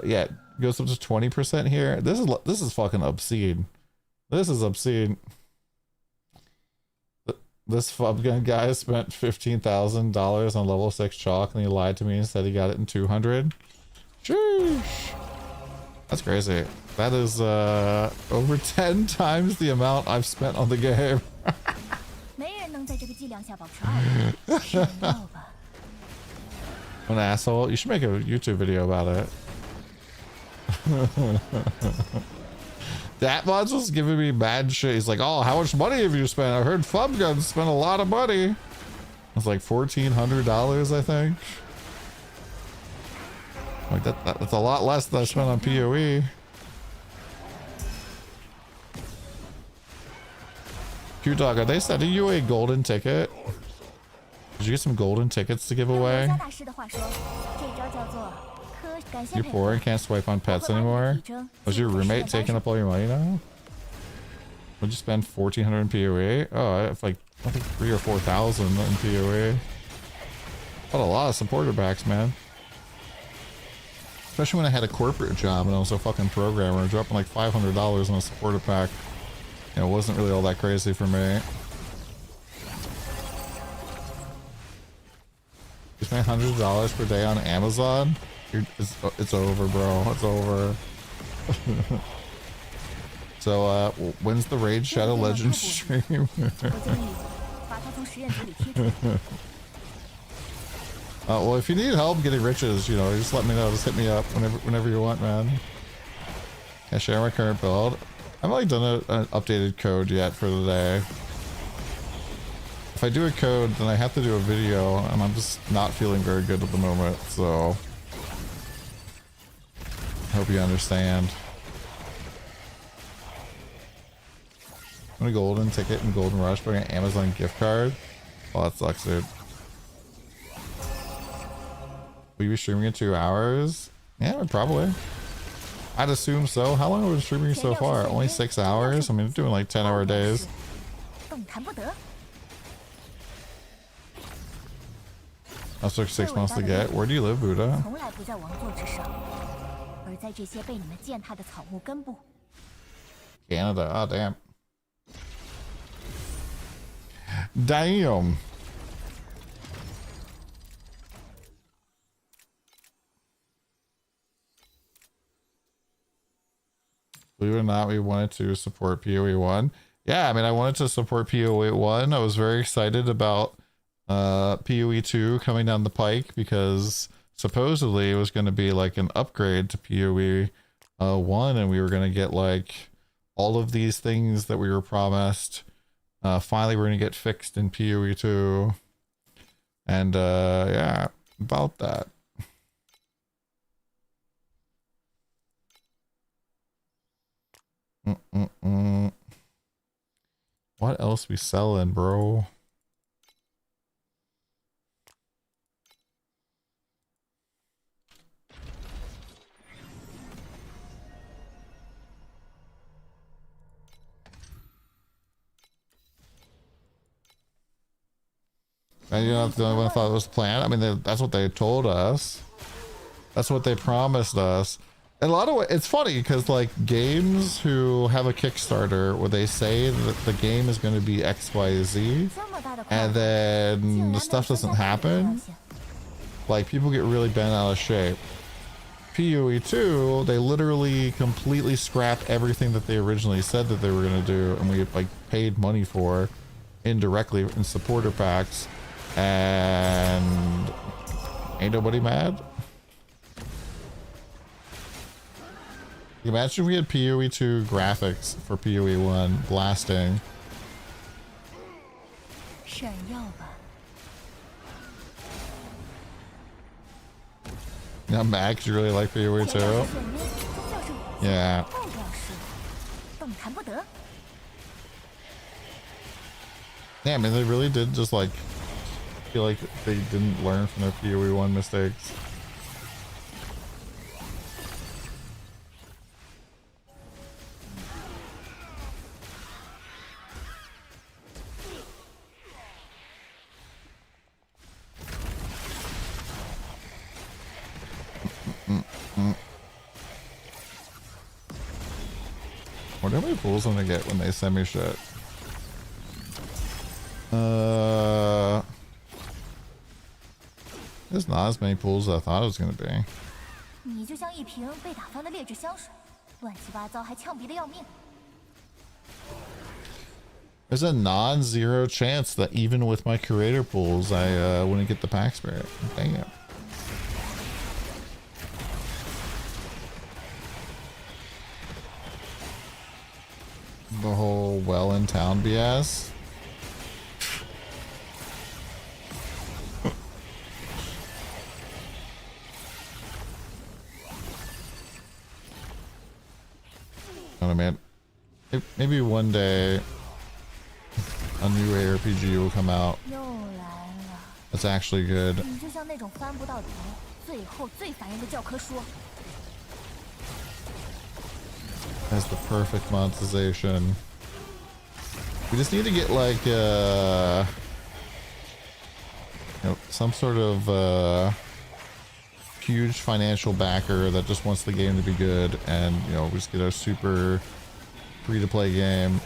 Speaker 1: Yeah, it goes up to 20% here. This is fucking obscene. This is obscene. This Fubgun guy spent $15,000 on level 6 Chalk and he lied to me and said he got it in 200. Sheesh. That's crazy. That is over 10 times the amount I've spent on the game. An asshole. You should make a YouTube video about it. That mod was giving me mad shit. He's like, oh, how much money have you spent? I heard Fubgun spent a lot of money. It's like $1,400, I think. Like that's a lot less than I spent on PoE. Q-Dog, are they sending you a golden ticket? Did you get some golden tickets to give away? You're poor and can't swipe on pets anymore? Was your roommate taking up all your money now? Would you spend 1,400 in PoE? Oh, I have like, I think 3,000 or 4,000 in PoE. Got a lot of supporter packs, man. Especially when I had a corporate job and I was a fucking programmer, dropping like $500 on a supporter pack. You know, it wasn't really all that crazy for me. You spend hundreds of dollars per day on Amazon? It's over, bro. It's over. So, when's the Raid Shadow Legends stream? Well, if you need help getting riches, you know, just let me know. Just hit me up whenever you want, man. Can I share my current build? I haven't like done an updated code yet for the day. If I do a code, then I have to do a video, and I'm just not feeling very good at the moment, so I hope you understand. I'm gonna golden ticket and golden rush, but I got an Amazon gift card. Oh, that sucks, dude. Will you be streaming in 2 hours? Yeah, probably. I'd assume so. How long have we been streaming so far? Only 6 hours? I mean, doing like 10-hour days. That took 6 months to get. Where do you live, Buddha? Canada. Oh, damn. Damn. Believe it or not, we wanted to support PoE 1. Yeah, I mean, I wanted to support PoE 1. I was very excited about PoE 2 coming down the pike because supposedly it was going to be like an upgrade to PoE 1 and we were going to get like all of these things that we were promised. Finally, we're going to get fixed in PoE 2. And yeah, about that. What else we selling, bro? And you're not the only one who thought it was planned. I mean, that's what they told us. That's what they promised us. And a lot of it's funny because like games who have a Kickstarter where they say that the game is going to be XYZ and then the stuff doesn't happen, like people get really bent out of shape. PoE 2, they literally completely scrapped everything that they originally said that they were going to do, and we like paid money for indirectly in supporter packs, and ain't nobody mad. Imagine if we had PoE 2 graphics for PoE 1 blasting. Now, Max, you really like PoE 2? Yeah. Yeah, I mean, they really did just like feel like they didn't learn from their PoE 1 mistakes. What how many pulls I'm gonna get when they send me shit? There's not as many pulls as I thought it was gonna be. There's a non-zero chance that even with my creator pools, I wouldn't get the pack spirit. Dang it. The whole well in town BS. Oh man, maybe one day a new ARPG will come out that's actually good. Has the perfect monetization. We just need to get like you know, some sort of huge financial backer that just wants the game to be good, and you know, we just get a super free-to-play game.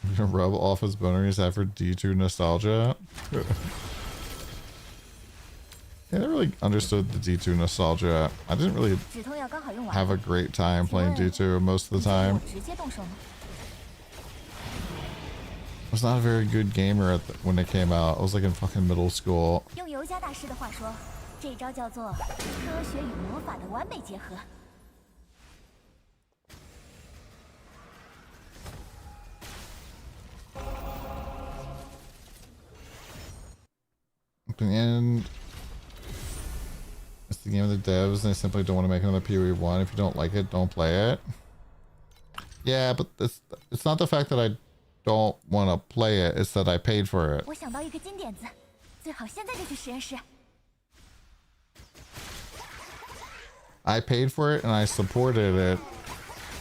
Speaker 1: I'm gonna rub off his boneries after D2 nostalgia. I never really understood the D2 nostalgia. I didn't really have a great time playing D2 most of the time. I was not a very good gamer when it came out. I was like in fucking middle school. And it's the game of the devs, and they simply don't want to make another PoE 1. If you don't like it, don't play it. Yeah, but it's not the fact that I don't want to play it, it's that I paid for it. I paid for it and I supported it,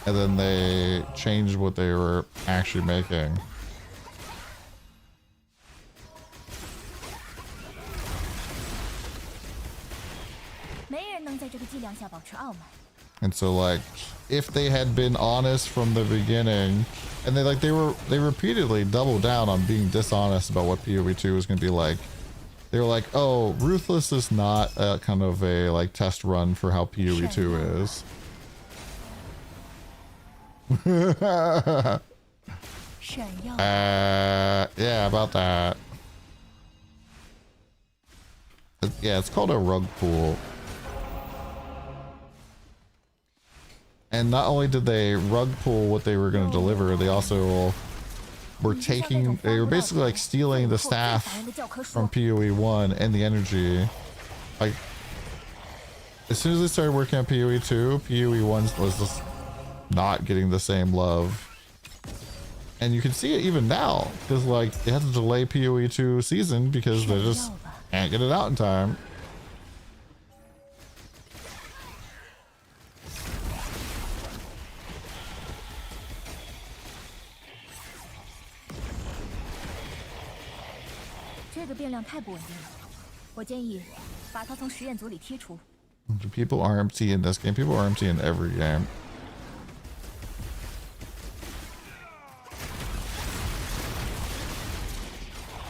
Speaker 1: and then they changed what they were actually making. And so like, if they had been honest from the beginning, and they repeatedly doubled down on being dishonest about what PoE 2 was going to be like. They were like, oh, Ruthless is not a kind of a like test run for how PoE 2 is. Yeah, about that. Yeah, it's called a rug pull. And not only did they rug pull what they were going to deliver, they also were they were basically like stealing the staff from PoE 1 and the energy. Like, as soon as they started working on PoE 2, PoE 1 was just not getting the same love. And you can see it even now, because like they had to delay PoE 2 season because they just can't get it out in time. People are empty in this game. People are empty in every game.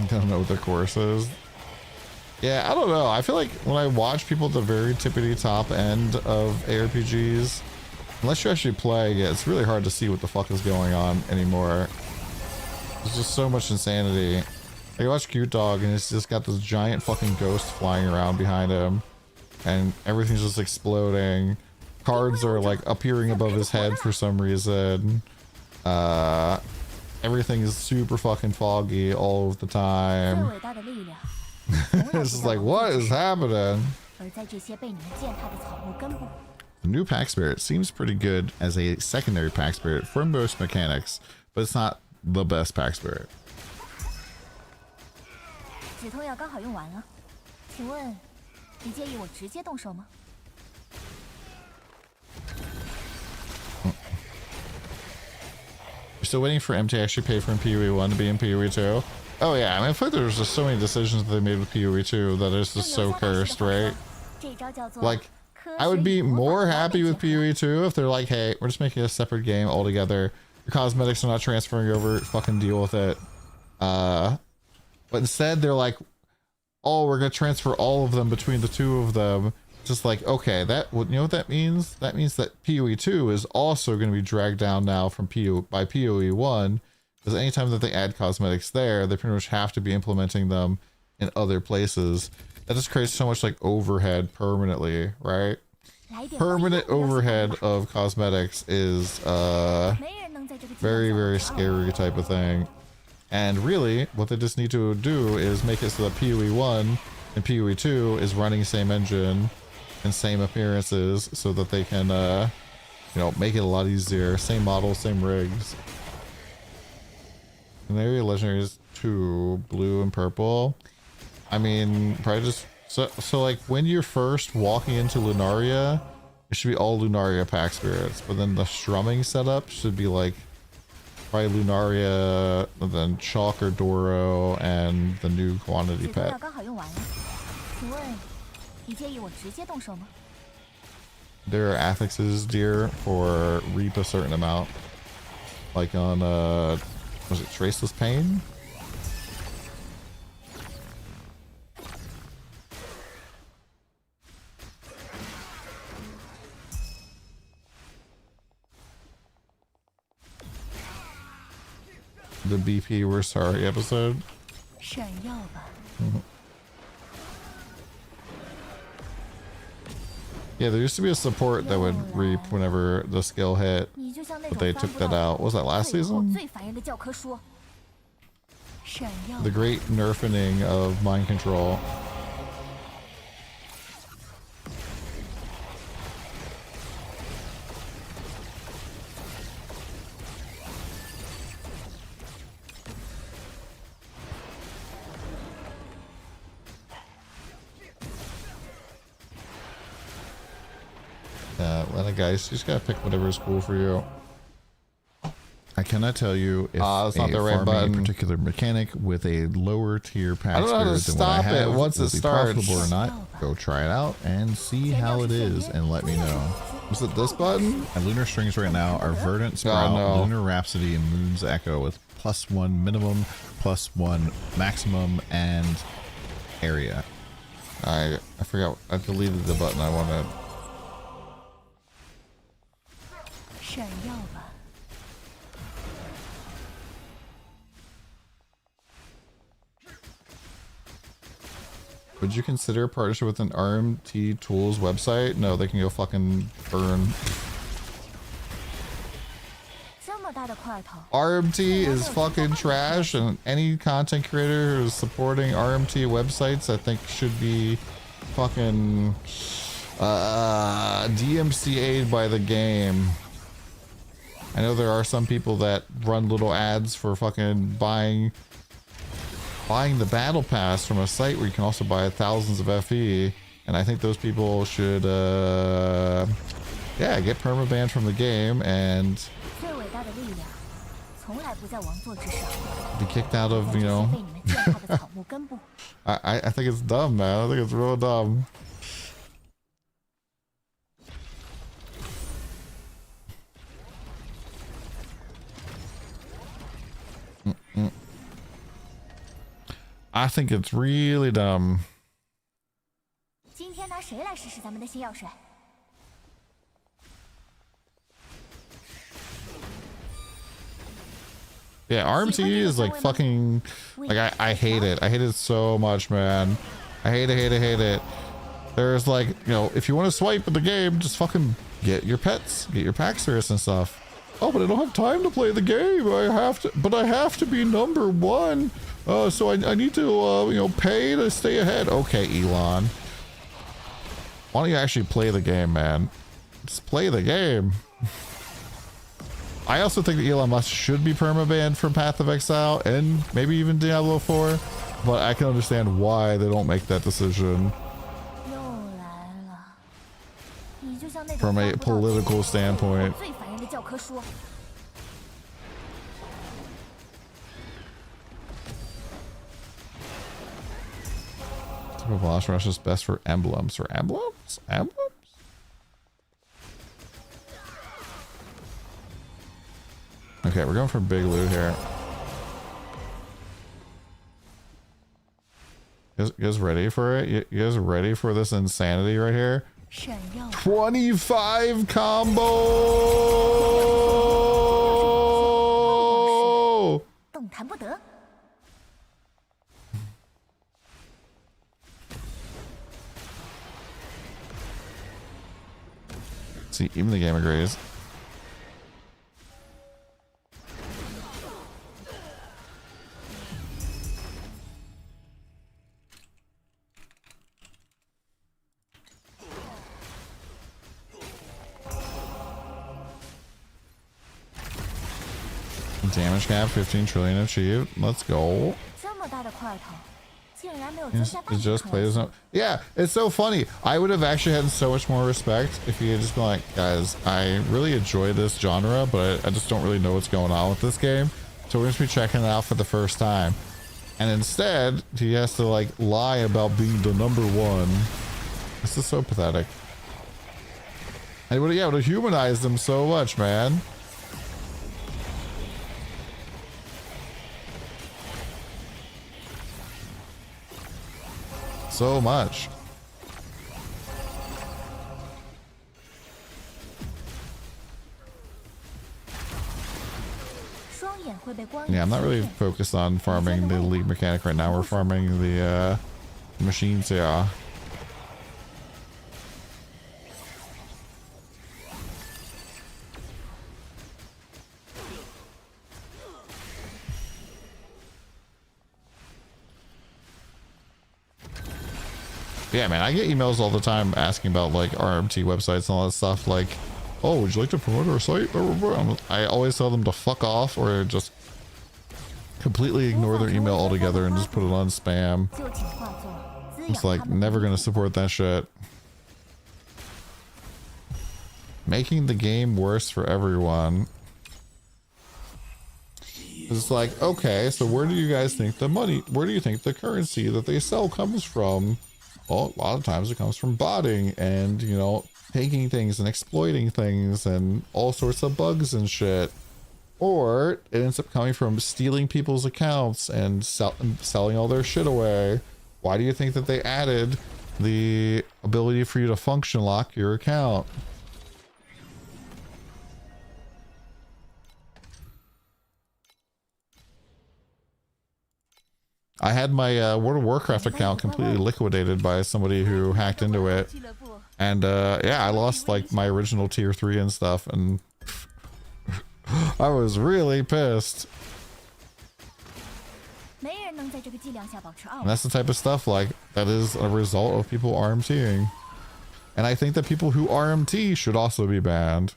Speaker 1: I don't know what the course is. Yeah, I don't know. I feel like when I watch people at the very tippity top end of ARPGs, unless you're actually playing it, it's really hard to see what the fuck is going on anymore. There's just so much insanity. I watch Cute Dog and it's just got this giant fucking ghost flying around behind him. And everything's just exploding. Cards are like appearing above his head for some reason. Everything is super fucking foggy all of the time. It's just like, what is happening? The new pack spirit seems pretty good as a secondary pack spirit for most mechanics, but it's not the best pack spirit. You're still waiting for M to actually pay for PoE 1 to be in PoE 2? Oh yeah, I mean, I feel like there's just so many decisions that they made with PoE 2 that is just so cursed, right? Like, I would be more happy with PoE 2 if they're like, hey, we're just making a separate game altogether. Your cosmetics are not transferring over, fucking deal with it. But instead they're like, oh, we're gonna transfer all of them between the two of them. Just like, okay, you know what that means? That means that PoE 2 is also going to be dragged down now from by PoE 1, because anytime that they add cosmetics there, they pretty much have to be implementing them in other places. That just creates so much like overhead permanently, right? Permanent overhead of cosmetics is very, very scary type of thing. And really, what they just need to do is make it so that PoE 1 and PoE 2 is running same engine and same appearances, so that they can, you know, make it a lot easier. Same model, same rigs. Lunaria legendaries 2, blue and purple. I mean, probably just so like when you're first walking into Lunaria, it should be all Lunaria pack spirits, but then the strumming setup should be like probably Lunaria, and then Chalk or Doro, and the new quantity pet. There are affixes, dear, for reap a certain amount. Like on, was it Traceless Pain? The BP We're Sorry episode. Yeah, there used to be a support that would reap whenever the skill hit, but they took that out. What was that, last season? The great nerfing of mind control. Atlanta guys, you just gotta pick whatever is cool for you. I cannot tell you if
Speaker 7: it's not the right button.
Speaker 1: A particular mechanic with a lower tier pack
Speaker 7: I don't know how to
Speaker 1: spirit than what I
Speaker 7: stop
Speaker 1: have
Speaker 7: it once it
Speaker 1: will be
Speaker 7: starts.
Speaker 1: profitable or not. Go try it out and see how it is and let me know.
Speaker 7: Was it this button?
Speaker 1: My lunar strings right now are Verdant Sprout,
Speaker 7: no.
Speaker 1: Lunar Rhapsody, and Moon's Echo with +1 minimum, +1 maximum, and area. I forgot. I deleted the button I wanted. Would you consider a partnership with an RMT Tools website? No, they can go fucking burn. RMT is fucking trash, and any content creator who's supporting RMT websites, I think should be fucking DMCA'd by the game. I know there are some people that run little ads for fucking buying the battle pass from a site where you can also buy thousands of FE, and I think those people should yeah, get permabanned from the game and be kicked out of, you know. I think it's dumb, man. I think it's real dumb. I think it's really dumb. Yeah, RMT is like fucking, like I hate it. I hate it so much, man. I hate it. There's like, you know, if you want to swipe in the game, just fucking get your pets, get your Paxers and stuff. Oh, but I don't have time to play the game. I have to be number one. So I need to, you know, pay to stay ahead. Okay, Elon. Why don't you actually play the game, man? Just play the game. I also think that Elon Musk should be permabanned from Path of Exile and maybe even Diablo 4, but I can understand why they don't make that decision from a political standpoint. Boss rush is best for emblems. For emblems? Emblems? Okay, we're going for big loot here. You guys ready for it? You guys ready for this insanity right here? 25 combo! See, even the game agrees. Damage cap 15 trillion achieved. Let's go. It just plays no. Yeah, it's so funny. I would have actually had so much more respect if he had just been like, guys, I really enjoy this genre, but I just don't really know what's going on with this game, so we're just be checking it out for the first time. And instead he has to like lie about being the number one. This is so pathetic. I would have humanized him so much, man. So much. Yeah, I'm not really focused on farming the league mechanic right now. We're farming the machines here. Yeah, man, I get emails all the time asking about like RMT websites and all that stuff. Like, oh, would you like to promote our site? I always tell them to fuck off or just completely ignore their email altogether and just put it on spam. It's like never gonna support that shit. Making the game worse for everyone. It's like, okay, so where do you guys think the money, where do you think the currency that they sell comes from? Well, a lot of times it comes from botting and, you know, taking things and exploiting things and all sorts of bugs and shit. Or it ends up coming from stealing people's accounts and selling all their shit away. Why do you think that they added the ability for you to function lock your account? I had my World of Warcraft account completely liquidated by somebody who hacked into it. And yeah, I lost like my original tier 3 and stuff. And I was really pissed. And that's the type of stuff like that is a result of people RMTing. And I think that people who RMT should also be banned.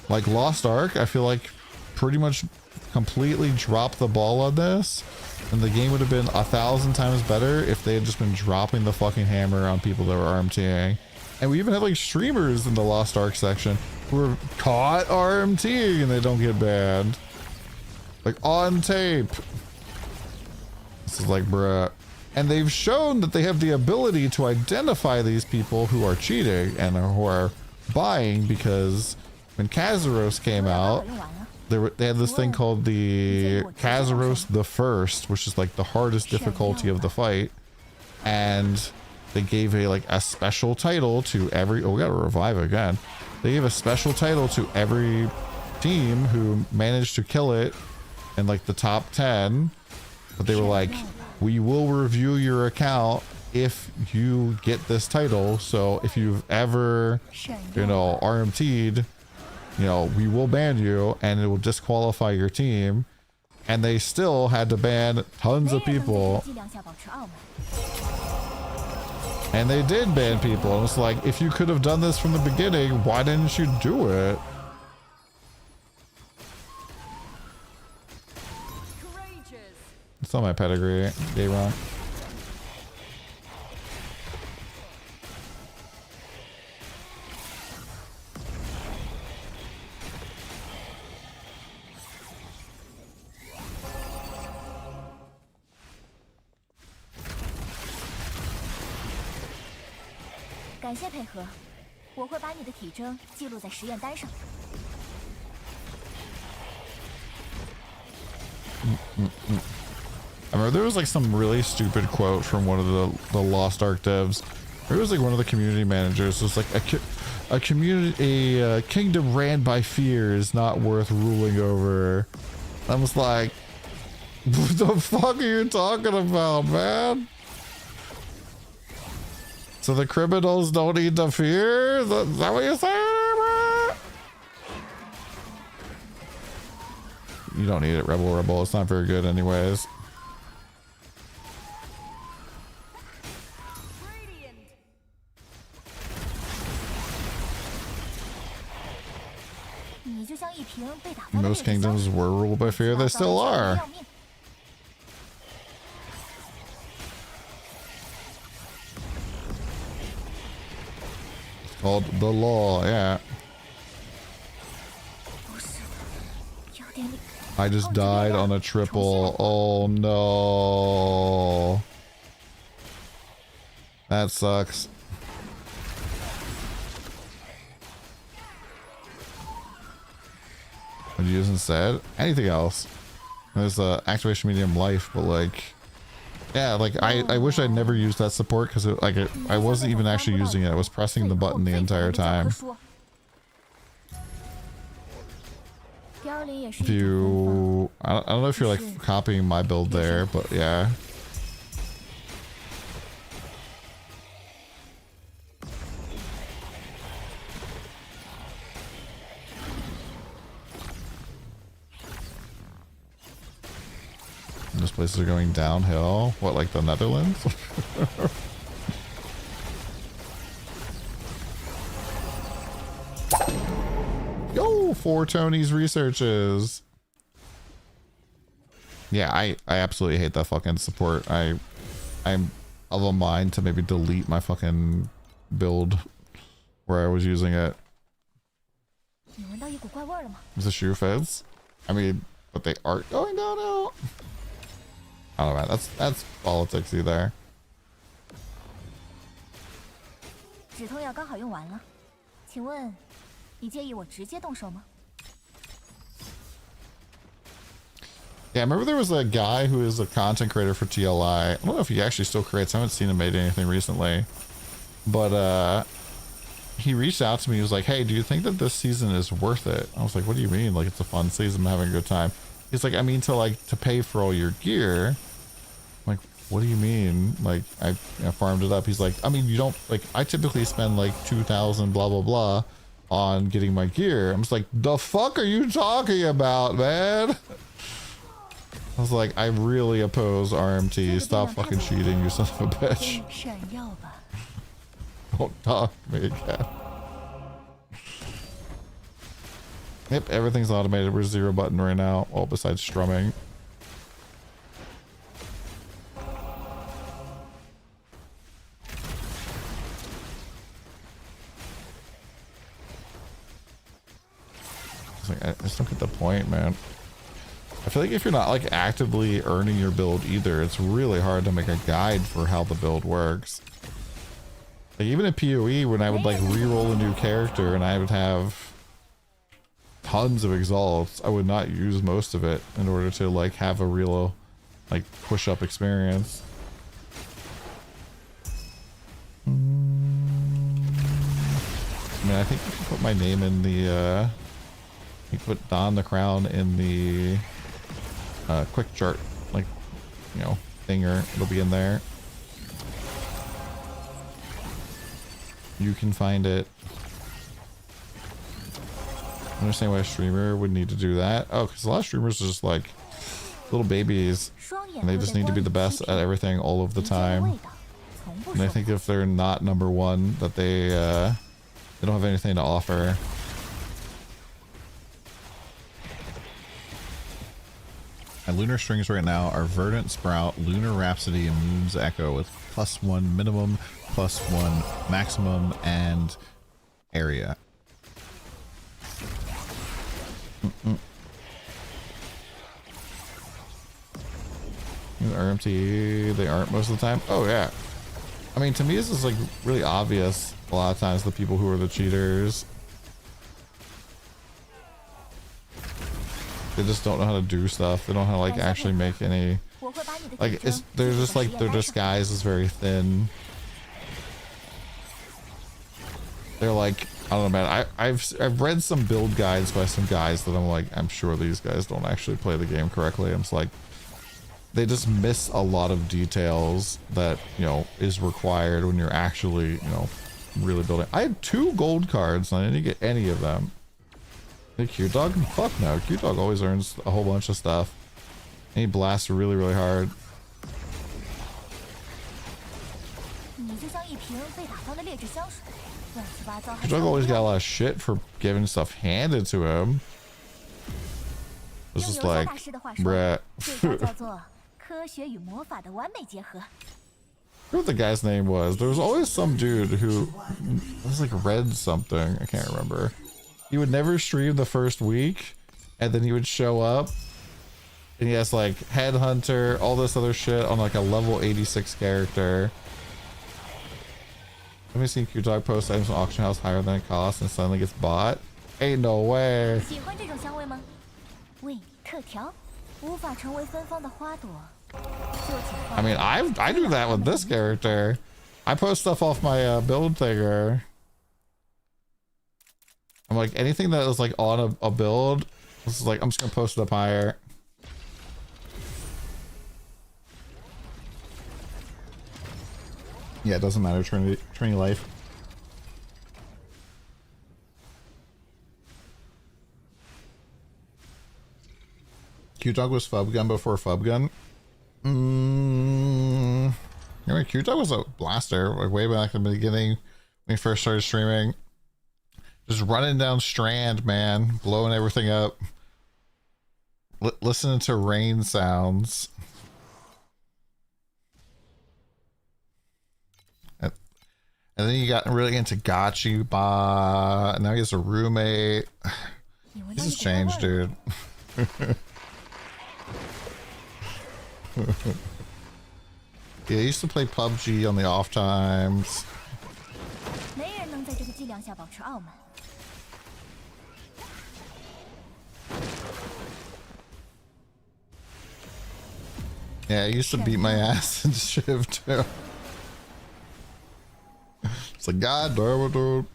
Speaker 1: Like Lost Ark, I feel like pretty much completely dropped the ball on this. And the game would have been 1,000 times better if they had just been dropping the fucking hammer on people that were RMTing. And we even have like streamers in the Lost Ark section who are caught RMTing and they don't get banned. Like on tape. This is like, bruh. And they've shown that they have the ability to identify these people who are cheating and who are buying, because when Kazaros came out, they had this thing called the Kazaros the First, which is like the hardest difficulty of the fight. And they gave a special title to every, oh, we gotta revive again. They gave a special title to every team who managed to kill it in like the top 10. But they were like, we will review your account if you get this title. So if you've ever, RMT'd, we will ban you and it will disqualify your team. And they still had to ban tons of people. And they did ban people. And it's like, if you could have done this from the beginning, why didn't you do it? It's not my pedigree, Gayron. I remember there was like some really stupid quote from one of the Lost Ark devs. It was like one of the community managers. It was like a kingdom ran by fear is not worth ruling over. I was like, what the fuck are you talking about, man? So the criminals don't need to fear? Is that what you're saying, bro? You don't need it, Rebel. It's not very good anyways. Most kingdoms were ruled by fear. They still are. It's called the law, yeah. I just died on a triple. Oh no. That sucks. What do you use instead? Anything else? There's activation medium life, but like, yeah, like I wish I'd never used that support because I wasn't even actually using it. I was pressing the button the entire time. If you, I don't know if you're like copying my build there, but yeah. Those places are going downhill. What, like the Netherlands? Yo, 4 Tony's researches. Yeah, I absolutely hate that fucking support. I'm of a mind to maybe delete my fucking build where I was using it. Is the shoe feds? I mean, but they are going downhill. I don't know, man. That's politicsy there. Yeah, I remember there was a guy who is a content creator for TLI. I don't know if he actually still creates. I haven't seen him made anything recently. But he reached out to me. He was like, hey, do you think that this season is worth it? I was like, what do you mean? Like, it's a fun season. I'm having a good time. He's like, I mean, to pay for all your gear. I'm like, what do you mean? Like, I farmed it up. He's like, I mean, you don't, like, I typically spend like 2,000 blah, blah, blah on getting my gear. I'm just like, the fuck are you talking about, man? I was like, I really oppose RMT. Stop fucking cheating, you son of a bitch. Don't talk to me again. Yep, everything's automated. We're 0 button right now, all besides strumming. I just don't get the point, man. I feel like if you're not like actively earning your build either, it's really hard to make a guide for how the build works. Like even in PoE, when I would like re-roll a new character and I would have tons of exalts, I would not use most of it in order to like have a real like push up experience. I mean, I think you can put my name in the you can put DonTheCrown in the quick chart, like, you know, thinger. It'll be in there. You can find it. I understand why a streamer would need to do that. Oh, because a lot of streamers are just like little babies and they just need to be the best at everything all of the time. And I think if they're not number one, that they don't have anything to offer. My lunar strings right now are Verdant Sprout, Lunar Rhapsody, and Moon's Echo with +1 minimum, +1 maximum, and area. RMT, they aren't most of the time. Oh yeah. I mean, to me this is like really obvious a lot of times, the people who are the cheaters. They just don't know how to do stuff. They don't know how to like actually make any, like they're just like, their disguise is very thin. They're like, I don't know, man. I've read some build guides by some guys that I'm like, I'm sure these guys don't actually play the game correctly. I'm just like, they just miss a lot of details that, you know, is required when you're actually, you know, really building. I had 2 gold cards and I didn't get any of them. Hey, Q-Dog? Fuck no. Q-Dog always earns a whole bunch of stuff. And he blasts really, really hard. Q-Dog always got a lot of shit for giving stuff handed to him. It's just like, bruh. I forget what the guy's name was. There was always some dude who was like read something. I can't remember. He would never stream the first week, and then he would show up, and he has like Headhunter, all this other shit on like a level 86 character. Let me see Q-Dog post items on auction house higher than it costs and suddenly gets bought. Ain't no way. I mean, I do that with this character. I post stuff off my build thinger. I'm like, anything that is like on a build, this is like, I'm just gonna post it up higher. Yeah, it doesn't matter, Trinity life. Q-Dog was Fubgun before Fubgun. I mean, Q-Dog was a blaster, like way back in the beginning when he first started streaming. Just running down Strand, man, blowing everything up. Listening to rain sounds. And then he got really into Gacha, and now he has a roommate. This has changed, dude. Yeah, I used to play PUBG on the off times. Yeah, I used to beat my ass in Shiv too. It's like, God damn it, dude.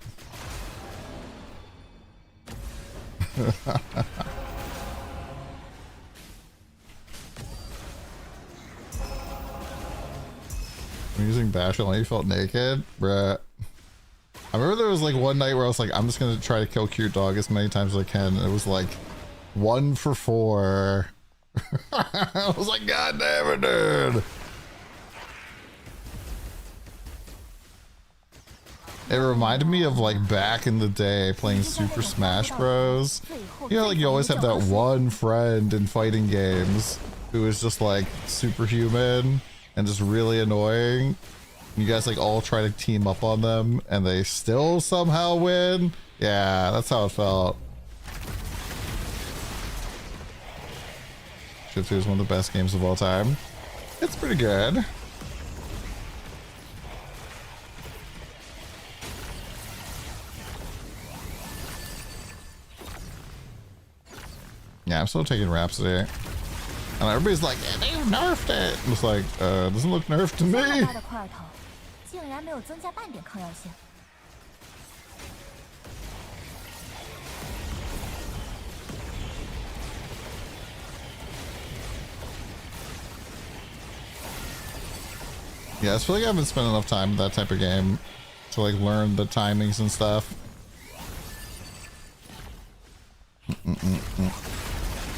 Speaker 1: I'm using Bash only, you felt naked? Bruh. I remember there was like one night where I was like, I'm just gonna try to kill Cute Dog as many times as I can. And it was like 1 for 4. I was like, God damn it, dude. It reminded me of like back in the day playing Super Smash Bros. You know, like you always have that one friend in fighting games who is just like superhuman and just really annoying. You guys like all try to team up on them and they still somehow win. Yeah, that's how it felt. Shit 2 is one of the best games of all time. It's pretty good. Yeah, I'm still taking Rhapsody. And everybody's like, yeah, they nerfed it. It's like, doesn't look nerfed to me. Yeah, I feel like I haven't spent enough time with that type of game to like learn the timings and stuff.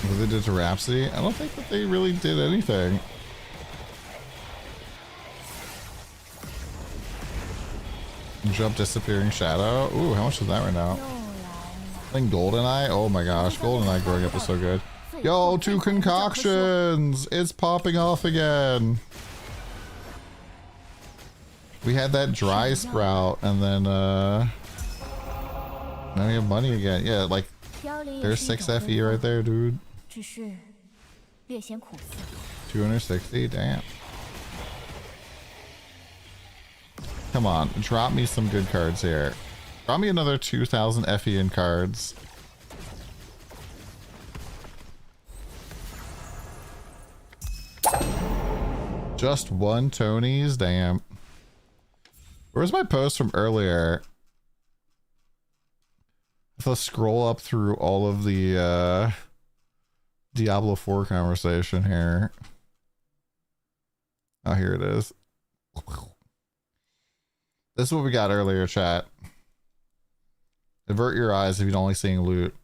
Speaker 1: What they did to Rhapsody? I don't think that they really did anything. Jump Disappearing Shadow. Ooh, how much is that right now? I think GoldenEye. Oh my gosh, GoldenEye growing up is so good. Yo, 2 concoctions! It's popping off again. We had that dry sprout, and then now we have money again. Yeah, like there's 6 FE right there, dude. 260, damn. Come on, drop me some good cards here. Drop me another 2,000 FE in cards. Just 1 Tony's, damn. Where's my post from earlier? Let's scroll up through all of the Diablo 4 conversation here. Oh, here it is. This is what we got earlier, chat. Avert your eyes if you're only seeing loot.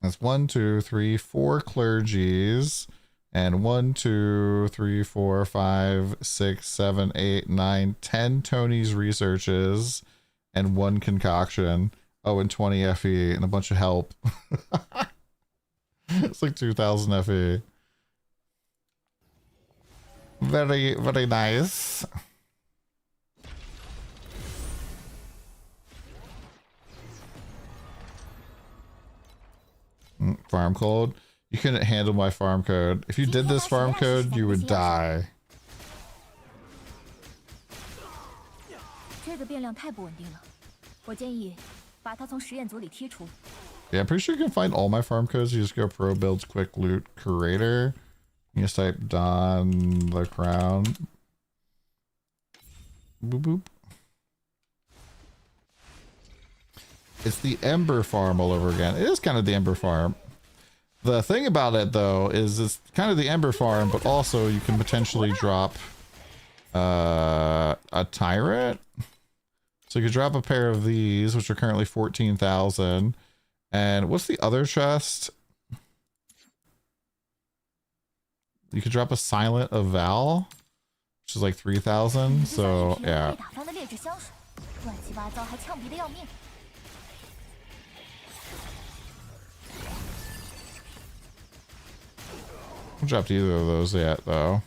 Speaker 1: That's 1, 2, 3, 4 clergies. And 1, 2, 3, 4, 5, 6, 7, 8, 9, 10 Tony's researches. And 1 concoction. Oh, and 20 FE and a bunch of help. It's like 2,000 FE. Very, very nice. Farm code. You couldn't handle my farm code. If you did this farm code, you would die. Yeah, I'm pretty sure you can find all my farm codes. You just go pro builds quick loot curator. You just type DonTheCrown. Boop boop. It's the Ember farm all over again. It is kind of the Ember farm. The thing about it though is it's kind of the Ember farm, but also you can potentially drop a tyrant. So you could drop a pair of these, which are currently 14,000. And what's the other chest? You could drop a Silent of Val, which is like 3,000. So yeah. I haven't dropped either of those yet, though.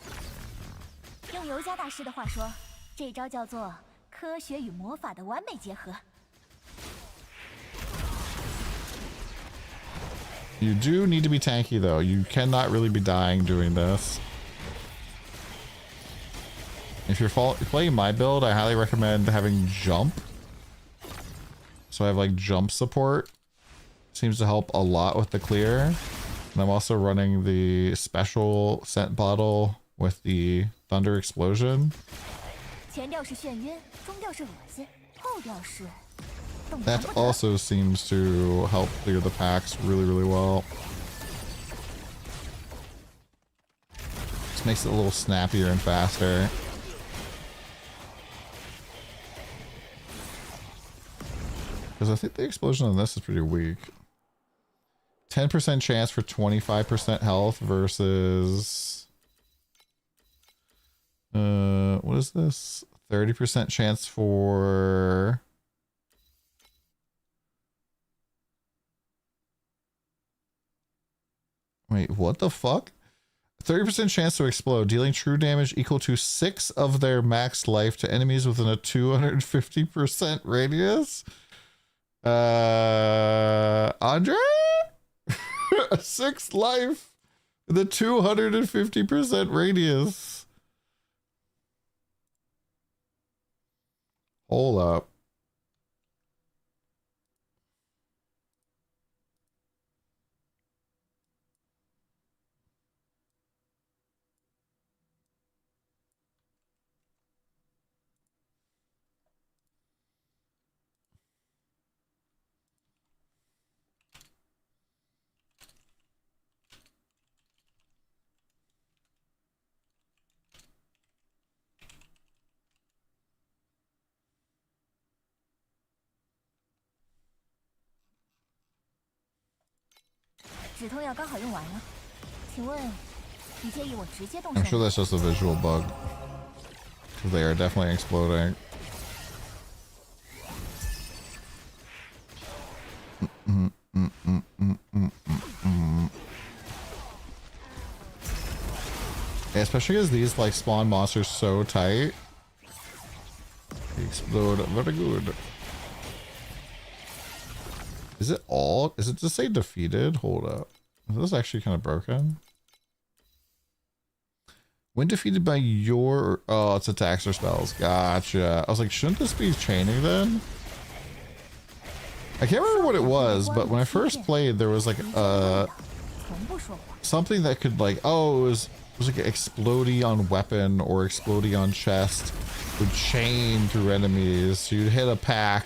Speaker 1: You do need to be tanky, though. You cannot really be dying doing this. If you're playing my build, I highly recommend having jump. So I have like jump support. Seems to help a lot with the clear. And I'm also running the special scent bottle with the thunder explosion. That also seems to help clear the packs really, really well. This makes it a little snappier and faster. Because I think the explosion on this is pretty weak. 10% chance for 25% health versus... what is this? 30% chance for... Wait, what the fuck? 30% chance to explode, dealing true damage equal to 6 of their max life to enemies within a 250% radius? Andre? 6 life with a 250% radius. Hold up. I'm sure that's just a visual bug. Because they are definitely exploding. Yeah, especially because these like spawn monsters so tight. They explode very good. Is it all? Is it just say defeated? Hold up. Is this actually kind of broken? When defeated by your... Oh, it's attacks or spells. Gotcha. I was like, shouldn't this be chaining then? I can't remember what it was, but when I first played, there was like something that could like... Oh, it was like an explodey on weapon or explodey on chest. Would chain through enemies. So you'd hit a pack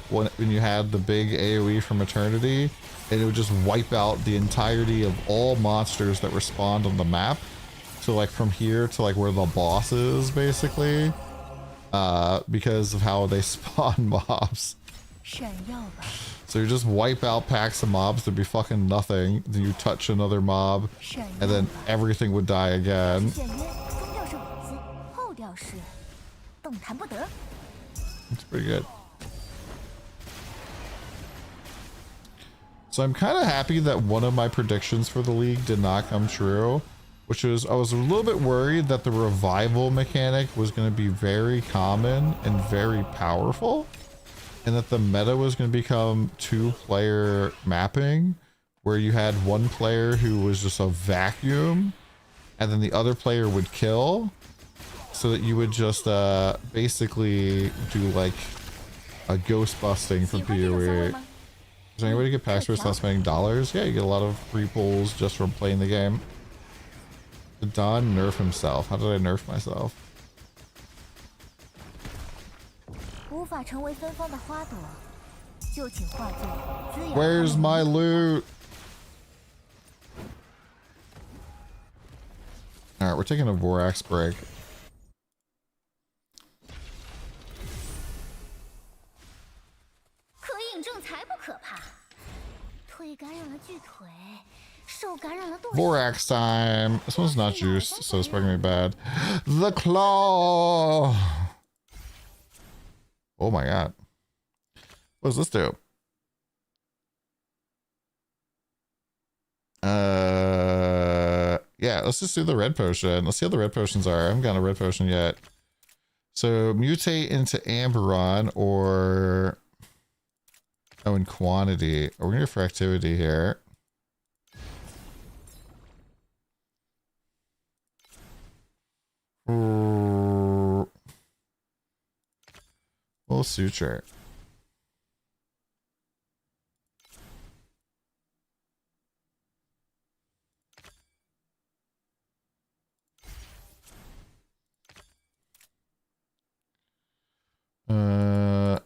Speaker 1: when you had the big AoE from Eternity, and it would just wipe out the entirety of all monsters that respawned on the map. So like from here to like where the boss is, basically, because of how they spawn mobs. So you just wipe out packs of mobs, there'd be fucking nothing. Then you touch another mob, and then everything would die again. It's pretty good. So I'm kind of happy that one of my predictions for the league did not come true, which is I was a little bit worried that the revival mechanic was going to be very common and very powerful, and that the meta was going to become 2-player mapping, where you had one player who was just a vacuum, and then the other player would kill, so that you would just basically do like a ghost busting for PoE. Is there any way to get packs without spending dollars? Yeah, you get a lot of free pulls just from playing the game. Did Don nerf himself? How did I nerf myself? Where's my loot? Alright, we're taking a Vorax break. Vorax time. This one's not juiced, so it's probably gonna be bad. The claw. Oh my god. What does this do? Yeah, let's just do the red potion. Let's see how the red potions are. I haven't gotten a red potion yet. So mutate into Amberon or... Oh, in quantity. We're gonna go for activity here. We'll suture.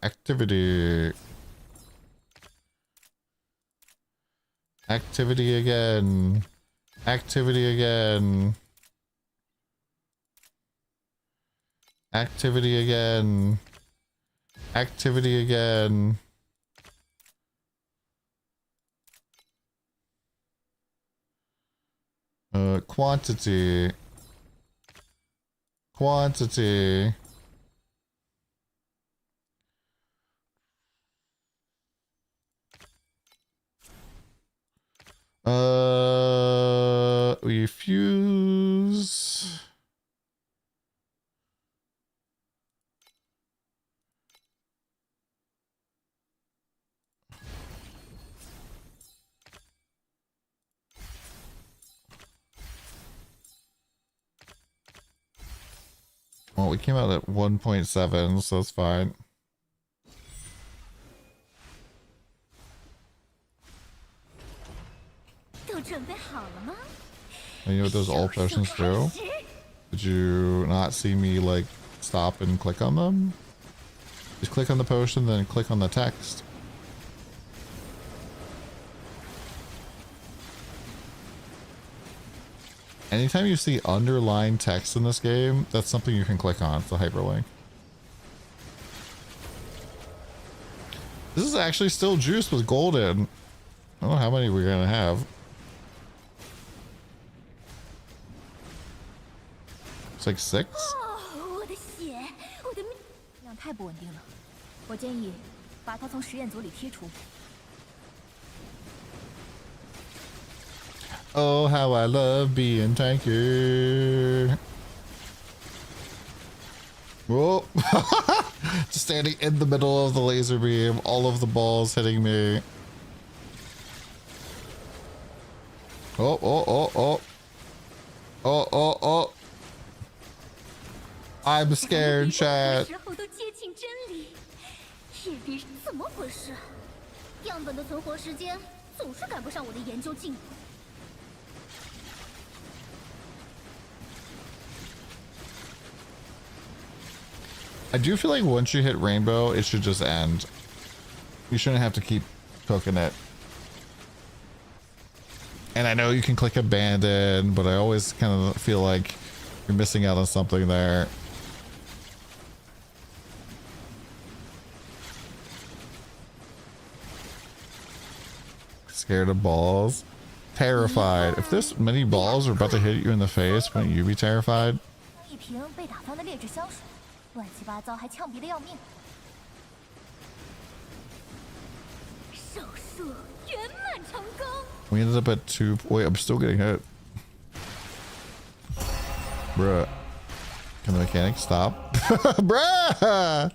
Speaker 1: Activity. Activity again. Activity again. Activity again. Activity again. Quantity. Quantity. Refuse. Well, we came out at 1.7, so that's fine. And you know what those all potions do? Did you not see me like stop and click on them? Just click on the potion, then click on the text. Anytime you see underlined text in this game, that's something you can click on. It's a hyperlink. This is actually still juiced with golden. I don't know how many we're gonna have. It's like 6. Oh, how I love being tanky. Whoa. Just standing in the middle of the laser beam, all of the balls hitting me. Oh, oh, oh, oh. Oh, oh, oh. I'm scared, chat. I do feel like once you hit rainbow, it should just end. You shouldn't have to keep cooking it. And I know you can click abandon, but I always kind of feel like you're missing out on something there. Scared of balls? Terrified. If this many balls are about to hit you in the face, wouldn't you be terrified? We ended up at 2. Wait, I'm still getting hit. Bruh. Can the mechanic stop? Bruh!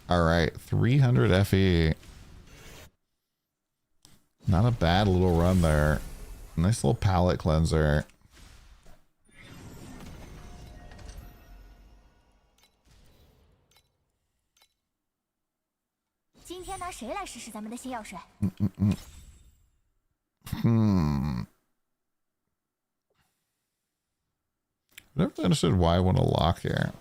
Speaker 1: All right, 300 FE. Not a bad little run there. Nice little palette cleanser. I never understood why I want to lock here.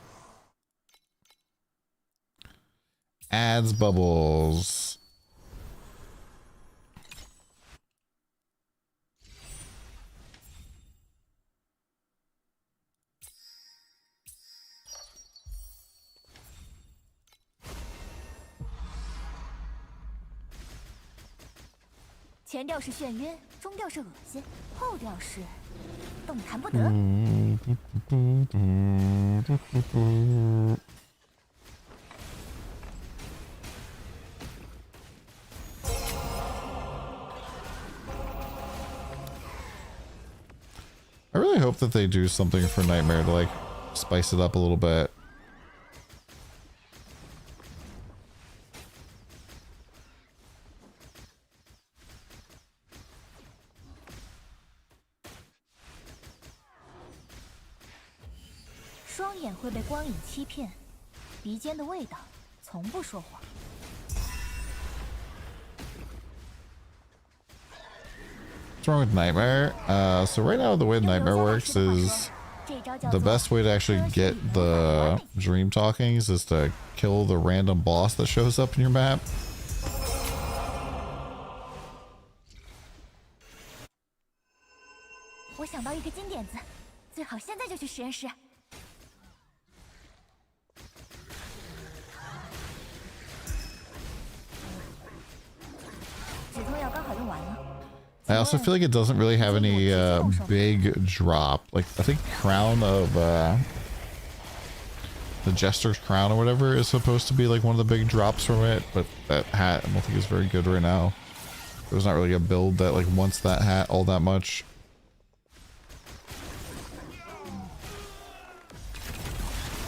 Speaker 1: Adds bubbles. I really hope that they do something for Nightmare to like spice it up a little bit. What's wrong with Nightmare? So right now the way Nightmare works is the best way to actually get the dream talkings is to kill the random boss that shows up in your map. I also feel like it doesn't really have any big drop. Like, I think Crown of the Jester's Crown or whatever is supposed to be like one of the big drops from it, but that hat I don't think is very good right now. There's not really a build that like wants that hat all that much.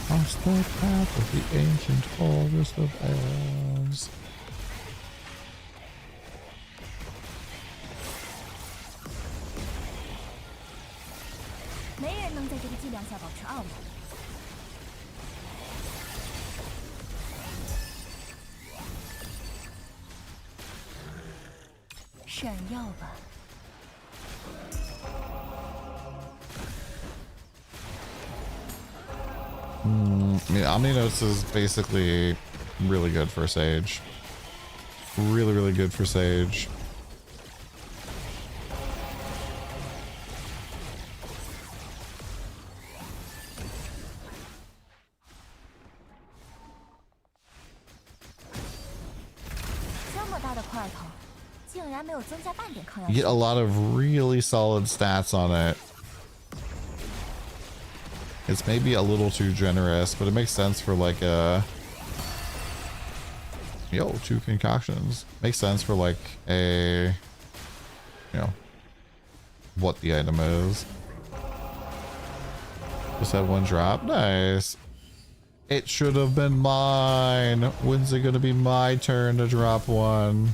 Speaker 1: Cross the path of the ancient forest of elves. I mean, Omninotes is basically really good for Sage. Really, really good for Sage. You get a lot of really solid stats on it. It's maybe a little too generous, but it makes sense for like a... Yo, 2 concoctions. Makes sense for like a... You know, what the item is. Just had 1 drop. Nice. It should have been mine. When's it gonna be my turn to drop 1?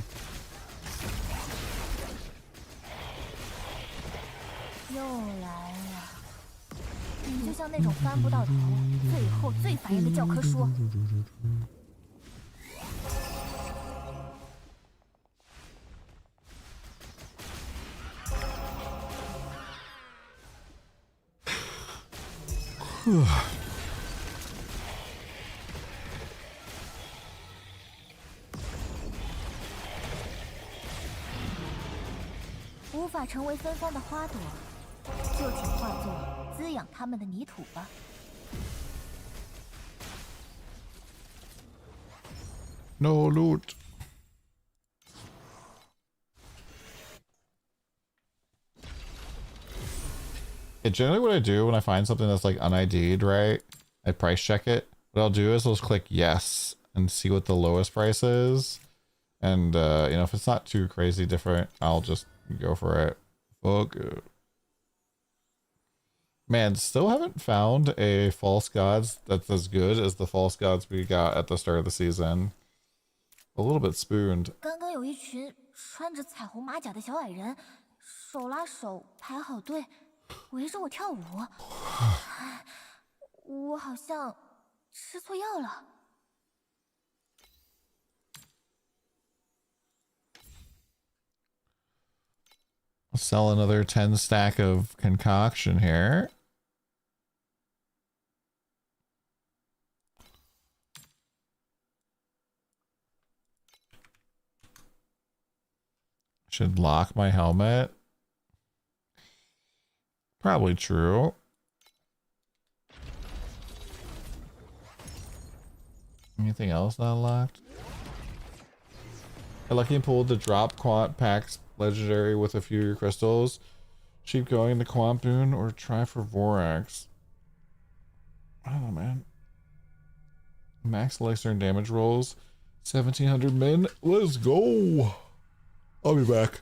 Speaker 1: No loot. Yeah, generally what I do when I find something that's like un-ID'd, right? I price check it. What I'll do is I'll just click yes and see what the lowest price is. And, you know, if it's not too crazy different, I'll just go for it. Fuck it. Man, still haven't found a False Gods that's as good as the False Gods we got at the start of the season. A little bit spooned.
Speaker 2: 刚刚有一群穿着彩虹马甲的小矮人，手拉手排好队，围着我跳舞。我好像吃错药了。
Speaker 1: I'll sell another 10 stack of concoction here. Should lock my helmet. Probably true. Anything else not locked? I lucky pulled the drop quant packs legendary with a few crystals. Keep going the quant boon or try for Vorax. I don't know, man. Max elixir and damage rolls. 1700 min. Let's go. I'll be back.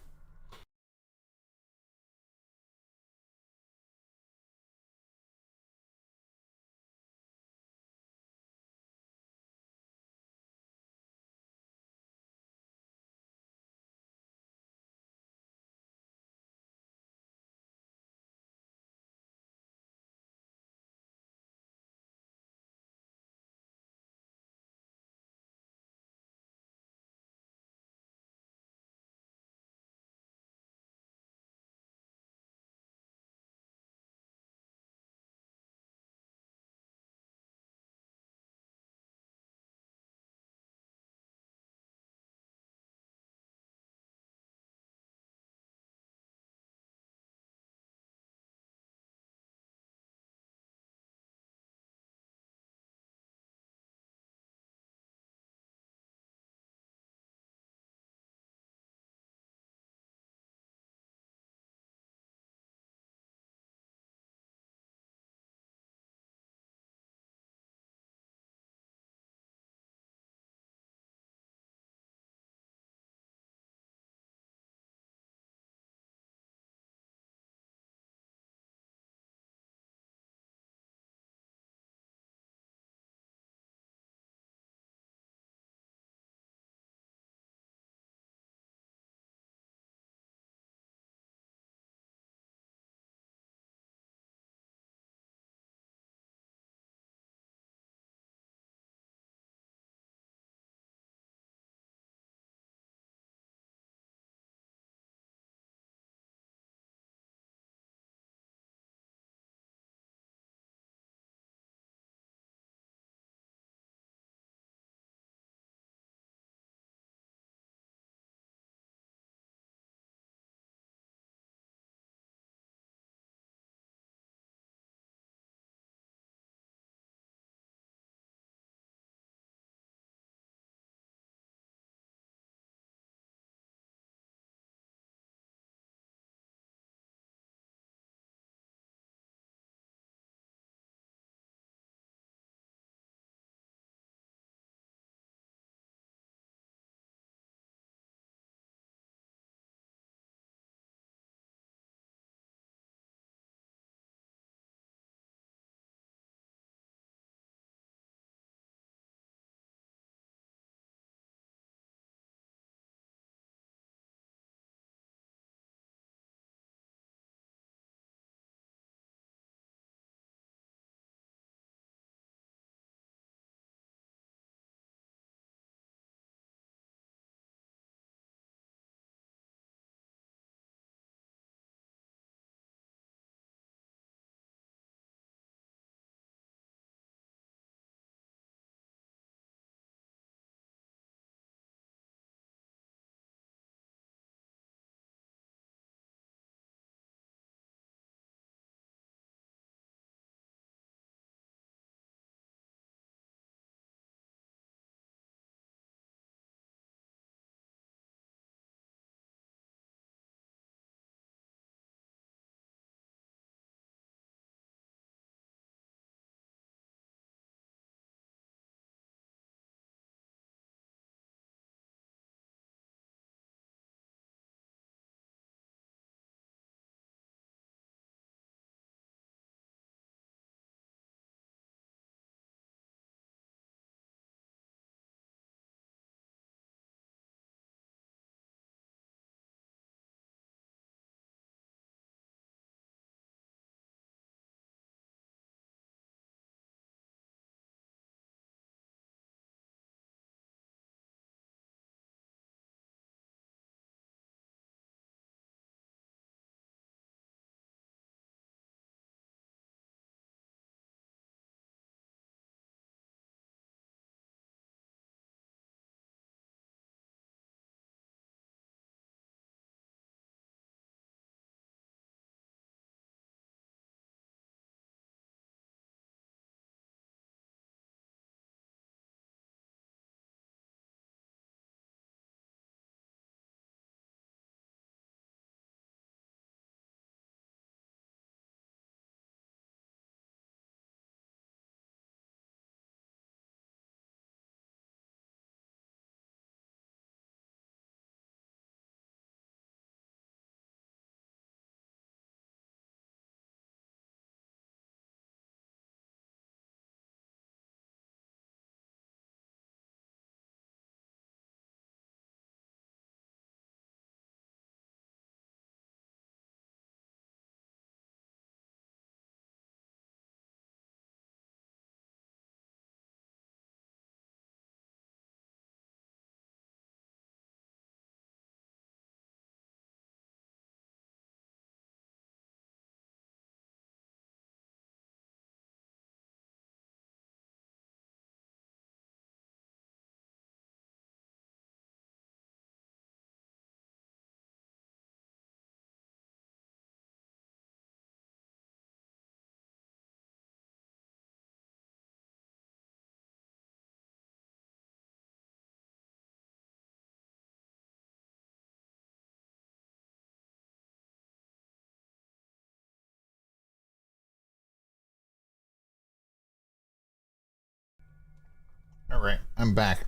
Speaker 1: I'm back.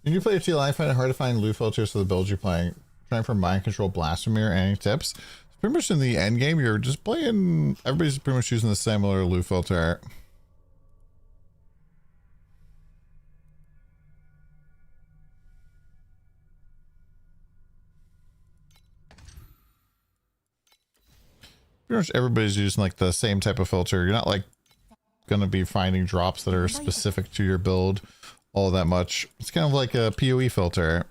Speaker 1: When you play TLI, I find it hard to find loot filters for the builds you're playing. Trying for mind control, blasphemy, or any tips? Pretty much in the end game, you're just playing. Everybody's pretty much using the similar loot filter. Pretty much everybody's using like the same type of filter. You're not like gonna be finding drops that are specific to your build all that much. It's kind of like a PoE filter.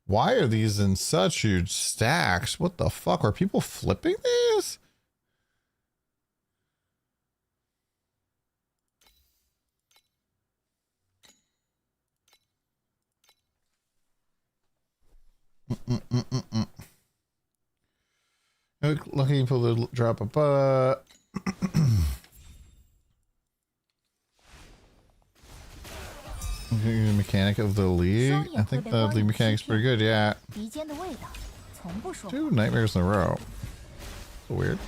Speaker 1: Why are these in such huge stacks? What the fuck? Are people flipping these? Looking for the drop a butt. The mechanic of the league. I think the league mechanic's pretty good, yeah. 2 nightmares in a row. So weird.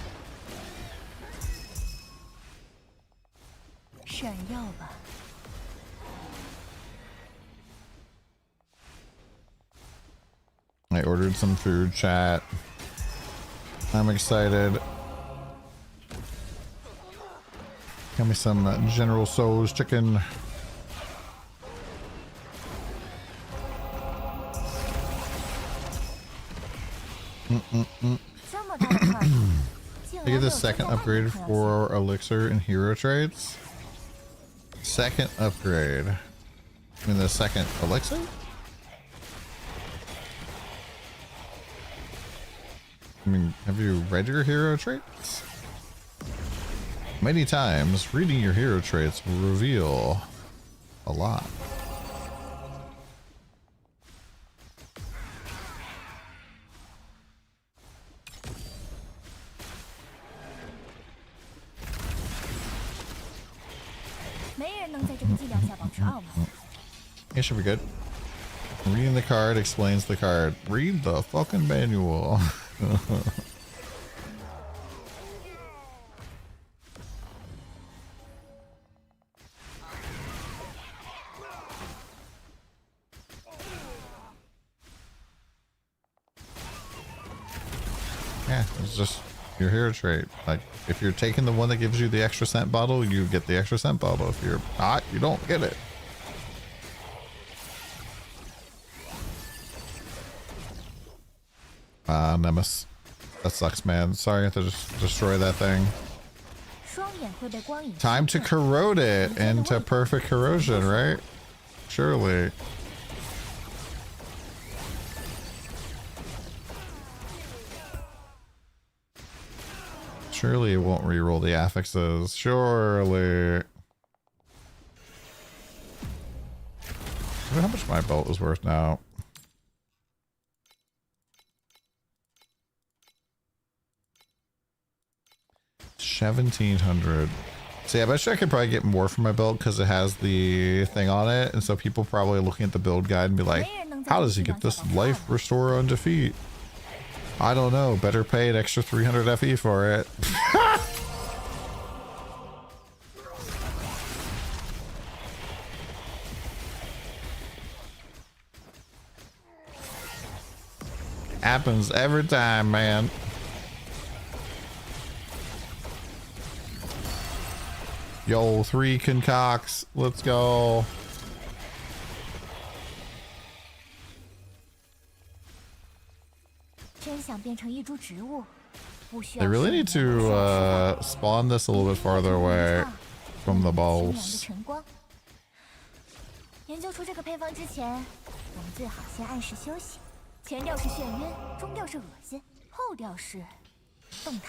Speaker 1: I ordered some food, chat. I'm excited. Got me some General Tso's chicken. I get the second upgrade for elixir and hero traits. Second upgrade. I mean the second elixir? I mean, have you read your hero traits? Many times, reading your hero traits will reveal a lot. It should be good. Reading the card explains the card. Read the fucking manual. Yeah, it's just your hero trait. Like, if you're taking the one that gives you the extra scent bottle, you get the extra scent bottle. If you're not, you don't get it. Nemesis. That sucks, man. Sorry I have to just destroy that thing. Time to corrode it into perfect corrosion, right? Surely. Surely it won't reroll the affixes. Surely. I wonder how much my belt is worth now. $1,700. See, I bet you I could probably get more for my belt because it has the thing on it, and so people probably looking at the build guide and be like, how does he get this life restore on defeat? I don't know. Better pay an extra 300 FE for it. Happens every time, man. Yo, 3 concocts. Let's go. They really need to spawn this a little bit farther away from the balls.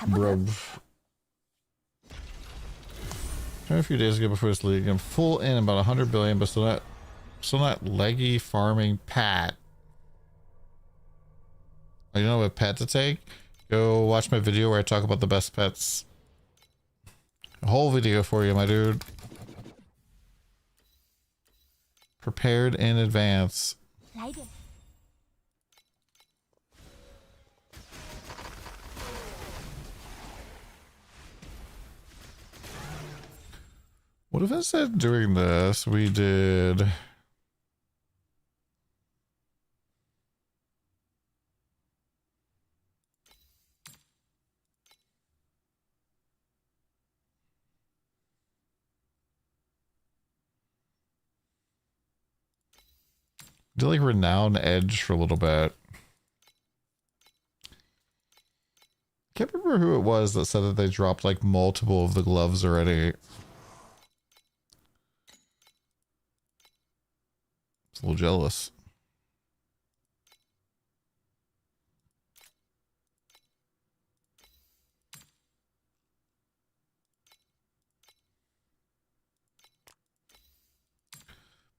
Speaker 1: Bro. A few days ago before this league, I'm full in about 100 billion, but still not leggy farming Pat. You know what pet to take? Go watch my video where I talk about the best pets. A whole video for you, my dude. Prepared in advance.
Speaker 2: 来点。
Speaker 1: What if instead of doing this, we did... Do like Renown Edge for a little bit. Can't remember who it was that said that they dropped like multiple of the gloves already. It's a little jealous.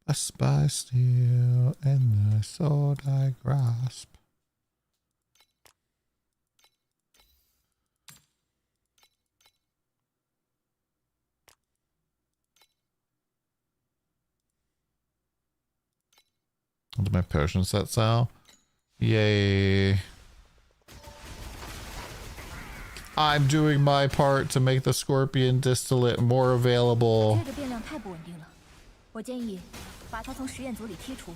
Speaker 1: I spy steel and the sword I grasp. What did my potion set sell? Yay. I'm doing my part to make the scorpion distillate more available.
Speaker 2: 这个变量太不稳定了，我建议把它从实验组里剔除。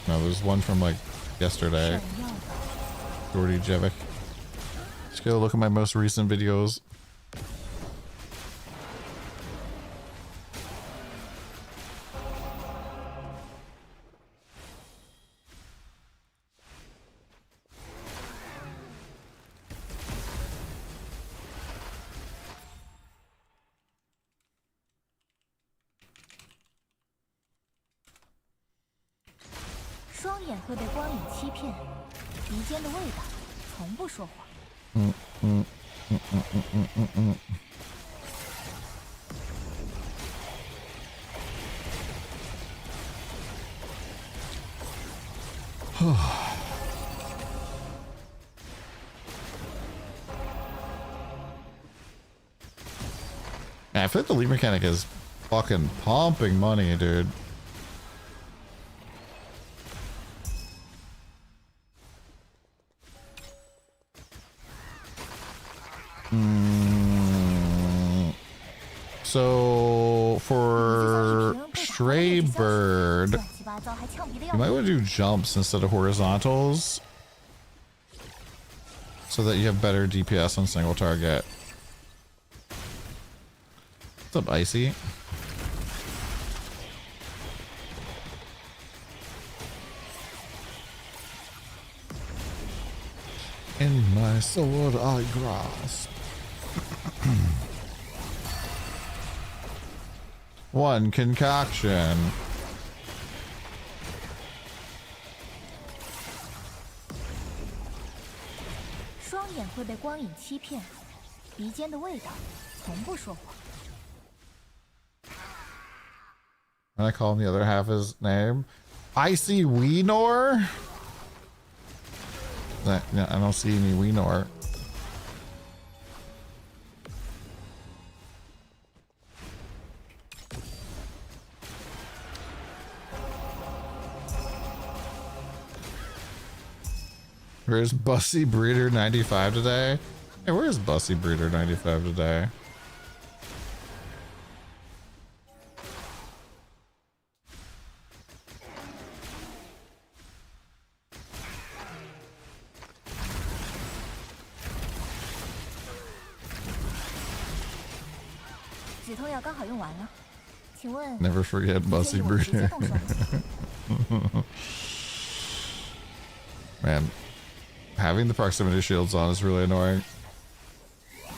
Speaker 1: No, there's one from like yesterday. Jordy Jevic. Just go look at my most recent videos. I feel like the lead mechanic is fucking pumping money, dude. So for Stray Bird, you might want to do jumps instead of horizontals so that you have better DPS on single target. What's up, Icy? In my sword I grasp. One concoction. And I call him the other half his name. Icy Weenor? No, I don't see any Weenor. Where's Bussy Breeder 95 today? Hey, where's Bussy Breeder 95 today? Never forget Bussy Breeder. Man, having the proximity shields on is really annoying. Am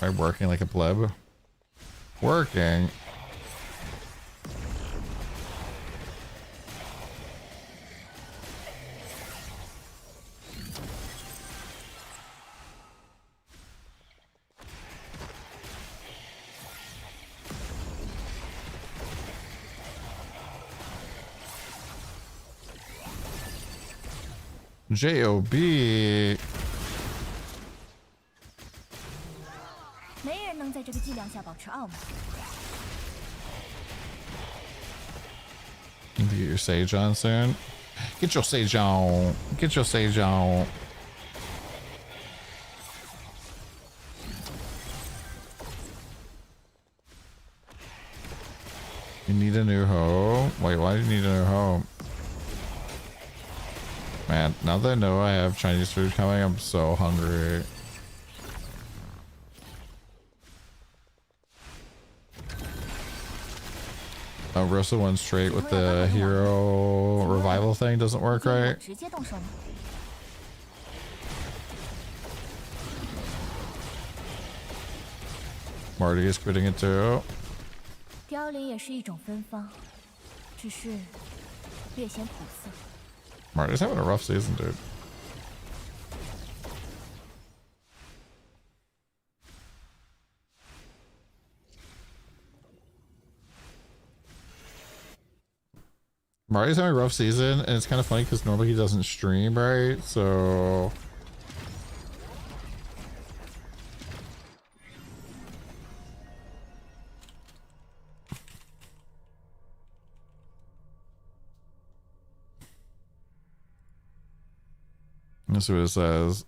Speaker 1: I working like a pleb? Working? J.O.B.
Speaker 2: 在这个剂量下保持傲慢。
Speaker 1: You need to get your sage on soon. Get your sage on. Get your sage on. You need a new home? Wait, why do you need a new home? Man, now that I know I have Chinese food coming, I'm so hungry. Oh, Rosa one straight with the hero revival thing doesn't work right. Marty is quitting it too.
Speaker 2: 凋零也是一种芬芳，只是略显苦涩。
Speaker 1: Marty's having a rough season, dude. Marty's having a rough season, and it's kind of funny because normally he doesn't stream, right? So... That's what it says.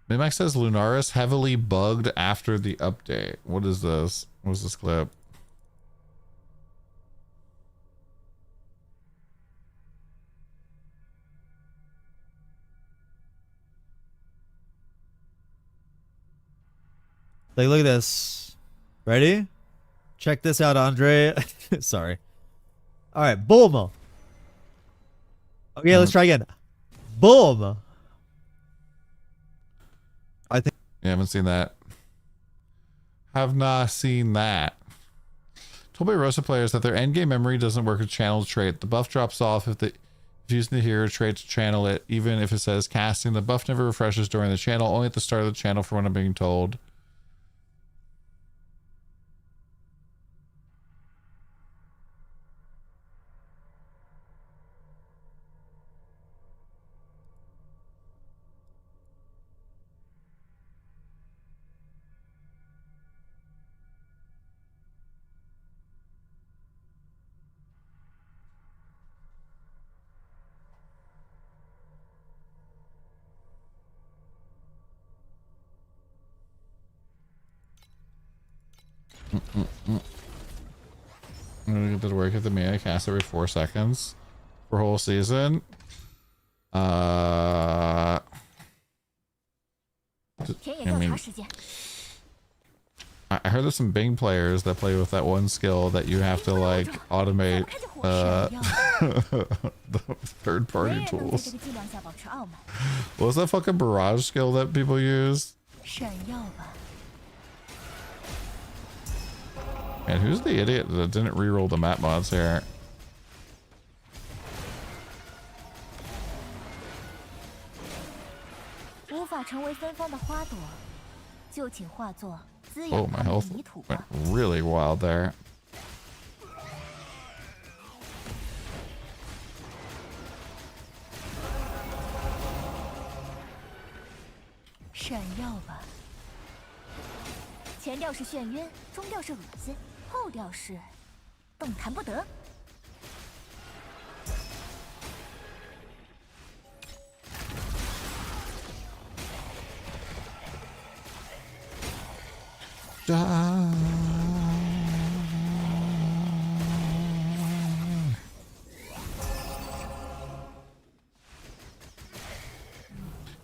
Speaker 1: Mimax says Lunaris heavily bugged after the update. What is this? What's this clip?
Speaker 8: Like, look at this. Ready? Check this out, Andre. Sorry. All right, boom. Okay, let's try again. Boom. I think.
Speaker 1: You haven't seen that. Have not seen that. Told by Rosa players that their endgame memory doesn't work with channel trait. The buff drops off if using the hero trait to channel it, even if it says casting. The buff never refreshes during the channel, only at the start of the channel from what I'm being told. I'm gonna get to work at the Mia cast every 4 seconds for whole season. I mean, I heard there's some Bing players that play with that one skill that you have to like automate the third-party tools. What was that fucking barrage skill that people use? And who's the idiot that didn't reroll the map mods here? Oh, my health went really wild there.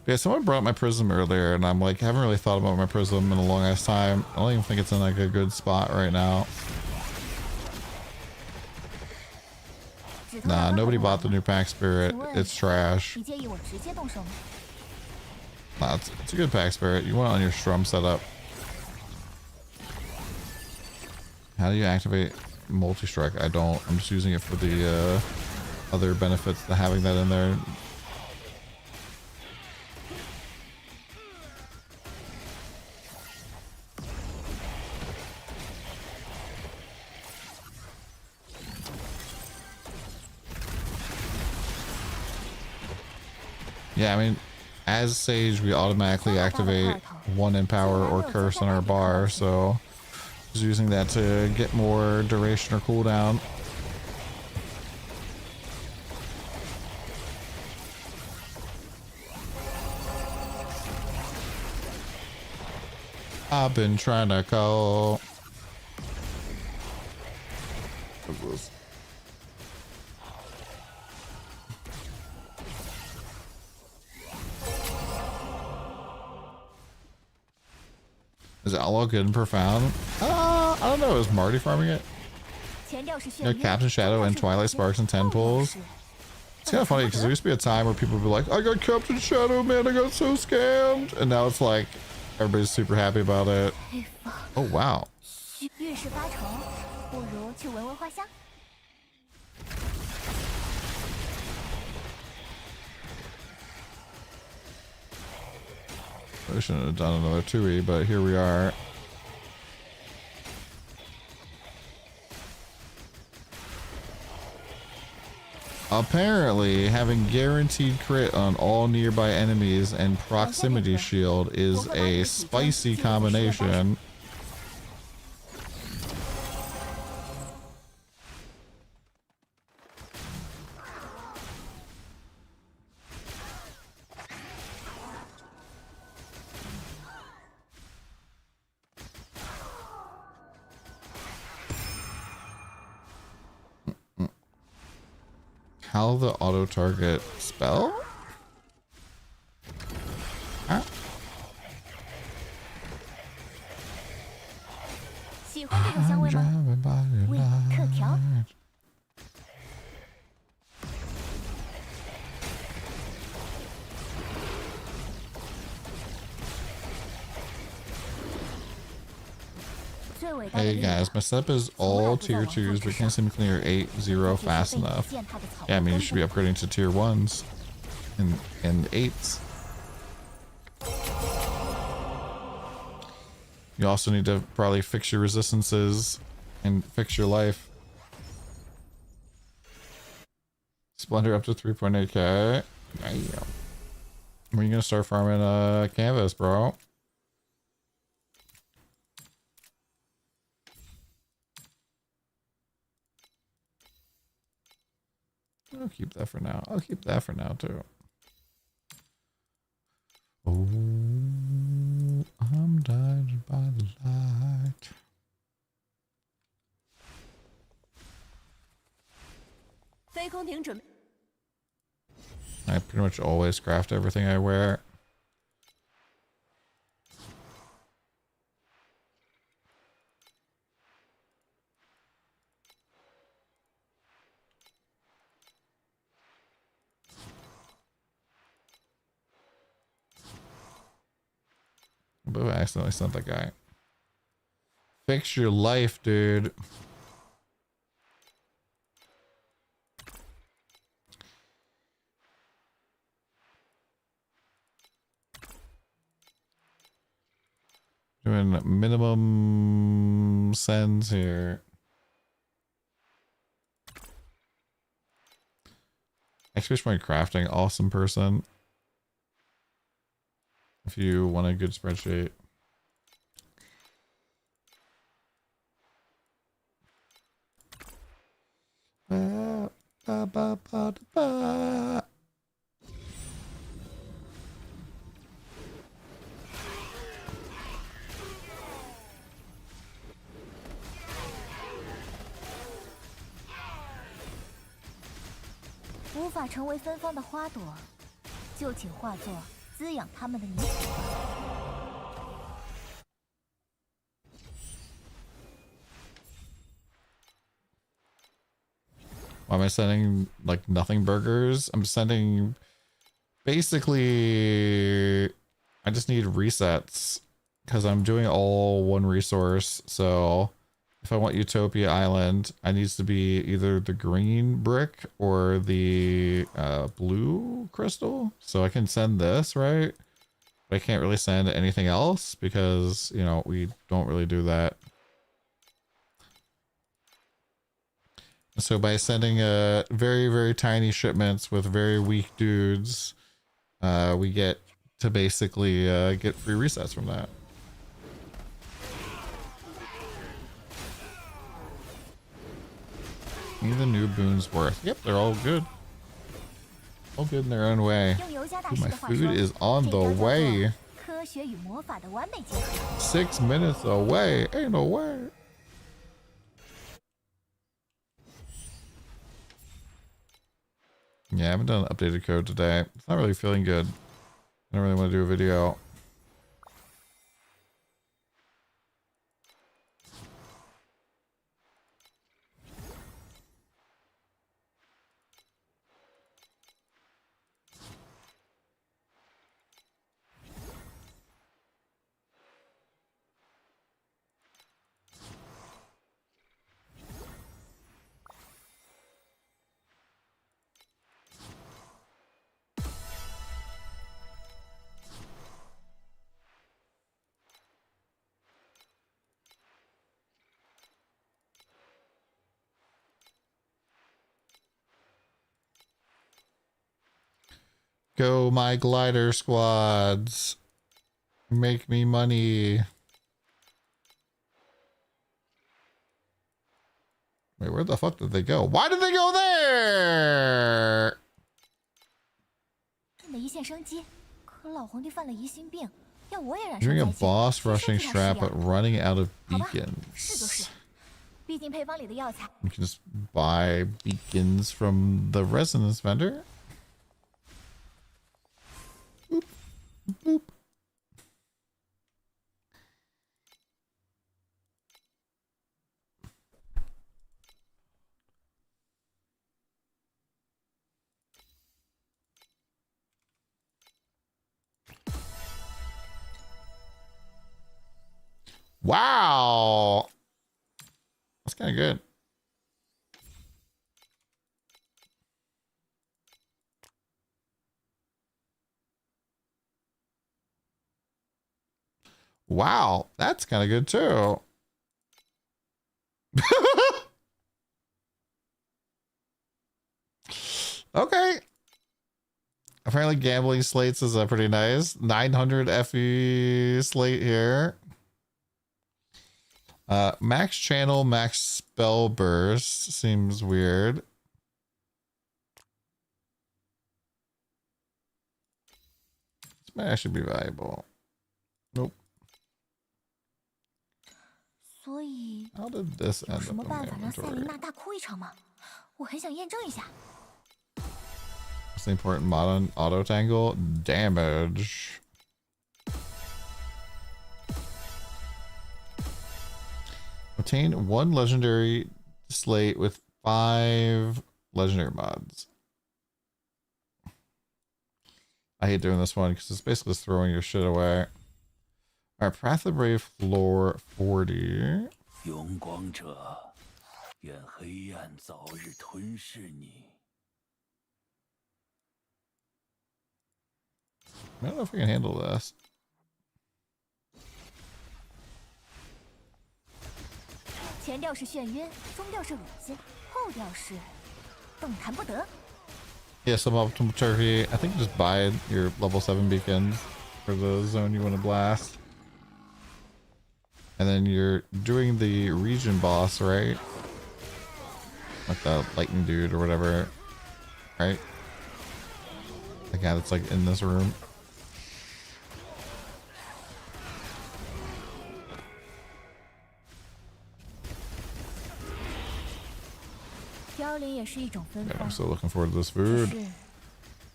Speaker 1: Yeah, someone brought my prism earlier, and I'm like, haven't really thought about my prism in a long ass time. I don't even think it's in like a good spot right now. Nah, nobody bought the new pack spirit. It's trash. Nah, it's a good pack spirit. You want it on your strum setup. How do you activate multi-strike? I don't. I'm just using it for the other benefits to having that in there. Yeah, I mean, as Sage, we automatically activate one Empower or Curse on our bar, so just using that to get more duration or cooldown. I've been trying to call. Is Outlaw good and profound? I don't know. Is Marty farming it? You know, Captain Shadow and Twilight Sparks and 10 pulls. It's kind of funny because there used to be a time where people would be like, I got Captain Shadow, man, I got so scammed. And now it's like, everybody's super happy about it. Oh, wow. I shouldn't have done another 2E, but here we are. Apparently, having guaranteed crit on all nearby enemies and proximity shield is a spicy combination. How the auto target spell? Huh? I'm driving by your light. Hey guys, my setup is all tier 2s, but can't seem to clear 8-0 fast enough. Yeah, I mean, you should be upgrading to tier 1s and 8s. You also need to probably fix your resistances and fix your life. Splendor up to 3.8k. Damn. When are you gonna start farming canvas, bro? I'll keep that for now. I'll keep that for now too. Oh, I'm guided by the light. I pretty much always craft everything I wear. But I accidentally sent that guy. Fix your life, dude. Doing minimum sends here. Exclamation point crafting, awesome person. If you want a good spreadsheet. Ba, ba, ba, ba, ba.
Speaker 2: 无法成为芬芳的花朵，就请化作滋养它们的泥土吧。
Speaker 1: Why am I sending like nothing burgers? I'm sending basically, I just need resets because I'm doing all one resource. So if I want Utopia Island, I needs to be either the green brick or the blue crystal. So I can send this, right? But I can't really send anything else because, you know, we don't really do that. So by sending very, very tiny shipments with very weak dudes, we get to basically get free resets from that. Need the new boons worth. Yep, they're all good. All good in their own way. Ooh, my food is on the way.
Speaker 2: 学与魔法的完美结合。
Speaker 1: 6 minutes away. Ain't no way. Yeah, I haven't done an updated code today. It's not really feeling good. I don't really want to do a video. Go my glider squads. Make me money. Wait, where the fuck did they go? Why did they go there?
Speaker 2: 的一线生机，可老皇帝犯了疑心病，要我也染上
Speaker 1: Doing a
Speaker 2: 灾星。
Speaker 1: boss rushing
Speaker 2: 谁说这样
Speaker 1: strat, but running out of
Speaker 2: 好吧，是就
Speaker 1: beacons.
Speaker 2: 是。毕竟配方里的药材。
Speaker 1: You can just buy beacons from the resonance vendor. Boop. Boop. Wow. That's kind of good. Wow, that's kind of good too. Okay. Apparently gambling slates is pretty nice. 900 FE slate here. Max channel, max spell burst seems weird. This might actually be valuable. Nope.
Speaker 2: 所以
Speaker 1: How did this
Speaker 2: 有
Speaker 1: end
Speaker 2: 什
Speaker 1: up
Speaker 2: 么
Speaker 1: in
Speaker 2: 办
Speaker 1: my
Speaker 2: 法让赛琳
Speaker 1: inventory?
Speaker 2: 娜大哭一场吗？我很想验证一下。
Speaker 1: What's the important mod on auto tangle? Damage. Obtain 1 legendary slate with 5 legendary mods. I hate doing this one because it's basically just throwing your shit away. Alright, Path of Brave floor 40.
Speaker 4: 勇光者，愿黑暗早日吞噬你。
Speaker 1: I don't know if we can handle this.
Speaker 2: 前调是眩晕，中调是恶心，后调是动弹不得。
Speaker 1: Yeah, suboptimal turkey. I think just buy your level 7 beacons for the zone you want to blast. And then you're doing the region boss, right? Like the lightning dude or whatever. Right? The guy that's like in this room.
Speaker 2: 凋零也是一种芬
Speaker 1: Yeah,
Speaker 2: 芳
Speaker 1: I'm，still looking forward to this
Speaker 2: 只
Speaker 1: food.
Speaker 2: 是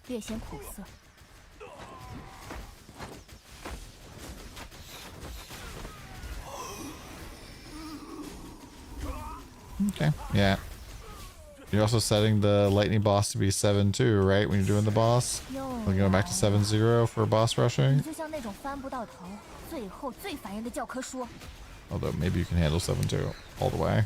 Speaker 2: 略显苦涩。
Speaker 1: Okay, yeah. You're also setting the lightning boss to be 7 too, right? When you're doing the boss?
Speaker 2: 又
Speaker 1: We're going back to 7-0 for boss
Speaker 2: 你
Speaker 1: rushing.
Speaker 2: 就像那种翻不到头，最后最烦人的教科书。
Speaker 1: Although maybe you can handle 7-2 all the way.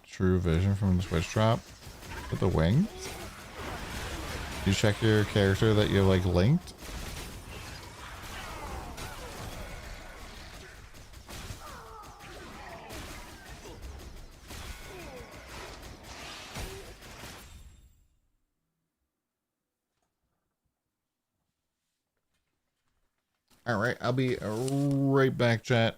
Speaker 1: True vision from the switch drop with the wing. You check your character that you like linked. All right, I'll be right back, chat.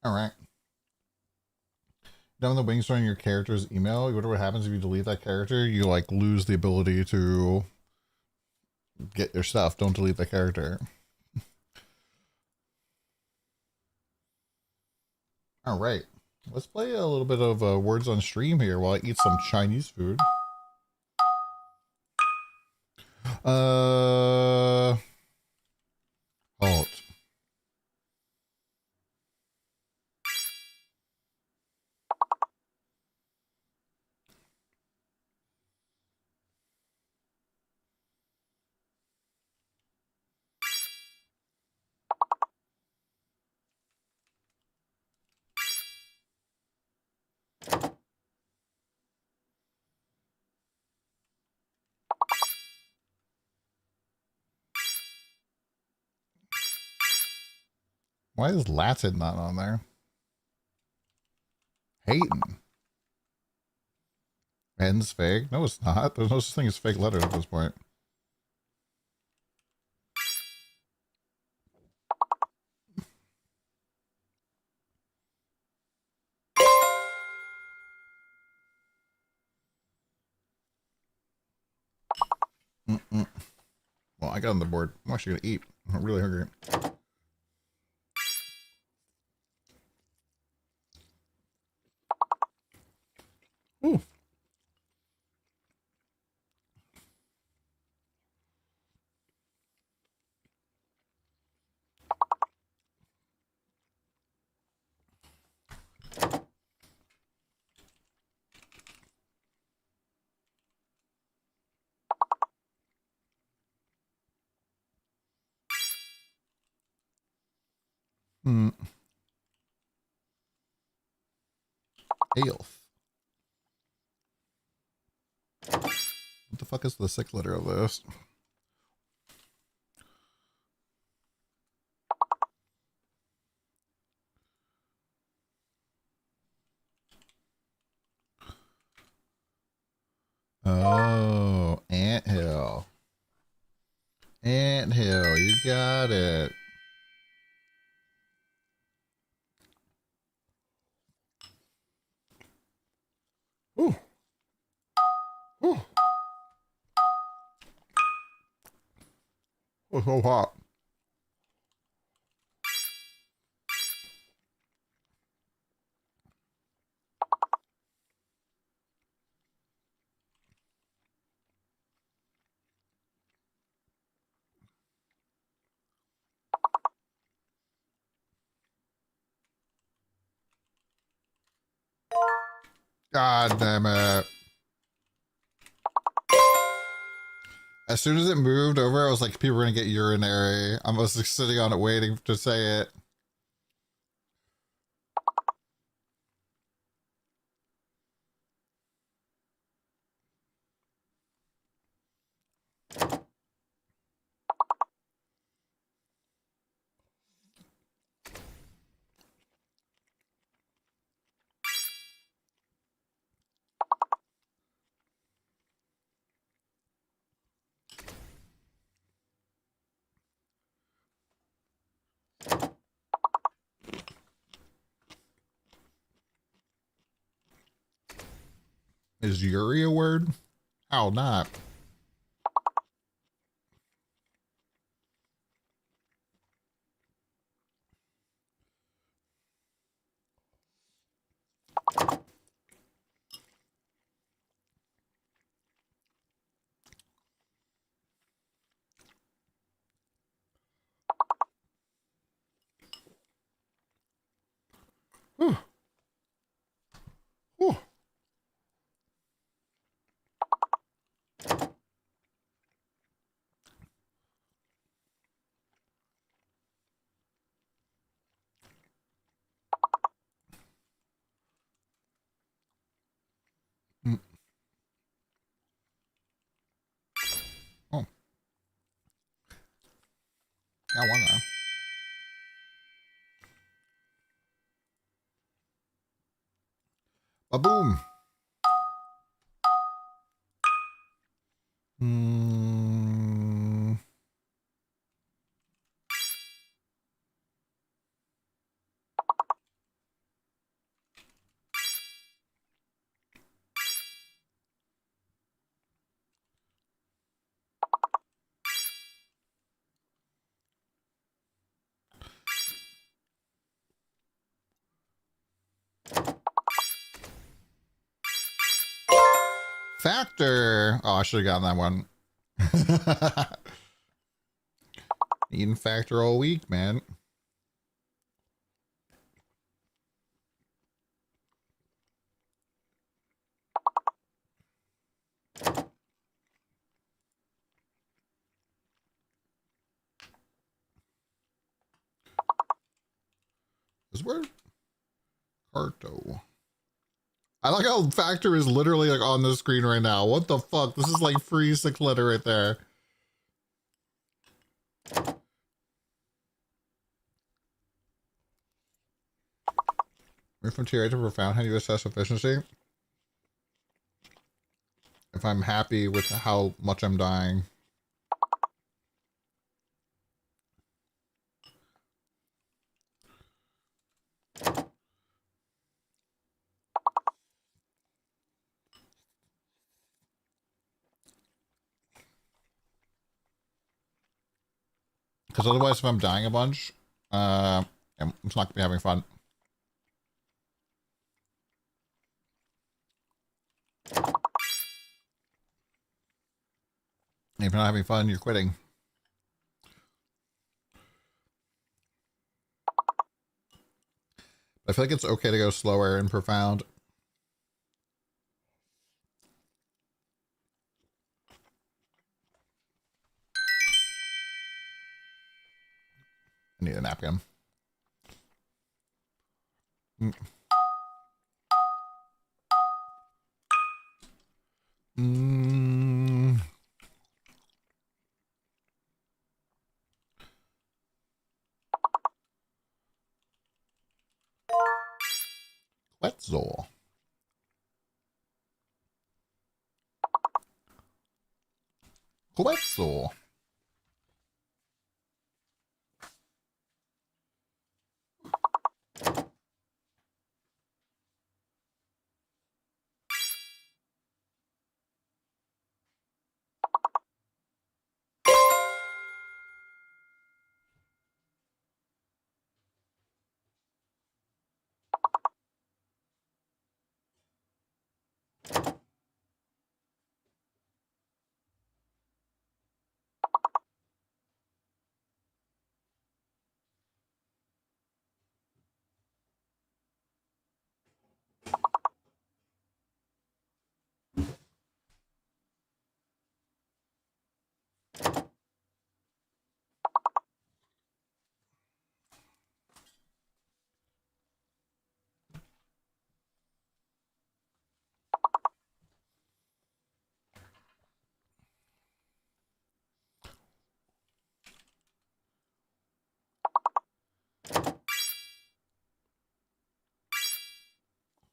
Speaker 1: All right. Down the wings on your character's email. You wonder what happens if you delete that character? You like lose the ability to get your stuff. Don't delete the character. All right. Let's play a little bit of words on stream here while I eat some Chinese food. Halt. Why is Latin not on there? Hayton. N's fake? No, it's not. There's no such thing as fake letters at this point. Well, I got on the board. I'm actually gonna eat. I'm really hungry. Ooh. Elf. What the fuck is the sixth letter of this? Oh, anthill. Anthill, you got it. Ooh. Ooh. Oh, so hot. God damn it. As soon as it moved over, I was like, people are going to get urinary. I was like, sitting on it waiting to say it. Is Yuri a word? How not? Whew. Whew. Mm. Oh. Got one there. Ba-boom. Factor. Oh, I should have gotten that one. Eating Factor all week, man. Is where Carto. I like how Factor is literally like on the screen right now. What the fuck? This is like free 6-letter right there. Move from tier 8 to profound. How do you assess efficiency? If I'm happy with how much I'm dying. Because otherwise, if I'm dying a bunch, it's not gonna be having fun. If you're not having fun, you're quitting. I feel like it's okay to go slower and profound. I need a napkin. Quetzal. Quetzal.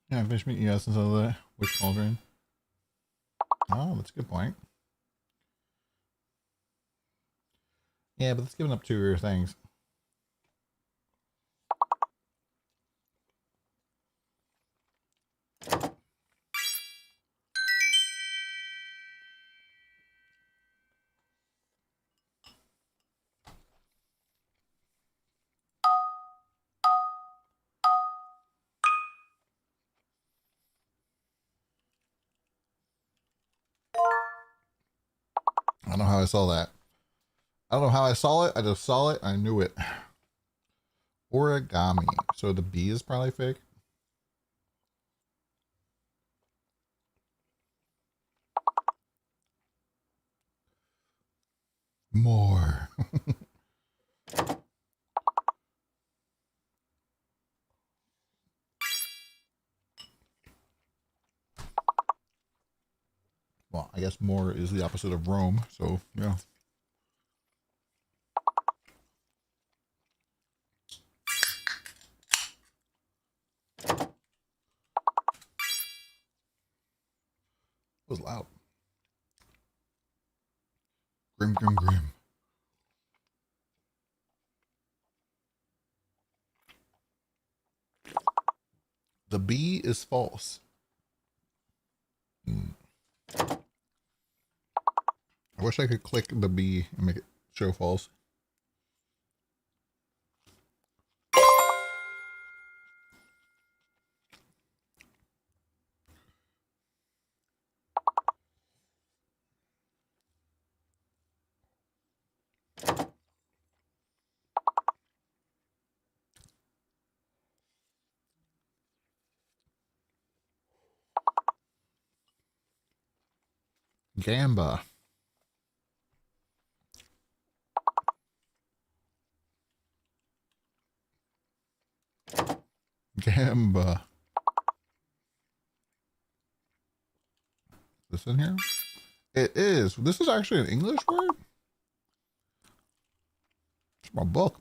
Speaker 1: Yeah, fish meat, yes, instead of the witch cauldron. Oh, that's a good point. Yeah, but it's giving up 2 rare things. I don't know how I saw that. I don't know how I saw it. I just saw it. I knew it. Origami. So the B is probably fake. More. Well, I guess more is the opposite of Rome. So, yeah. It was loud. Grim, grim, grim. The B is false. I wish I could click the B and make it show false. Gamba. Gamba. Is this in here? It is. This is actually an English word. It's my book.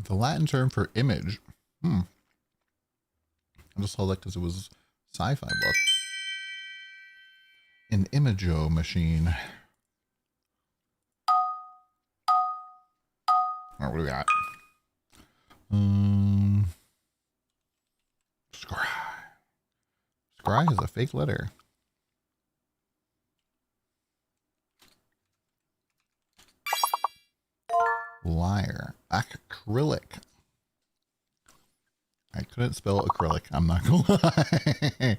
Speaker 1: The Latin term for image. I just saw that because it was a sci-fi book. An imago machine. All right, what do we got? Scry. Scry is a fake letter. Liar. Acrylic. I couldn't spell acrylic. I'm not gonna lie.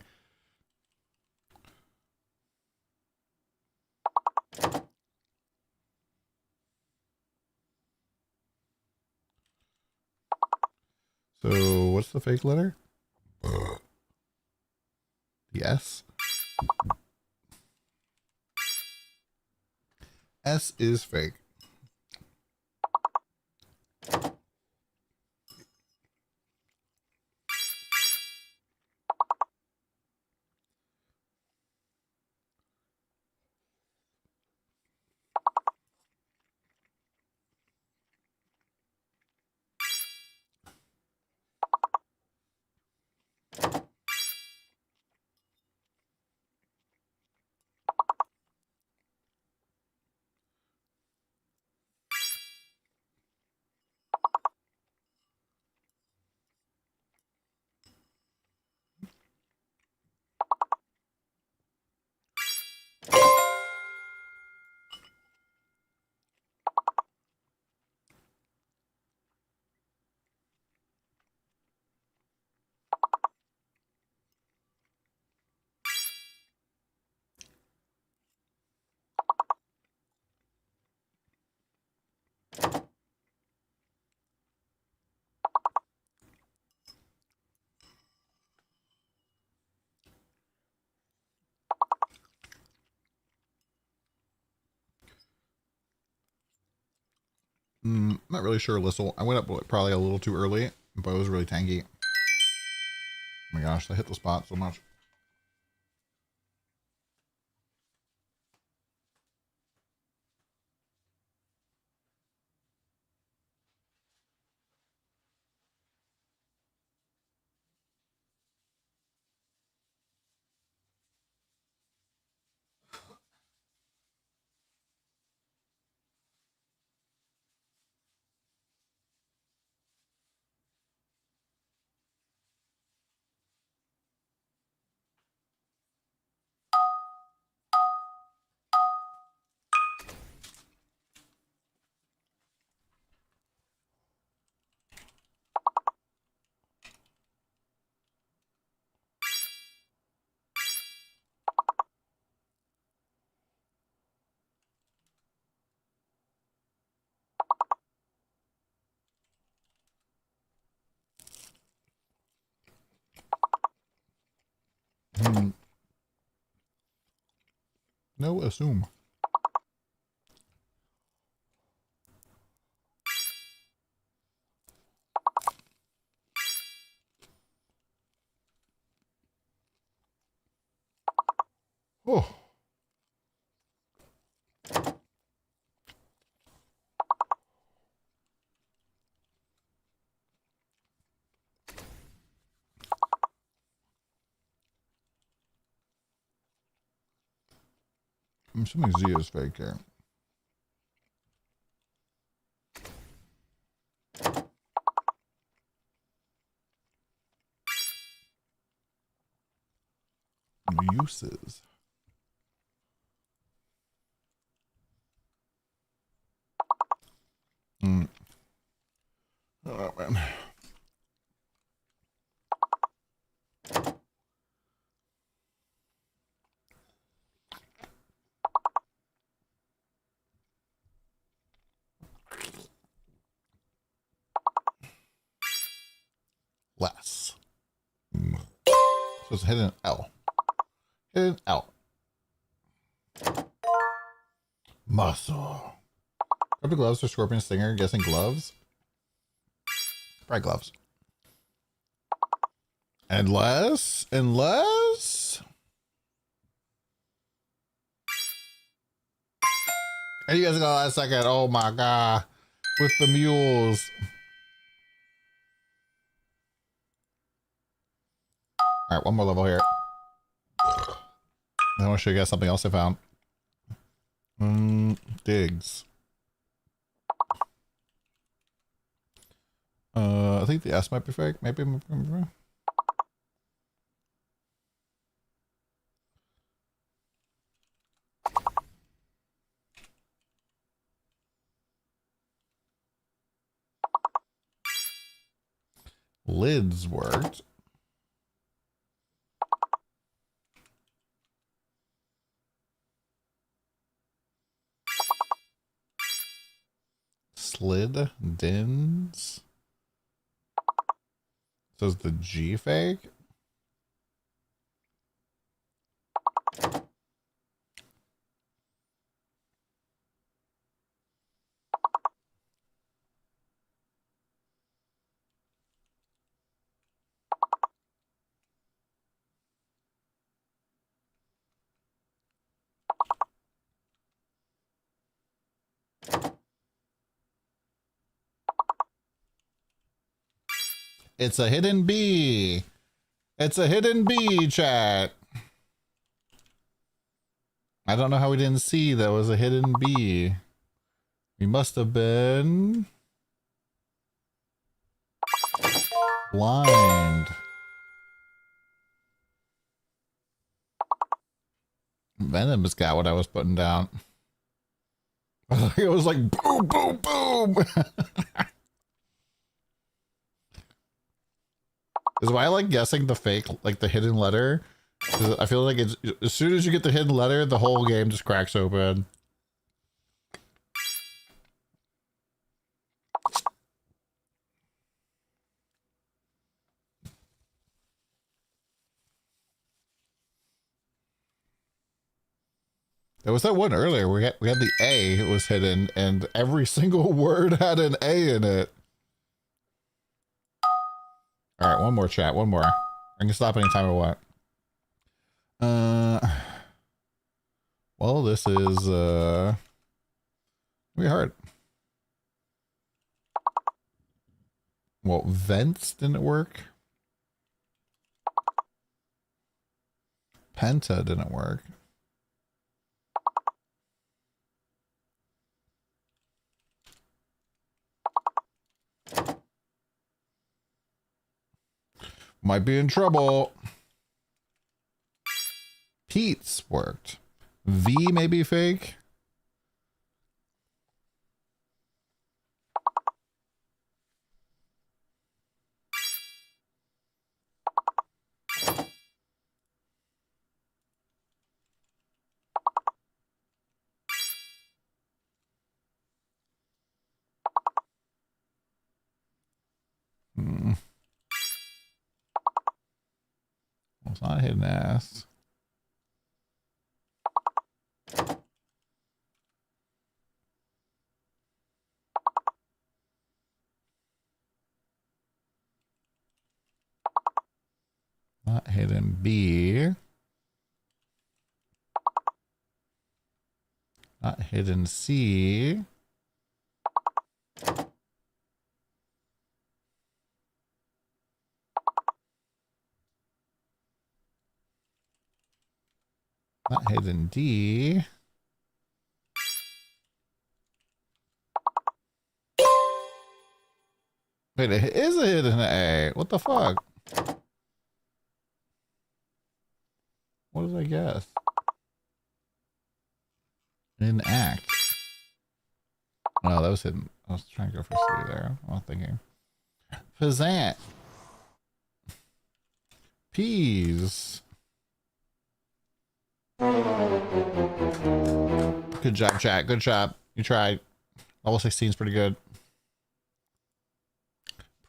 Speaker 1: So what's the fake letter? The S. S is fake. Not really sure, Lissel. I went up probably a little too early, but it was really tanky. Oh my gosh, I hit the spot so much. No assume. Oh. I'm assuming Z is fake here. Uses. Oh man. Less. So it's hidden L. Hidden L. Muscle. Rubber gloves for scorpion stinger. Guessing gloves. Probably gloves. Unless. And you guys got last second. Oh my god. With the mules. Alright, one more level here. I want to show you guys something else I found. Digs. I think the S might be fake. Maybe. Lids worked. Slid dins. So is the G fake? It's a hidden B. It's a hidden B, chat. I don't know how we didn't see that was a hidden B. We must have been blind. Venom's got what I was putting down. It was like boom, boom, boom. Is why I like guessing the fake, like the hidden letter. I feel like it's as soon as you get the hidden letter, the whole game just cracks open. There was that one earlier. We had the A was hidden, and every single word had an A in it. All right, one more chat, one more. I can stop anytime I want. Well, this is pretty hard. Well, vents didn't work. Penta didn't work. Might be in trouble. Pete's worked. V may be fake. Well, it's not hidden ass. Not hidden B. Not hidden C. Not hidden D. Wait, it is a hidden A. What the fuck? What did I guess? In act. Oh, that was hidden. I was trying to go for C there. I'm not thinking. Pizzant. Peas. Good job, chat. Good job. You tried. Level 16 is pretty good.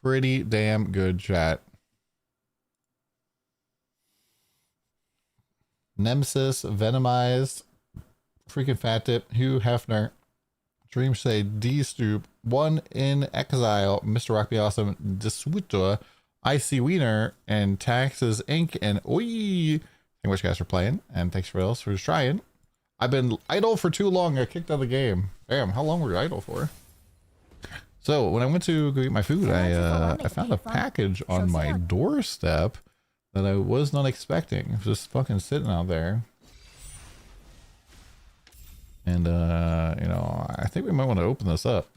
Speaker 1: Pretty damn good, chat. Nemesis, Venomized, Freaking Fat Tip, Hugh Hefner, Dream Say, D Stoop, One in Exile, Mr. Rock Be Awesome, Diswuta, Icy Wiener, and Taxes Inc. And Oi! Thank you guys for playing, and thanks for else for trying. I've been idle for too long. I kicked out of the game. Damn, how long were you idle for? So when I went to go eat my food, I found a package on my doorstep that I was not expecting. It was just fucking sitting out there. And, you know, I think we might want to open this up.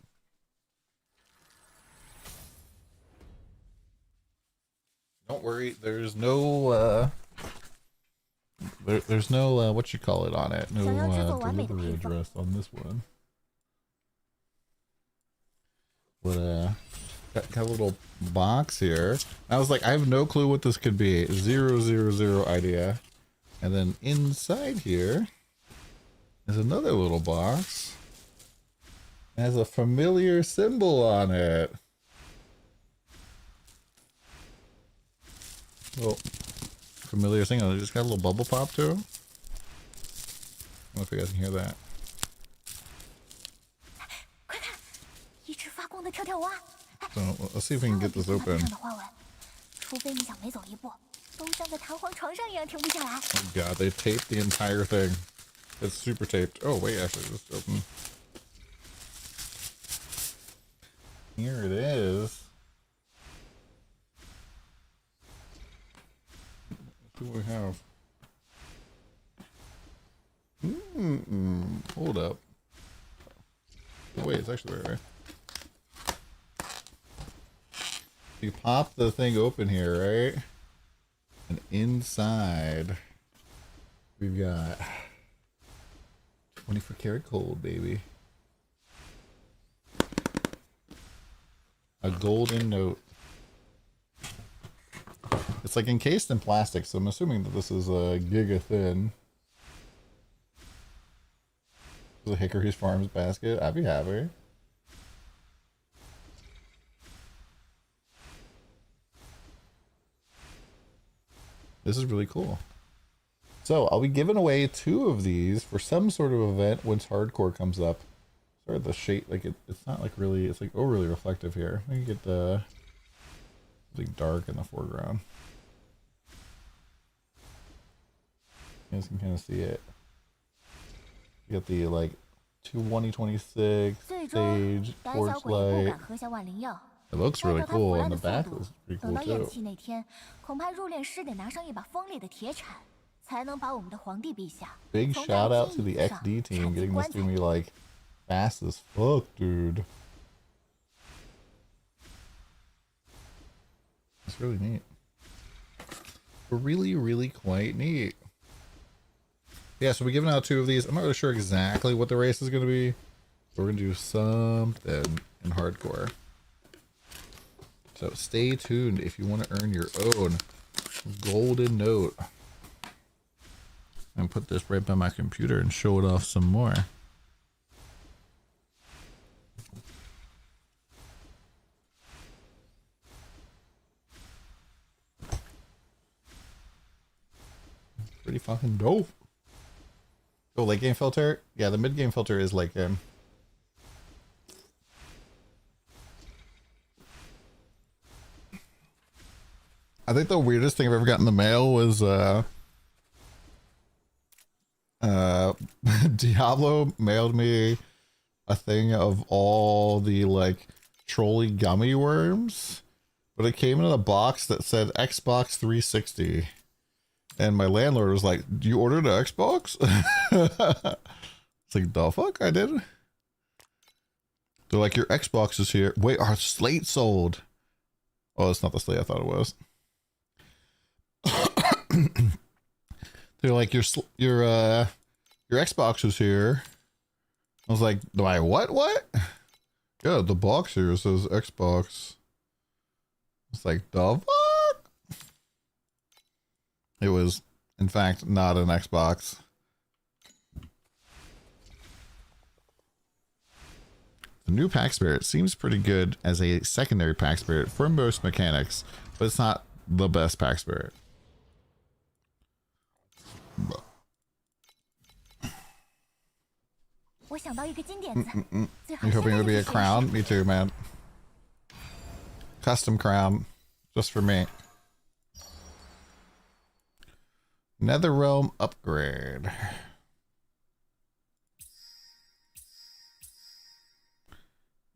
Speaker 1: Don't worry, there's no, there's no, what you call it on it. No, delivery address on this one. But, got a little box here. I was like, I have no clue what this could be. 000 idea. And then inside here is another little box. It has a familiar symbol on it. Well, familiar thing. I just got a little bubble pop too. I don't know if you guys can hear that. So let's see if we can get this open. Oh god, they taped the entire thing. It's super taped. Oh wait, actually, just open. Here it is. Let's see what we have. Hold up. Oh wait, it's actually right. You pop the thing open here, right? And inside, we've got 24 karat gold, baby. A golden note. It's like encased in plastic, so I'm assuming that this is a giga thin. This is a Hickory's Farms basket. I'd be happy. This is really cool. So I'll be giving away 2 of these for some sort of event once hardcore comes up. Sorry, the shade, like it's not like really, it's like overly reflective here. Let me get the like dark in the foreground. You guys can kind of see it. You got the like 2026 stage Torchlight. It looks really cool, and the back is pretty cool too. Big shout out to the XD team getting this to me like fast as fuck, dude. It's really neat. Really, really quite neat. Yeah, so we're giving out 2 of these. I'm not really sure exactly what the race is going to be. But we're going to do something in hardcore. So stay tuned if you want to earn your own golden note. And put this right by my computer and show it off some more. Pretty fucking dope. Oh, late game filter? Yeah, the mid game filter is late game. I think the weirdest thing I've ever gotten in the mail was Diablo mailed me a thing of all the like trolley gummy worms, but it came in a box that said Xbox 360, and my landlord was like, "Do you order the Xbox?" It's like, the fuck, I did. They're like, "Your Xbox is here." Wait, our slate sold. Oh, it's not the slate I thought it was. They're like, your Xbox is here. I was like, do I what? Yeah, the box here says Xbox. It's like, the fuck? It was, in fact, not an Xbox. The new pack spirit seems pretty good as a secondary pack spirit for most mechanics, but it's not the best pack spirit. You hoping it would be a crown? Me too, man. Custom crown. Just for me. Netherrealm upgrade.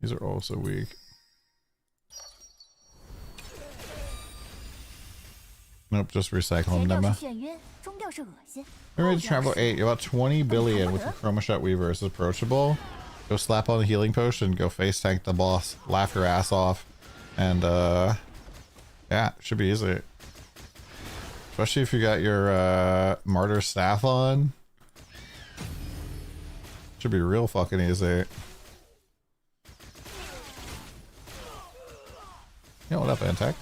Speaker 1: These are also weak. Nope, just recycle them, Nema. You're ready to travel 8. You're about 20 billion with your Chroma Shot Weaver. Is approachable. Go slap on the healing potion, go face tank the boss, laugh your ass off, and yeah, should be easy. Especially if you got your Martyr Staff on. Should be real fucking easy. Yeah, what up, Antec?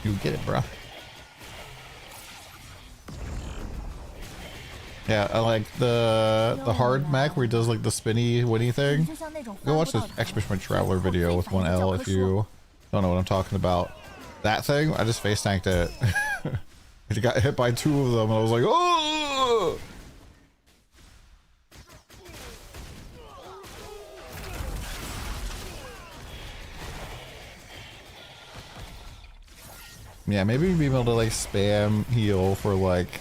Speaker 1: You get it, bro. Yeah, I like the hard mech where he does like the spinny winny thing. Go watch this Expedition Traveler video with 1L if you don't know what I'm talking about. That thing, I just face tanked it. It got hit by 2 of them and I was like, oh! Yeah, maybe being able to like spam heal for like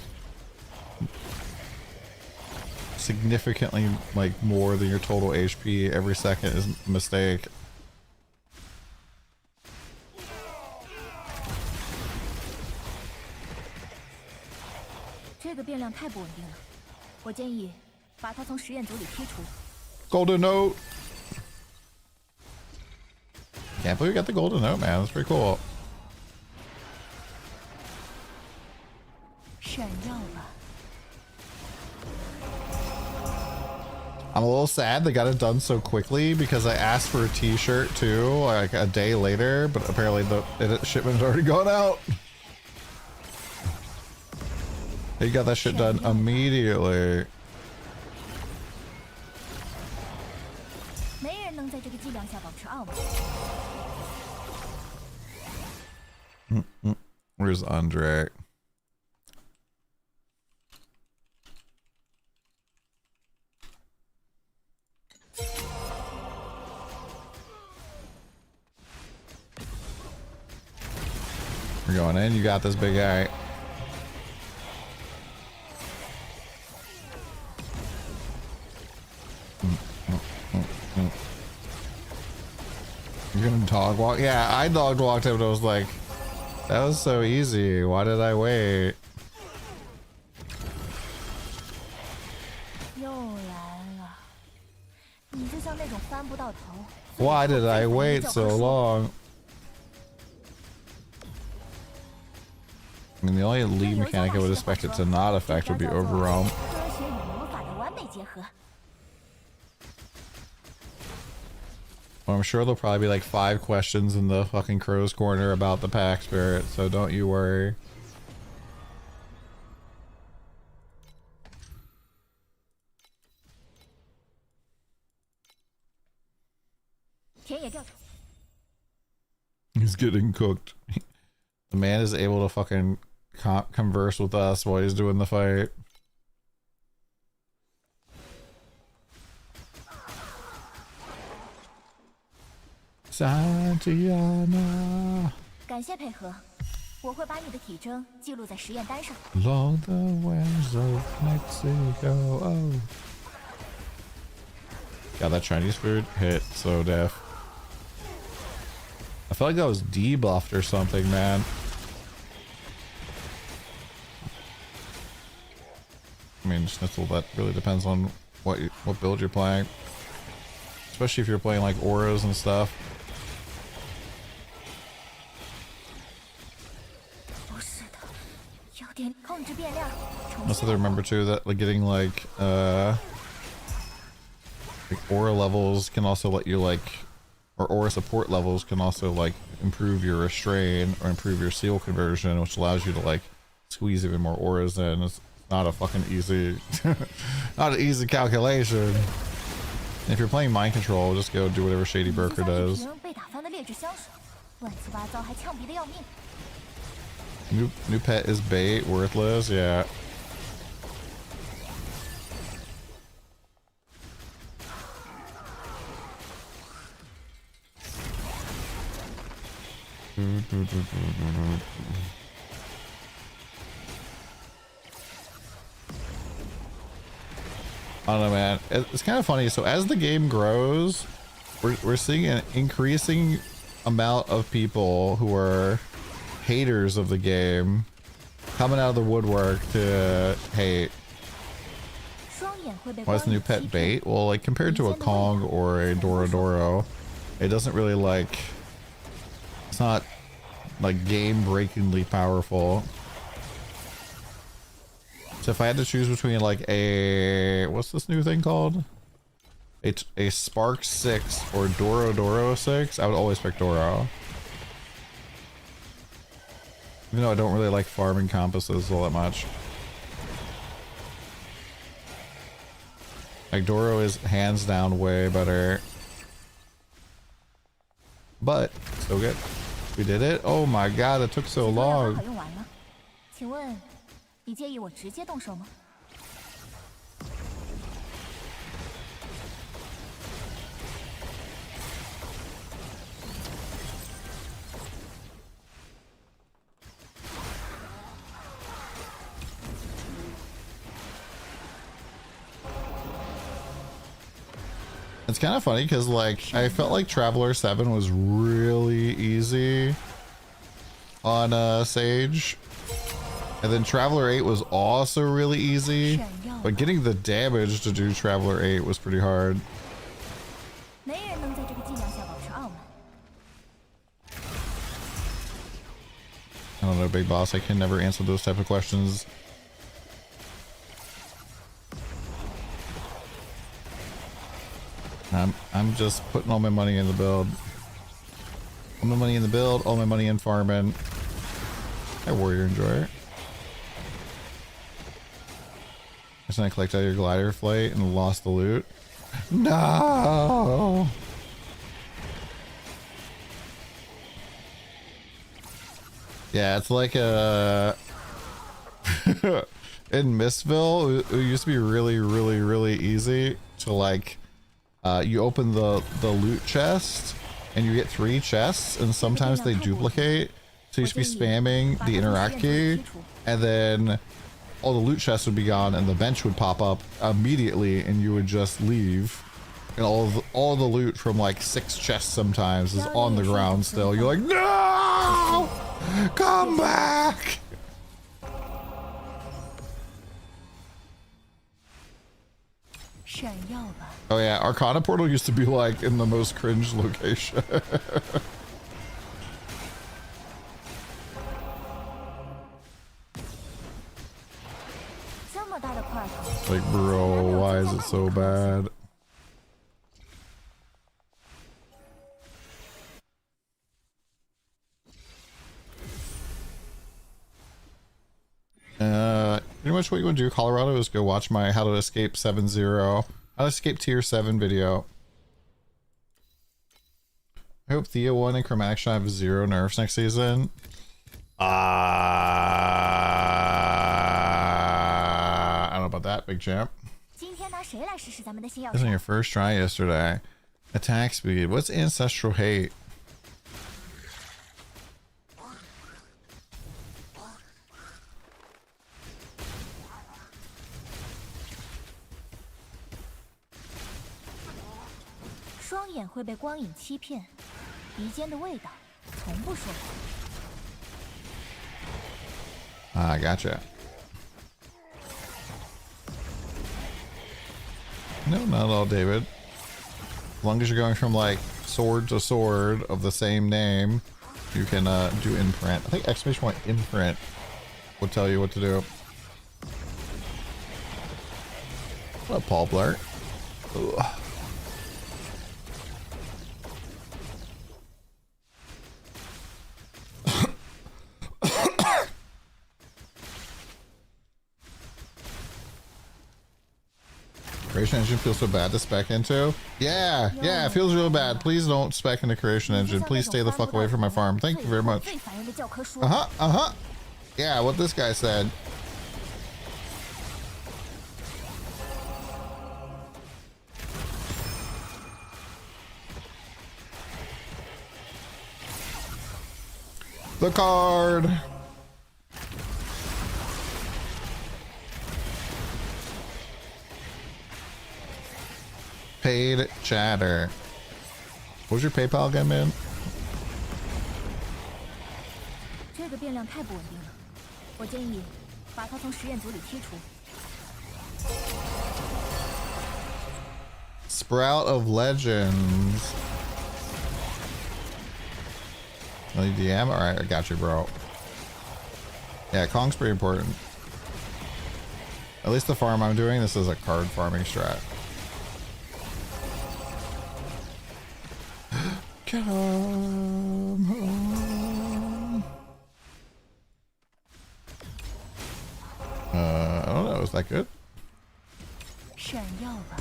Speaker 1: significantly like more than your total HP every second is a mistake. Golden note. Can't believe we got the golden note, man. That's pretty cool. I'm a little sad they got it done so quickly because I asked for a t-shirt too, like a day later, but apparently the shipment had already gone out. They got that shit done immediately. Where's Andre? We're going in. You got this, big guy. You're gonna dog walk? Yeah, I dog walked him and I was like, that was so easy. Why did I wait? Why did I wait so long? I mean, the only lead mechanic I would expect it to not affect would be Overwhelm. Well, I'm sure there'll probably be like 5 questions in the fucking crow's corner about the pack spirit, so don't you worry. He's getting cooked. The man is able to fucking converse with us while he's doing the fight. Santiana. Along the winds of Mexico. Oh. God, that Chinese food hit so deaf. I felt like that was debuffed or something, man. I mean, Schnitzel, that really depends on what build you're playing. Especially if you're playing like auras and stuff. Also, remember too that like getting like aura levels can also let you like, or aura support levels can also like improve your restrain or improve your seal conversion, which allows you to like squeeze even more auras in. It's not a fucking easy, not an easy calculation. If you're playing mind control, just go do whatever Shady Broker does. New pet is bait, worthless, yeah. I don't know, man. It's kind of funny. So as the game grows, we're seeing an increasing amount of people who are haters of the game coming out of the woodwork to hate. Why's the new pet bait? Well, like compared to a Kong or a Dorodoro, it doesn't really like, it's not like game breakingly powerful. So if I had to choose between like a, what's this new thing called? A Spark 6 or Dorodoro 6, I would always pick Doro. Even though I don't really like farming compasses all that much. Like Doro is hands down way better. But still good. We did it. Oh my god, it took so long. It's kind of funny because like I felt like Traveler 7 was really easy on Sage, and then Traveler 8 was also really easy, but getting the damage to do Traveler 8 was pretty hard. I don't know, Big Boss, I can never answer those type of questions. I'm just putting all my money in the build. All my money in the build, all my money in farming. Hey, Warrior Enjoyer. Just gonna collect out your glider flight and lost the loot. No! Yeah, it's like a... in Mistville, it used to be really easy to like... you open the loot chest and you get 3 chests, and sometimes they duplicate, so you should be spamming the interact key, and then all the loot chests would be gone and the bench would pop up immediately and you would just leave, and all the loot from like 6 chests sometimes is on the ground still. You're like, no, come back. Oh yeah, Arcana Portal used to be like in the most cringe location. Like, bro, why is it so bad? Pretty much what you want to do, Colorado, is go watch my How to Escape 7-0, How to Escape Tier 7 video. I hope Theo 1 and Chromatic should have 0 nerfs next season. I don't know about that, big champ. This is your first try yesterday. Attack speed. What's Ancestral Hate? Ah, gotcha. No, not at all, David. As long as you're going from like sword to sword of the same name, you can do imprint. I think exclamation point imprint will tell you what to do. What up, Paul Blart? Ugh. Creation Engine feels so bad to spec into. Yeah, it feels real bad. Please don't spec into Creation Engine. Please stay the fuck away from my farm. Thank you very much. Yeah, what this guy said. The card. Paid chatter. What was your PayPal again, man?
Speaker 2: 这个变量太不稳定了，我建议把它从实验组里剔除。
Speaker 1: Sprout of Legends. LEDM? Alright, I got you, bro. Yeah, Kong's pretty important. At least the farm I'm doing, this is a card farming strat. Come home. I don't know, is that good?
Speaker 2: 闪耀吧！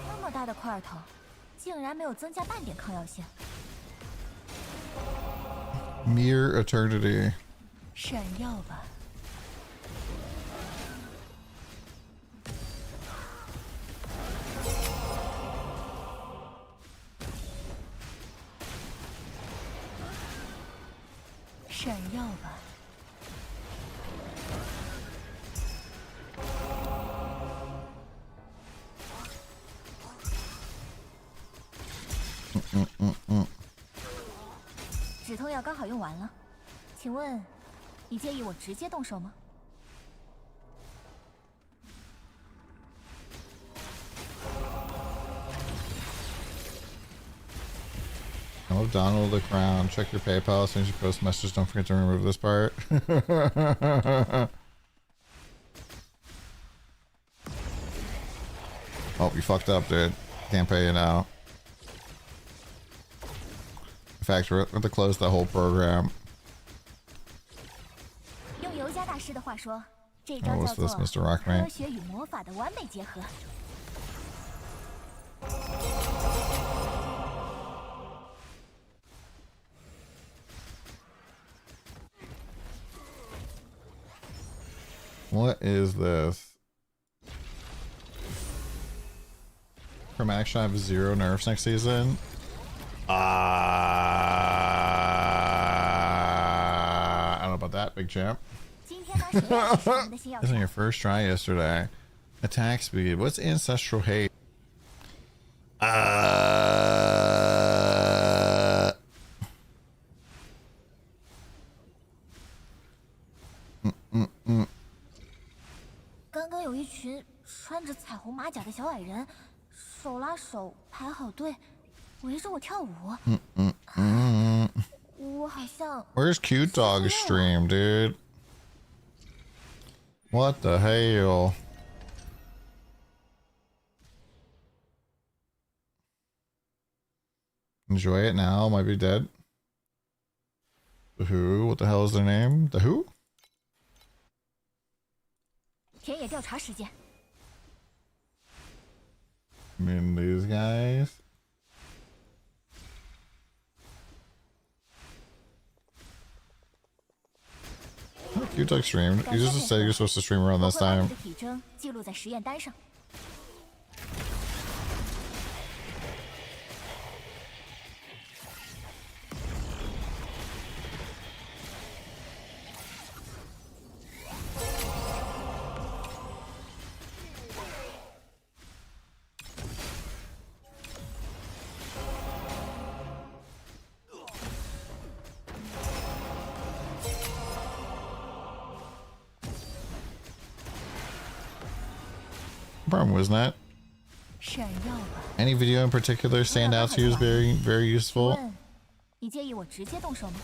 Speaker 2: 那么大的块头，竟然没有增加半点抗药性。
Speaker 1: Mere eternity.
Speaker 2: 闪耀吧！闪耀吧！止痛药刚好用完了，请问你介意我直接动手吗？
Speaker 1: Hello, DonTheCrown. Check your PayPal as soon as you post messages. Don't forget to remove this part. Oh, you fucked up, dude. Can't pay you now. In fact, we're going to close the whole program.
Speaker 2: 用尤加大师的话说，这
Speaker 1: Oh,
Speaker 2: 招
Speaker 1: what's
Speaker 2: 叫
Speaker 1: this,
Speaker 2: 做
Speaker 1: Mr. Rockman?
Speaker 2: 科学与魔法的完美结合。
Speaker 1: What is this? Chromatic should have 0 nerfs next season. I don't know about that, big champ.
Speaker 2: 今天呢，谁要试试我们的新药
Speaker 1: This is
Speaker 2: 材？
Speaker 1: your first try yesterday. Attack speed. What's ancestral hate? Mm.
Speaker 2: 刚刚有一群穿着彩虹马甲的小矮人，手拉手排好队，围着我跳舞。我好像
Speaker 1: Where's Cute Dog stream, dude? What the hell? Enjoy it now. Might be dead. The Who? What the hell is their name? The Who?
Speaker 2: 田野调查时间。
Speaker 1: I mean, these guys. Oh, Cute Dog streamed. You just said you're supposed to stream around
Speaker 2: 我
Speaker 1: this
Speaker 2: 会把你
Speaker 1: time.
Speaker 2: 的体征记录在实验单上。
Speaker 1: Problem wasn't that?
Speaker 2: 闪耀吧！
Speaker 1: Any video in particular stand out to you as very, very
Speaker 2: 请
Speaker 1: useful?
Speaker 2: 问，你介意我直接动手吗？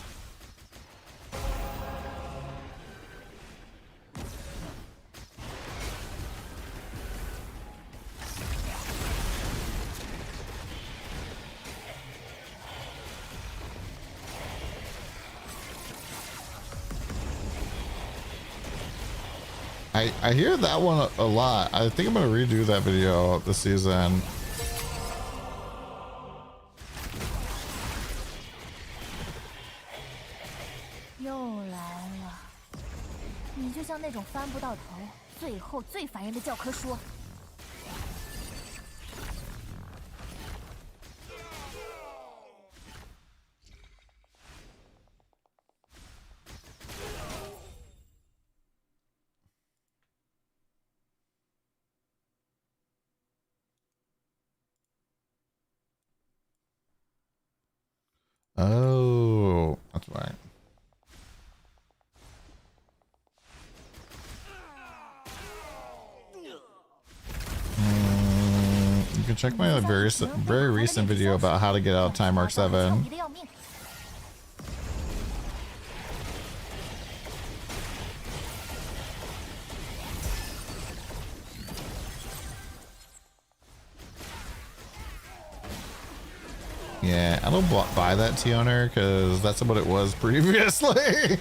Speaker 1: I hear that one a lot. I think I'm gonna redo that video this season.
Speaker 2: 又来了，你就像那种翻不到头、最后最烦人的教科书。
Speaker 1: check my very recent video about how to get out of Time Arc 7. Yeah, I don't buy that T-Owner because that's what it was previously.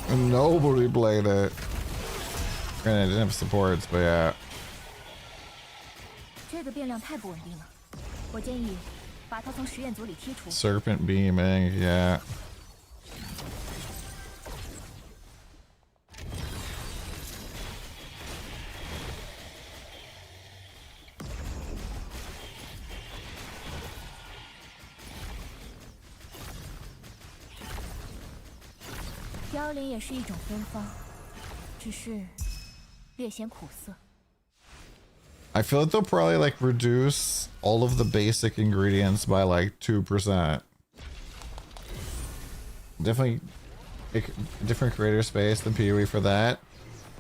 Speaker 1: Nobody played it. Granted, I didn't have supports, but yeah. Serpent beaming, yeah. I feel like they'll probably like reduce all of the basic ingredients by like 2%. Definitely a different creator space than PoE for that.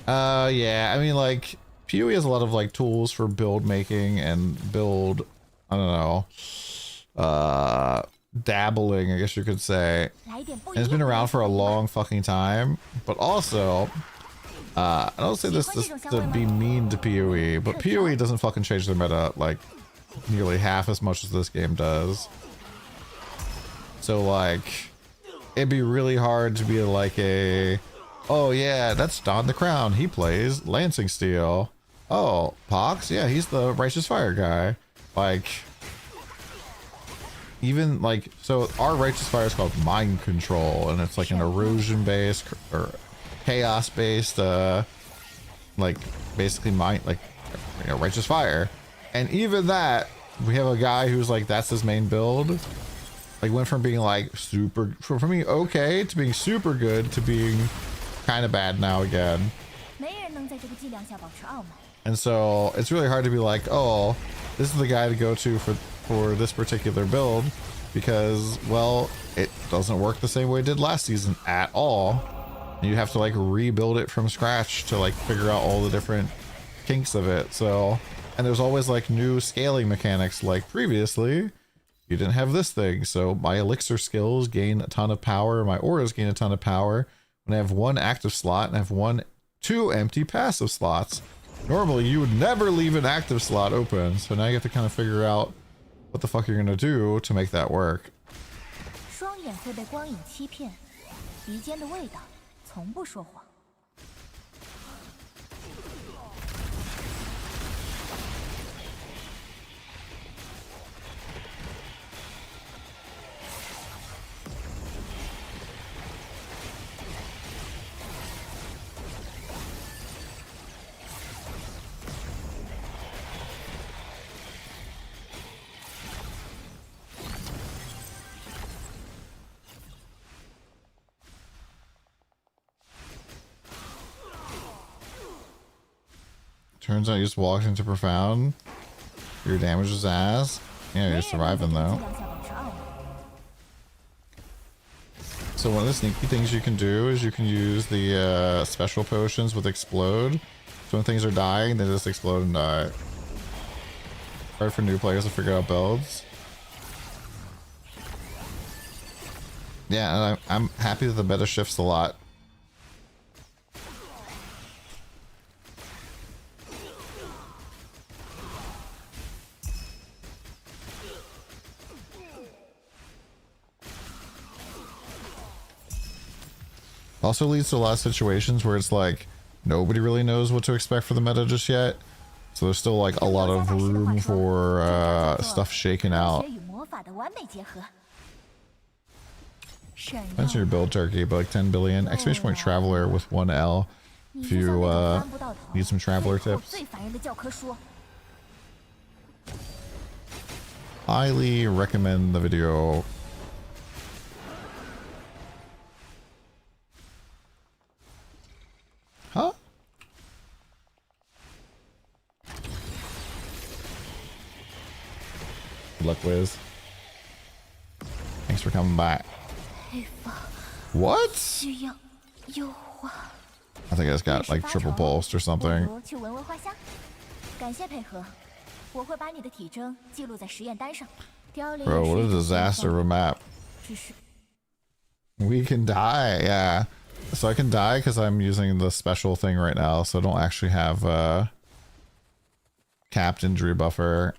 Speaker 1: Yeah, I mean like PoE has a lot of like tools for build making and build, I don't know, dabbling, I guess you could say. And it's been around for a long fucking time, but also I don't say this to be mean to PoE, but PoE doesn't fucking change their meta like nearly half as much as this game does. So like it'd be really hard to be like oh yeah, that's DonTheCrown, he plays Lancing Steel. Oh, Pox, yeah, he's the Righteous Fire guy. Like even like, so our Righteous Fire is called Mind Control, and it's like an erosion based or chaos based like basically mind, like, you know, Righteous Fire. And even that, we have a guy who's like, that's his main build, like went from being like super, from being okay to being super good to being kind of bad now again. And so it's really hard to be like, oh, this is the guy to go to for this particular build, because, well, it doesn't work the same way it did last season at all. You have to like rebuild it from scratch to like figure out all the different kinks of it. So, and there's always like new scaling mechanics, like previously you didn't have this thing, so my elixir skills gain a ton of power, my auras gain a ton of power when I have one active slot and I have two empty passive slots. Normally you would never leave an active slot open, so now you have to kind of figure out what the fuck you're gonna do to make that work. Turns out you just walked into profound. Your damage is ass. Yeah, you're surviving though. So one of the sneaky things you can do is you can use the special potions with explode. So when things are dying, they just explode and die. Hard for new players to figure out builds. Yeah, and I'm happy that the meta shifts a lot. Also leads to a lot of situations where it's like nobody really knows what to expect for the meta just yet, so there's still like a lot of room for stuff shaking out. Depends on your build, Turkey, but like 10 billion exclamation point traveler with 1L if you need some traveler tips. Highly recommend the video. Huh? Good luck, Wiz. Thanks for coming by. What? I think I just got like triple pulsed or something.
Speaker 2: 不如去闻闻花香。感谢配合，我会把你的体征记录在实验单上。凋零
Speaker 1: Bro, what a disaster of a map.
Speaker 2: 只是
Speaker 1: We can die, yeah. So I can die because I'm using the special thing right now, so I don't actually have capped injury buffer.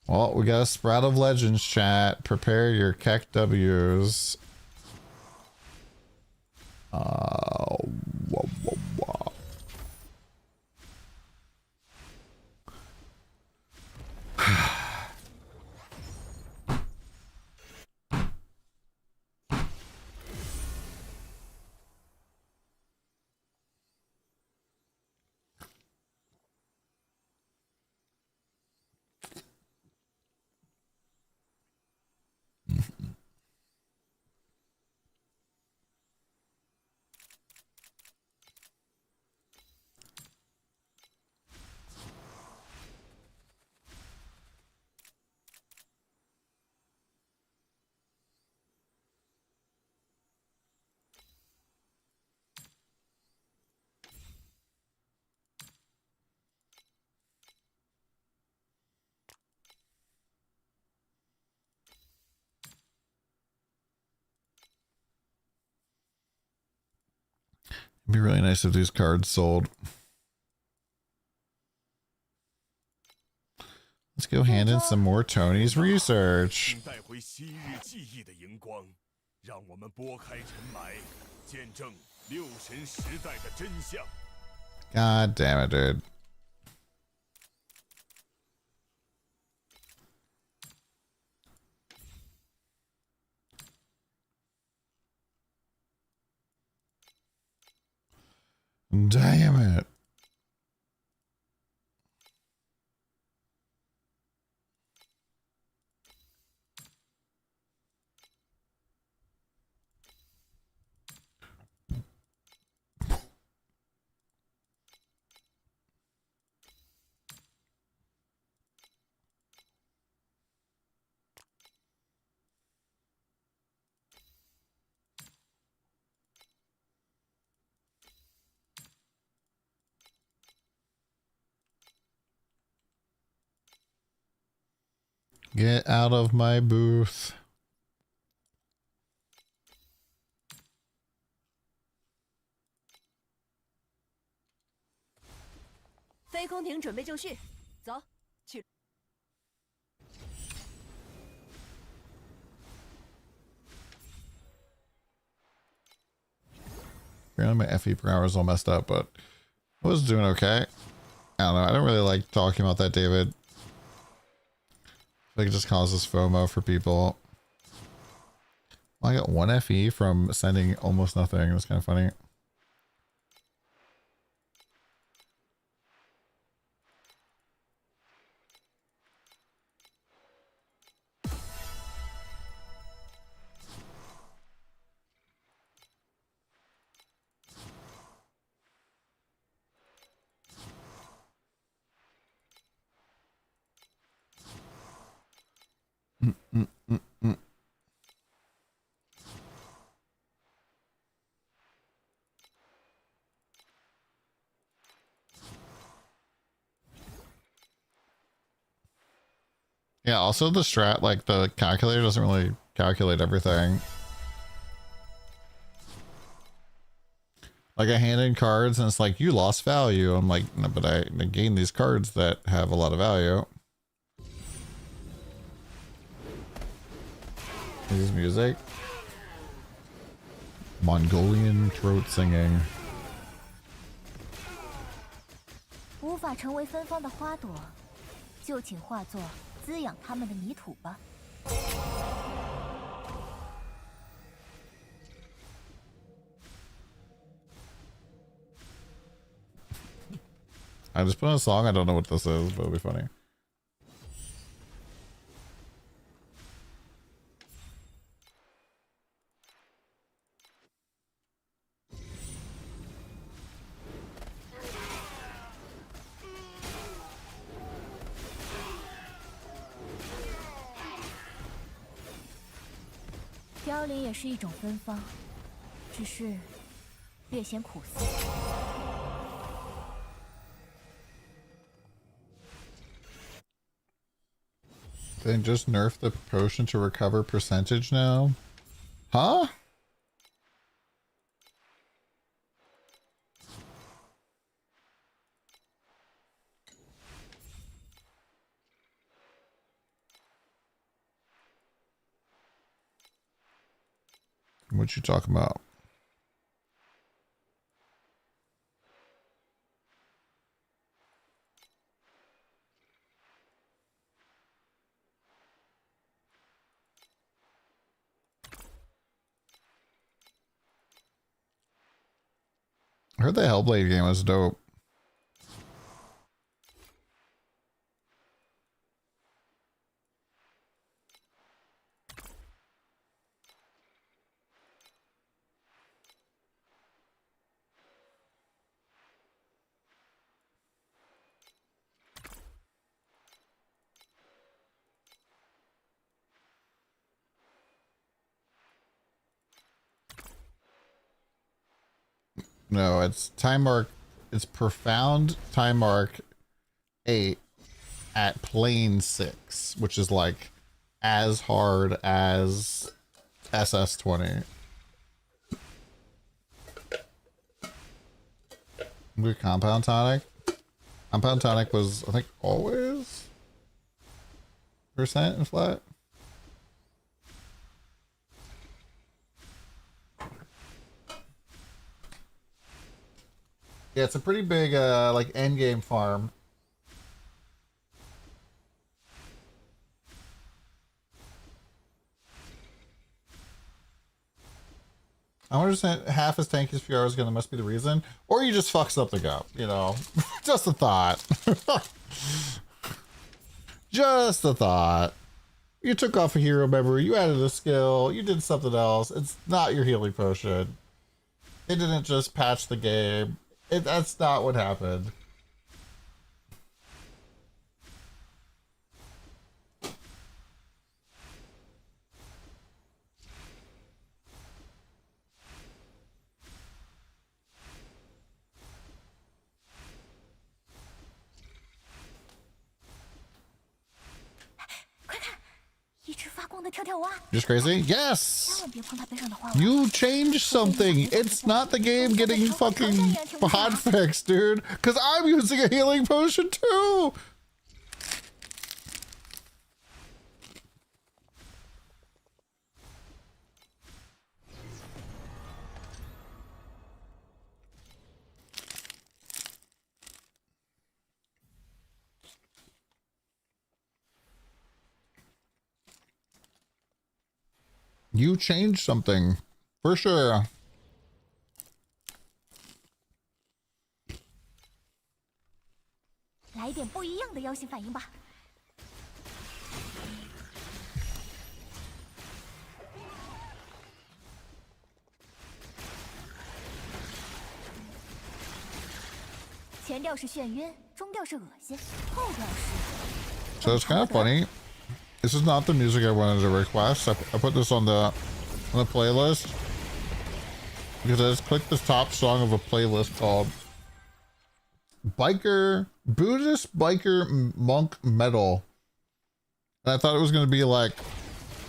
Speaker 1: Well, we got a Sprout of Legends chat. Prepare your Keck W's. Wah, wah, wah. It'd be really nice if these cards sold. Let's go hand in some more Tony's research.
Speaker 5: 请带回昔日记忆的荧光，让我们拨开尘霾，见证六神时代的真相。
Speaker 1: God damn it, dude. Damn it. Get out of my booth.
Speaker 2: 飞空艇准备就绪，走，去。
Speaker 1: Apparently my FE per hour is all messed up, but I was doing okay. I don't know. I don't really like talking about that, David. I think it just causes FOMO for people. Well, I got 1 FE from sending almost nothing. That's kind of funny. Yeah, also the strat, like the calculator doesn't really calculate everything. Like I hand in cards and it's like, you lost value. I'm like, no, but I gained these cards that have a lot of value. This is music. Mongolian throat singing.
Speaker 2: 无法成为芬芳的花朵，就请化作滋养它们的泥土吧。
Speaker 1: I just put on a song. I don't know what this is, but it'll be funny.
Speaker 2: 凋零也是一种芬芳，只是略显苦涩。
Speaker 1: They just nerfed the potion to recover percentage now? Huh? What you talking about? I heard the Hellblade game was dope. No, it's time mark. It's profound time mark 8 at plane 6, which is like as hard as SS20. Good compound tonic. Compound tonic was, I think, always percent and flat. Yeah, it's a pretty big, like, endgame farm. I wonder if half as tanky as PR is gonna must be the reason, or you just fuck something up, you know? Just a thought. Just a thought. You took off a hero memory, you added a skill, you did something else. It's not your healing potion. They didn't just patch the game. That's not what happened. Just crazy? Yes! You changed something. It's not the game getting fucking hotfixed, dude. Because I'm using a healing potion too. You changed something, for sure. So it's kind of funny. This is not the music I wanted to request. I put this on the playlist because I just clicked the top song of a playlist called Buddhist Biker Monk Metal. And I thought it was going to be like,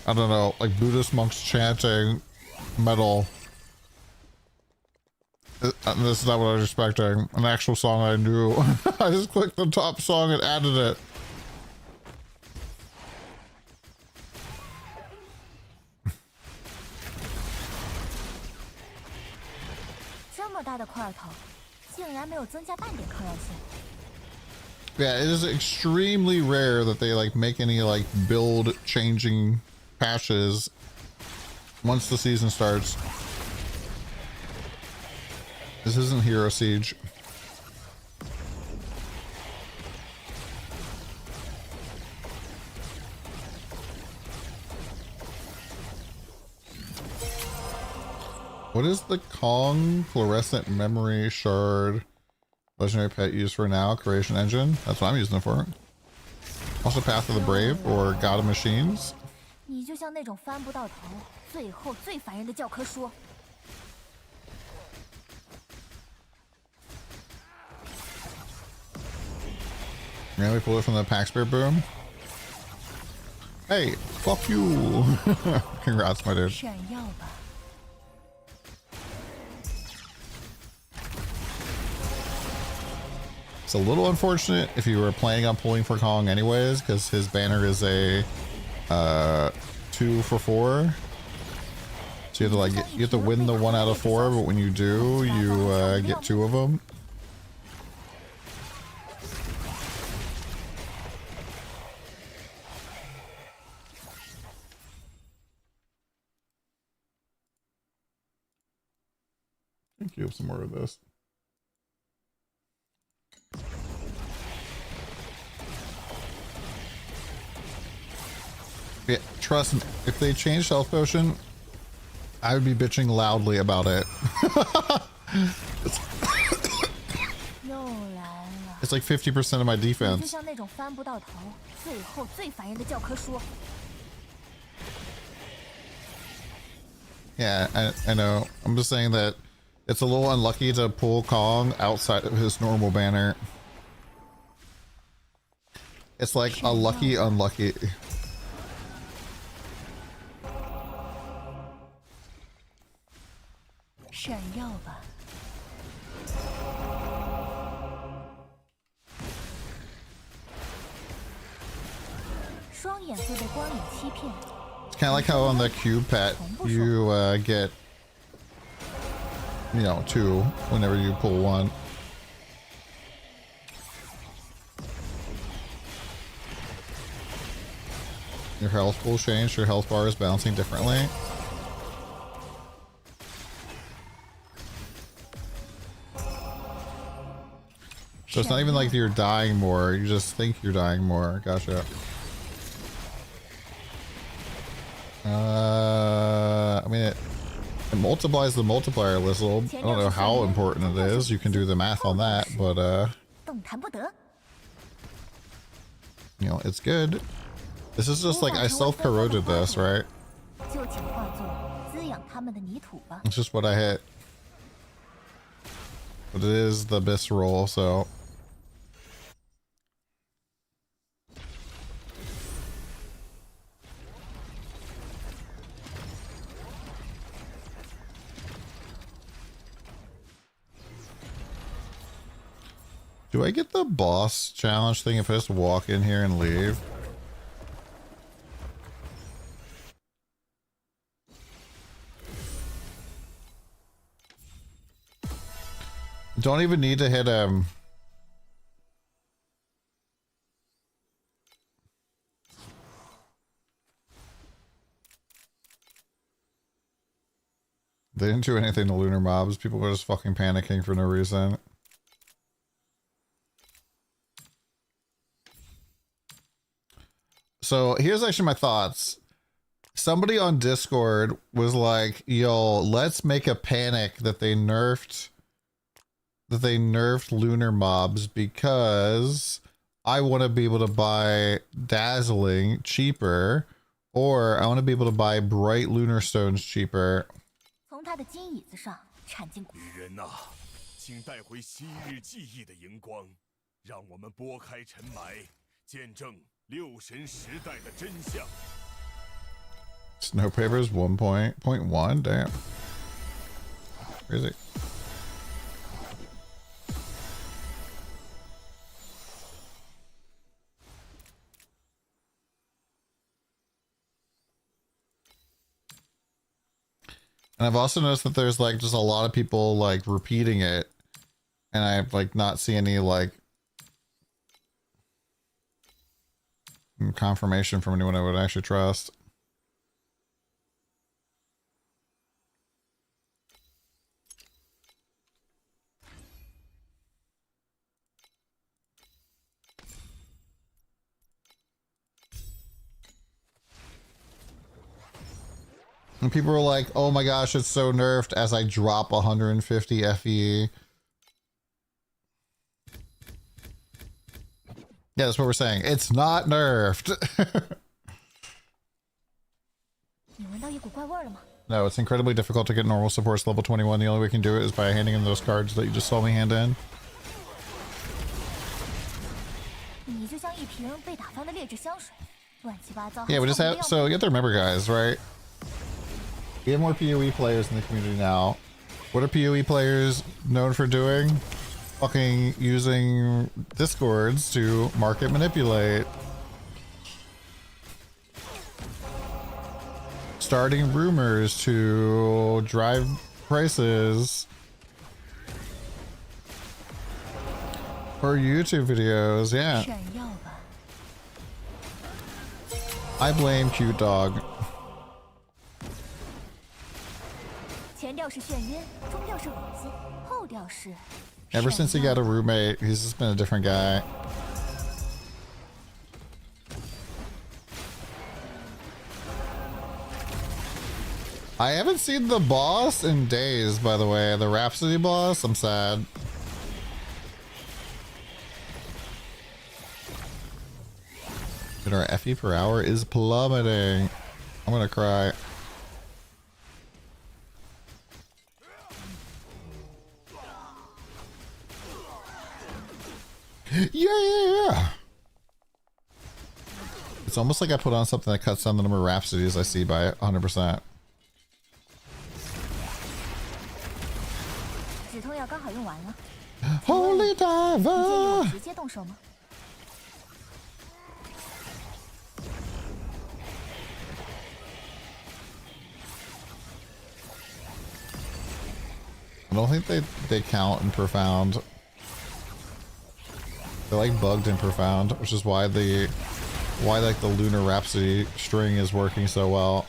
Speaker 1: I don't know, like Buddhist monks chanting metal. And this is not what I was expecting. An actual song I knew. I just clicked the top song and added it. Yeah, it is extremely rare that they like make any like build changing patches once the season starts. This isn't Hero Siege. What is the Kong fluorescent memory shard legendary pet used for now? Creation engine? That's what I'm using it for. Also Path of the Brave or God of Machines.
Speaker 2: 最后最烦人的教科书。
Speaker 1: Yeah, we pulled it from the Pax Bear boom. Hey, fuck you. Congrats, my dude.
Speaker 2: 闪耀吧。
Speaker 1: It's a little unfortunate if you were planning on pulling for Kong anyways, because his banner is a 2 for 4. So you have to like you have to win the 1 out of 4, but when you do, you get 2 of them. Thank you. Some more of this. Yeah, trust me, if they changed Health Potion, I would be bitching loudly about it. It's like 50% of my
Speaker 2: 就
Speaker 1: defense.
Speaker 2: 像那种翻不到头，最后最烦人的教科书。
Speaker 1: Yeah, I know. I'm just saying that it's a little unlucky to pull Kong outside of his normal banner. It's like a lucky unlucky. It's kind of like how on the cube pet you get, you know, 2 whenever you pull 1. Your health will change. Your health bar is bouncing differently. So it's not even like you're dying more. You just think you're dying more. Gotcha. I mean, it multiplies the multiplier a little. I don't know how important it is. You can do the math on that, but you know, it's good. This is just like I self-corroded this, right? It's just what I hit. But it is the Abyss roll, so. Do I get the boss challenge thing if I just walk in here and leave? Don't even need to hit him. They didn't do anything to lunar mobs. People were just fucking panicking for no reason. So here's actually my thoughts. Somebody on Discord was like, yo, let's make a panic that they nerfed lunar mobs because I want to be able to buy dazzling cheaper, or I want to be able to buy bright lunar stones cheaper.
Speaker 2: 从他的金椅子上铲进。
Speaker 5: 女人呐，请带回昔日记忆的荧光，让我们拨开尘霾，见证六神时代的真相。
Speaker 1: Snow papers 1.1. Damn. Crazy. And I've also noticed that there's like just a lot of people like repeating it, and I've like not seen any like confirmation from anyone I would actually trust. And people were like, oh my gosh, it's so nerfed as I drop 150 FE. Yeah, that's what we're saying. It's not nerfed. No, it's incredibly difficult to get normal supports level 21. The only way we can do it is by handing in those cards that you just saw me hand in. Yeah, we just have, so you have to remember, guys, right? We have more PoE players in the community now. What are PoE players known for doing? Fucking using discords to market manipulate. Starting rumors to drive prices for YouTube videos, yeah. I blame Cute Dog. Ever since he got a roommate, he's just been a different guy. I haven't seen the boss in days, by the way. The Rhapsody boss, I'm sad. And our FE per hour is plummeting. I'm gonna cry. Yeah. It's almost like I put on something that cuts down the number of Rhapsodies I see by 100%. Holy diver! I don't think they count in profound. They're like bugged in profound, which is why like the Lunar Rhapsody string is working so well.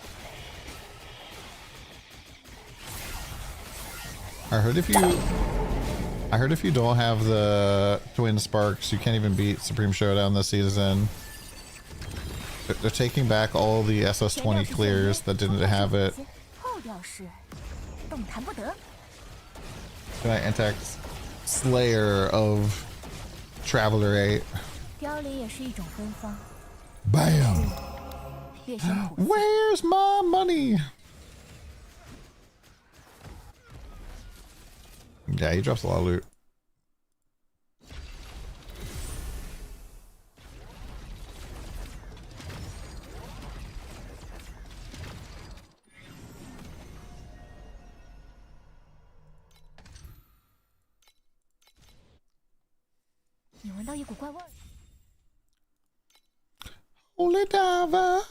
Speaker 1: I heard if you don't have the Twin Sparks, you can't even beat Supreme Showdown this season. They're taking back all the SS20 clears that didn't have it. Antax Slayer of Traveler 8. Bam! Where's my money? Yeah, he drops a lot of loot. Holy diver!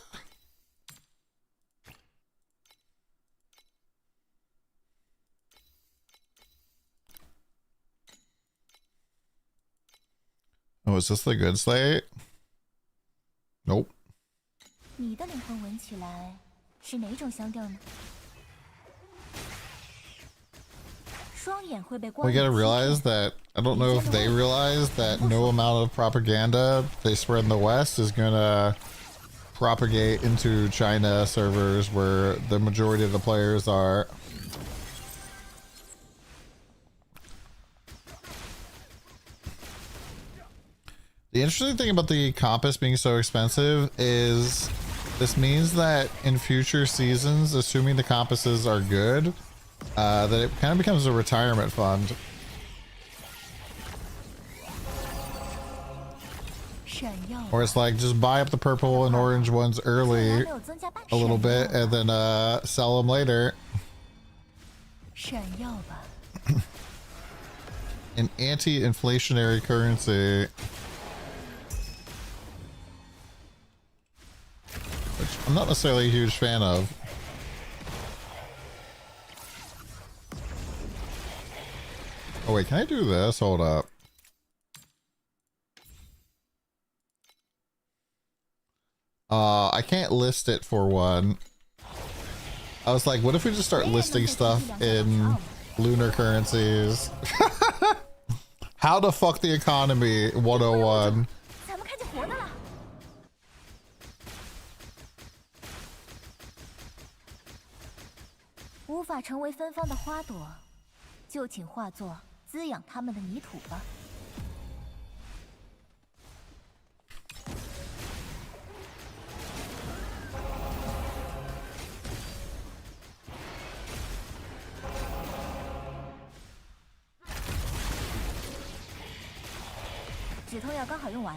Speaker 1: Oh, is this the good slate? Nope. We gotta realize that, I don't know if they realize that no amount of propaganda they spread in the West is gonna propagate into China servers where the majority of the players are. The interesting thing about the compass being so expensive is this means that in future seasons, assuming the compasses are good, that it kind of becomes a retirement fund. Or it's like, just buy up the purple and orange ones early a little bit and then sell them later. An anti-inflationary currency. Which I'm not necessarily a huge fan of. Oh wait, can I do this? Hold up. I can't list it for one. I was like, what if we just start listing stuff in lunar currencies? How to fuck the economy 101.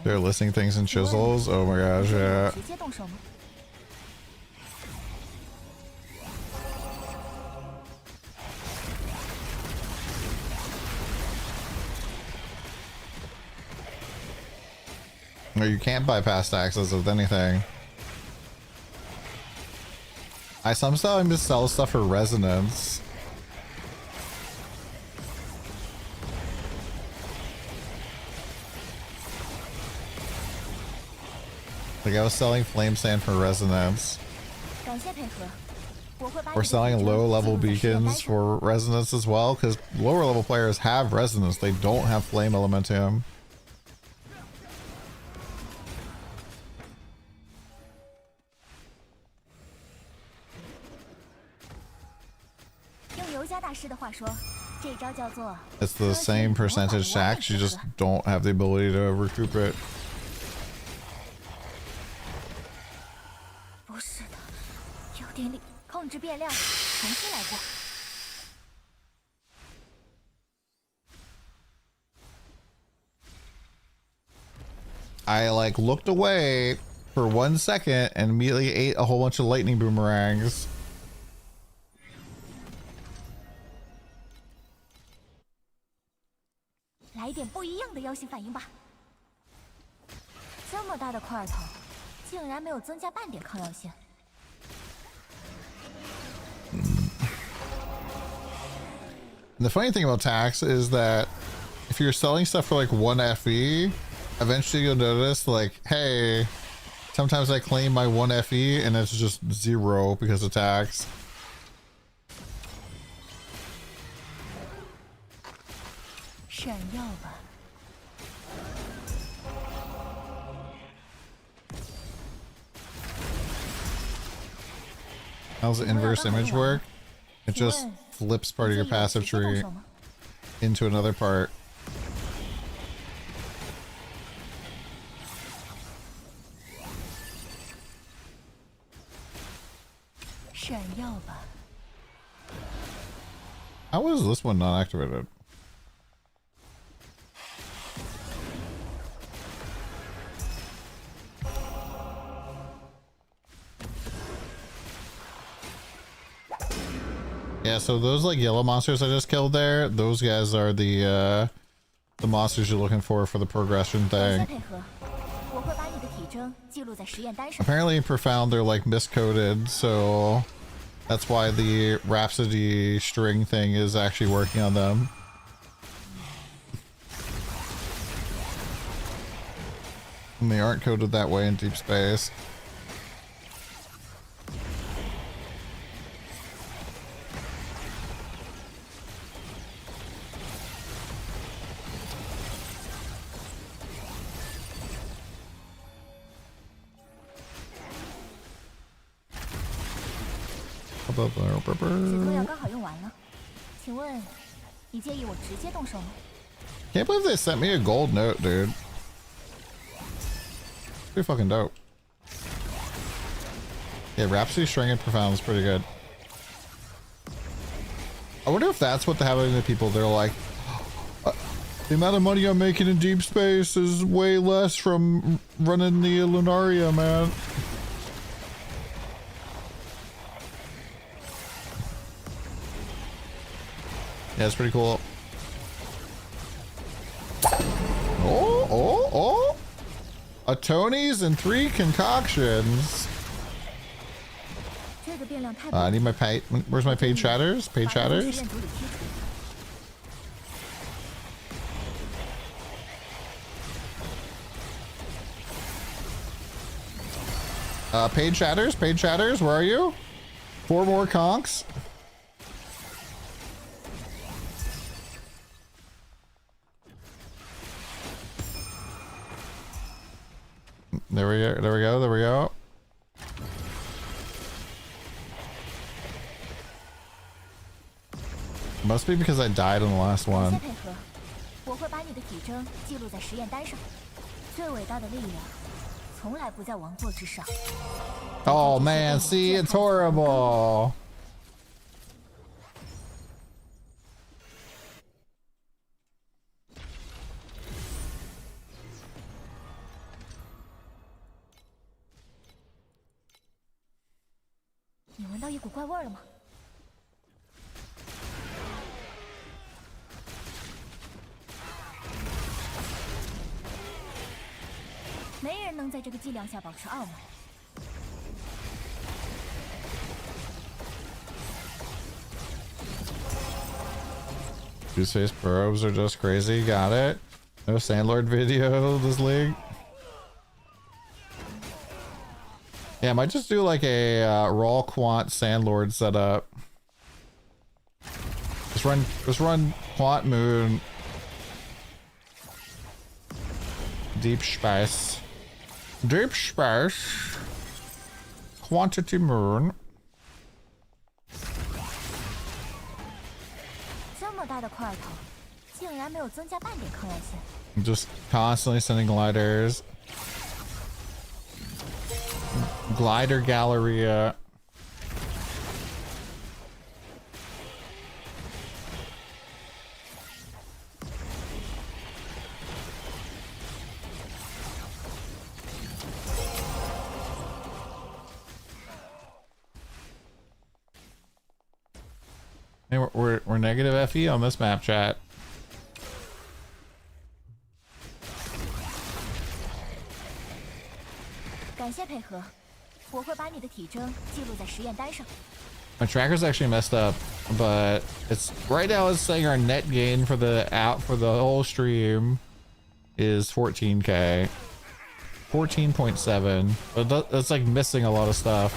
Speaker 1: They're listing things in chisels. Oh my gosh, yeah. No, you can't bypass taxes with anything. I sometimes just sell stuff for resonance. Like I was selling flame sand for resonance. We're selling low level beacons for resonance as well, because lower level players have resonance. They don't have flame elementium. It's the same percentage tax, you just don't have the ability to recoup it. I like looked away for 1 second and immediately ate a whole bunch of lightning boomerangs. The funny thing about tax is that if you're selling stuff for like 1 FE, eventually you'll notice like, hey, sometimes I claim my 1 FE and it's just 0 because of tax. How's the inverse image work? It just flips part of your passive tree into another part. How is this one not activated? Yeah, so those like yellow monsters I just killed there, those guys are the monsters you're looking for the progression thing. Apparently in Profound they're like miscoded, so that's why the Rhapsody string thing is actually working on them. And they aren't coded that way in Deep Space. Can't believe they sent me a gold note, dude. Pretty fucking dope. Yeah, Rhapsody String and Profound is pretty good. I wonder if that's what they're having to people. They're like, the amount of money I'm making in Deep Space is way less from running the Lunaria, man. Yeah, it's pretty cool. Oh! A Tony's and 3 concoctions. I need my pay. Where's my paid chatters? Paid chatters? Paid chatters? Paid chatters? Where are you? 4 more conks? There we go, there we go, there we go. Must be because I died on the last one. Oh man, see, it's horrible.
Speaker 2: 一股怪味了吗？没人能在这个剂量下保持傲慢。
Speaker 1: Two face probes are just crazy. Got it. No Sandlord video this league. Yeah, I might just do like a raw quant Sandlord setup. Just run quant moon. Deep space. Deep space. Quantity moon.
Speaker 2: 这么大的块头，竟然没有增加半点抗药性。
Speaker 1: Just constantly sending gliders. Glider Galleria. Hey, we're negative FE on this map, chat.
Speaker 2: 感谢配合，我会把你的体征记录在实验单上。
Speaker 1: My tracker's actually messed up, but it's right now it's saying our net gain for the whole stream is 14k, 14.7. But that's like missing a lot of stuff.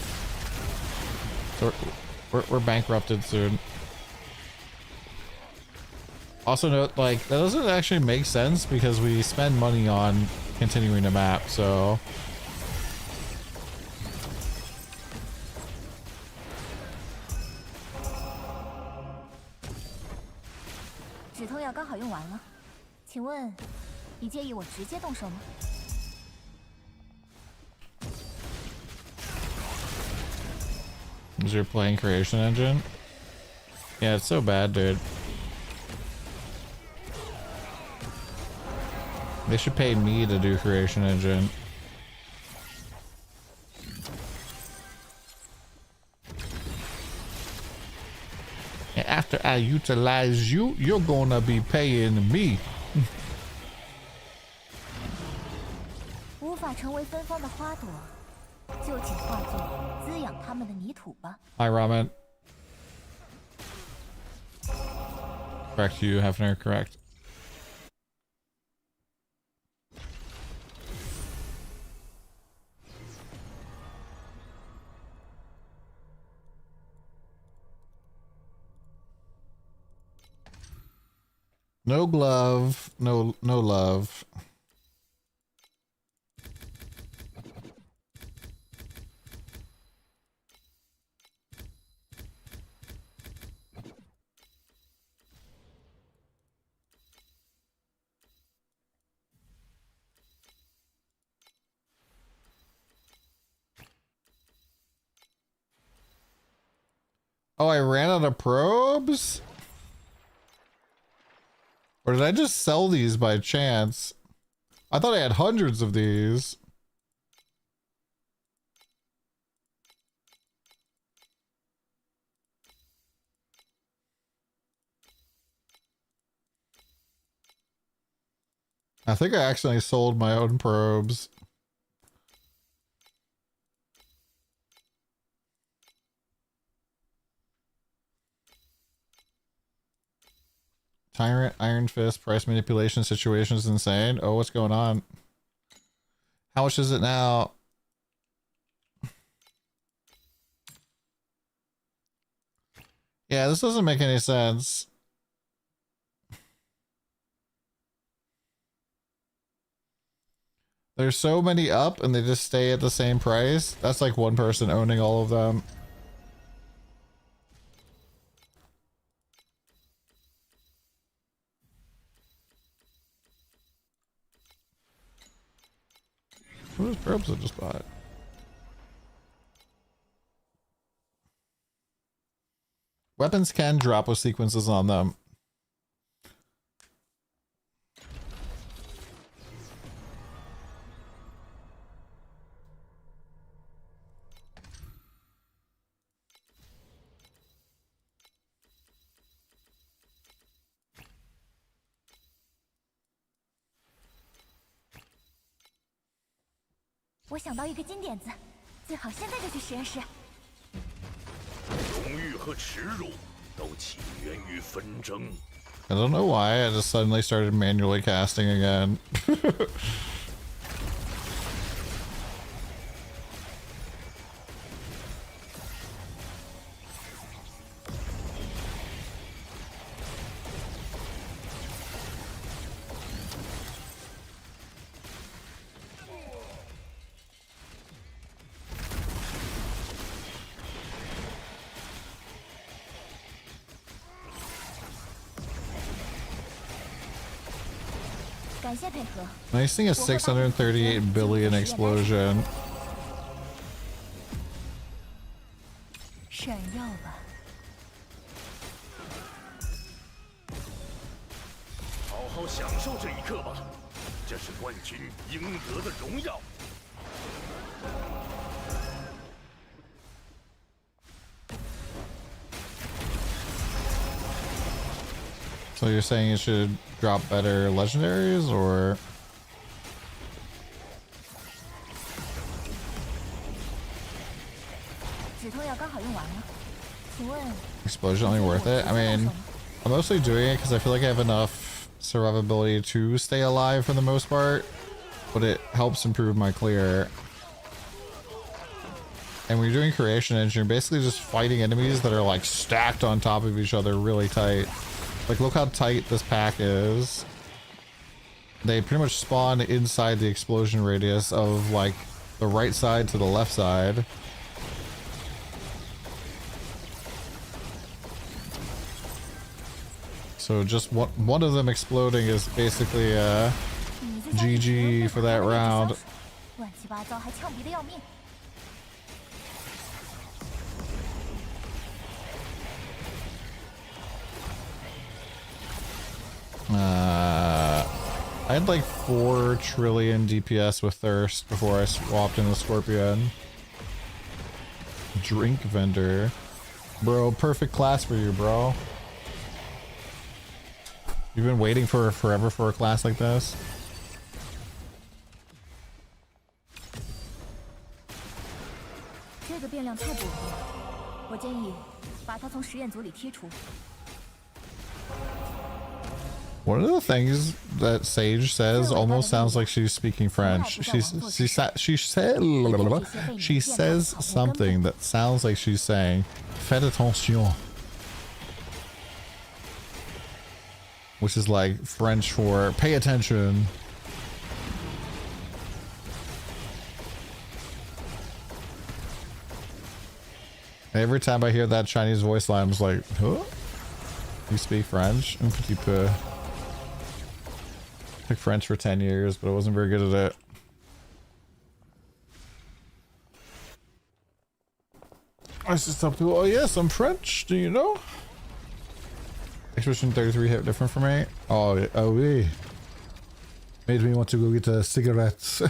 Speaker 1: So we're bankrupted soon. Also note, like, that doesn't actually make sense because we spend money on continuing the map, so.
Speaker 2: 止痛药刚好用完了，请问你介意我直接动手吗？
Speaker 1: Is your playing creation engine? Yeah, it's so bad, dude. They should pay me to do creation engine. And after I utilize you, you're gonna be paying me.
Speaker 2: 无法成为芬芳的花朵，就请化作滋养它们的泥土吧。
Speaker 1: Hi, Ramen. Correct you, Hefner, correct. No glove, no love. Oh, I ran out of probes? Or did I just sell these by chance? I thought I had hundreds of these. I think I accidentally sold my own probes. Tyrant, Iron Fist, price manipulation situation is insane. Oh, what's going on? How much is it now? Yeah, this doesn't make any sense. There's so many up and they just stay at the same price. That's like one person owning all of them. What is probes I just bought? Weapons can drop with sequences on them.
Speaker 2: 我想到一个金点子，最好现在就去实验室。
Speaker 5: 荣誉和耻辱都起源于纷争。
Speaker 1: I don't know why I just suddenly started manually casting again. Nice thing is 638 billion explosion.
Speaker 2: 闪耀吧！
Speaker 5: 好好享受这一刻吧，这是冠军应得的荣耀。
Speaker 1: So you're saying you should drop better legendaries, or?
Speaker 2: 止痛药刚好用完了，请问
Speaker 1: Explosion only worth it? I mean, I'm mostly doing it because I feel like I have enough survivability to stay alive for the most part, but it helps improve my clear. And when you're doing creation engine, you're basically just fighting enemies that are like stacked on top of each other really tight. Like, look how tight this pack is. They pretty much spawn inside the explosion radius of like the right side to the left side. So just one of them exploding is basically GG for that round.
Speaker 2: 乱七八糟还呛鼻的要命。
Speaker 1: I had like 4 trillion DPS with Thirst before I swapped in the Scorpion. Drink vendor. Bro, perfect class for you, bro. You've been waiting for forever for a class like this?
Speaker 2: 这个变量太不容易了，我建议把它从实验组里剔除。
Speaker 1: One of the things that Sage says almost sounds like she's speaking French. She says something that sounds like she's saying "Faites attention," which is like French for "pay attention." Every time I hear that Chinese voice line, I'm just like, "Huh? You speak French?" Un petit peu. Took French for 10 years, but I wasn't very good at it. I just tell people, oh yes, I'm French, do you know? Expression 33 hit different for me. Oh, oui. Made me want to go get a cigarette.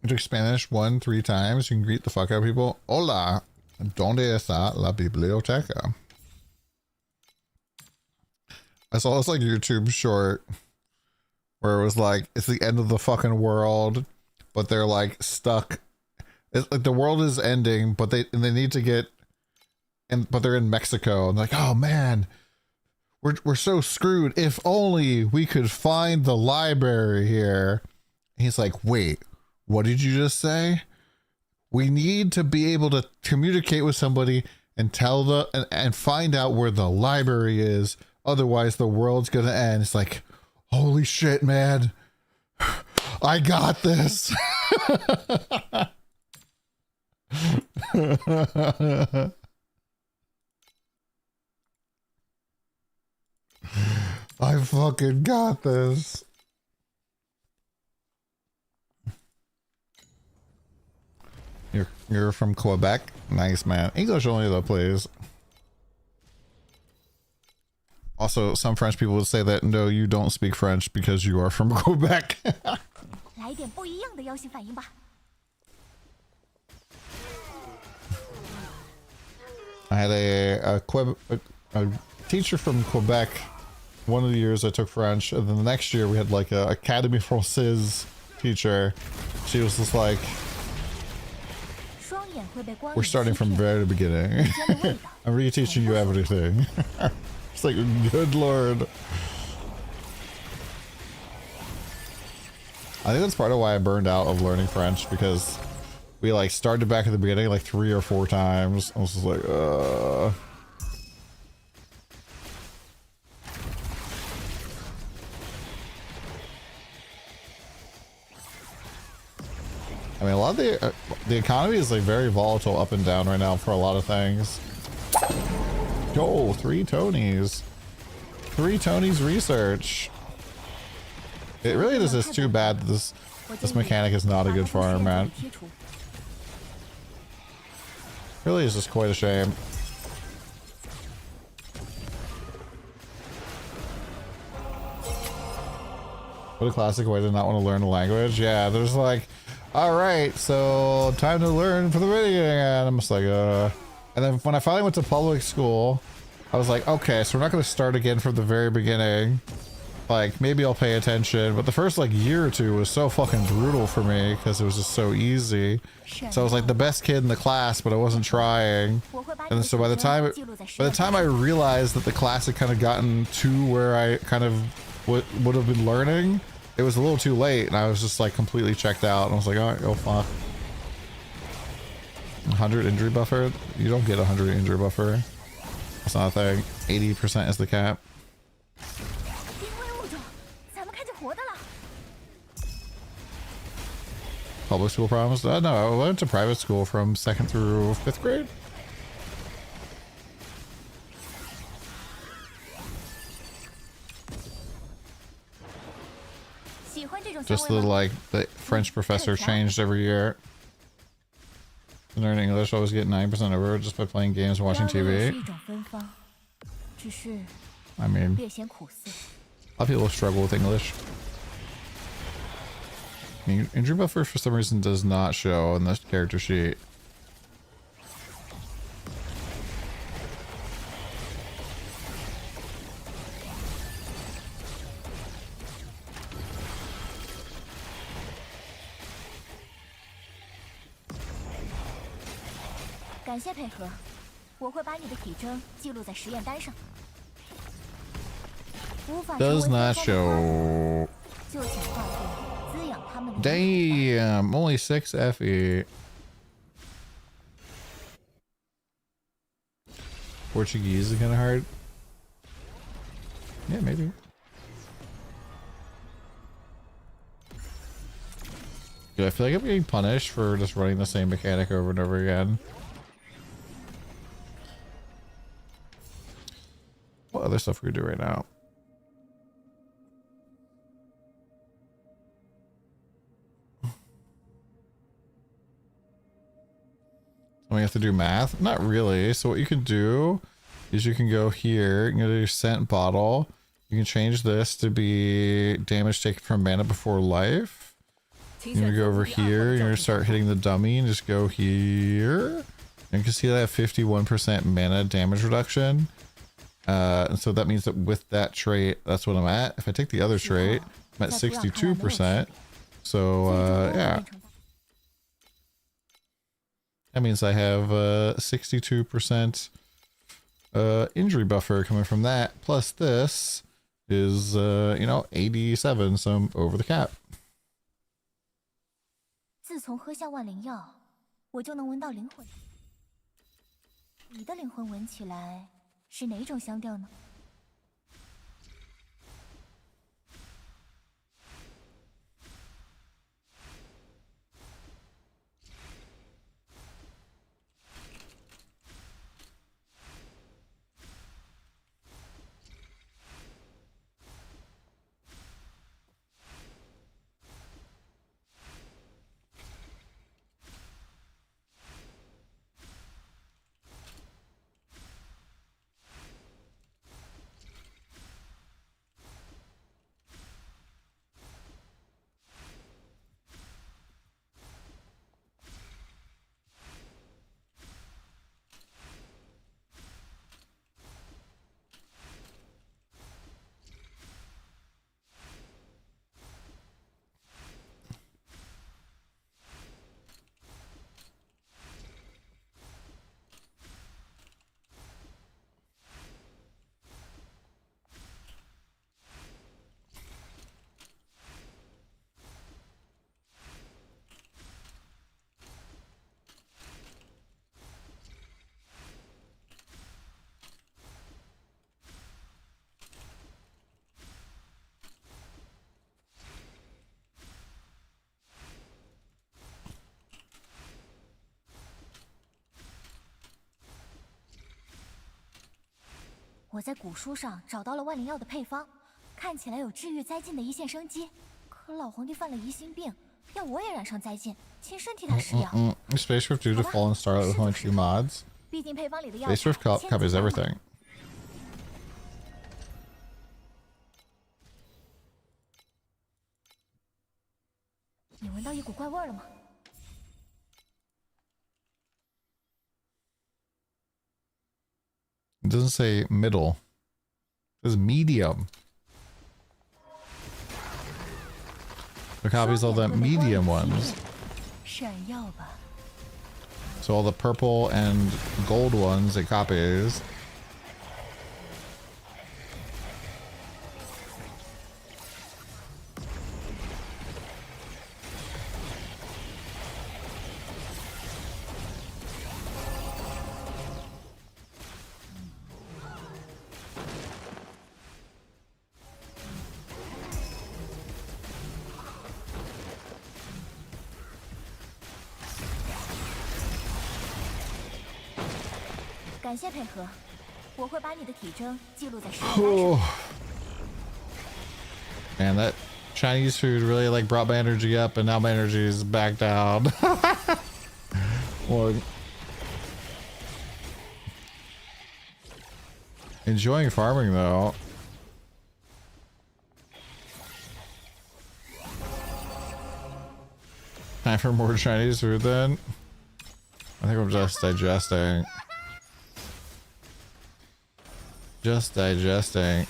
Speaker 1: Took Spanish 3 times. You can greet the fuck out of people. Hola, ¿dónde está la biblioteca? I saw this like YouTube short where it was like it's the end of the fucking world, but they're like stuck. It's like the world is ending, but they need to get, but they're in Mexico and like, oh man, we're so screwed. If only we could find the library here. And he's like, wait. What did you just say? We need to be able to communicate with somebody and tell and find out where the library is. Otherwise, the world's gonna end. It's like, holy shit, man! I got this. I fucking got this. You're from Quebec? Nice, man. English only though, please. Also, some French people would say that no, you don't speak French because you are from Quebec.
Speaker 2: 来一点不一样的妖性反应吧。
Speaker 1: I had a teacher from Quebec. One of the years I took French, and then the next year we had like a Académie Française teacher. She was just like, we're starting from very beginning. I'm reteaching you everything. It's like, good lord. I think that's part of why I burned out of learning French, because we like started back at the beginning like 3 or 4 times. I was just like, I mean, a lot of the economy is like very volatile up and down right now for a lot of things. Yo, 3 Tonys. 3 Tonys research. It really is just too bad that this mechanic is not a good farm, man. Really is just quite a shame. What a classic way to not want to learn a language. Yeah, there's like, alright, so time to learn for the video. And I'm just like, And then when I finally went to public school, I was like, okay, so we're not going to start again from the very beginning. Like, maybe I'll pay attention, but the first like year or 2 was so fucking brutal for me because it was just so easy. So I was like the best kid in the class, but I wasn't trying. And so by the time I realized that the class had kind of gotten to where I kind of would have been learning, it was a little too late, and I was just like completely checked out. And I was like, all right, go fuck. 100 injury buffer? You don't get 100 injury buffer. That's not a thing. 80% is the cap. Public school problems? No, I went to private school from 2nd through 5th grade. Just the French professor changed every year. Learning English, always get 9% over just by playing games and watching TV. I mean, a lot of people struggle with English. I mean, injury buffer for some reason does not show in this character sheet. Does not show. Damn, only 6 FE. Portuguese is kind of hard. Yeah, maybe. Dude, I feel like I'm getting punished for just running the same mechanic over and over again. What other stuff we do right now? We have to do math? Not really. So what you can do is you can go here, you can go to your scent bottle. You can change this to be damage taken from mana before life. You're gonna go over here, you're gonna start hitting the dummy and just go here. And you can see that 51% mana damage reduction. And so that means that with that trait, that's what I'm at. If I take the other trait, I'm at 62%. So yeah. That means I have 62% injury buffer coming from that. Plus this is, you know, 87, so I'm over the cap.
Speaker 2: 自从喝下万灵药，我就能闻到灵魂。你的灵魂闻起来是哪种香调呢？我在古书上找到了万灵药的配方，看起来有治愈灾尽的一线生机。可老皇帝犯了疑心病，要我也染上灾尽，亲身替他试药。
Speaker 1: Space Rift due to Fallen Starlight with only 2 mods.
Speaker 2: 毕竟配方里的药
Speaker 1: Space Rift covers everything.
Speaker 2: 你闻到一股怪味了吗？
Speaker 1: It doesn't say middle. It says medium. The copies all the medium ones.
Speaker 2: 闪耀吧。
Speaker 1: So all the purple and gold ones it copies. Man, that Chinese food really like brought my energy up, and now my energy is back down. Well, enjoying farming though. Time for more Chinese food then. I think I'm just digesting. Just digesting.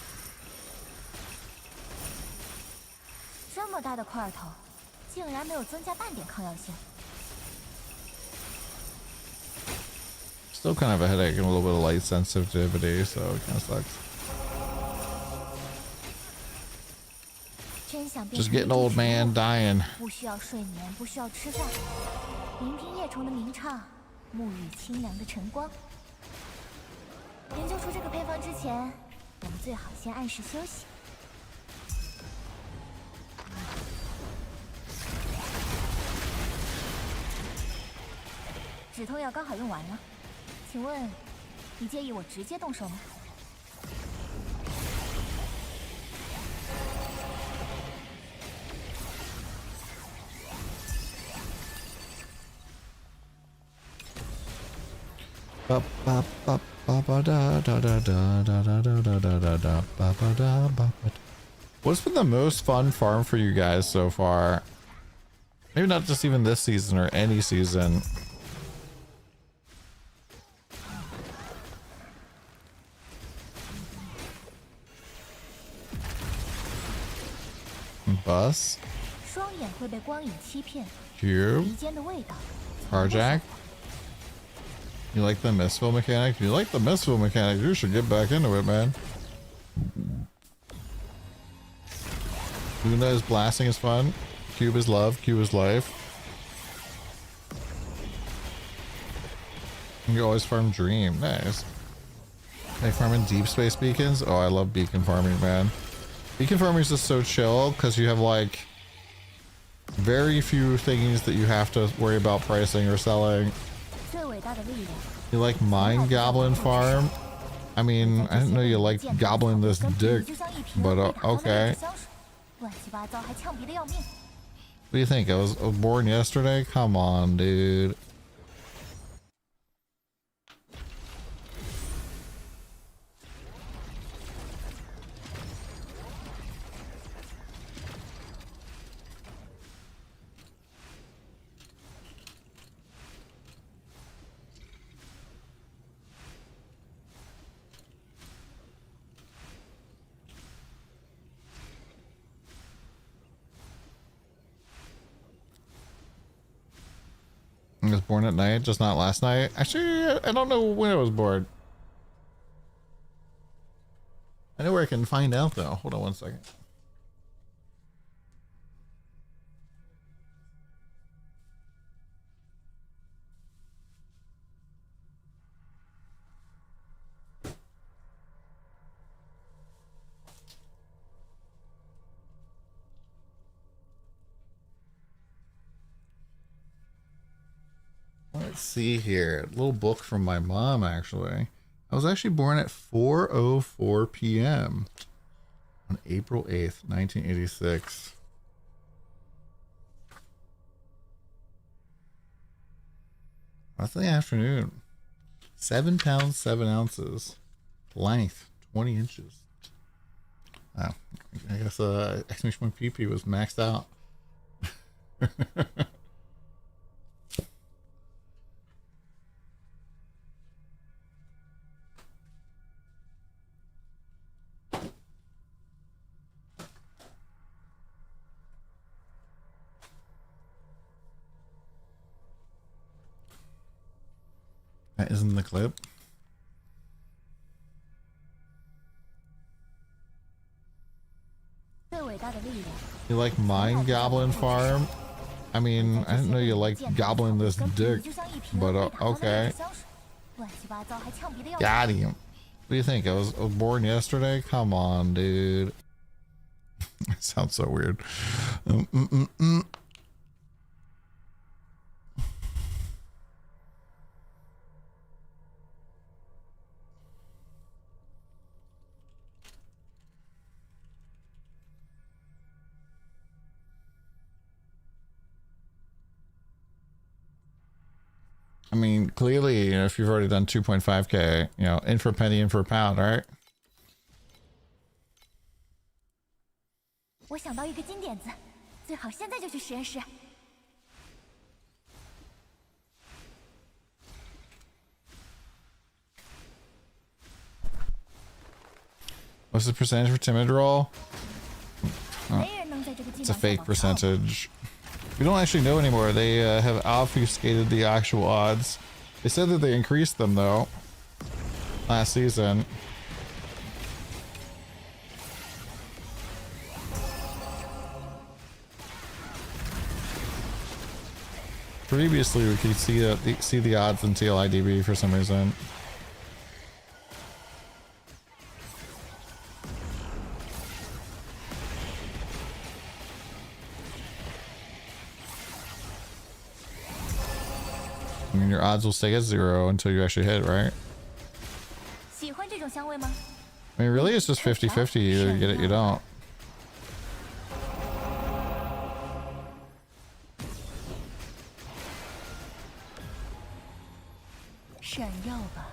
Speaker 2: 这么大的块头，竟然没有增加半点抗药性。
Speaker 1: Still kind of a headache and a little bit of light sensitivity, so it kind of sucks.
Speaker 2: 真想变
Speaker 1: Just
Speaker 2: 成
Speaker 1: getting old, man, dying.
Speaker 2: 不需要睡眠，不需要吃饭，聆听叶虫的鸣唱，沐浴清凉的晨光。研究出这个配方之前，我们最好先按时休息。止痛药刚好用完了，请问你介意我直接动手吗？
Speaker 1: What's been the most fun farm for you guys so far? Maybe not just even this season or any season. Bus.
Speaker 2: 双眼会被光影欺骗。
Speaker 1: Cube.
Speaker 2: 鼻尖的味道。
Speaker 1: Carjack. You like the Mistville mechanic? If you like the Mistville mechanic, you should get back into it, man. Luna is blasting is fun. Cube is love. Cube is life. You always farm Dream. Nice. They farm in deep space beacons? Oh, I love beacon farming, man. Beacon farming is just so chill because you have like very few things that you have to worry about pricing or selling. You like Mind Goblin Farm? I mean, I didn't know you liked gobbling this dick, but okay. What do you think? I was born yesterday? Come on, dude. I was born at night, just not last night. Actually, I don't know when I was born. I know where I can find out though. Hold on one second. Let's see here. A little book from my mom, actually. I was actually born at 4:04 p.m. on April 8th, 1986. That's the afternoon. 7 pounds, 7 ounces. Length, 20 inches. Oh, I guess exclamation point PP was maxed out. That isn't the clip. You like Mind Goblin Farm? I mean, I didn't know you liked gobbling this dick, but okay. Got him. What do you think? I was born yesterday? Come on, dude. It sounds so weird. I mean, clearly, you know, if you've already done 2.5k, you know, in for a penny, in for a pound, right?
Speaker 2: 我想到一个金点子，最好现在就去实验室。
Speaker 1: What's the percentage for timid roll? Oh, it's a fake percentage. We don't actually know anymore. They have obfuscated the actual odds. They said that they increased them though last season. Previously, we could see the odds in TLIDB for some reason. I mean, your odds will stay at 0 until you actually hit, right?
Speaker 2: 喜欢这种香味吗?
Speaker 1: I mean, really, it's just 50-50. Either you get it, you don't.
Speaker 2: 闪耀吧。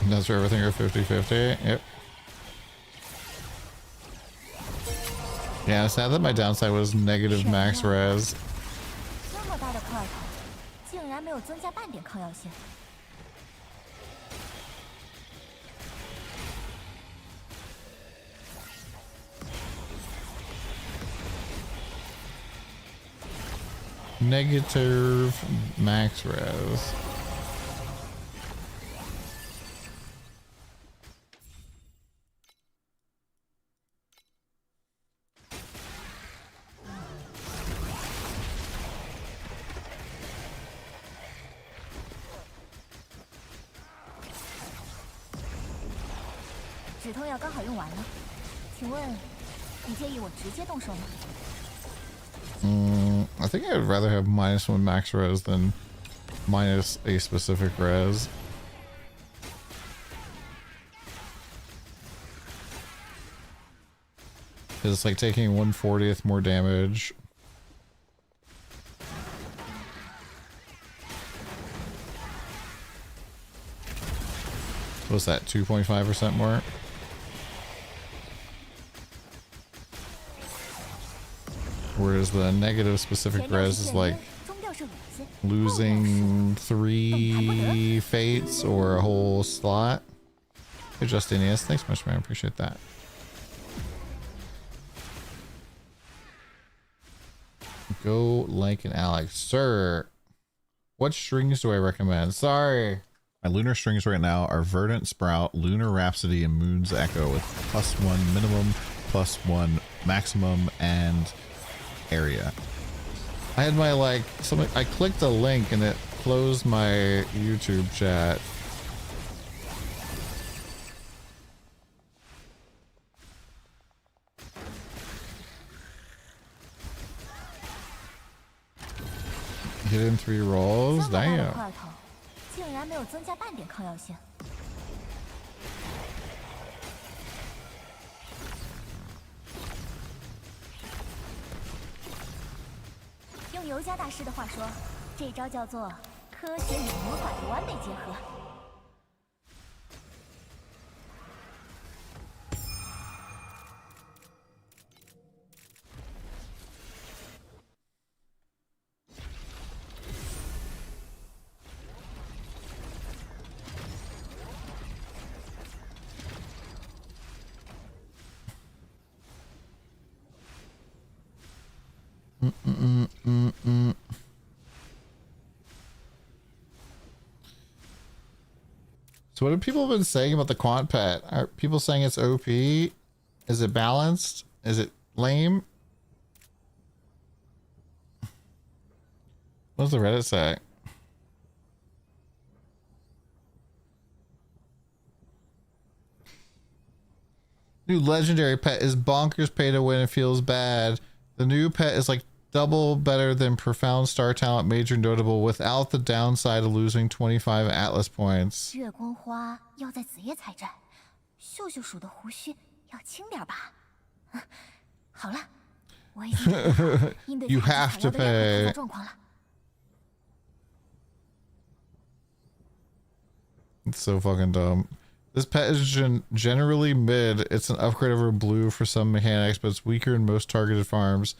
Speaker 1: That's for everything are 50-50. Yep. Yeah, it's sad that my downside was negative max res.
Speaker 2: 这么大的块头，竟然没有增加半点抗药性。
Speaker 1: Negative max res. I think I'd rather have -1 max res than minus a specific res. It's like taking 1/40th more damage. What's that, 2.5% more? Whereas the negative specific res is like losing 3 fates or a whole slot. Hey, Justinius, thanks much, man. Appreciate that. Go like an Alex. Sir, what strings do I recommend? Sorry. My lunar strings right now are Verdant Sprout, Lunar Rhapsody, and Moon's Echo with +1 minimum, +1 maximum, and area. I had my like I clicked a link and it close my YouTube chat. Hit in 3 rolls. Damn.
Speaker 2: 竟然没有增加半点抗药性。用尤加大师的话说，这招叫做科学与魔法的完美结合。
Speaker 1: So what have people been saying about the quant pet? Are people saying it's OP? Is it balanced? Is it lame? What does the Reddit say? New legendary pet is bonkers pay to win and feels bad. The new pet is like double better than profound star talent major notable without the downside of losing 25 Atlas points.
Speaker 2: 月光花要在子夜采摘，秀秀鼠的胡须要轻点吧。好了，我已经应对
Speaker 1: You have to pay.
Speaker 2: 状况了。
Speaker 1: It's so fucking dumb. This pet is generally mid. It's an upgrade over blue for some mechanics, but it's weaker in most targeted farms.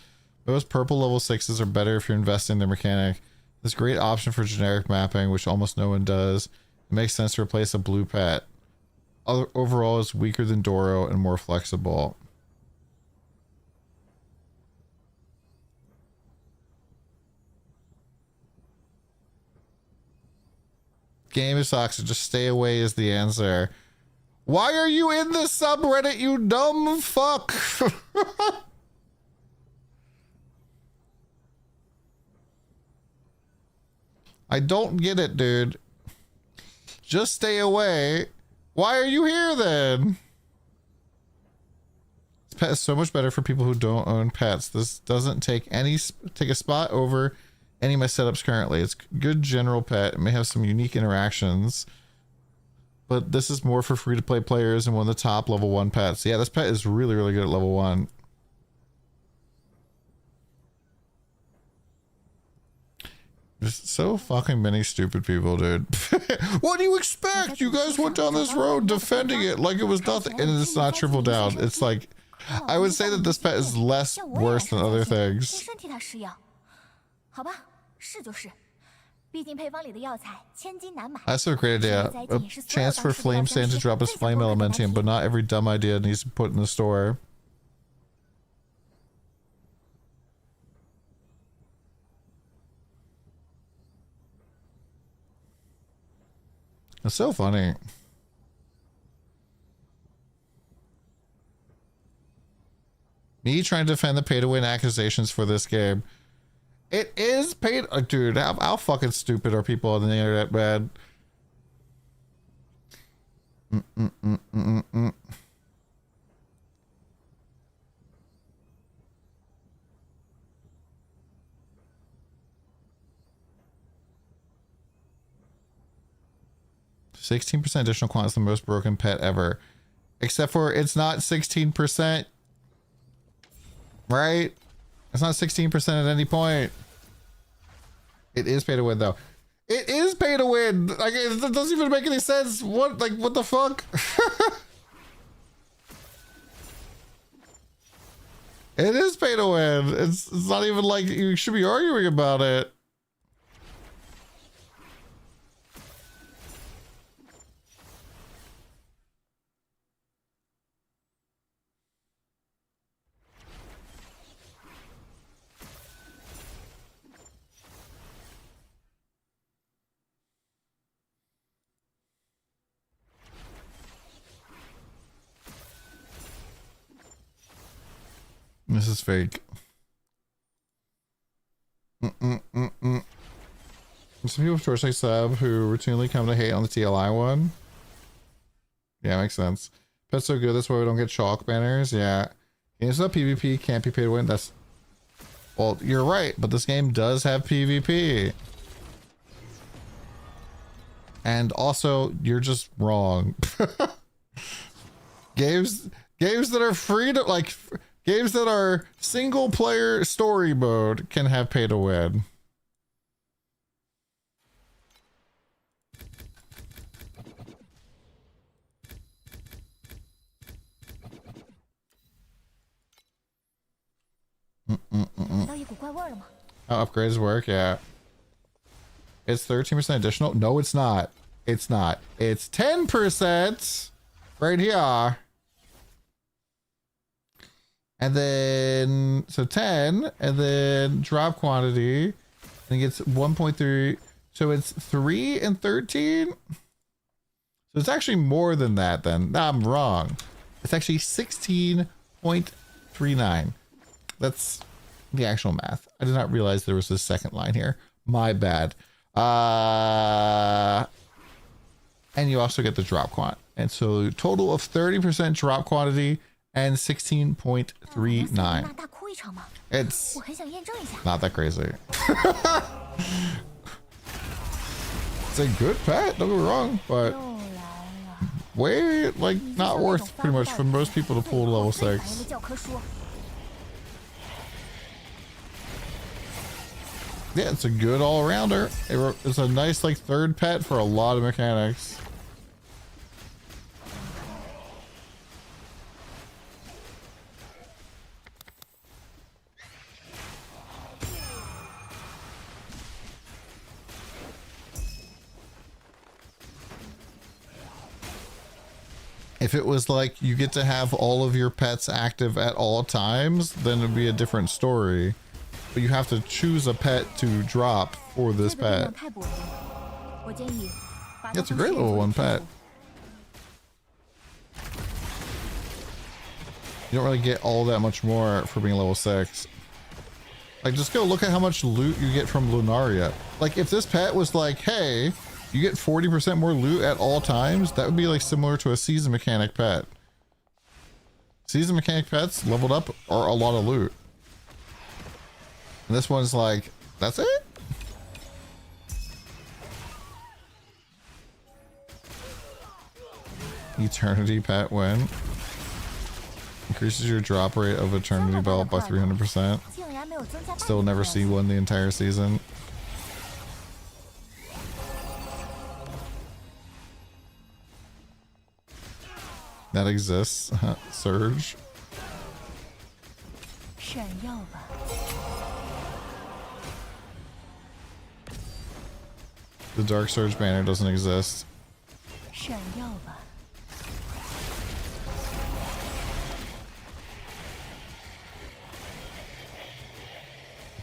Speaker 1: Most purple level 6s are better if you're investing in their mechanic. This great option for generic mapping, which almost no one does. It makes sense to replace a blue pet. Overall, it's weaker than Doro and more flexible. Game sucks, just stay away is the answer. Why are you in this subreddit, you dumb fuck? I don't get it, dude. Just stay away. Why are you here then? This pet is so much better for people who don't own pets. This doesn't take a spot over any of my setups currently. It's good general pet. It may have some unique interactions, but this is more for free-to-play players and one of the top level 1 pets. Yeah, this pet is really, really good at level 1. There's so fucking many stupid people, dude. What do you expect? You guys went down this road defending it like it was nothing, and it's not triple down. It's like, I would say that this pet is less worse than other things.
Speaker 2: 好吧，是就是。毕竟配方里的药材千金难买。
Speaker 1: That's a great idea. A chance for Flame Sand to drop his Flame Elementium, but not every dumb idea needs to be put in the store. It's so funny. Me trying to defend the pay-to-win accusations for this game. It is paid. Dude, how fucking stupid are people on the internet, man? 16% additional quant is the most broken pet ever. Except for it's not 16%. Right? It's not 16% at any point. It is pay to win though. It is pay to win. Like it doesn't even make any sense. What the fuck? It is pay to win. It's not even like you should be arguing about it. This is fake. Some people with Torchlight sub who routinely come to hate on the TLI one. Yeah, makes sense. Pet's so good, that's why we don't get chalk banners. Yeah. Games without PvP can't be paid to win. That's... Well, you're right, but this game does have PvP. And also, you're just wrong. games that are free to, like, games that are single player story mode can have pay to win. How upgrades work? Yeah. It's 13% additional. No, it's not. It's not. It's 10% right here. And then, so 10, and then drop quantity, and it gets 1.3. So it's 3 and 13. So it's actually more than that then. No, I'm wrong. It's actually 16.39. That's the actual math. I did not realize there was this second line here. My bad. And you also get the drop quant. And so total of 30% drop quantity and 16.39. It's not that crazy. It's a good pet, don't get me wrong, but way, like, not worth pretty much for most people to pull to level 6. Yeah, it's a good all-rounder. It's a nice, like, third pet for a lot of mechanics. If it was like you get to have all of your pets active at all times, then it'd be a different story. But you have to choose a pet to drop for this pet. It's a great level 1 pet. You don't really get all that much more for being level 6. Like, just go look at how much loot you get from Lunaria. Like, if this pet was like, hey, you get 40% more loot at all times, that would be like similar to a season mechanic pet. Season mechanic pets leveled up are a lot of loot. And this one's like, that's it? Eternity pet win. Increases your drop rate of Eternity Belt by 300%. Still never see one the entire season. That exists. Surge. The Dark Surge banner doesn't exist. I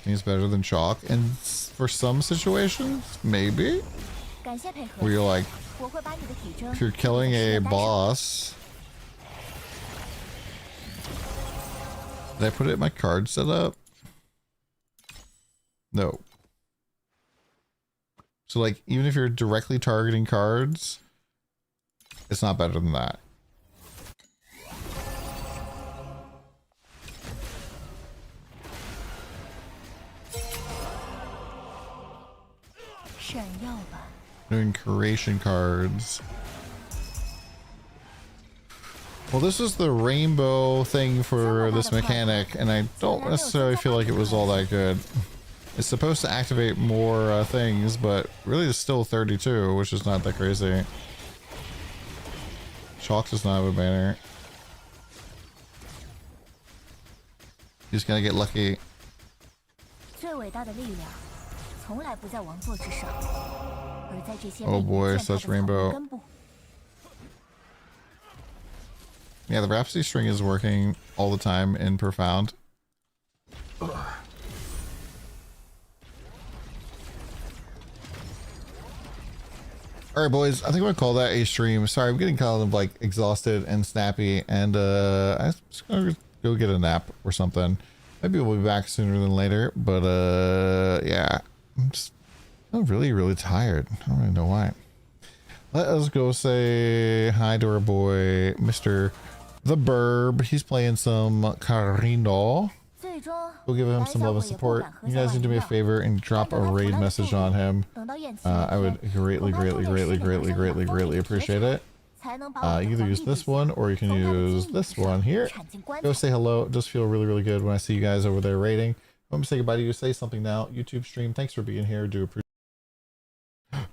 Speaker 1: think it's better than chalk, and for some situations, maybe. Where you're like, if you're killing a boss. Did I put it in my card setup? No. So like, even if you're directly targeting cards, it's not better than that. Doing curation cards. Well, this is the rainbow thing for this mechanic, and I don't necessarily feel like it was all that good. It's supposed to activate more things, but really it's still 32, which is not that crazy. Chalk does not have a banner. You just gotta get lucky. Oh boy, such rainbow. Yeah, the Rhapsody string is working all the time in Profound. Alright boys, I think I'm gonna call that a stream. Sorry, I'm getting kind of like exhausted and snappy, and I'm just gonna go get a nap or something. Maybe we'll be back sooner than later, but yeah. I'm just I'm really, really tired. I don't even know why. Let us go say hi to our boy, Mr. The Burb. He's playing some Carino. We'll give him some love and support. You guys need to do me a favor and drop a raid message on him. I would greatly, greatly, greatly, greatly, greatly, greatly appreciate it. Either use this one or you can use this one here. Go say hello. Just feel really, really good when I see you guys over there raiding. Let me say goodbye to you. Say something now. YouTube stream. Thanks for being here. Do appreciate.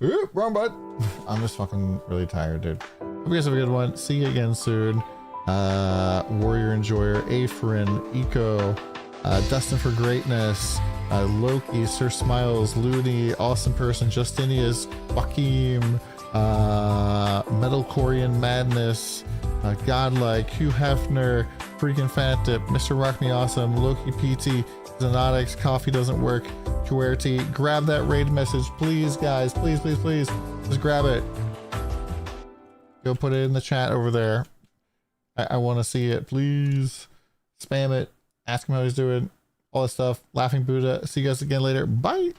Speaker 1: Ooh, wrong button. I'm just fucking really tired, dude. Hope you guys have a good one. See you again soon. Warrior Enjoyer, Afrin, Eco, Dustin for Greatness, Loki, Sir Smiles, Looney, Awesome Person, Justinius, Joaquim, Metalcorian Madness, Godlike, Hugh Hefner, Freaking Fantip, Mr. Rock Me Awesome, Loki PT, Xenotix, Coffee Doesn't Work, QWERTY. Grab that raid message, please, guys. Please, please, please. Just grab it. Go put it in the chat over there. I want to see it. Please spam it. Ask him how he's doing. All that stuff. Laughing Buddha. See you guys again later. Bye.